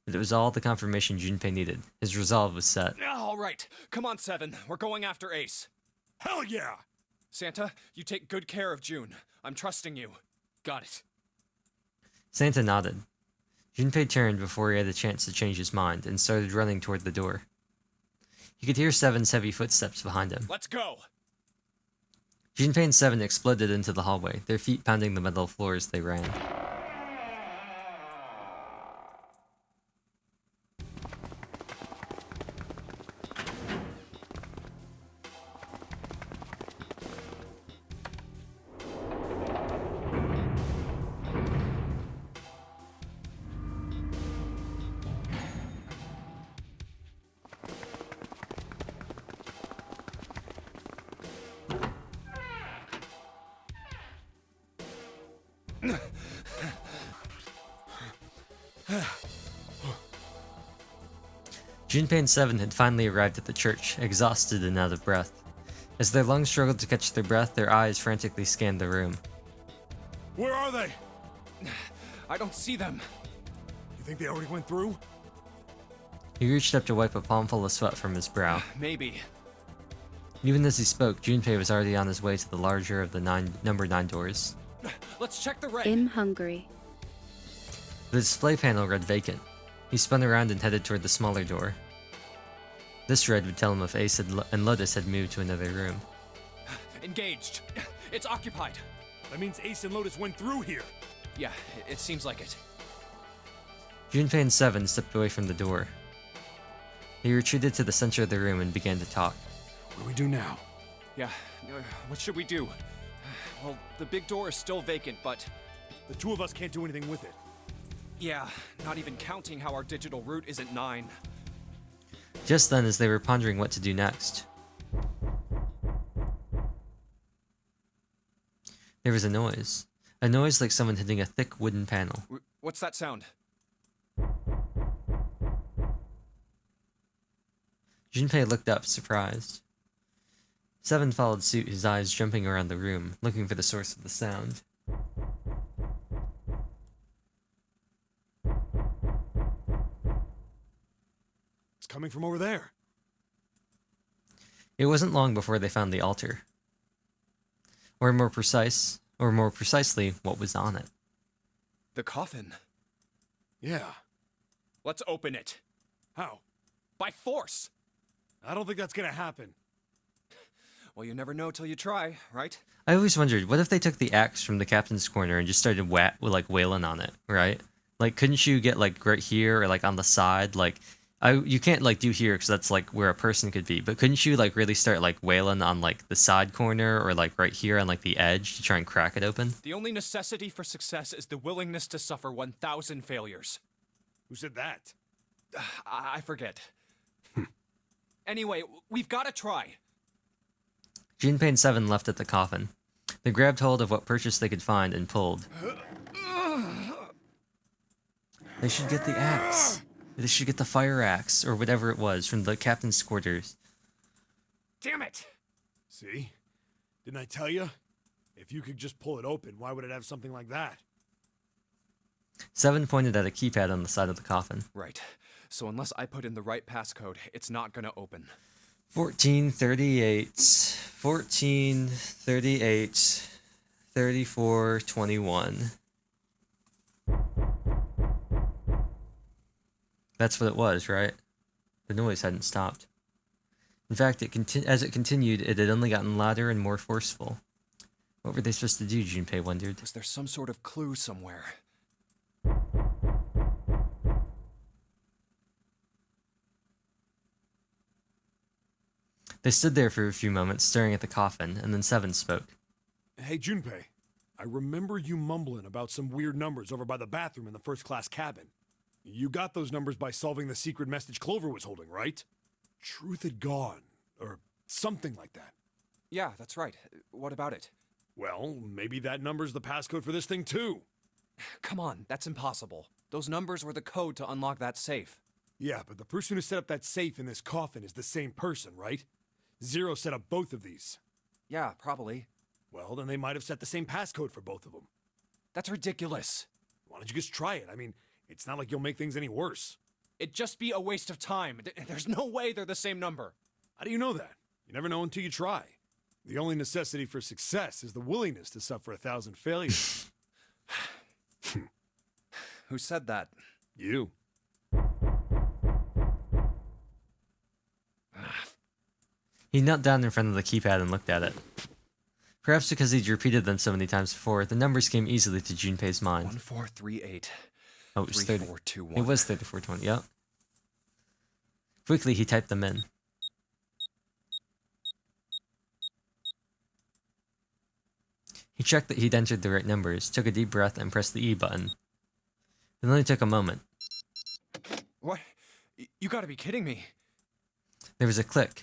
But it was all the confirmation Junpei needed. His resolve was set. All right. Come on, Seven. We're going after Ace. Hell yeah! Santa, you take good care of June. I'm trusting you. Got it. Santa nodded. Junpei turned before he had a chance to change his mind and started running toward the door. He could hear Seven's heavy footsteps behind him. Let's go! Junpei and Seven exploded into the hallway, their feet pounding the metal floor as they ran. Junpei and Seven had finally arrived at the church, exhausted and out of breath. As their lungs struggled to catch their breath, their eyes frantically scanned the room. Where are they? I don't see them. You think they already went through? He reached up to wipe a palmful of sweat from his brow. Maybe. Even as he spoke, Junpei was already on his way to the larger of the number 9 doors. Let's check the red. I'm hungry. The display panel read vacant. He spun around and headed toward the smaller door. This read would tell him if Ace and Lotus had moved to another room. Engaged. It's occupied. That means Ace and Lotus went through here. Yeah, it seems like it. Junpei and Seven stepped away from the door. He retreated to the center of the room and began to talk. What do we do now? Yeah, what should we do? Well, the big door is still vacant, but... The two of us can't do anything with it. Yeah, not even counting how our digital route isn't 9. Just then, as they were pondering what to do next, there was a noise. A noise like someone hitting a thick wooden panel. What's that sound? Junpei looked up, surprised. Seven followed suit, his eyes jumping around the room, looking for the source of the sound. It's coming from over there. It wasn't long before they found the altar. Or more precisely, what was on it. The coffin. Yeah. Let's open it. How? By force. I don't think that's gonna happen. Well, you never know till you try, right? I always wondered, what if they took the axe from the captain's corner and just started wailing on it, right? Like, couldn't you get, like, right here or, like, on the side? Like, you can't, like, do here because that's, like, where a person could be. But couldn't you, like, really start, like, wailing on, like, the side corner or, like, right here on, like, the edge to try and crack it open? The only necessity for success is the willingness to suffer 1,000 failures. Who said that? I forget. Anyway, we've got to try. Junpei and Seven left at the coffin. They grabbed hold of what purchase they could find and pulled. They should get the axe. They should get the fire axe, or whatever it was, from the captain's quarters. Damn it! See? Didn't I tell you? If you could just pull it open, why would it have something like that? Seven pointed at a keypad on the side of the coffin. Right. So unless I put in the right passcode, it's not gonna open. 1438, 1438, 3421. That's what it was, right? The noise hadn't stopped. In fact, as it continued, it had only gotten louder and more forceful. What were they supposed to do, Junpei wondered. Was there some sort of clue somewhere? They stood there for a few moments, staring at the coffin, and then Seven spoke. Hey, Junpei. I remember you mumbling about some weird numbers over by the bathroom in the first-class cabin. You got those numbers by solving the secret message Clover was holding, right? Truth had gone, or something like that. Yeah, that's right. What about it? Well, maybe that number's the passcode for this thing too. Come on, that's impossible. Those numbers were the code to unlock that safe. Yeah, but the person who set up that safe in this coffin is the same person, right? Zero set up both of these. Yeah, probably. Well, then they might have set the same passcode for both of them. That's ridiculous. Why don't you just try it? I mean, it's not like you'll make things any worse. It'd just be a waste of time. There's no way they're the same number. How do you know that? You never know until you try. The only necessity for success is the willingness to suffer 1,000 failures. Who said that? You. He knelt down in front of the keypad and looked at it. Perhaps because he'd repeated them so many times before, the numbers came easily to Junpei's mind. 1438. Oh, it was 3421. It was 3420, yep. Quickly, he typed them in. He checked that he'd entered the right numbers, took a deep breath, and pressed the E button. It only took a moment. What? You gotta be kidding me. There was a click.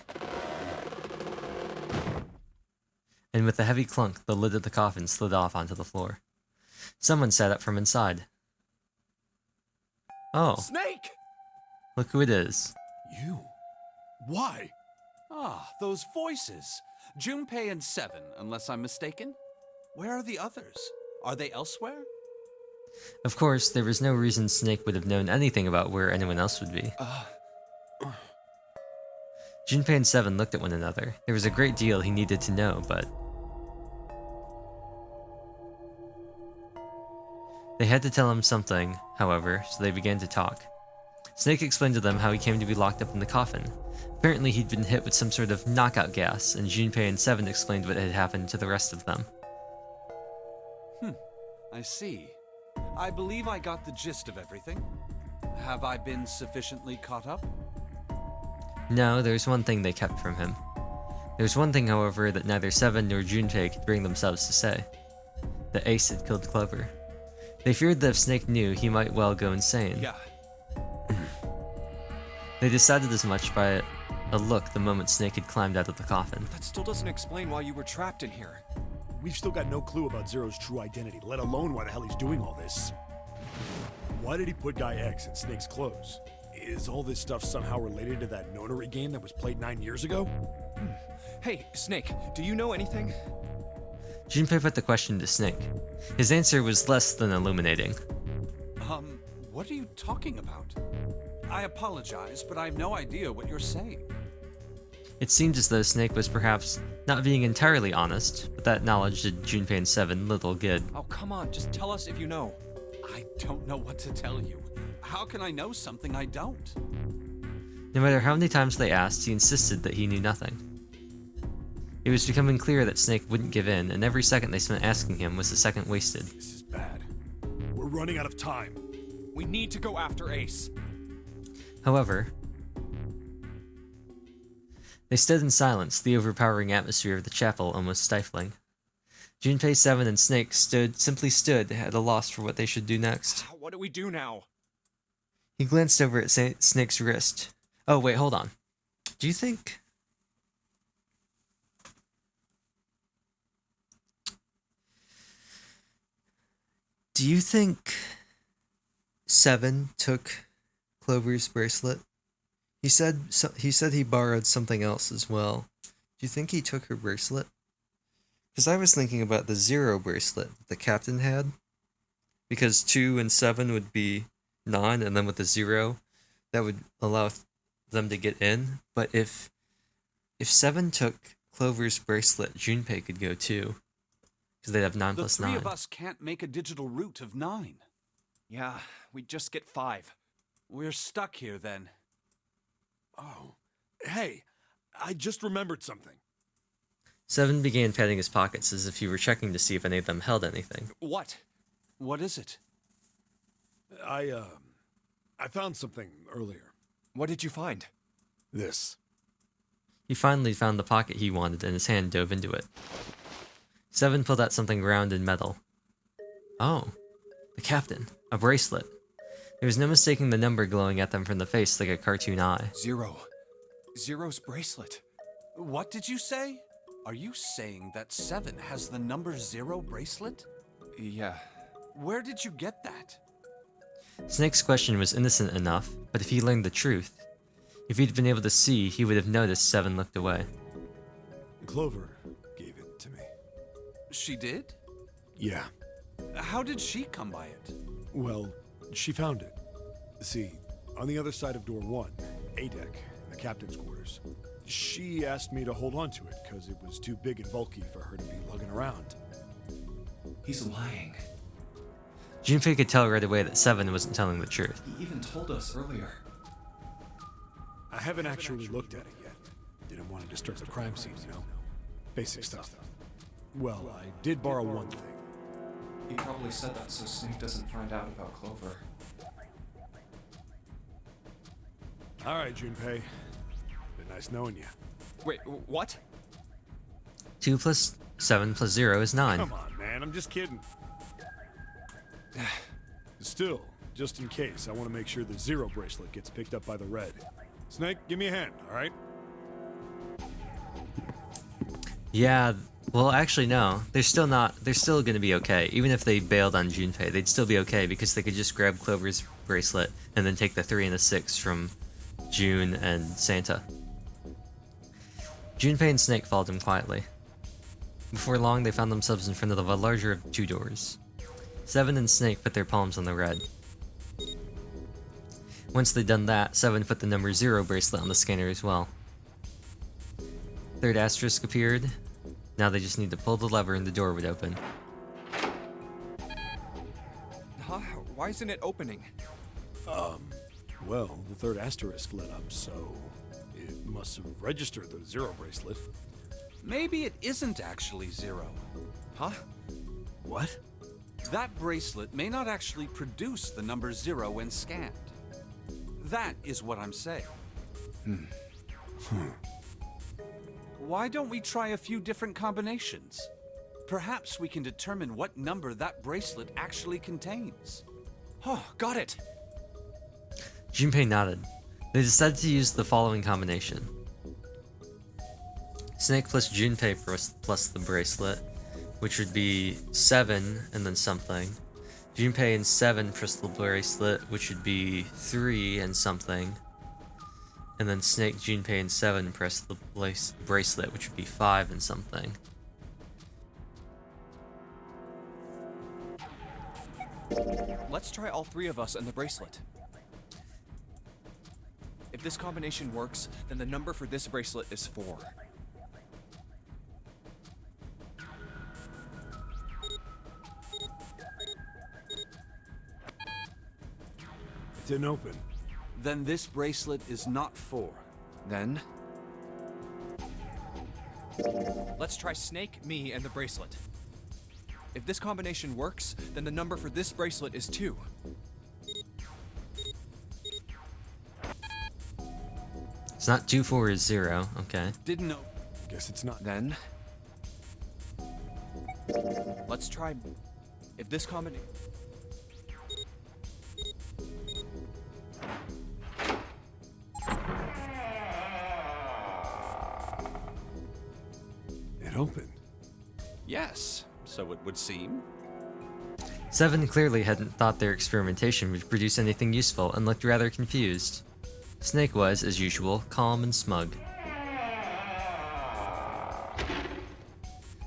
And with a heavy clunk, the lid of the coffin slid off onto the floor. Someone sat up from inside. Oh, Snake! look who it is. You? Why? Ah, those voices. Junpei and Seven, unless I'm mistaken. Where are the others? Are they elsewhere? Of course, there was no reason Snake would have known anything about where anyone else would be. Junpei and Seven looked at one another. There was a great deal he needed to know, but... They had to tell him something, however, so they began to talk. Snake explained to them how he came to be locked up in the coffin. Apparently he'd been hit with some sort of knockout gas, and Junpei and Seven explained what had happened to the rest of them. I see. I believe I got the gist of everything. Have I been sufficiently caught up? No, there's one thing they kept from him. There's one thing, however, that neither Seven nor Junpei could bring themselves to say. That Ace had killed Clover. They feared that if Snake knew, he might well go insane. Yeah. They decided as much by a look the moment Snake had climbed out of the coffin. That still doesn't explain why you were trapped in here. We've still got no clue about Zero's true identity, let alone why the hell he's doing all this. Why did he put Guy X in Snake's clothes? Is all this stuff somehow related to that notary game that was played 9 years ago? Hey, Snake, do you know anything? Junpei put the question to Snake. His answer was less than illuminating. What are you talking about? I apologize, but I have no idea what you're saying. It seemed as though Snake was perhaps not being entirely honest, but that knowledge did Junpei and Seven little good. Oh, come on, just tell us if you know. I don't know what to tell you. How can I know something I don't? No matter how many times they asked, he insisted that he knew nothing. It was becoming clear that Snake wouldn't give in, and every second they spent asking him was a second wasted. This is bad. We're running out of time. We need to go after Ace. However, they stood in silence, the overpowering atmosphere of the chapel almost stifling. Junpei, Seven, and Snake simply stood at a loss for what they should do next. What do we do now? He glanced over at Snake's wrist. Oh, wait, hold on. Do you think... Do you think Seven took Clover's bracelet? He said he borrowed something else as well. Do you think he took her bracelet? Because I was thinking about the Zero bracelet that the captain had. Because 2 and 7 would be 9, and then with the 0, that would allow them to get in. But if 7 took Clover's bracelet, Junpei could go too. Because they'd have 9 plus 9. The 3 of us can't make a digital route of 9. Yeah, we just get 5. We're stuck here then. Oh, hey, I just remembered something. 7 began patting his pockets as if he were checking to see if any of them held anything. What? What is it? I found something earlier. What did you find? This. He finally found the pocket he wanted, and his hand dove into it. 7 pulled out something round and metal. Oh, the captain. A bracelet. There was no mistaking the number glowing at them from the face like a cartoon eye. Zero. Zero's bracelet. What did you say? Are you saying that 7 has the number 0 bracelet? Yeah. Where did you get that? Snake's question was innocent enough, but if he learned the truth, if he'd been able to see, he would have noticed 7 looked away. Clover gave it to me. She did? Yeah. How did she come by it? Well, she found it. See, on the other side of door 1, A deck, in the captain's quarters. She asked me to hold on to it because it was too big and bulky for her to be lugging around. He's lying. Junpei could tell right away that 7 wasn't telling the truth. He even told us earlier. I haven't actually looked at it yet. Didn't want to disturb the crime scene, you know? Basic stuff. Well, I did borrow one thing. He probably said that so Snake doesn't find out about Clover. All right, Junpei. Been nice knowing you. Wait, what? 2 plus 7 plus 0 is 9. Come on, man. I'm just kidding. Still, just in case, I want to make sure the 0 bracelet gets picked up by the red. Snake, give me a hand, all right? Yeah, well, actually, no. They're still going to be okay. Even if they bailed on Junpei, they'd still be okay because they could just grab Clover's bracelet and then take the 3 and the 6 from June and Santa. Junpei and Snake followed him quietly. Before long, they found themselves in front of a larger of 2 doors. 7 and Snake put their palms on the red. Once they'd done that, 7 put the number 0 bracelet on the scanner as well. 3rd asterisk appeared. Now they just need to pull the lever and the door would open. Huh? Why isn't it opening? Well, the 3rd asterisk lit up, so it must have registered the 0 bracelet. Maybe it isn't actually 0. Huh? What? That bracelet may not actually produce the number 0 when scanned. That is what I'm saying. Why don't we try a few different combinations? Perhaps we can determine what number that bracelet actually contains. Oh, got it! Junpei nodded. They decided to use the following combination. Snake plus Junpei plus the bracelet, which would be 7 and then something. Junpei and 7 plus the bracelet, which would be 3 and something. And then Snake, Junpei, and 7 press the bracelet, which would be 5 and something. Let's try all 3 of us and the bracelet. If this combination works, then the number for this bracelet is 4. It didn't open. Then this bracelet is not 4. Then... let's try Snake, me, and the bracelet. If this combination works, then the number for this bracelet is 2. It's not 2, 4 is 0, okay. Didn't know. Guess it's not. Then... let's try... if this combination... It opened. Yes, so it would seem. 7 clearly hadn't thought their experimentation would produce anything useful and looked rather confused. Snake was, as usual, calm and smug.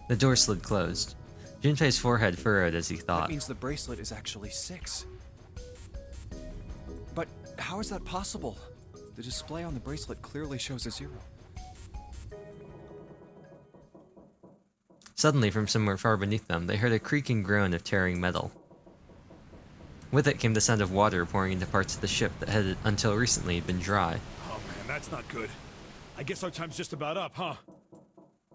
The door slid closed. Junpei's forehead furrowed as he thought. That means the bracelet is actually 6. But how is that possible? The display on the bracelet clearly shows a 0. Suddenly, from somewhere far beneath them, they heard a creaking groan of tearing metal. With it came the sound of water pouring into parts of the ship that had until recently been dry. Oh man, that's not good. I guess our time's just about up, huh?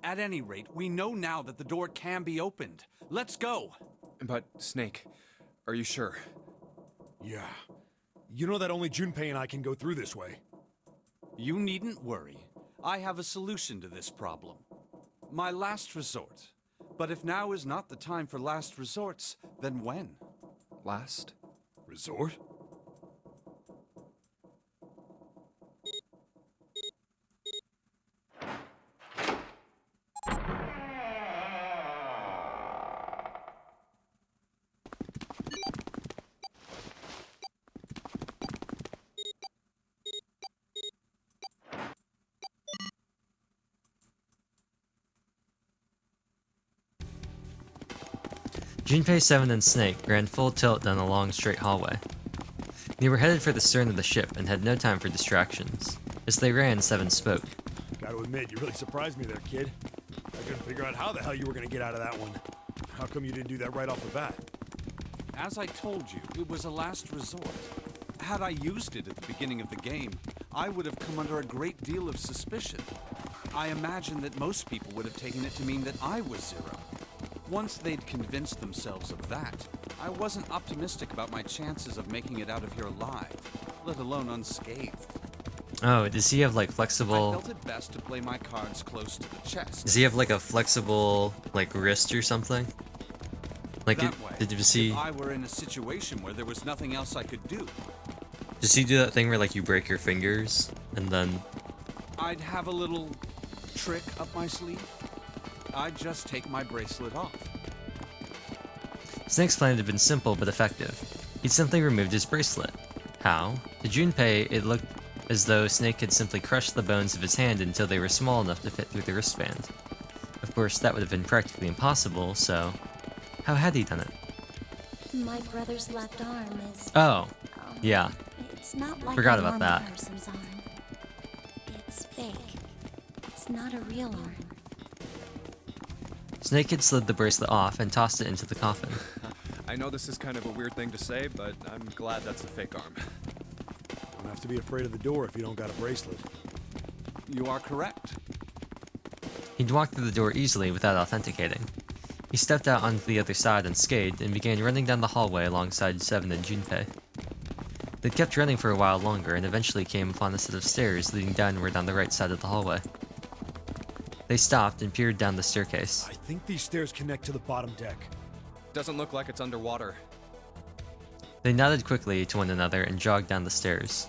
At any rate, we know now that the door can be opened. Let's go! But, Snake, are you sure? Yeah. You know that only Junpei and I can go through this way. You needn't worry. I have a solution to this problem. My last resort. But if now is not the time for last resorts, then when? Last? Resort? Junpei, 7, and Snake ran full tilt down a long, straight hallway. They were headed for the stern of the ship and had no time for distractions. As they ran, 7 spoke. Gotta admit, you really surprised me there, kid. I couldn't figure out how the hell you were gonna get out of that one. How come you didn't do that right off the bat? As I told you, it was a last resort. Had I used it at the beginning of the game, I would have come under a great deal of suspicion. I imagine that most people would have taken it to mean that I was Zero. Once they'd convinced themselves of that, I wasn't optimistic about my chances of making it out of here alive, let alone unscathed. Oh, does he have like I flexible... felt it best to play my cards close to the chest. Does he have like a flexible, like, wrist or something? Like, That way, did you see... if I were in a situation where there was nothing else I could do, Does he do that thing where like you break your fingers and then... I'd have a little trick up my sleeve. I'd just take my bracelet off. Snake's plan had been simple but effective. He'd simply removed his bracelet. How? To Junpei, it looked as though Snake had simply crushed the bones of his hand until they were small enough to fit through the wristband. Of course, that would have been practically impossible, so... How had he done it? My brother's left arm is... Oh, yeah. It's not like Forgot a about normal that. person's arm. It's fake. It's not a real arm. Snake had slid the bracelet off and tossed it into the coffin. I know this is kind of a weird thing to say, but I'm glad that's a fake arm. Don't have to be afraid of the door if you don't got a bracelet. You are correct. He'd walked through the door easily without authenticating. He stepped out onto the other side unscathed and began running down the hallway alongside 7 and Junpei. They kept running for a while longer and eventually came upon a set of stairs leading downward on the right side of the hallway. They stopped and peered down the staircase. I think these stairs connect to the bottom deck. Doesn't look like it's underwater. They nodded quickly to one another and jogged down the stairs.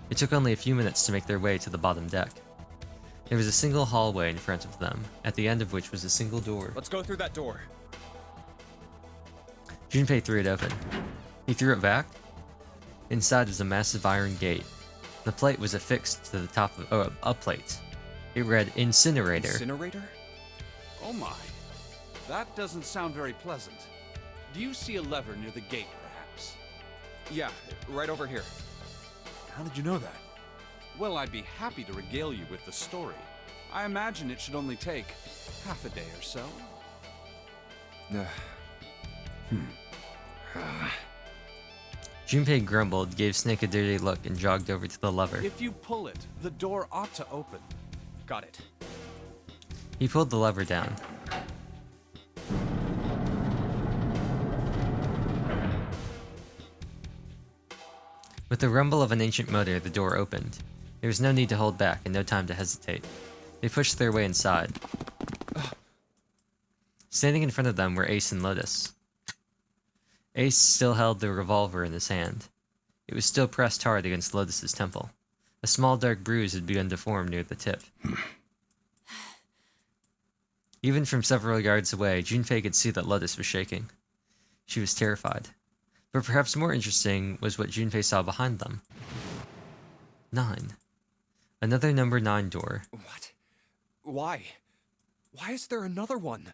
It took only a few minutes to make their way to the bottom deck. There was a single hallway in front of them, at the end of which was a single door. Let's go through that door. Junpei threw it open. He threw it back. Inside was a massive iron gate. The plate was affixed to the top of a plate. It read Incinerator. Incinerator? Oh my. That doesn't sound very pleasant. Do you see a lever near the gate, perhaps? Yeah, right over here. How did you know that? Well, I'd be happy to regale you with the story. I imagine it should only take half a day or so. Junpei grumbled, gave Snake a dirty look, and jogged over to the lever. If you pull it, the door ought to open. Got it. He pulled the lever down. With the rumble of an ancient motor, the door opened. There was no need to hold back and no time to hesitate. They pushed their way inside. Standing in front of them were Ace and Lotus. Ace still held the revolver in his hand. It was still pressed hard against Lotus's temple. A small dark bruise had begun to form near the tip. Even from several yards away, Junpei could see that Lotus was shaking. She was terrified. But perhaps more interesting was what Junpei saw behind them. 9. Another number 9 door. What? Why? Why is there another one?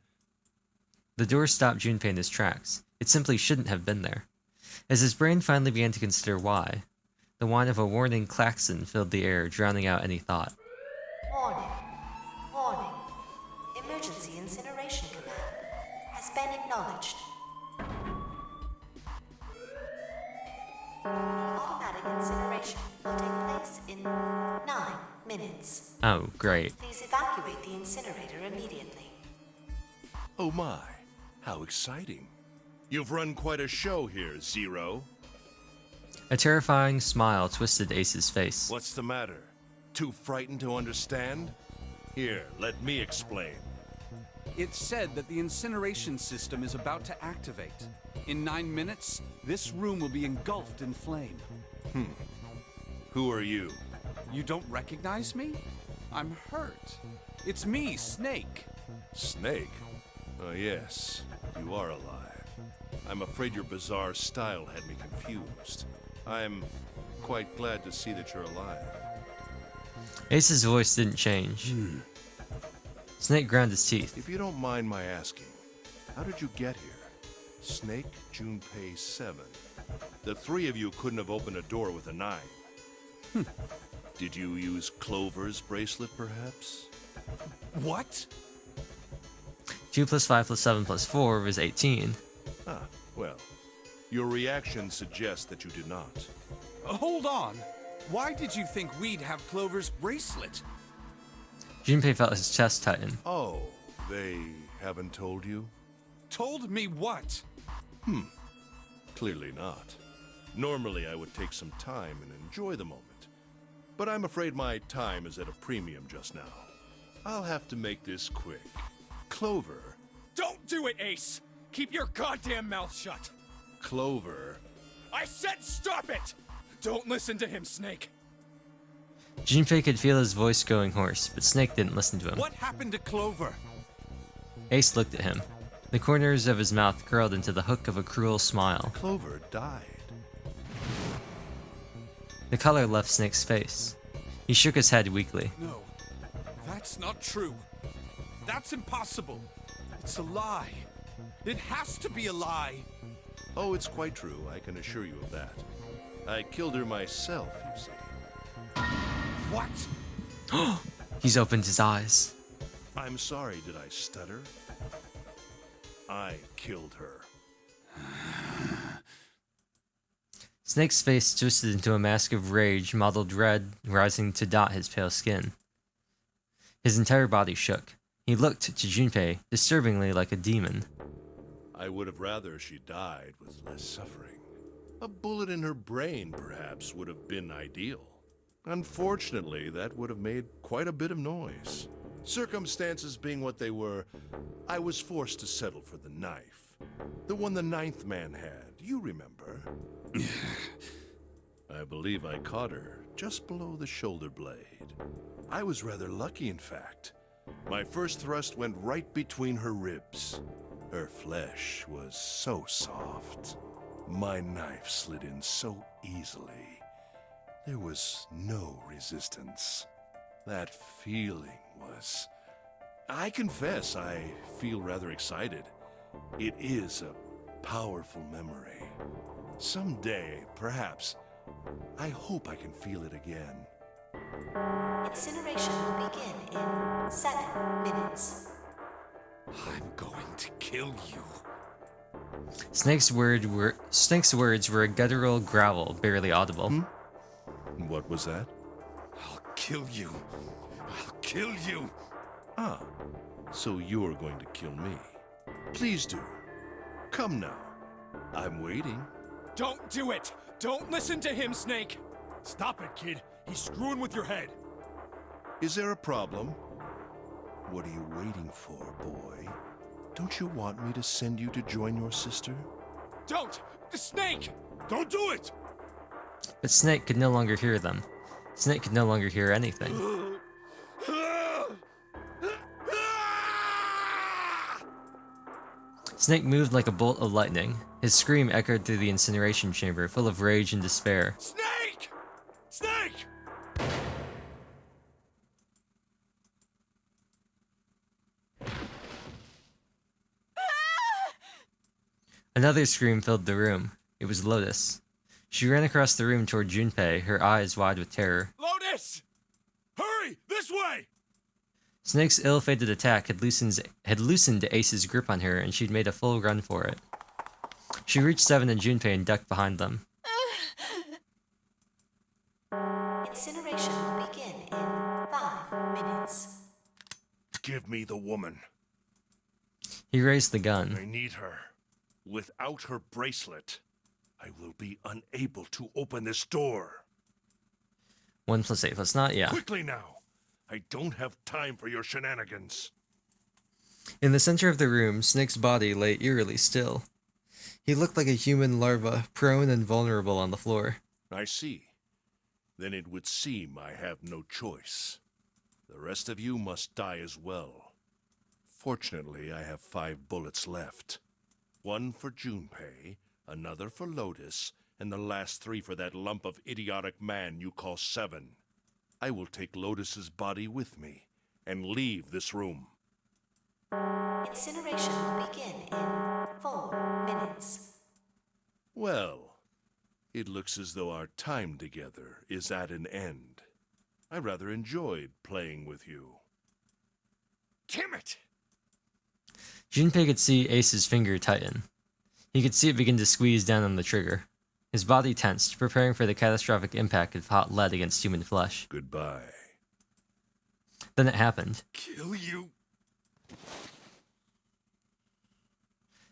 The door stopped Junpei in his tracks. It simply shouldn't have been there. As his brain finally began to consider why, the whine of a warning klaxon filled the air, drowning out any thought. Warning. Warning. Emergency incineration command has been acknowledged. Automatic incineration will take place in 9 minutes. Oh, great. Please evacuate the incinerator immediately. Oh my, how exciting. You've run quite a show here, Zero. A terrifying smile twisted Ace's face. What's the matter? Too frightened to understand? Here, let me explain. It's said that the incineration system is about to activate. In 9 minutes, this room will be engulfed in flame. Who are you? You don't recognize me? I'm hurt. It's me, Snake. Snake? Oh yes, you are alive. I'm afraid your bizarre style had me confused. I'm quite glad to see that you're alive. Ace's voice didn't change. Snake ground his teeth. If you don't mind my asking, how did you get here? Snake, Junpei, 7. The three of you couldn't have opened a door with a 9. Did you use Clover's bracelet, perhaps? What? 2 plus 5 plus 7 plus 4 is 18. Ah, well, your reaction suggests that you did not. Hold on. Why did you think we'd have Clover's bracelet? Junpei felt his chest tighten. Oh, they haven't told you? Told me what? Clearly not. Normally, I would take some time and enjoy the moment. But I'm afraid my time is at a premium just now. I'll have to make this quick. Clover. Don't do it, Ace! Keep your goddamn mouth shut! Clover. I said stop it! Don't listen to him, Snake. Junpei could feel his voice going hoarse, but Snake didn't listen to him. What happened to Clover? Ace looked at him. The corners of his mouth curled into the hook of a cruel smile. Clover died. The color left Snake's face. He shook his head weakly. No, that's not true. That's impossible. It's a lie. It has to be a lie. Oh, it's quite true. I can assure you of that. I killed her myself, you see. What? He's opened his eyes. I'm sorry, did I stutter? I killed her. Snake's face twisted into a mask of rage, mottled red, rising to dot his pale skin. His entire body shook. He looked to Junpei, disturbingly like a demon. I would have rather she died with less suffering. A bullet in her brain, perhaps, would have been ideal. Unfortunately, that would have made quite a bit of noise. Circumstances being what they were, I was forced to settle for the knife. The one the ninth man had, you remember. I believe I caught her just below the shoulder blade. I was rather lucky, in fact. My first thrust went right between her ribs. Her flesh was so soft. My knife slid in so easily. There was no resistance. That feeling was... I confess, I feel rather excited. It is a powerful memory. Someday, perhaps, I hope I can feel it again. Incineration will begin in 7 minutes. I'm going to kill you. Snake's words were a guttural growl, barely audible. What was that? I'll kill you. I'll kill you. Ah, so you're going to kill me. Please do. Come now. I'm waiting. Don't do it! Don't listen to him, Snake! Stop it, kid. He's screwing with your head. Is there a problem? What are you waiting for, boy? Don't you want me to send you to join your sister? Don't! Snake! Don't do it! But Snake could no longer hear them. Snake could no longer hear anything. Snake moved like a bolt of lightning. His scream echoed through the incineration chamber, full of rage and despair. Snake! Snake! Another scream filled the room. It was Lotus. She ran across the room toward Junpei, her eyes wide with terror. Lotus! Hurry! This way! Snake's ill-fated attack had loosened Ace's grip on her, and she'd made a full run for it. She reached Seven and Junpei and ducked behind them. Incineration will begin in 5 minutes. Give me the woman. He raised the gun. I need her. Without her bracelet, I will be unable to open this door. 1 + 8 + 9, yeah. Quickly now! I don't have time for your shenanigans. In the center of the room, Snake's body lay eerily still. He looked like a human larva, prone and vulnerable on the floor. I see. Then it would seem I have no choice. The rest of you must die as well. Fortunately, I have 5 bullets left. 1 for Junpei, another for Lotus, and the last 3 for that lump of idiotic man you call Seven. I will take Lotus's body with me and leave this room. Incineration will begin in 4 minutes. Well, it looks as though our time together is at an end. I rather enjoyed playing with you. Damn it! Junpei could see Ace's finger tighten. He could see it begin to squeeze down on the trigger. His body tensed, preparing for the catastrophic impact of hot lead against human flesh. Goodbye. Then it happened. Kill you.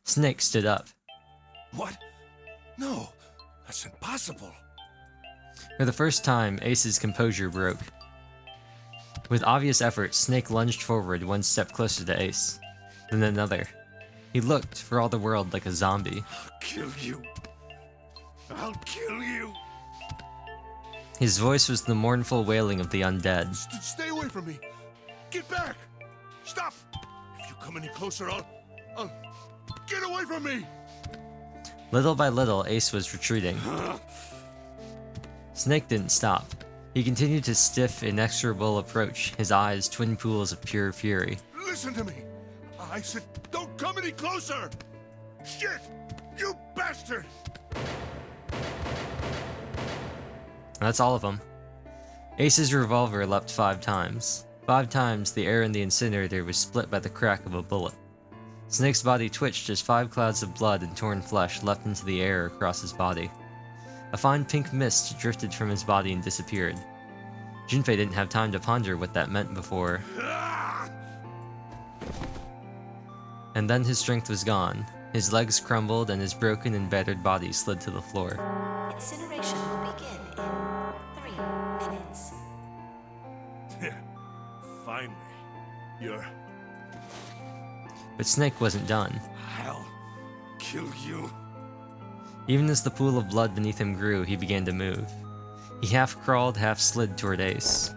Snake stood up. What? No, that's impossible. For the first time, Ace's composure broke. With obvious effort, Snake lunged forward one step closer to Ace, then another. He looked, for all the world, like a zombie. I'll kill you. I'll kill you. His voice was the mournful wailing of the undead. Stay away from me. Get back. Stop. If you come any closer, I'll... Get away from me. Little by little, Ace was retreating. Snake didn't stop. He continued his stiff, inexorable approach, his eyes twin pools of pure fury. Listen to me. I said, don't come any closer. Shit! You bastard! That's all of them. Ace's revolver leapt 5 times. 5 times, the air in the incinerator was split by the crack of a bullet. Snake's body twitched as 5 clouds of blood and torn flesh leapt into the air across his body. A fine pink mist drifted from his body and disappeared. Junpei didn't have time to ponder what that meant before. And then his strength was gone. His legs crumbled and his broken and battered body slid to the floor. Incineration will begin in 3 minutes. Finally. You're... But Snake wasn't done. I'll kill you. Even as the pool of blood beneath him grew, he began to move. He half crawled, half slid toward Ace.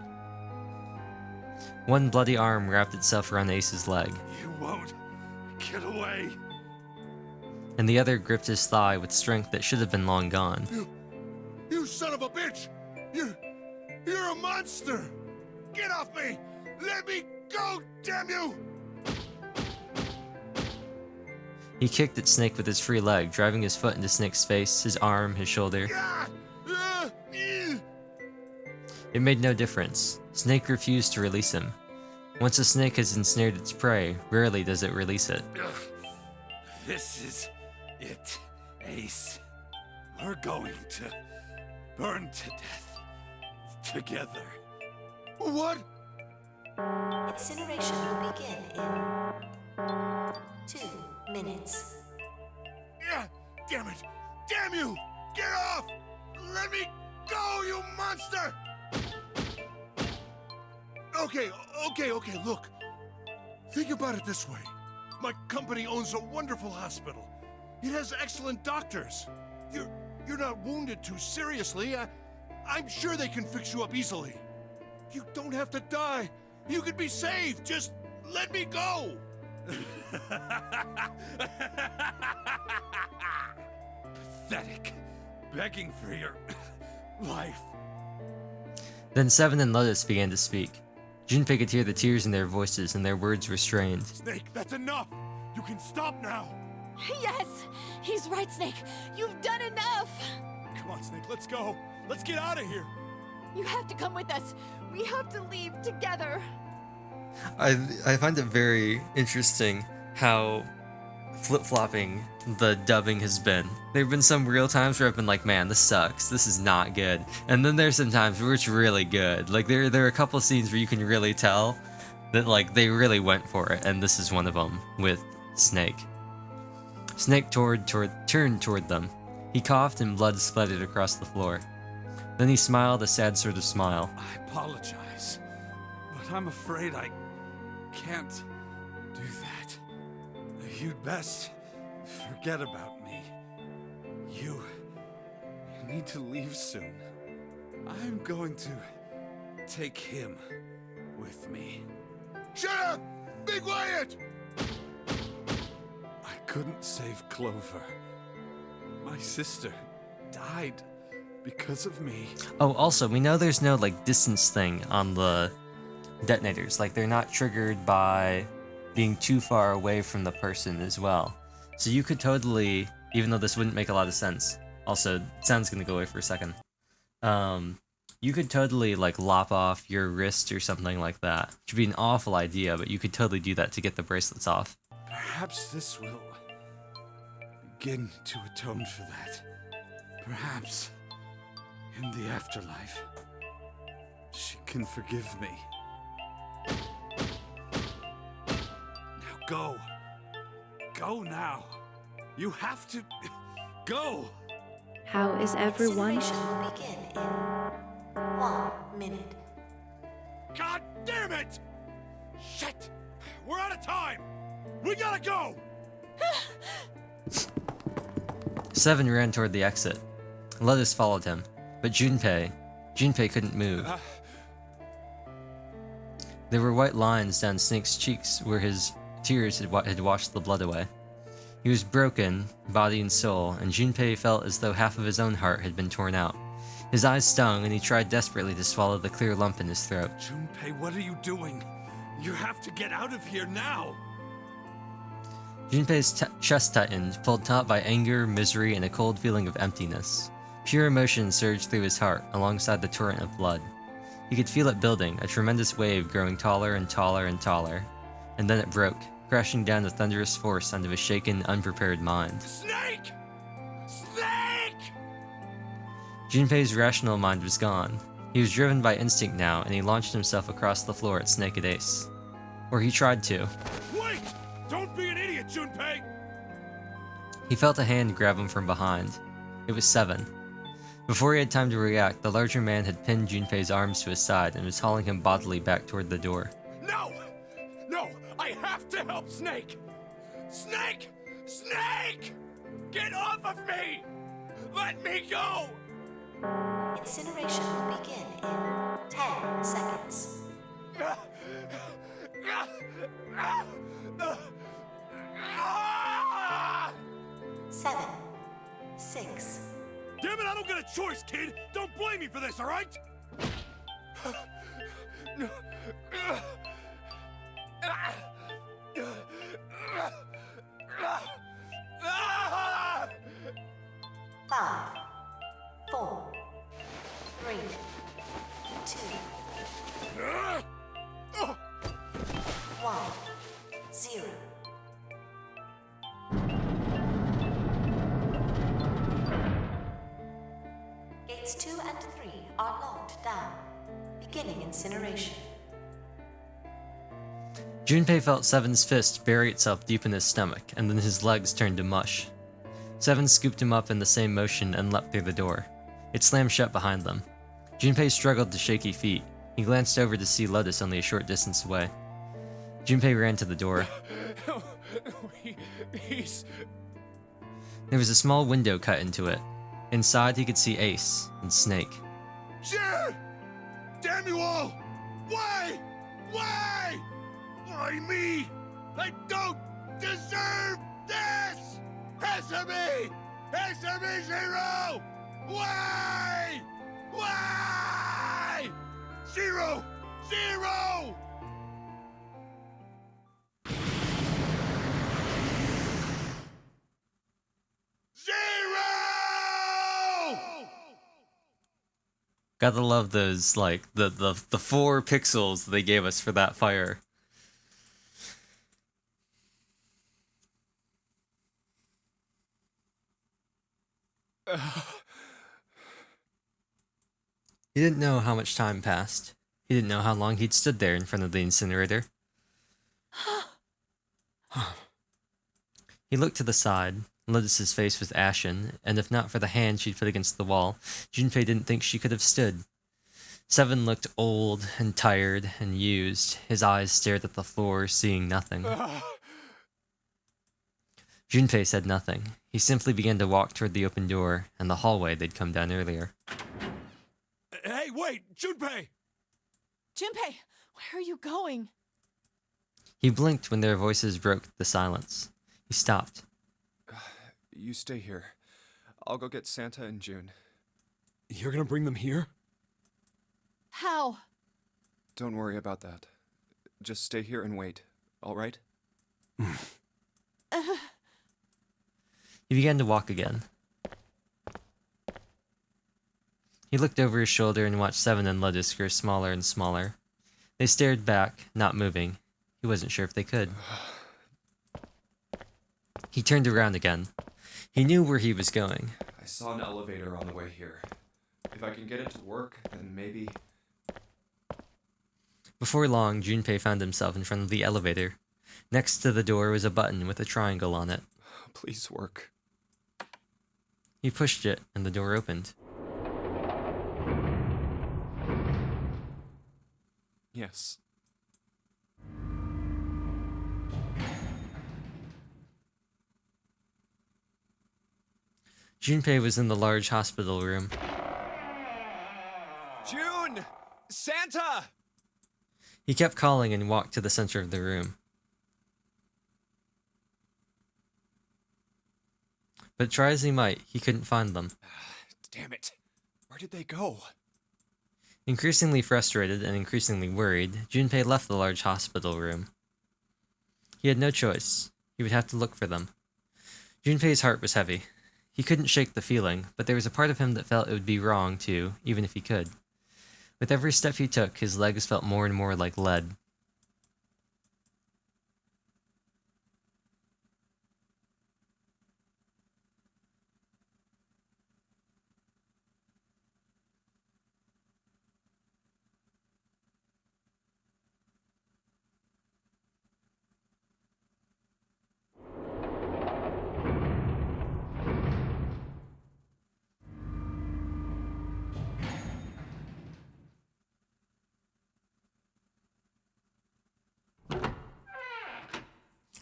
One bloody arm wrapped itself around Ace's leg, You won't get away. and the other gripped his thigh with strength that should have been long gone. You son of a bitch! You're a monster! Get off me! Let me go, damn you! He kicked at Snake with his free leg, driving his foot into Snake's face, his arm, his shoulder. It made no difference. Snake refused to release him. Once a snake has ensnared its prey, rarely does it release it. This is it, Ace. We're going to burn to death together. What? Incineration will begin in 2 minutes. Yeah, damn it! Damn you! Get off! Let me go, you monster! Okay, look. Think about it this way. My company owns a wonderful hospital. It has excellent doctors. You're not wounded too seriously. I'm sure they can fix you up easily. You don't have to die. You could be saved. Just let me go. Pathetic. Begging for your life. Then Seven and Lotus began to speak. Junpei could hear the tears in their voices, and their words were strained. Snake, that's enough! You can stop now! Yes! He's right, Snake! You've done enough! Come on, Snake, let's go! Let's get out of here! You have to come with us! We have to leave together! I find it very interesting how flip-flopping the dubbing has been. There have been some real times where I've been like, man, this sucks. This is not good. And then there's some times where it's really good. Like there are a couple scenes where you can really tell that like they really went for it, and this is one of them with Snake. Snake turned toward them. He coughed and blood splattered across the floor. Then he smiled a sad sort of smile. I apologize, but I'm afraid I can't do that. You'd best forget about me. You need to leave soon. I'm going to take him with me. Shut up! Be quiet! I couldn't save Clover. My sister died because of me. Oh, also, we know there's no like distance thing on the detonators. Like they're not triggered by being too far away from the person as well. So you could totally, even though this wouldn't make a lot of sense, also, sound's gonna go away for a second. You could totally like lop off your wrist or something like that. Which would be an awful idea, but you could totally do that to get the bracelets off. Perhaps this will begin to atone for that. Perhaps in the afterlife, she can forgive me. Now go. Go now. You have to go. How is everyone? Incineration will begin in 1 minute. God damn it! Shit! We're out of time! We gotta go! 7 ran toward the exit. Lotus followed him, but Junpei couldn't move. There were white lines down Snake's cheeks where his tears had washed the blood away. He was broken, body and soul, and Junpei felt as though half of his own heart had been torn out. His eyes stung, and he tried desperately to swallow the clear lump in his throat. Junpei, what are you doing? You have to get out of here now! Junpei's chest tightened, pulled taut by anger, misery, and a cold feeling of emptiness. Pure emotion surged through his heart, alongside the torrent of blood. He could feel it building, a tremendous wave growing taller and taller and taller. And then it broke, crashing down with thunderous force onto his shaken, unprepared mind. Snake! Snake! Junpei's rational mind was gone. He was driven by instinct now, and he launched himself across the floor at Snake and Ace. Or he tried to. Wait! Don't be an idiot, Junpei! He felt a hand grab him from behind. It was 7. Before he had time to react, the larger man had pinned Junpei's arms to his side and was hauling him bodily back toward the door. No! No! I have to help Snake! Snake! Snake! Get off of me! Let me go! Incineration will begin in 10 seconds. 7, 6. Damn it, I don't get a choice, kid! Don't blame me for this, alright? Five, 4, 3, 2, 1, 0. Gates 2 and 3 are locked down, beginning incineration. Junpei felt 7's fist bury itself deep in his stomach, and then his legs turned to mush. 7 scooped him up in the same motion and leapt through the door. It slammed shut behind them. Junpei struggled to shaky feet. He glanced over to see Lotus only a short distance away. Junpei ran to the door. He's... There was a small window cut into it. Inside, he could see Ace and Snake. Shit! Damn you all! Why? Why? Why me? I don't deserve this! Answer me! Answer me, Zero! Why? Why? Zero! Zero! Gotta love those, like, the 4 pixels they gave us for that fire. He didn't know how much time passed. He didn't know how long he'd stood there in front of the incinerator. He looked to the side. Lotus's face was ashen, and if not for the hand she'd put against the wall, Junpei didn't think she could have stood. 7 looked old and tired and used. His eyes stared at the floor, seeing nothing. Junpei said nothing. He simply began to walk toward the open door and the hallway they'd come down earlier. Hey, wait! Junpei! Junpei, where are you going? He blinked when their voices broke the silence. He stopped. You stay here. I'll go get Santa and June. You're gonna bring them here? How? Don't worry about that. Just stay here and wait, all right? He began to walk again. He looked over his shoulder and watched Seven and Lotus grow smaller and smaller. They stared back, not moving. He wasn't sure if they could. He turned around again. He knew where he was going. I saw an elevator on the way here. If I can get it to work, then maybe... Before long, Junpei found himself in front of the elevator. Next to the door was a button with a triangle on it. Please work. He pushed it, and the door opened. Yes. Junpei was in the large hospital room. June! Santa! He kept calling and walked to the center of the room. But try as he might, he couldn't find them. Damn it. Where did they go? Increasingly frustrated and increasingly worried, Junpei left the large hospital room. He had no choice. He would have to look for them. Junpei's heart was heavy. He couldn't shake the feeling, but there was a part of him that felt it would be wrong to, even if he could. With every step he took, his legs felt more and more like lead.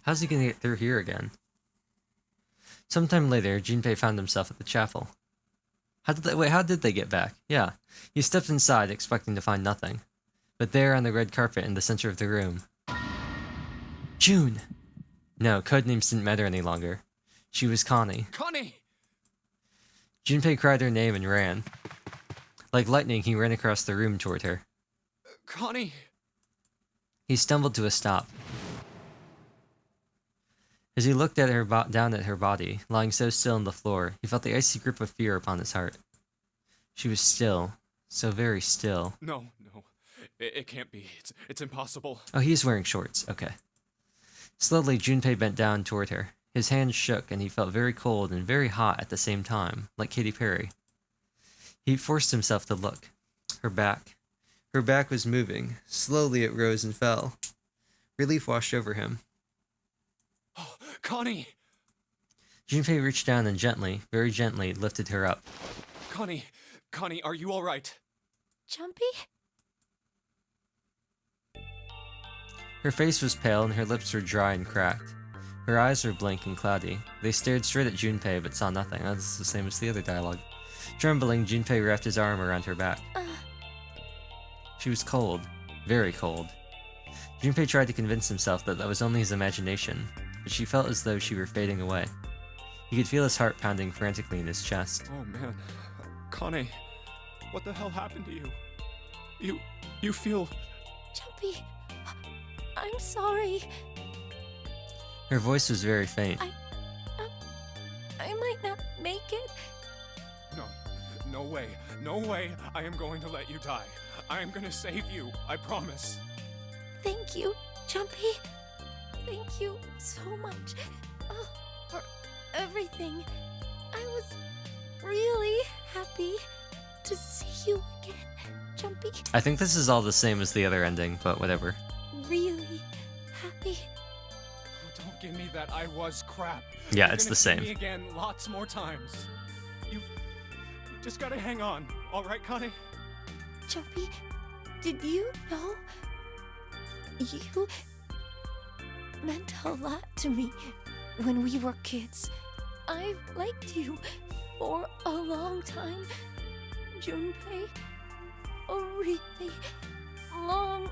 How's he gonna get through here again? Sometime later, Junpei found himself at the chapel. How did they get back? Yeah, he stepped inside expecting to find nothing. But there on the red carpet in the center of the room... June! No, codenames didn't matter any longer. She was Connie. Connie! Junpei cried her name and ran. Like lightning, he ran across the room toward her. Connie! He stumbled to a stop. As he looked at her down at her body, lying so still on the floor, he felt the icy grip of fear upon his heart. She was still, so very still. No. It can't be. It's impossible. Oh, he's wearing shorts. Okay. Slowly, Junpei bent down toward her. His hands shook, and he felt very cold and very hot at the same time, like Katy Perry. He forced himself to look. Her back. Her back was moving. Slowly it rose and fell. Relief washed over him. Oh, Connie! Junpei reached down and gently, very gently, lifted her up. Connie, are you alright? Jumpy? Her face was pale and her lips were dry and cracked. Her eyes were blank and cloudy. They stared straight at Junpei but saw nothing. Oh, this is the same as the other dialogue. Trembling, Junpei wrapped his arm around her back. She was cold. Very cold. Junpei tried to convince himself that was only his imagination, but she felt as though she were fading away. He could feel his heart pounding frantically in his chest. Oh man. Connie, what the hell happened to you? You feel... Jumpy, I'm sorry. Her voice was very faint. I might not make it. No way. I am going to let you die. I am going to save you. I promise. Thank you, Jumpy. Thank you so much for everything. I was really happy to see you again, Jumpy. I think this is all the same as the other ending, but whatever. Really happy. Oh, don't give me that I was crap. Yeah, You're it's gonna the see same. Me again lots more times. You just gotta hang on. All right, Connie? Jumpy, did you know you meant a lot to me when we were kids? I've liked you for a long time, Junpei. A really long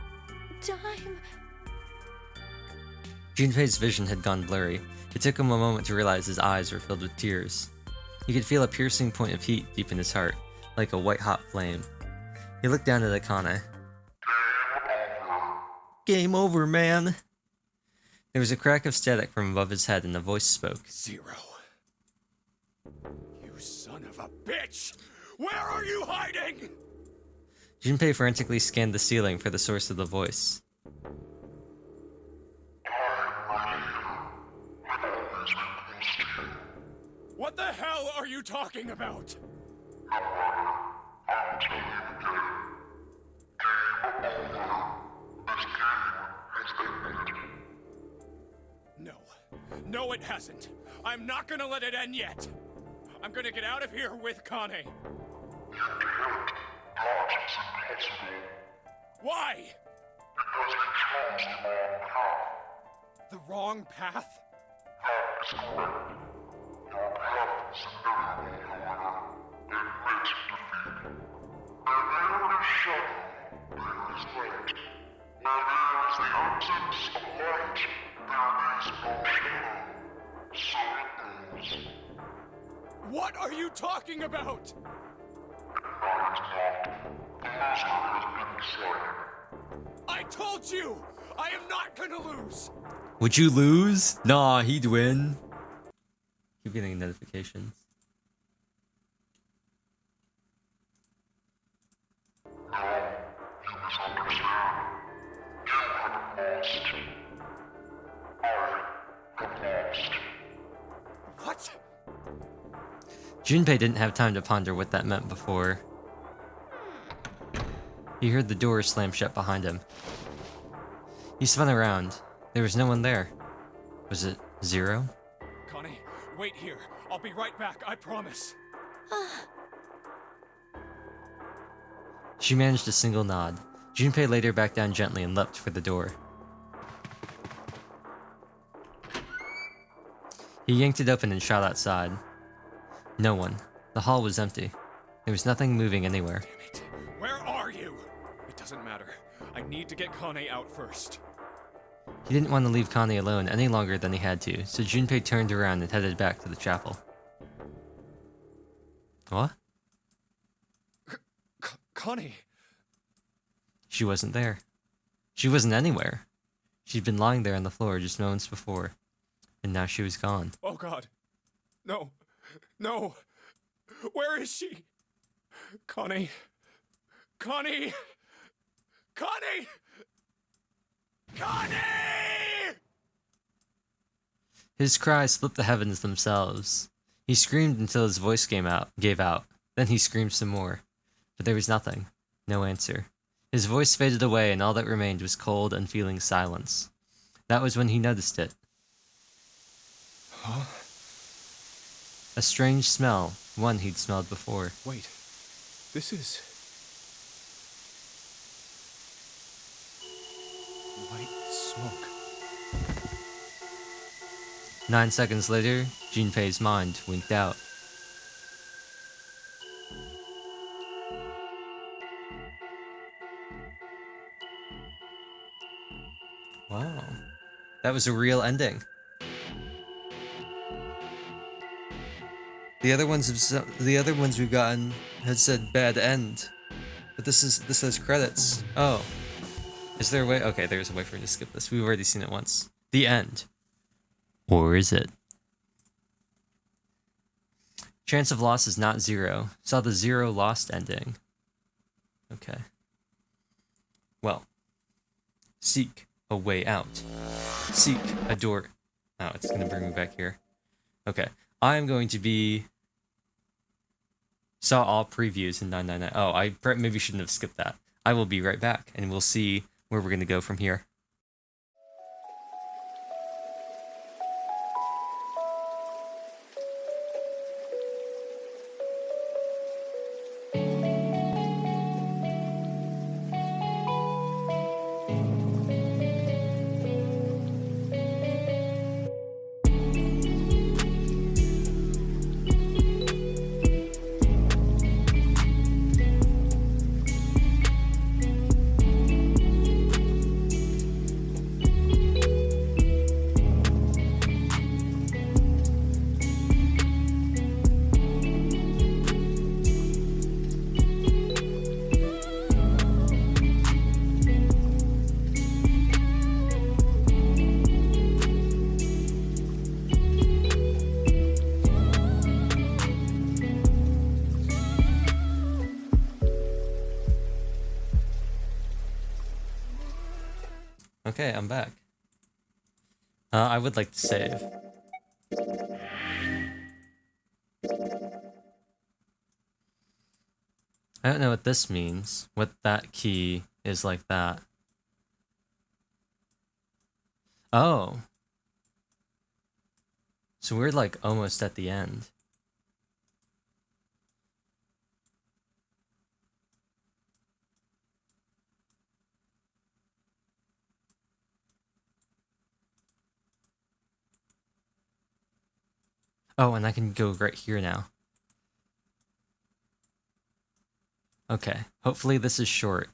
time. Junpei's vision had gone blurry. It took him a moment to realize his eyes were filled with tears. He could feel a piercing point of heat deep in his heart, like a white-hot flame. He looked down at Akane. Game over, man! There was a crack of static from above his head and a voice spoke. 0. You son of a bitch! Where are you hiding? Junpei frantically scanned the ceiling for the source of the voice. What the hell are you talking about? No. No, it hasn't. I'm not gonna let it end yet. I'm gonna get out of here with Kane. Why? Because you chose the wrong path. The wrong path? That is correct. Your path is inevitable, however. Admit defeat. Where there is shadow, there is light. Where there is the absence of light, there is no shadow. So it goes. What are you talking about? I not. The loser has been decided. I told you! I am not gonna lose! Would you lose? Nah, he'd win. Keep getting notifications. No, you misunderstand. You have lost. I have lost. What? Junpei didn't have time to ponder what that meant before. He heard the door slam shut behind him. He spun around. There was no one there. Was it 0? Connie, wait here. I'll be right back, I promise. She managed a single nod. Junpei laid her back down gently and leapt for the door. He yanked it open and shot outside. No one. The hall was empty. There was nothing moving anywhere. Damn it. Where are you? It doesn't matter. I need to get Kane out first. He didn't want to leave Kane alone any longer than he had to, so Junpei turned around and headed back to the chapel. What? Connie! She wasn't there. She wasn't anywhere. She'd been lying there on the floor just moments before, and now she was gone. Oh god. No. No. Where is she? Connie. Connie! Connie! Connie! His cry split the heavens themselves. He screamed until his voice gave out. Then he screamed some more. But there was nothing. No answer. His voice faded away and all that remained was cold, unfeeling silence. That was when he noticed it. Huh? A strange smell, one he'd smelled before. Wait. This is... white smoke. 9 seconds later, Junpei's mind winked out. Wow. That was a real ending. The other ones we've gotten had said bad end. But this has credits. Oh. Is there a way? Okay, there's a way for me to skip this. We've already seen it once. The end. Or is it? Chance of loss is not 0. Saw the 0 lost ending. Okay. Well. Seek a way out. Seek a door. Oh, it's gonna bring me back here. Okay. I'm going to be... Saw all previews in 999. Oh, I maybe shouldn't have skipped that. I will be right back, and we'll see where we're going to go from here. Okay, I'm back. I would like to save. I don't know what this means. What that key is like that. Oh. So we're like almost at the end. Oh, and I can go right here now. Okay, hopefully this is short.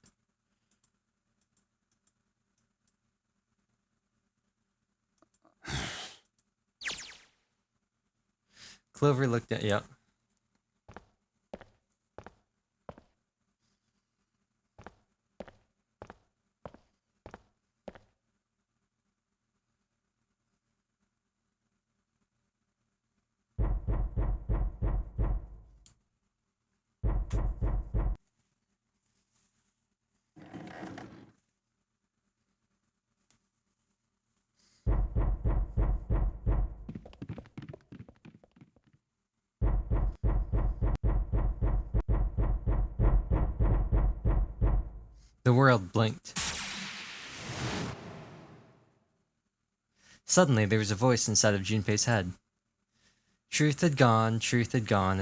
Clover looked at, yep. The world blinked. Suddenly, there was a voice inside of Junpei's head. Truth had gone, and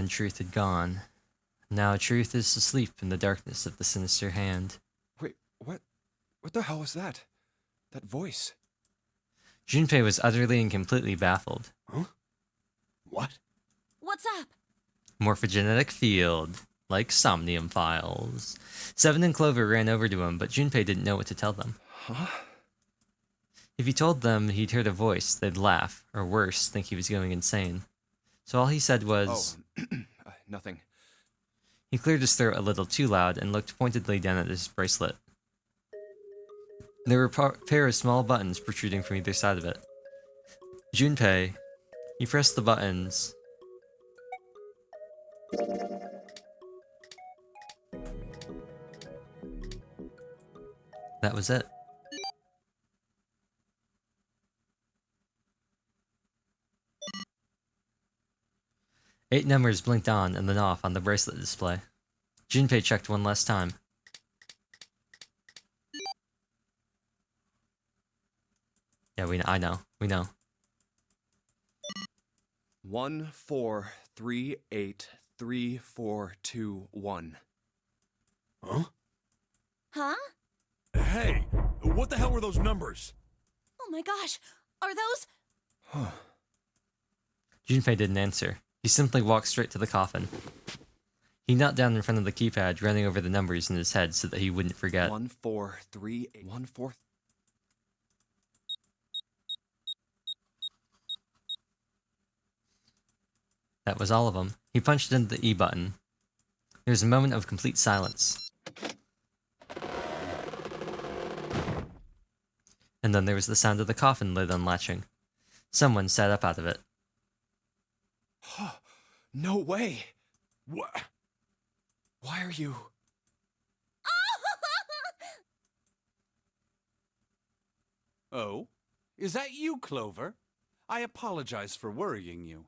truth had gone. Now truth is asleep in the darkness of the sinister hand. Wait, what? What the hell was that? That voice? Junpei was utterly and completely baffled. Huh? What? What's up? Morphogenetic field. Like Somnium files. Seven and Clover ran over to him, but Junpei didn't know what to tell them. Huh? If he told them he'd heard a voice, they'd laugh, or worse, think he was going insane. So all he said was... Oh, nothing. He cleared his throat a little too loud and looked pointedly down at his bracelet. There were a pair of small buttons protruding from either side of it. Junpei, he pressed the buttons. That was it. Eight numbers blinked on and then off on the bracelet display. Junpei checked one last time. Yeah, I know. We know. 1 4 3 8 3 4 2 1. Huh? Huh? Hey, what the hell were those numbers? Oh my gosh, are those? Junpei didn't answer. He simply walked straight to the coffin. He knelt down in front of the keypad, running over the numbers in his head so that he wouldn't forget. 1 4 3 8 1 4. That was all of them. He punched into the E button. There was a moment of complete silence. And then there was the sound of the coffin lid unlatching. Someone sat up out of it. No way! What? Why are you... Oh? Is that you, Clover? I apologize for worrying you.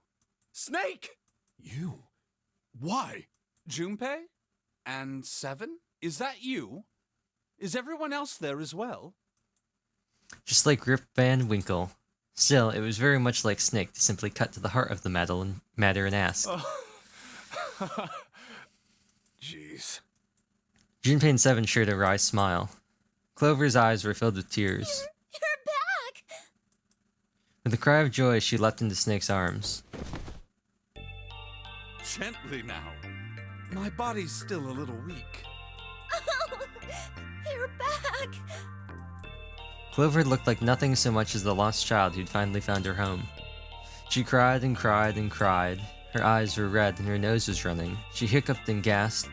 Snake! You? Why? Junpei? And Seven? Is that you? Is everyone else there as well? Just like Rip Van Winkle. Still, it was very much like Snake to simply cut to the heart of the matter and ask. Jeez. Junpei and Seven shared a wry smile. Clover's eyes were filled with tears. You're back! With a cry of joy, she leapt into Snake's arms. Gently now. My body's still a little weak. Oh, you're back! Clover looked like nothing so much as the lost child who'd finally found her home. She cried and cried and cried. Her eyes were red and her nose was running. She hiccuped and gasped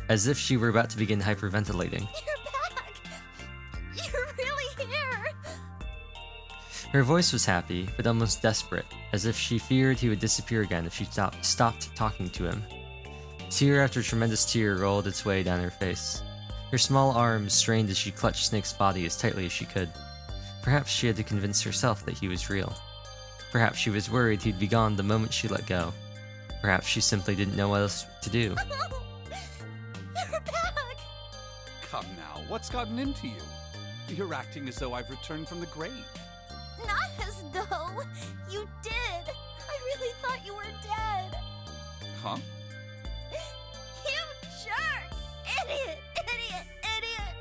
as if she were about to begin hyperventilating. You're back! You're really here! Her voice was happy, but almost desperate, as if she feared he would disappear again if she stopped talking to him. Tear after tremendous tear rolled its way down her face. Her small arms strained as she clutched Snake's body as tightly as she could. Perhaps she had to convince herself that he was real. Perhaps she was worried he'd be gone the moment she let go. Perhaps she simply didn't know what else to do. You're back! Come now, what's gotten into you? You're acting as though I've returned from the grave. Not as though. You did. I really thought you were dead. Huh? You jerk! Idiot! Idiot! Idiot!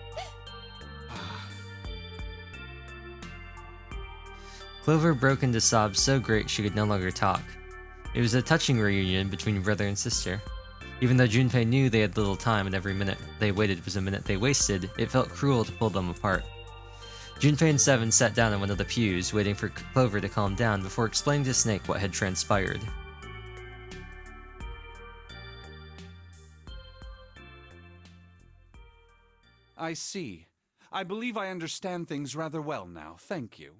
Clover broke into sobs so great she could no longer talk. It was a touching reunion between brother and sister. Even though Junpei knew they had little time and every minute they waited was a minute they wasted, it felt cruel to pull them apart. Junpei and Seven sat down in one of the pews, waiting for Clover to calm down before explaining to Snake what had transpired. I see. I believe I understand things rather well now, thank you.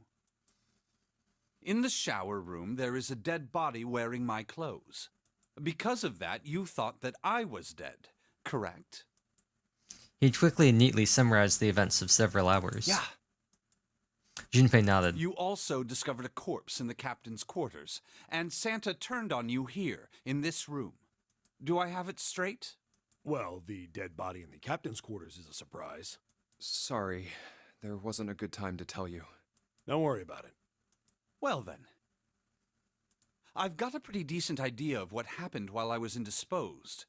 In the shower room, there is a dead body wearing my clothes. Because of that, you thought that I was dead, correct? He quickly and neatly summarized the events of several hours. Yeah. Junpei nodded. You also discovered a corpse in the captain's quarters, and Santa turned on you here, in this room. Do I have it straight? Well, the dead body in the captain's quarters is a surprise. Sorry, there wasn't a good time to tell you. Don't worry about it. Well then. I've got a pretty decent idea of what happened while I was indisposed.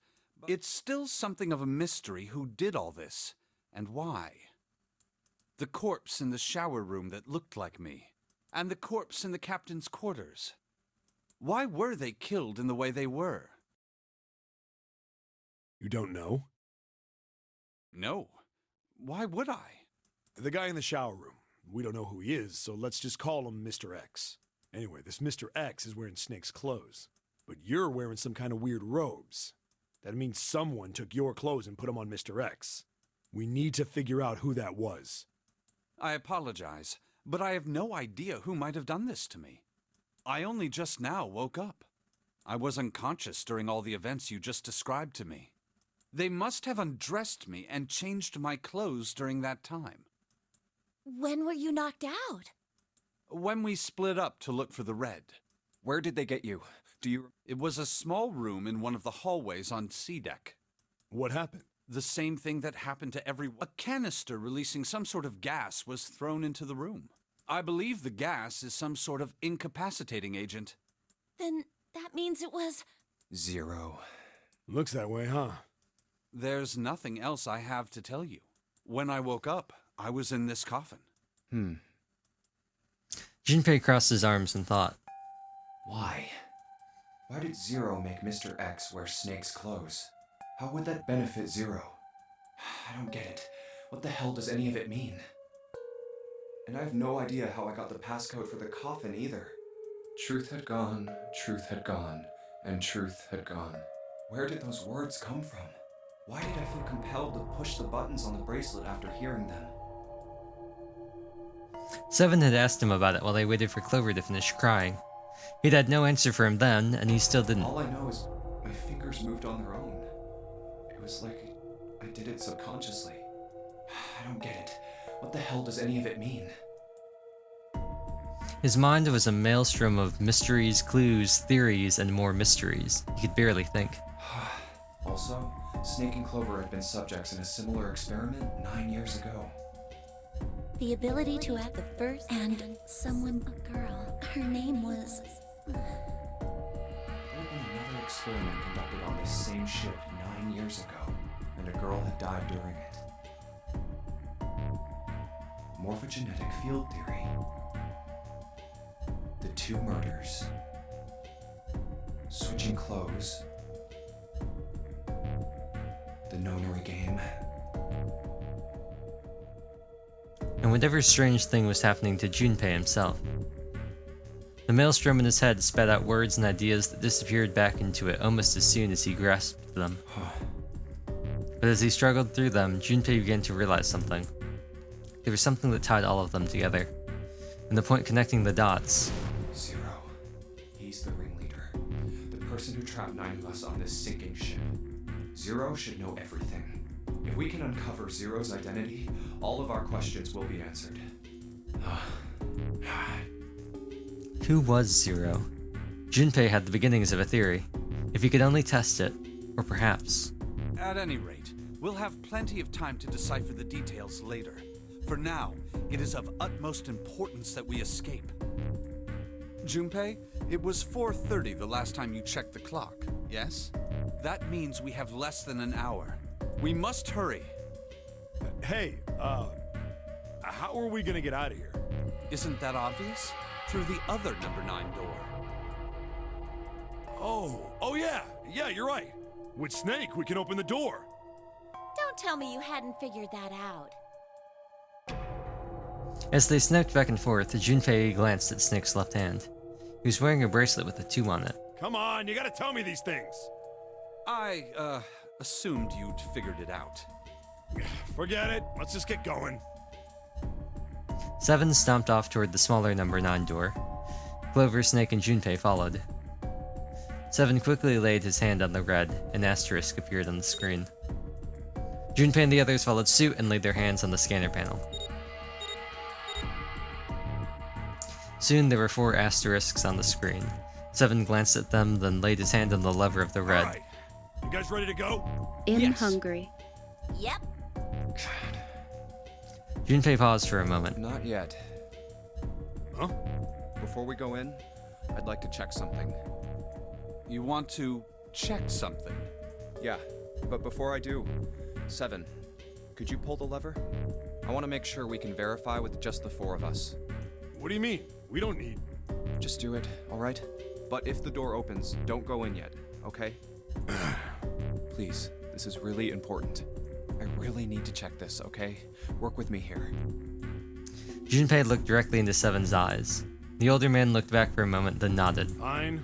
It's still something of a mystery who did all this, and why. The corpse in the shower room that looked like me, and the corpse in the captain's quarters. Why were they killed in the way they were? You don't know? No. Why would I? The guy in the shower room. We don't know who he is, so let's just call him Mr. X. Anyway, this Mr. X is wearing Snake's clothes. But you're wearing some kind of weird robes. That means someone took your clothes and put them on Mr. X. We need to figure out who that was. I apologize, but I have no idea who might have done this to me. I only just now woke up. I was unconscious during all the events you just described to me. They must have undressed me and changed my clothes during that time. When were you knocked out? When we split up to look for the red. Where did they get you? Do you... It was a small room in one of the hallways on C deck. What happened? The same thing that happened to everyone. A canister releasing some sort of gas was thrown into the room. I believe the gas is some sort of incapacitating agent. Then that means it was... Zero. Looks that way, huh? There's nothing else I have to tell you. When I woke up, I was in this coffin. Junpei crossed his arms and thought. Why? Why did Zero make Mr. X wear Snake's clothes? How would that benefit Zero? I don't get it. What the hell does any of it mean? And I have no idea how I got the passcode for the coffin either. Truth had gone, and truth had gone. Where did those words come from? Why did I feel compelled to push the buttons on the bracelet after hearing them? Seven had asked him about it while they waited for Clover to finish crying. He'd had no answer for him then, and he still didn't. All I know is my fingers moved on their own. It was like I did it subconsciously. I don't get it. What the hell does any of it mean? His mind was a maelstrom of mysteries, clues, theories, and more mysteries. He could barely think. Also, Snake and Clover had been subjects in a similar experiment 9 years ago. The ability to act the first and someone, a girl. Her name was... There had been another experiment conducted on this same ship 9 years ago, and a girl had died during it. Morphogenetic field theory. The two murders. Switching clothes. The nonary game. And whatever strange thing was happening to Junpei himself. The maelstrom in his head spat out words and ideas that disappeared back into it almost as soon as he grasped them. But as he struggled through them, Junpei began to realize something. There was something that tied all of them together. And the point connecting the dots. Zero. He's the ringleader. The person who trapped 9 of us on this sinking ship. Zero should know everything. If we can uncover Zero's identity, all of our questions will be answered. Who was Zero? Junpei had the beginnings of a theory. If he could only test it, or perhaps... At any rate, we'll have plenty of time to decipher the details later. For now, it is of utmost importance that we escape. Junpei, it was 4:30 the last time you checked the clock, yes? That means we have less than an hour. We must hurry. Hey, how are we gonna get out of here? Isn't that obvious? Through the other number 9 door. Oh yeah, you're right. With Snake, we can open the door. Don't tell me you hadn't figured that out. As they snaked back and forth, Junpei glanced at Snake's left hand. He was wearing a bracelet with a 2 on it. Come on, you gotta tell me these things. I, assumed you'd figured it out. Forget it. Let's just get going. 7 stomped off toward the smaller number 9 door. Clover, Snake, and Junpei followed. 7 quickly laid his hand on the red. An asterisk appeared on the screen. Junpei and the others followed suit and laid their hands on the scanner panel. Soon there were 4 asterisks on the screen. 7 glanced at them, then laid his hand on the lever of the red. All right. You guys ready to go? Yes. Hungry. Yep. Junpei paused for a moment. Not yet. Huh? Before we go in, I'd like to check something. You want to check something? Yeah, but before I do, 7, could you pull the lever? I want to make sure we can verify with just the 4 of us. What do you mean? We don't need... Just do it, alright? But if the door opens, don't go in yet, okay? Please, this is really important. I really need to check this, okay? Work with me here. Junpei looked directly into 7's eyes. The older man looked back for a moment, then nodded. Fine.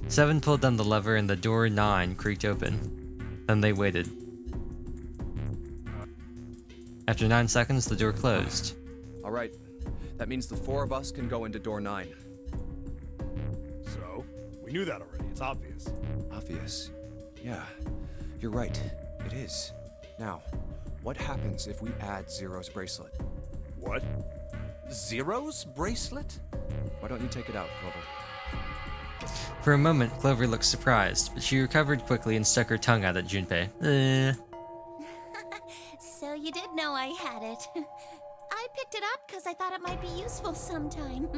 Seven pulled on the lever and the door 9 creaked open. Then they waited. After 9 seconds, the door closed. Alright, that means the 4 of us can go into door 9. So, we knew that already. It's obvious. Obvious? Yeah, you're right. It is. Now, what happens if we add Zero's bracelet? What? Zero's bracelet? Why don't you take it out, Clover? For a moment, Clover looked surprised, but she recovered quickly and stuck her tongue out at Junpei. So you did know I had it. I picked it up because I thought it might be useful sometime.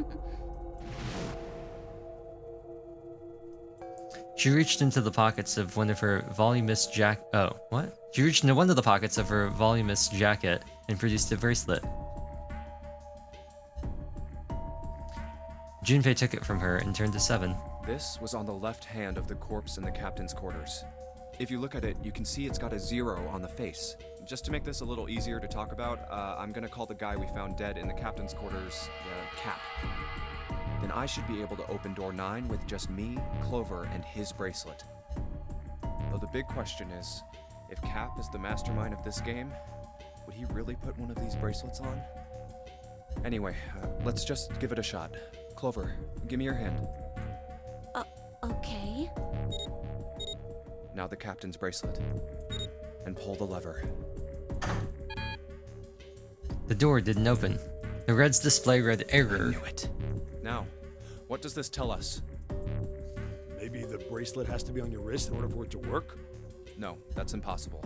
She reached into the pockets of one of her voluminous She reached into one of the pockets of her voluminous jacket and produced a bracelet. Junpei took it from her and turned to 7. This was on the left hand of the corpse in the captain's quarters. If you look at it, you can see it's got a 0 on the face. Just to make this a little easier to talk about, I'm gonna call the guy we found dead in the captain's quarters, Cap. Then I should be able to open door 9 with just me, Clover, and his bracelet. Though the big question is, if Cap is the mastermind of this game, would he really put one of these bracelets on? Anyway, let's just give it a shot. Clover, give me your hand. Okay. Now the captain's bracelet. And pull the lever. The door didn't open. The Red's display read error. I knew it. Now, what does this tell us? Maybe the bracelet has to be on your wrist in order for it to work? No, that's impossible.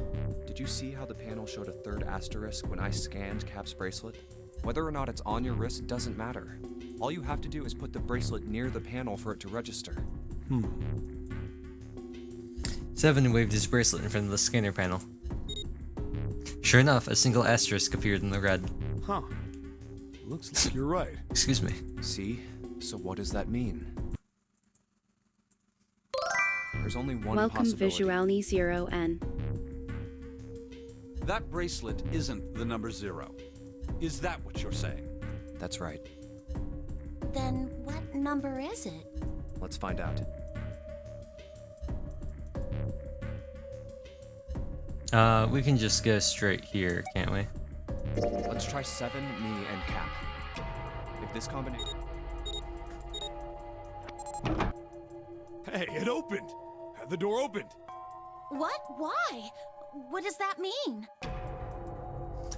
Did you see how the panel showed a 3rd asterisk when I scanned Cap's bracelet? Whether or not it's on your wrist doesn't matter. All you have to do is put the bracelet near the panel for it to register. 7 waved his bracelet in front of the scanner panel. Sure enough, a single asterisk appeared in the red. Huh. Looks like you're right. Excuse me. See? So what does that mean? There's only one Welcome possibility. Visualni 0N. That bracelet isn't the number 0. Is that what you're saying? That's right. Then what number is it? Let's find out. We can just go straight here, can't we? Let's try 7, me, and Cap. If this combination... Hey, it opened! The door opened! What? Why? what does that mean?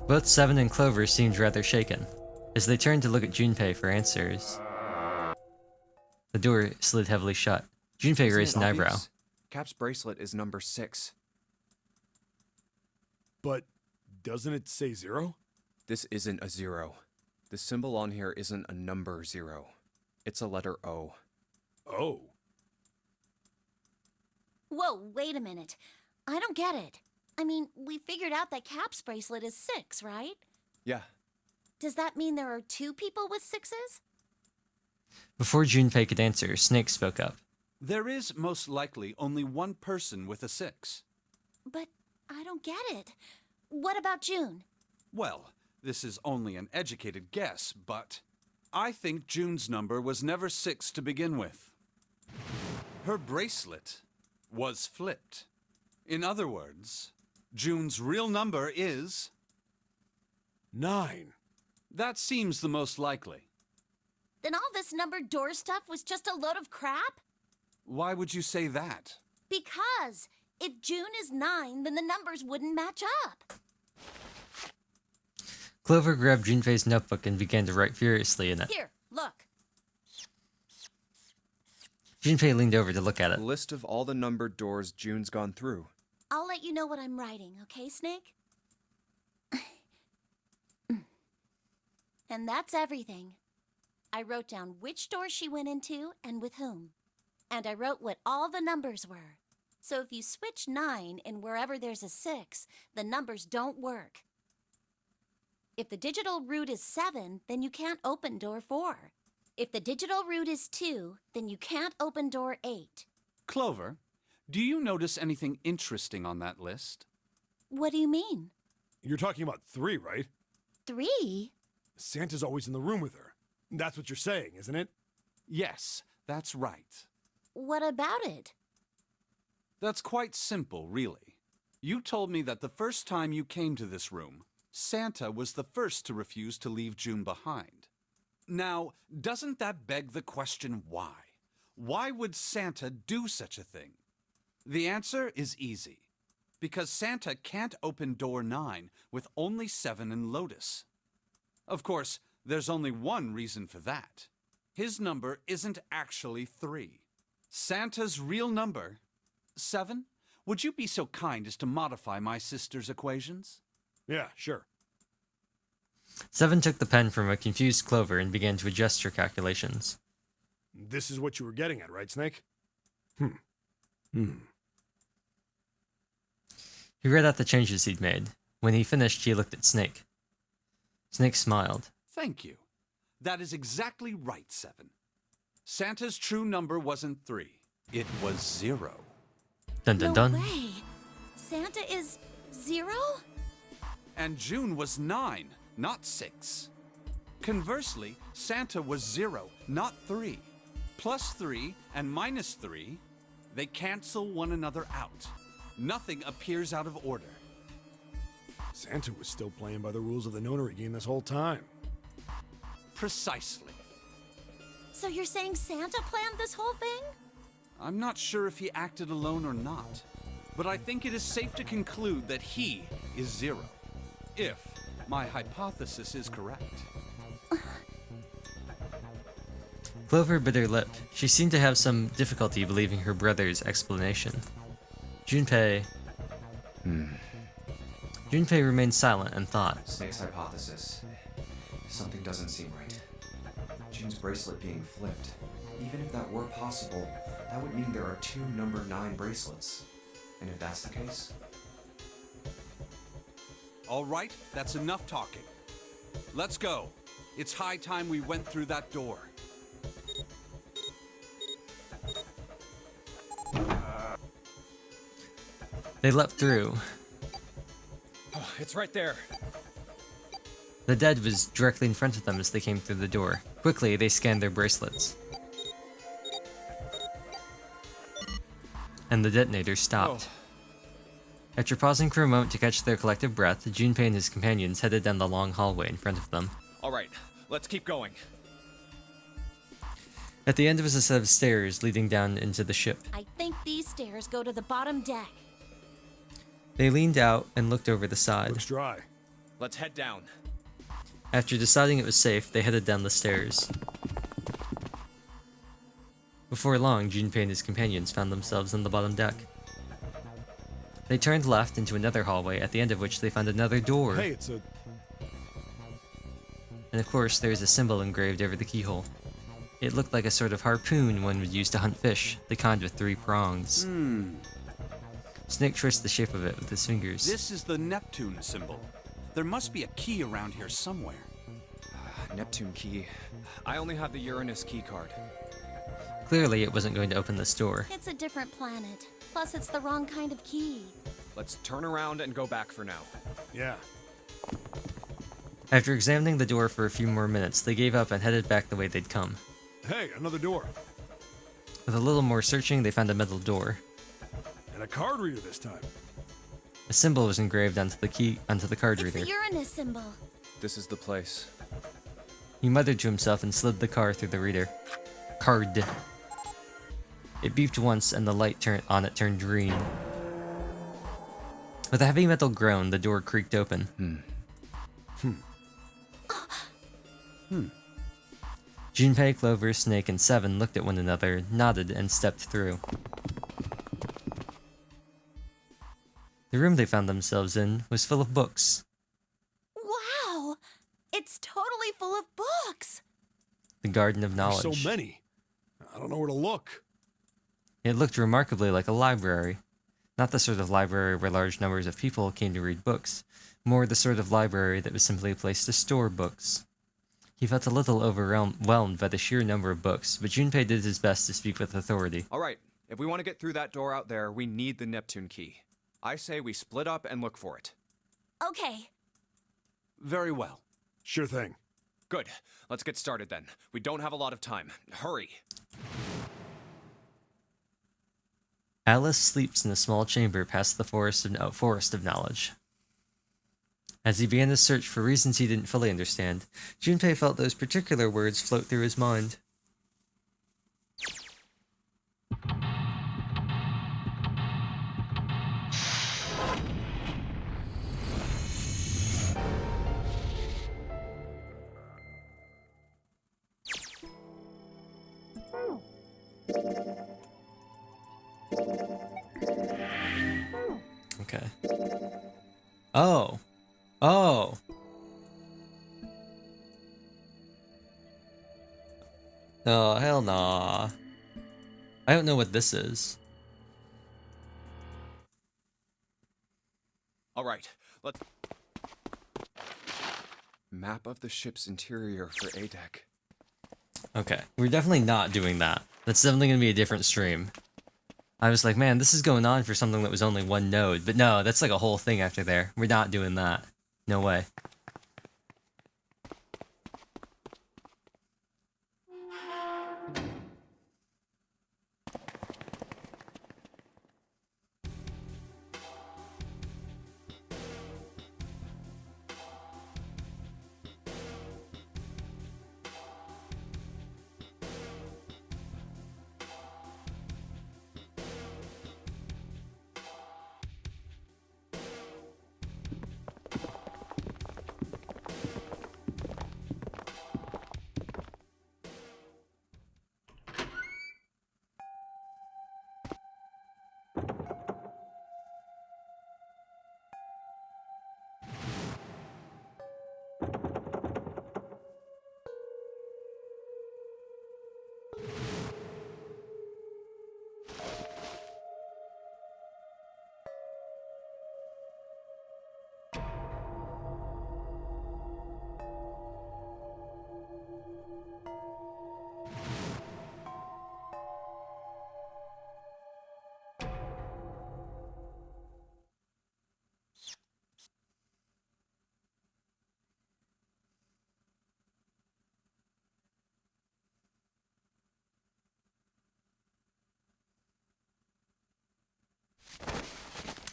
Both Seven and Clover seemed rather shaken. As they turned to look at Junpei for answers, the door slid heavily shut. Junpei Isn't raised it an eyebrow. obvious? Cap's bracelet is number 6. But doesn't it say 0? This isn't a 0. The symbol on here isn't a number 0. It's a letter O. Oh. Whoa, wait a minute. I don't get it. I mean, we figured out that Cap's bracelet is 6, right? Yeah. Does that mean there are 2 people with 6s? Before Junpei could answer, Snake spoke up. There is most likely only one person with a 6. But I don't get it. What about June? Well, this is only an educated guess, but I think June's number was never 6 to begin with. Her bracelet was flipped. In other words, June's real number is 9. That seems the most likely. Then all this numbered door stuff was just a load of crap? Why would you say that? Because if June is 9, then the numbers wouldn't match up. Clover grabbed Junpei's notebook and began to write furiously in it. Here, look. Junpei leaned over to look at it. A list of all the numbered doors June's gone through. I'll let you know what I'm writing, okay, Snake? And that's everything. I wrote down which door she went into and with whom. And I wrote what all the numbers were. So if you switch 9 in wherever there's a 6, the numbers don't work. If the digital root is 7, then you can't open door 4. If the digital root is 2, then you can't open door 8. Clover, do you notice anything interesting on that list? What do you mean? You're talking about 3, right? 3? Santa's always in the room with her. That's what you're saying, isn't it? Yes, that's right. What about it? That's quite simple, really. You told me that the first time you came to this room, Santa was the first to refuse to leave June behind. Now, doesn't that beg the question why? Why would Santa do such a thing? The answer is easy. Because Santa can't open door 9 with only 7 and Lotus. Of course, there's only one reason for that. His number isn't actually 3. Santa's real number, 7? Would you be so kind as to modify my sister's equations? Yeah, sure. 7 took the pen from a confused Clover and began to adjust her calculations. This is what you were getting at, right, Snake? He read out the changes he'd made. When he finished, he looked at Snake. Snake smiled. Thank you. That is exactly right, 7. Santa's true number wasn't 3. It was 0. Dun dun dun. No way. Santa is 0? And June was 9, not 6. Conversely, Santa was 0, not 3. Plus 3 and minus 3, they cancel one another out. Nothing appears out of order. Santa was still playing by the rules of the nonary game this whole time. Precisely. So you're saying Santa planned this whole thing? I'm not sure if he acted alone or not, but I think it is safe to conclude that he is 0. If my hypothesis is correct. Clover bit her lip. She seemed to have some difficulty believing her brother's explanation. Junpei remained silent and thought. Snake's hypothesis. Something doesn't seem right. June's bracelet being flipped. Even if that were possible, that would mean there are 2 number 9 bracelets. And if that's the case... All right, that's enough talking. Let's go. It's high time we went through that door. They leapt through. Oh, it's right there. The dead was directly in front of them as they came through the door. Quickly, they scanned their bracelets. And the detonator stopped. After pausing for a moment to catch their collective breath, Junpei and his companions headed down the long hallway in front of them. All right, let's keep going. At the end was a set of stairs leading down into the ship. I think these stairs go to the bottom deck. They leaned out and looked over the side. Looks dry. Let's head down. After deciding it was safe, they headed down the stairs. Before long, Junpei and his companions found themselves on the bottom deck. They turned left into another hallway, at the end of which they found another door. Hey, it's a... And of course, there is a symbol engraved over the keyhole. It looked like a sort of harpoon one would use to hunt fish, the kind with 3 prongs. Snake traced the shape of it with his fingers. This is the Neptune symbol. There must be a key around here somewhere. Neptune key. I only have the Uranus key card. Clearly, it wasn't going to open this door. It's a different planet. Plus, it's the wrong kind of key. Let's turn around and go back for now. Yeah. After examining the door for a few more minutes, they gave up and headed back the way they'd come. Hey, another door. With a little more searching, they found a metal door. And a card reader this time. A symbol was engraved onto the card It's reader. the Uranus symbol. This is the place. He muttered to himself and slid the car through the reader. Card. It beeped once and the light turned green. With a heavy metal groan, the door creaked open. Junpei, Clover, Snake, and Seven looked at one another, nodded, and stepped through. The room they found themselves in was full of books. Wow! It's totally full of books! The Garden of Knowledge. There's so many. I don't know where to look. It looked remarkably like a library. Not the sort of library where large numbers of people came to read books, more the sort of library that was simply a place to store books. He felt a little overwhelmed by the sheer number of books, but Junpei did his best to speak with authority. Alright, if we want to get through that door out there, we need the Neptune key. I say we split up and look for it. Okay. Very well. Sure thing. Good. Let's get started then. We don't have a lot of time. Hurry. Alice sleeps in a small chamber past the forest of knowledge. As he began to search for reasons he didn't fully understand, Junpei felt those particular words float through his mind. Okay. Oh. Oh. Oh, hell nah. I don't know what this is. Alright, let's... Map of the ship's interior for ADEC. Okay, we're definitely not doing that. That's definitely going to be a different stream. I was like, man, this is going on for something that was only one node. But no, that's like a whole thing after there. We're not doing that. No way.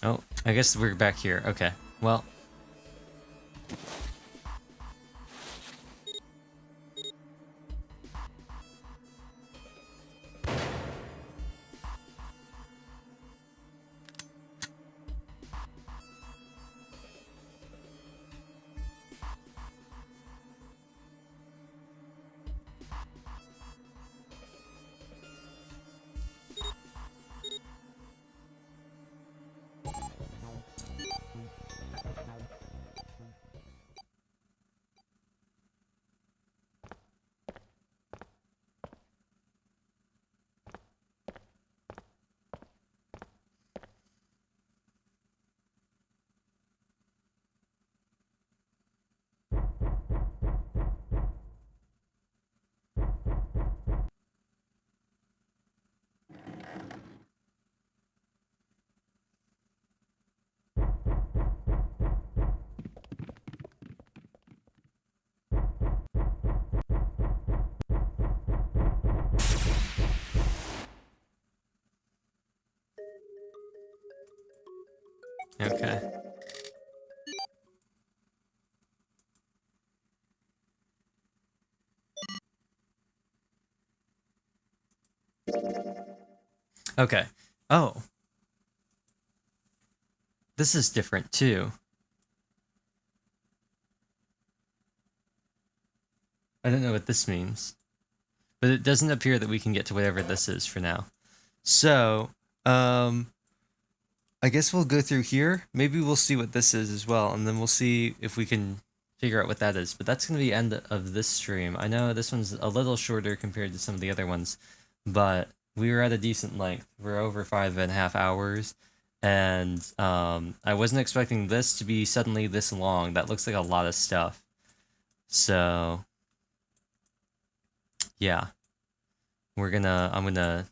Oh, I guess we're back here. Okay, well. Okay. Okay. Oh. This is different too. I don't know what this means. But it doesn't appear that we can get to whatever this is for now. So, I guess we'll go through here. Maybe we'll see what this is as well, and then we'll see if we can figure out what that is. But that's going to be the end of this stream. I know this one's a little shorter compared to some of the other ones, but we were at a decent length. We're over 5.5 hours, and I wasn't expecting this to be suddenly this long. That looks like a lot of stuff. So, yeah. I'm gonna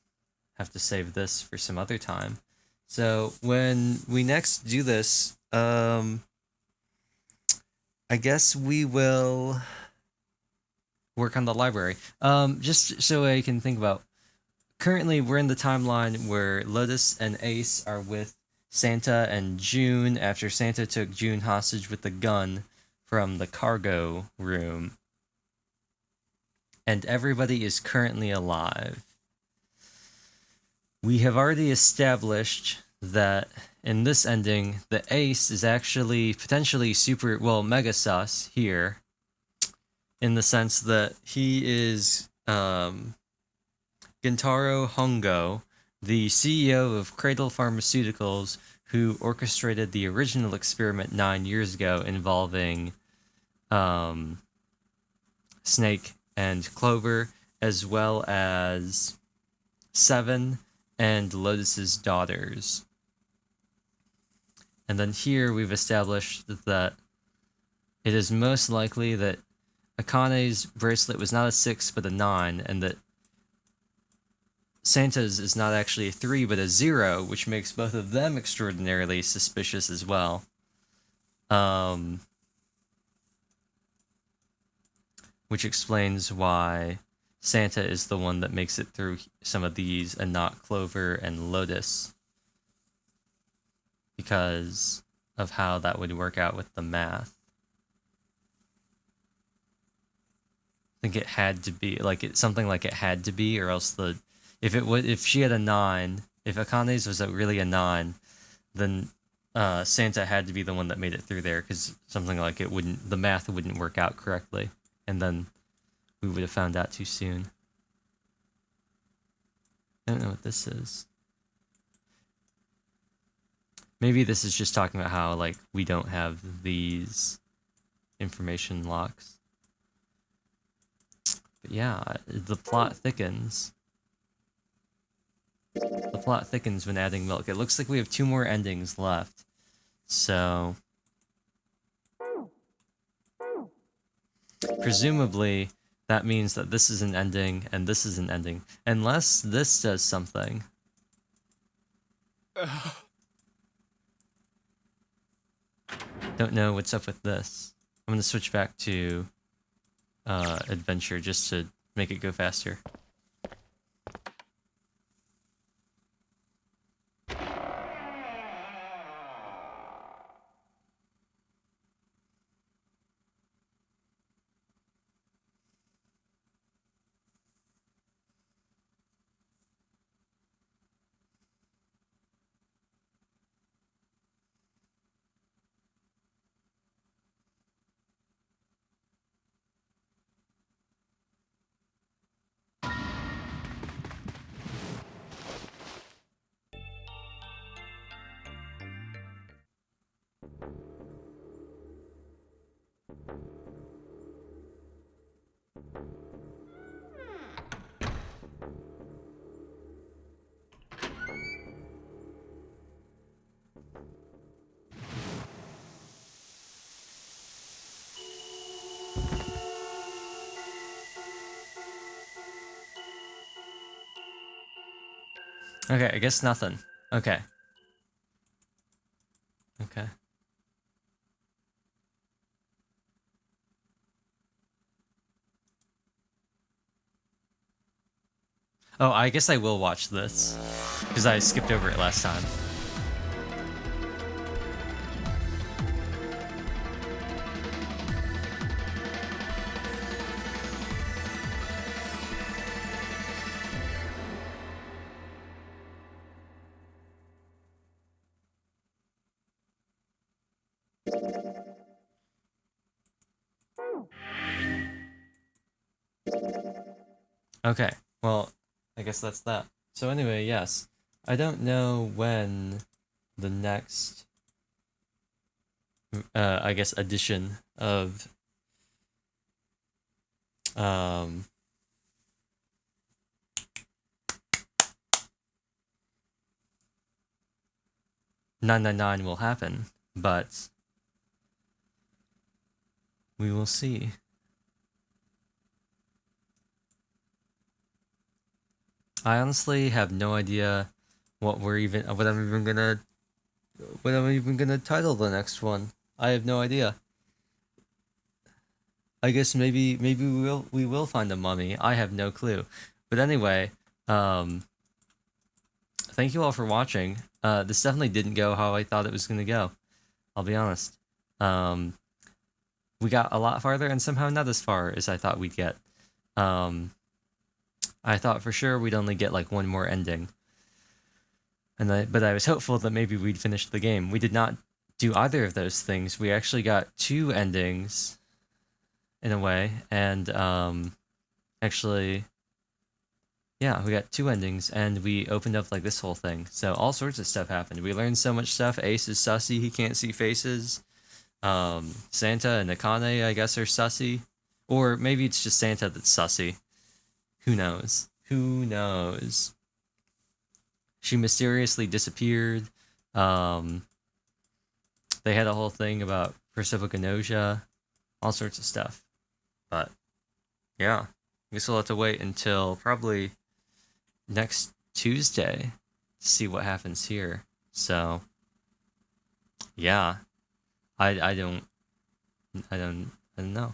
have to save this for some other time. So when we next do this, I guess we will work on the library. Just so I can think about, currently we're in the timeline where Lotus and Ace are with Santa and June after Santa took June hostage with the gun from the cargo room. And everybody is currently alive. We have already established that in this ending, the Ace is actually potentially mega sus here, in the sense that he is Gentaro Hongo, the CEO of Cradle Pharmaceuticals, who orchestrated the original experiment 9 years ago involving Snake and Clover, as well as Seven and Lotus's daughters. And then here we've established that it is most likely that Akane's bracelet was not a 6 but a 9, and that Santa's is not actually a 3 but a 0, which makes both of them extraordinarily suspicious as well. Which explains why Santa is the one that makes it through some of these and not Clover and Lotus, because of how that would work out with the math. I think it had to be something like it had to be, or else if she had a 9, if Akane's was really a 9, then Santa had to be the one that made it through there, because something like the math wouldn't work out correctly, and then we would have found out too soon. I don't know what this is. Maybe this is just talking about how, we don't have these information locks. But yeah, the plot thickens. The plot thickens when adding milk. It looks like we have 2 more endings left. So, presumably, that means that this is an ending and this is an ending. Unless this does something. Don't know what's up with this. I'm gonna switch back to adventure just to make it go faster. Okay, I guess nothing. Okay. Okay. Oh, I guess I will watch this, because I skipped over it last time. Okay, well, I guess that's that. So anyway, yes, I don't know when the next, I guess, edition of 999 will happen, but we will see. I honestly have no idea what I'm even gonna title the next one. I have no idea. I guess maybe we will find a mummy. I have no clue. But anyway, thank you all for watching. This definitely didn't go how I thought it was gonna go. I'll be honest. We got a lot farther and somehow not as far as I thought we'd get. I thought for sure we'd only get like one more ending. But I was hopeful that maybe we'd finish the game. We did not do either of those things. We actually got 2 endings in a way, and actually, yeah, we got 2 endings, and we opened up like this whole thing. So all sorts of stuff happened. We learned so much stuff. Ace is sussy, he can't see faces. Santa and Akane, I guess, are sussy. Or maybe it's just Santa that's sussy. Who knows? Who knows? She mysteriously disappeared. They had a whole thing about Persevoganosia. All sorts of stuff. But, yeah. I guess we'll have to wait until probably next Tuesday to see what happens here. So, yeah. I don't know.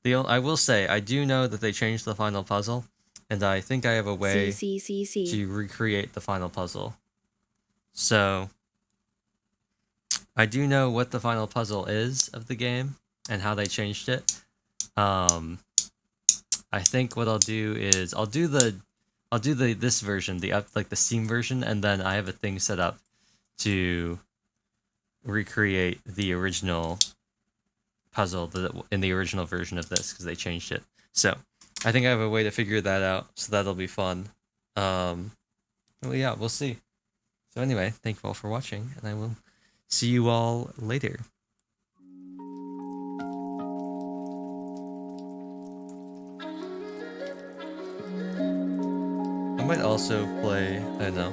I will say, I do know that they changed the final puzzle, and I think I have a way to recreate the final puzzle. So, I do know what the final puzzle is of the game, and how they changed it. I think what I'll do is, I'll do this version, the Steam version, and then I have a thing set up to recreate the original puzzle in the original version of this, because they changed it. So I think I have a way to figure that out, so that'll be fun. Well, yeah, we'll see. So anyway, thank you all for watching, and I will see you all later. I might also play, I don't know.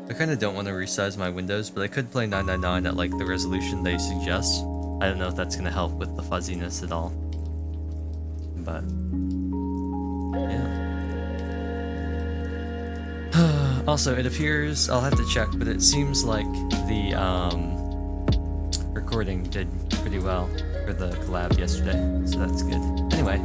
I kind of don't want to resize my windows, but I could play 999 at like the resolution they suggest. I don't know if that's going to help with the fuzziness at all. But, yeah. Also, it appears, I'll have to check, but it seems like the recording did pretty well for the collab yesterday, so that's good. Anyway,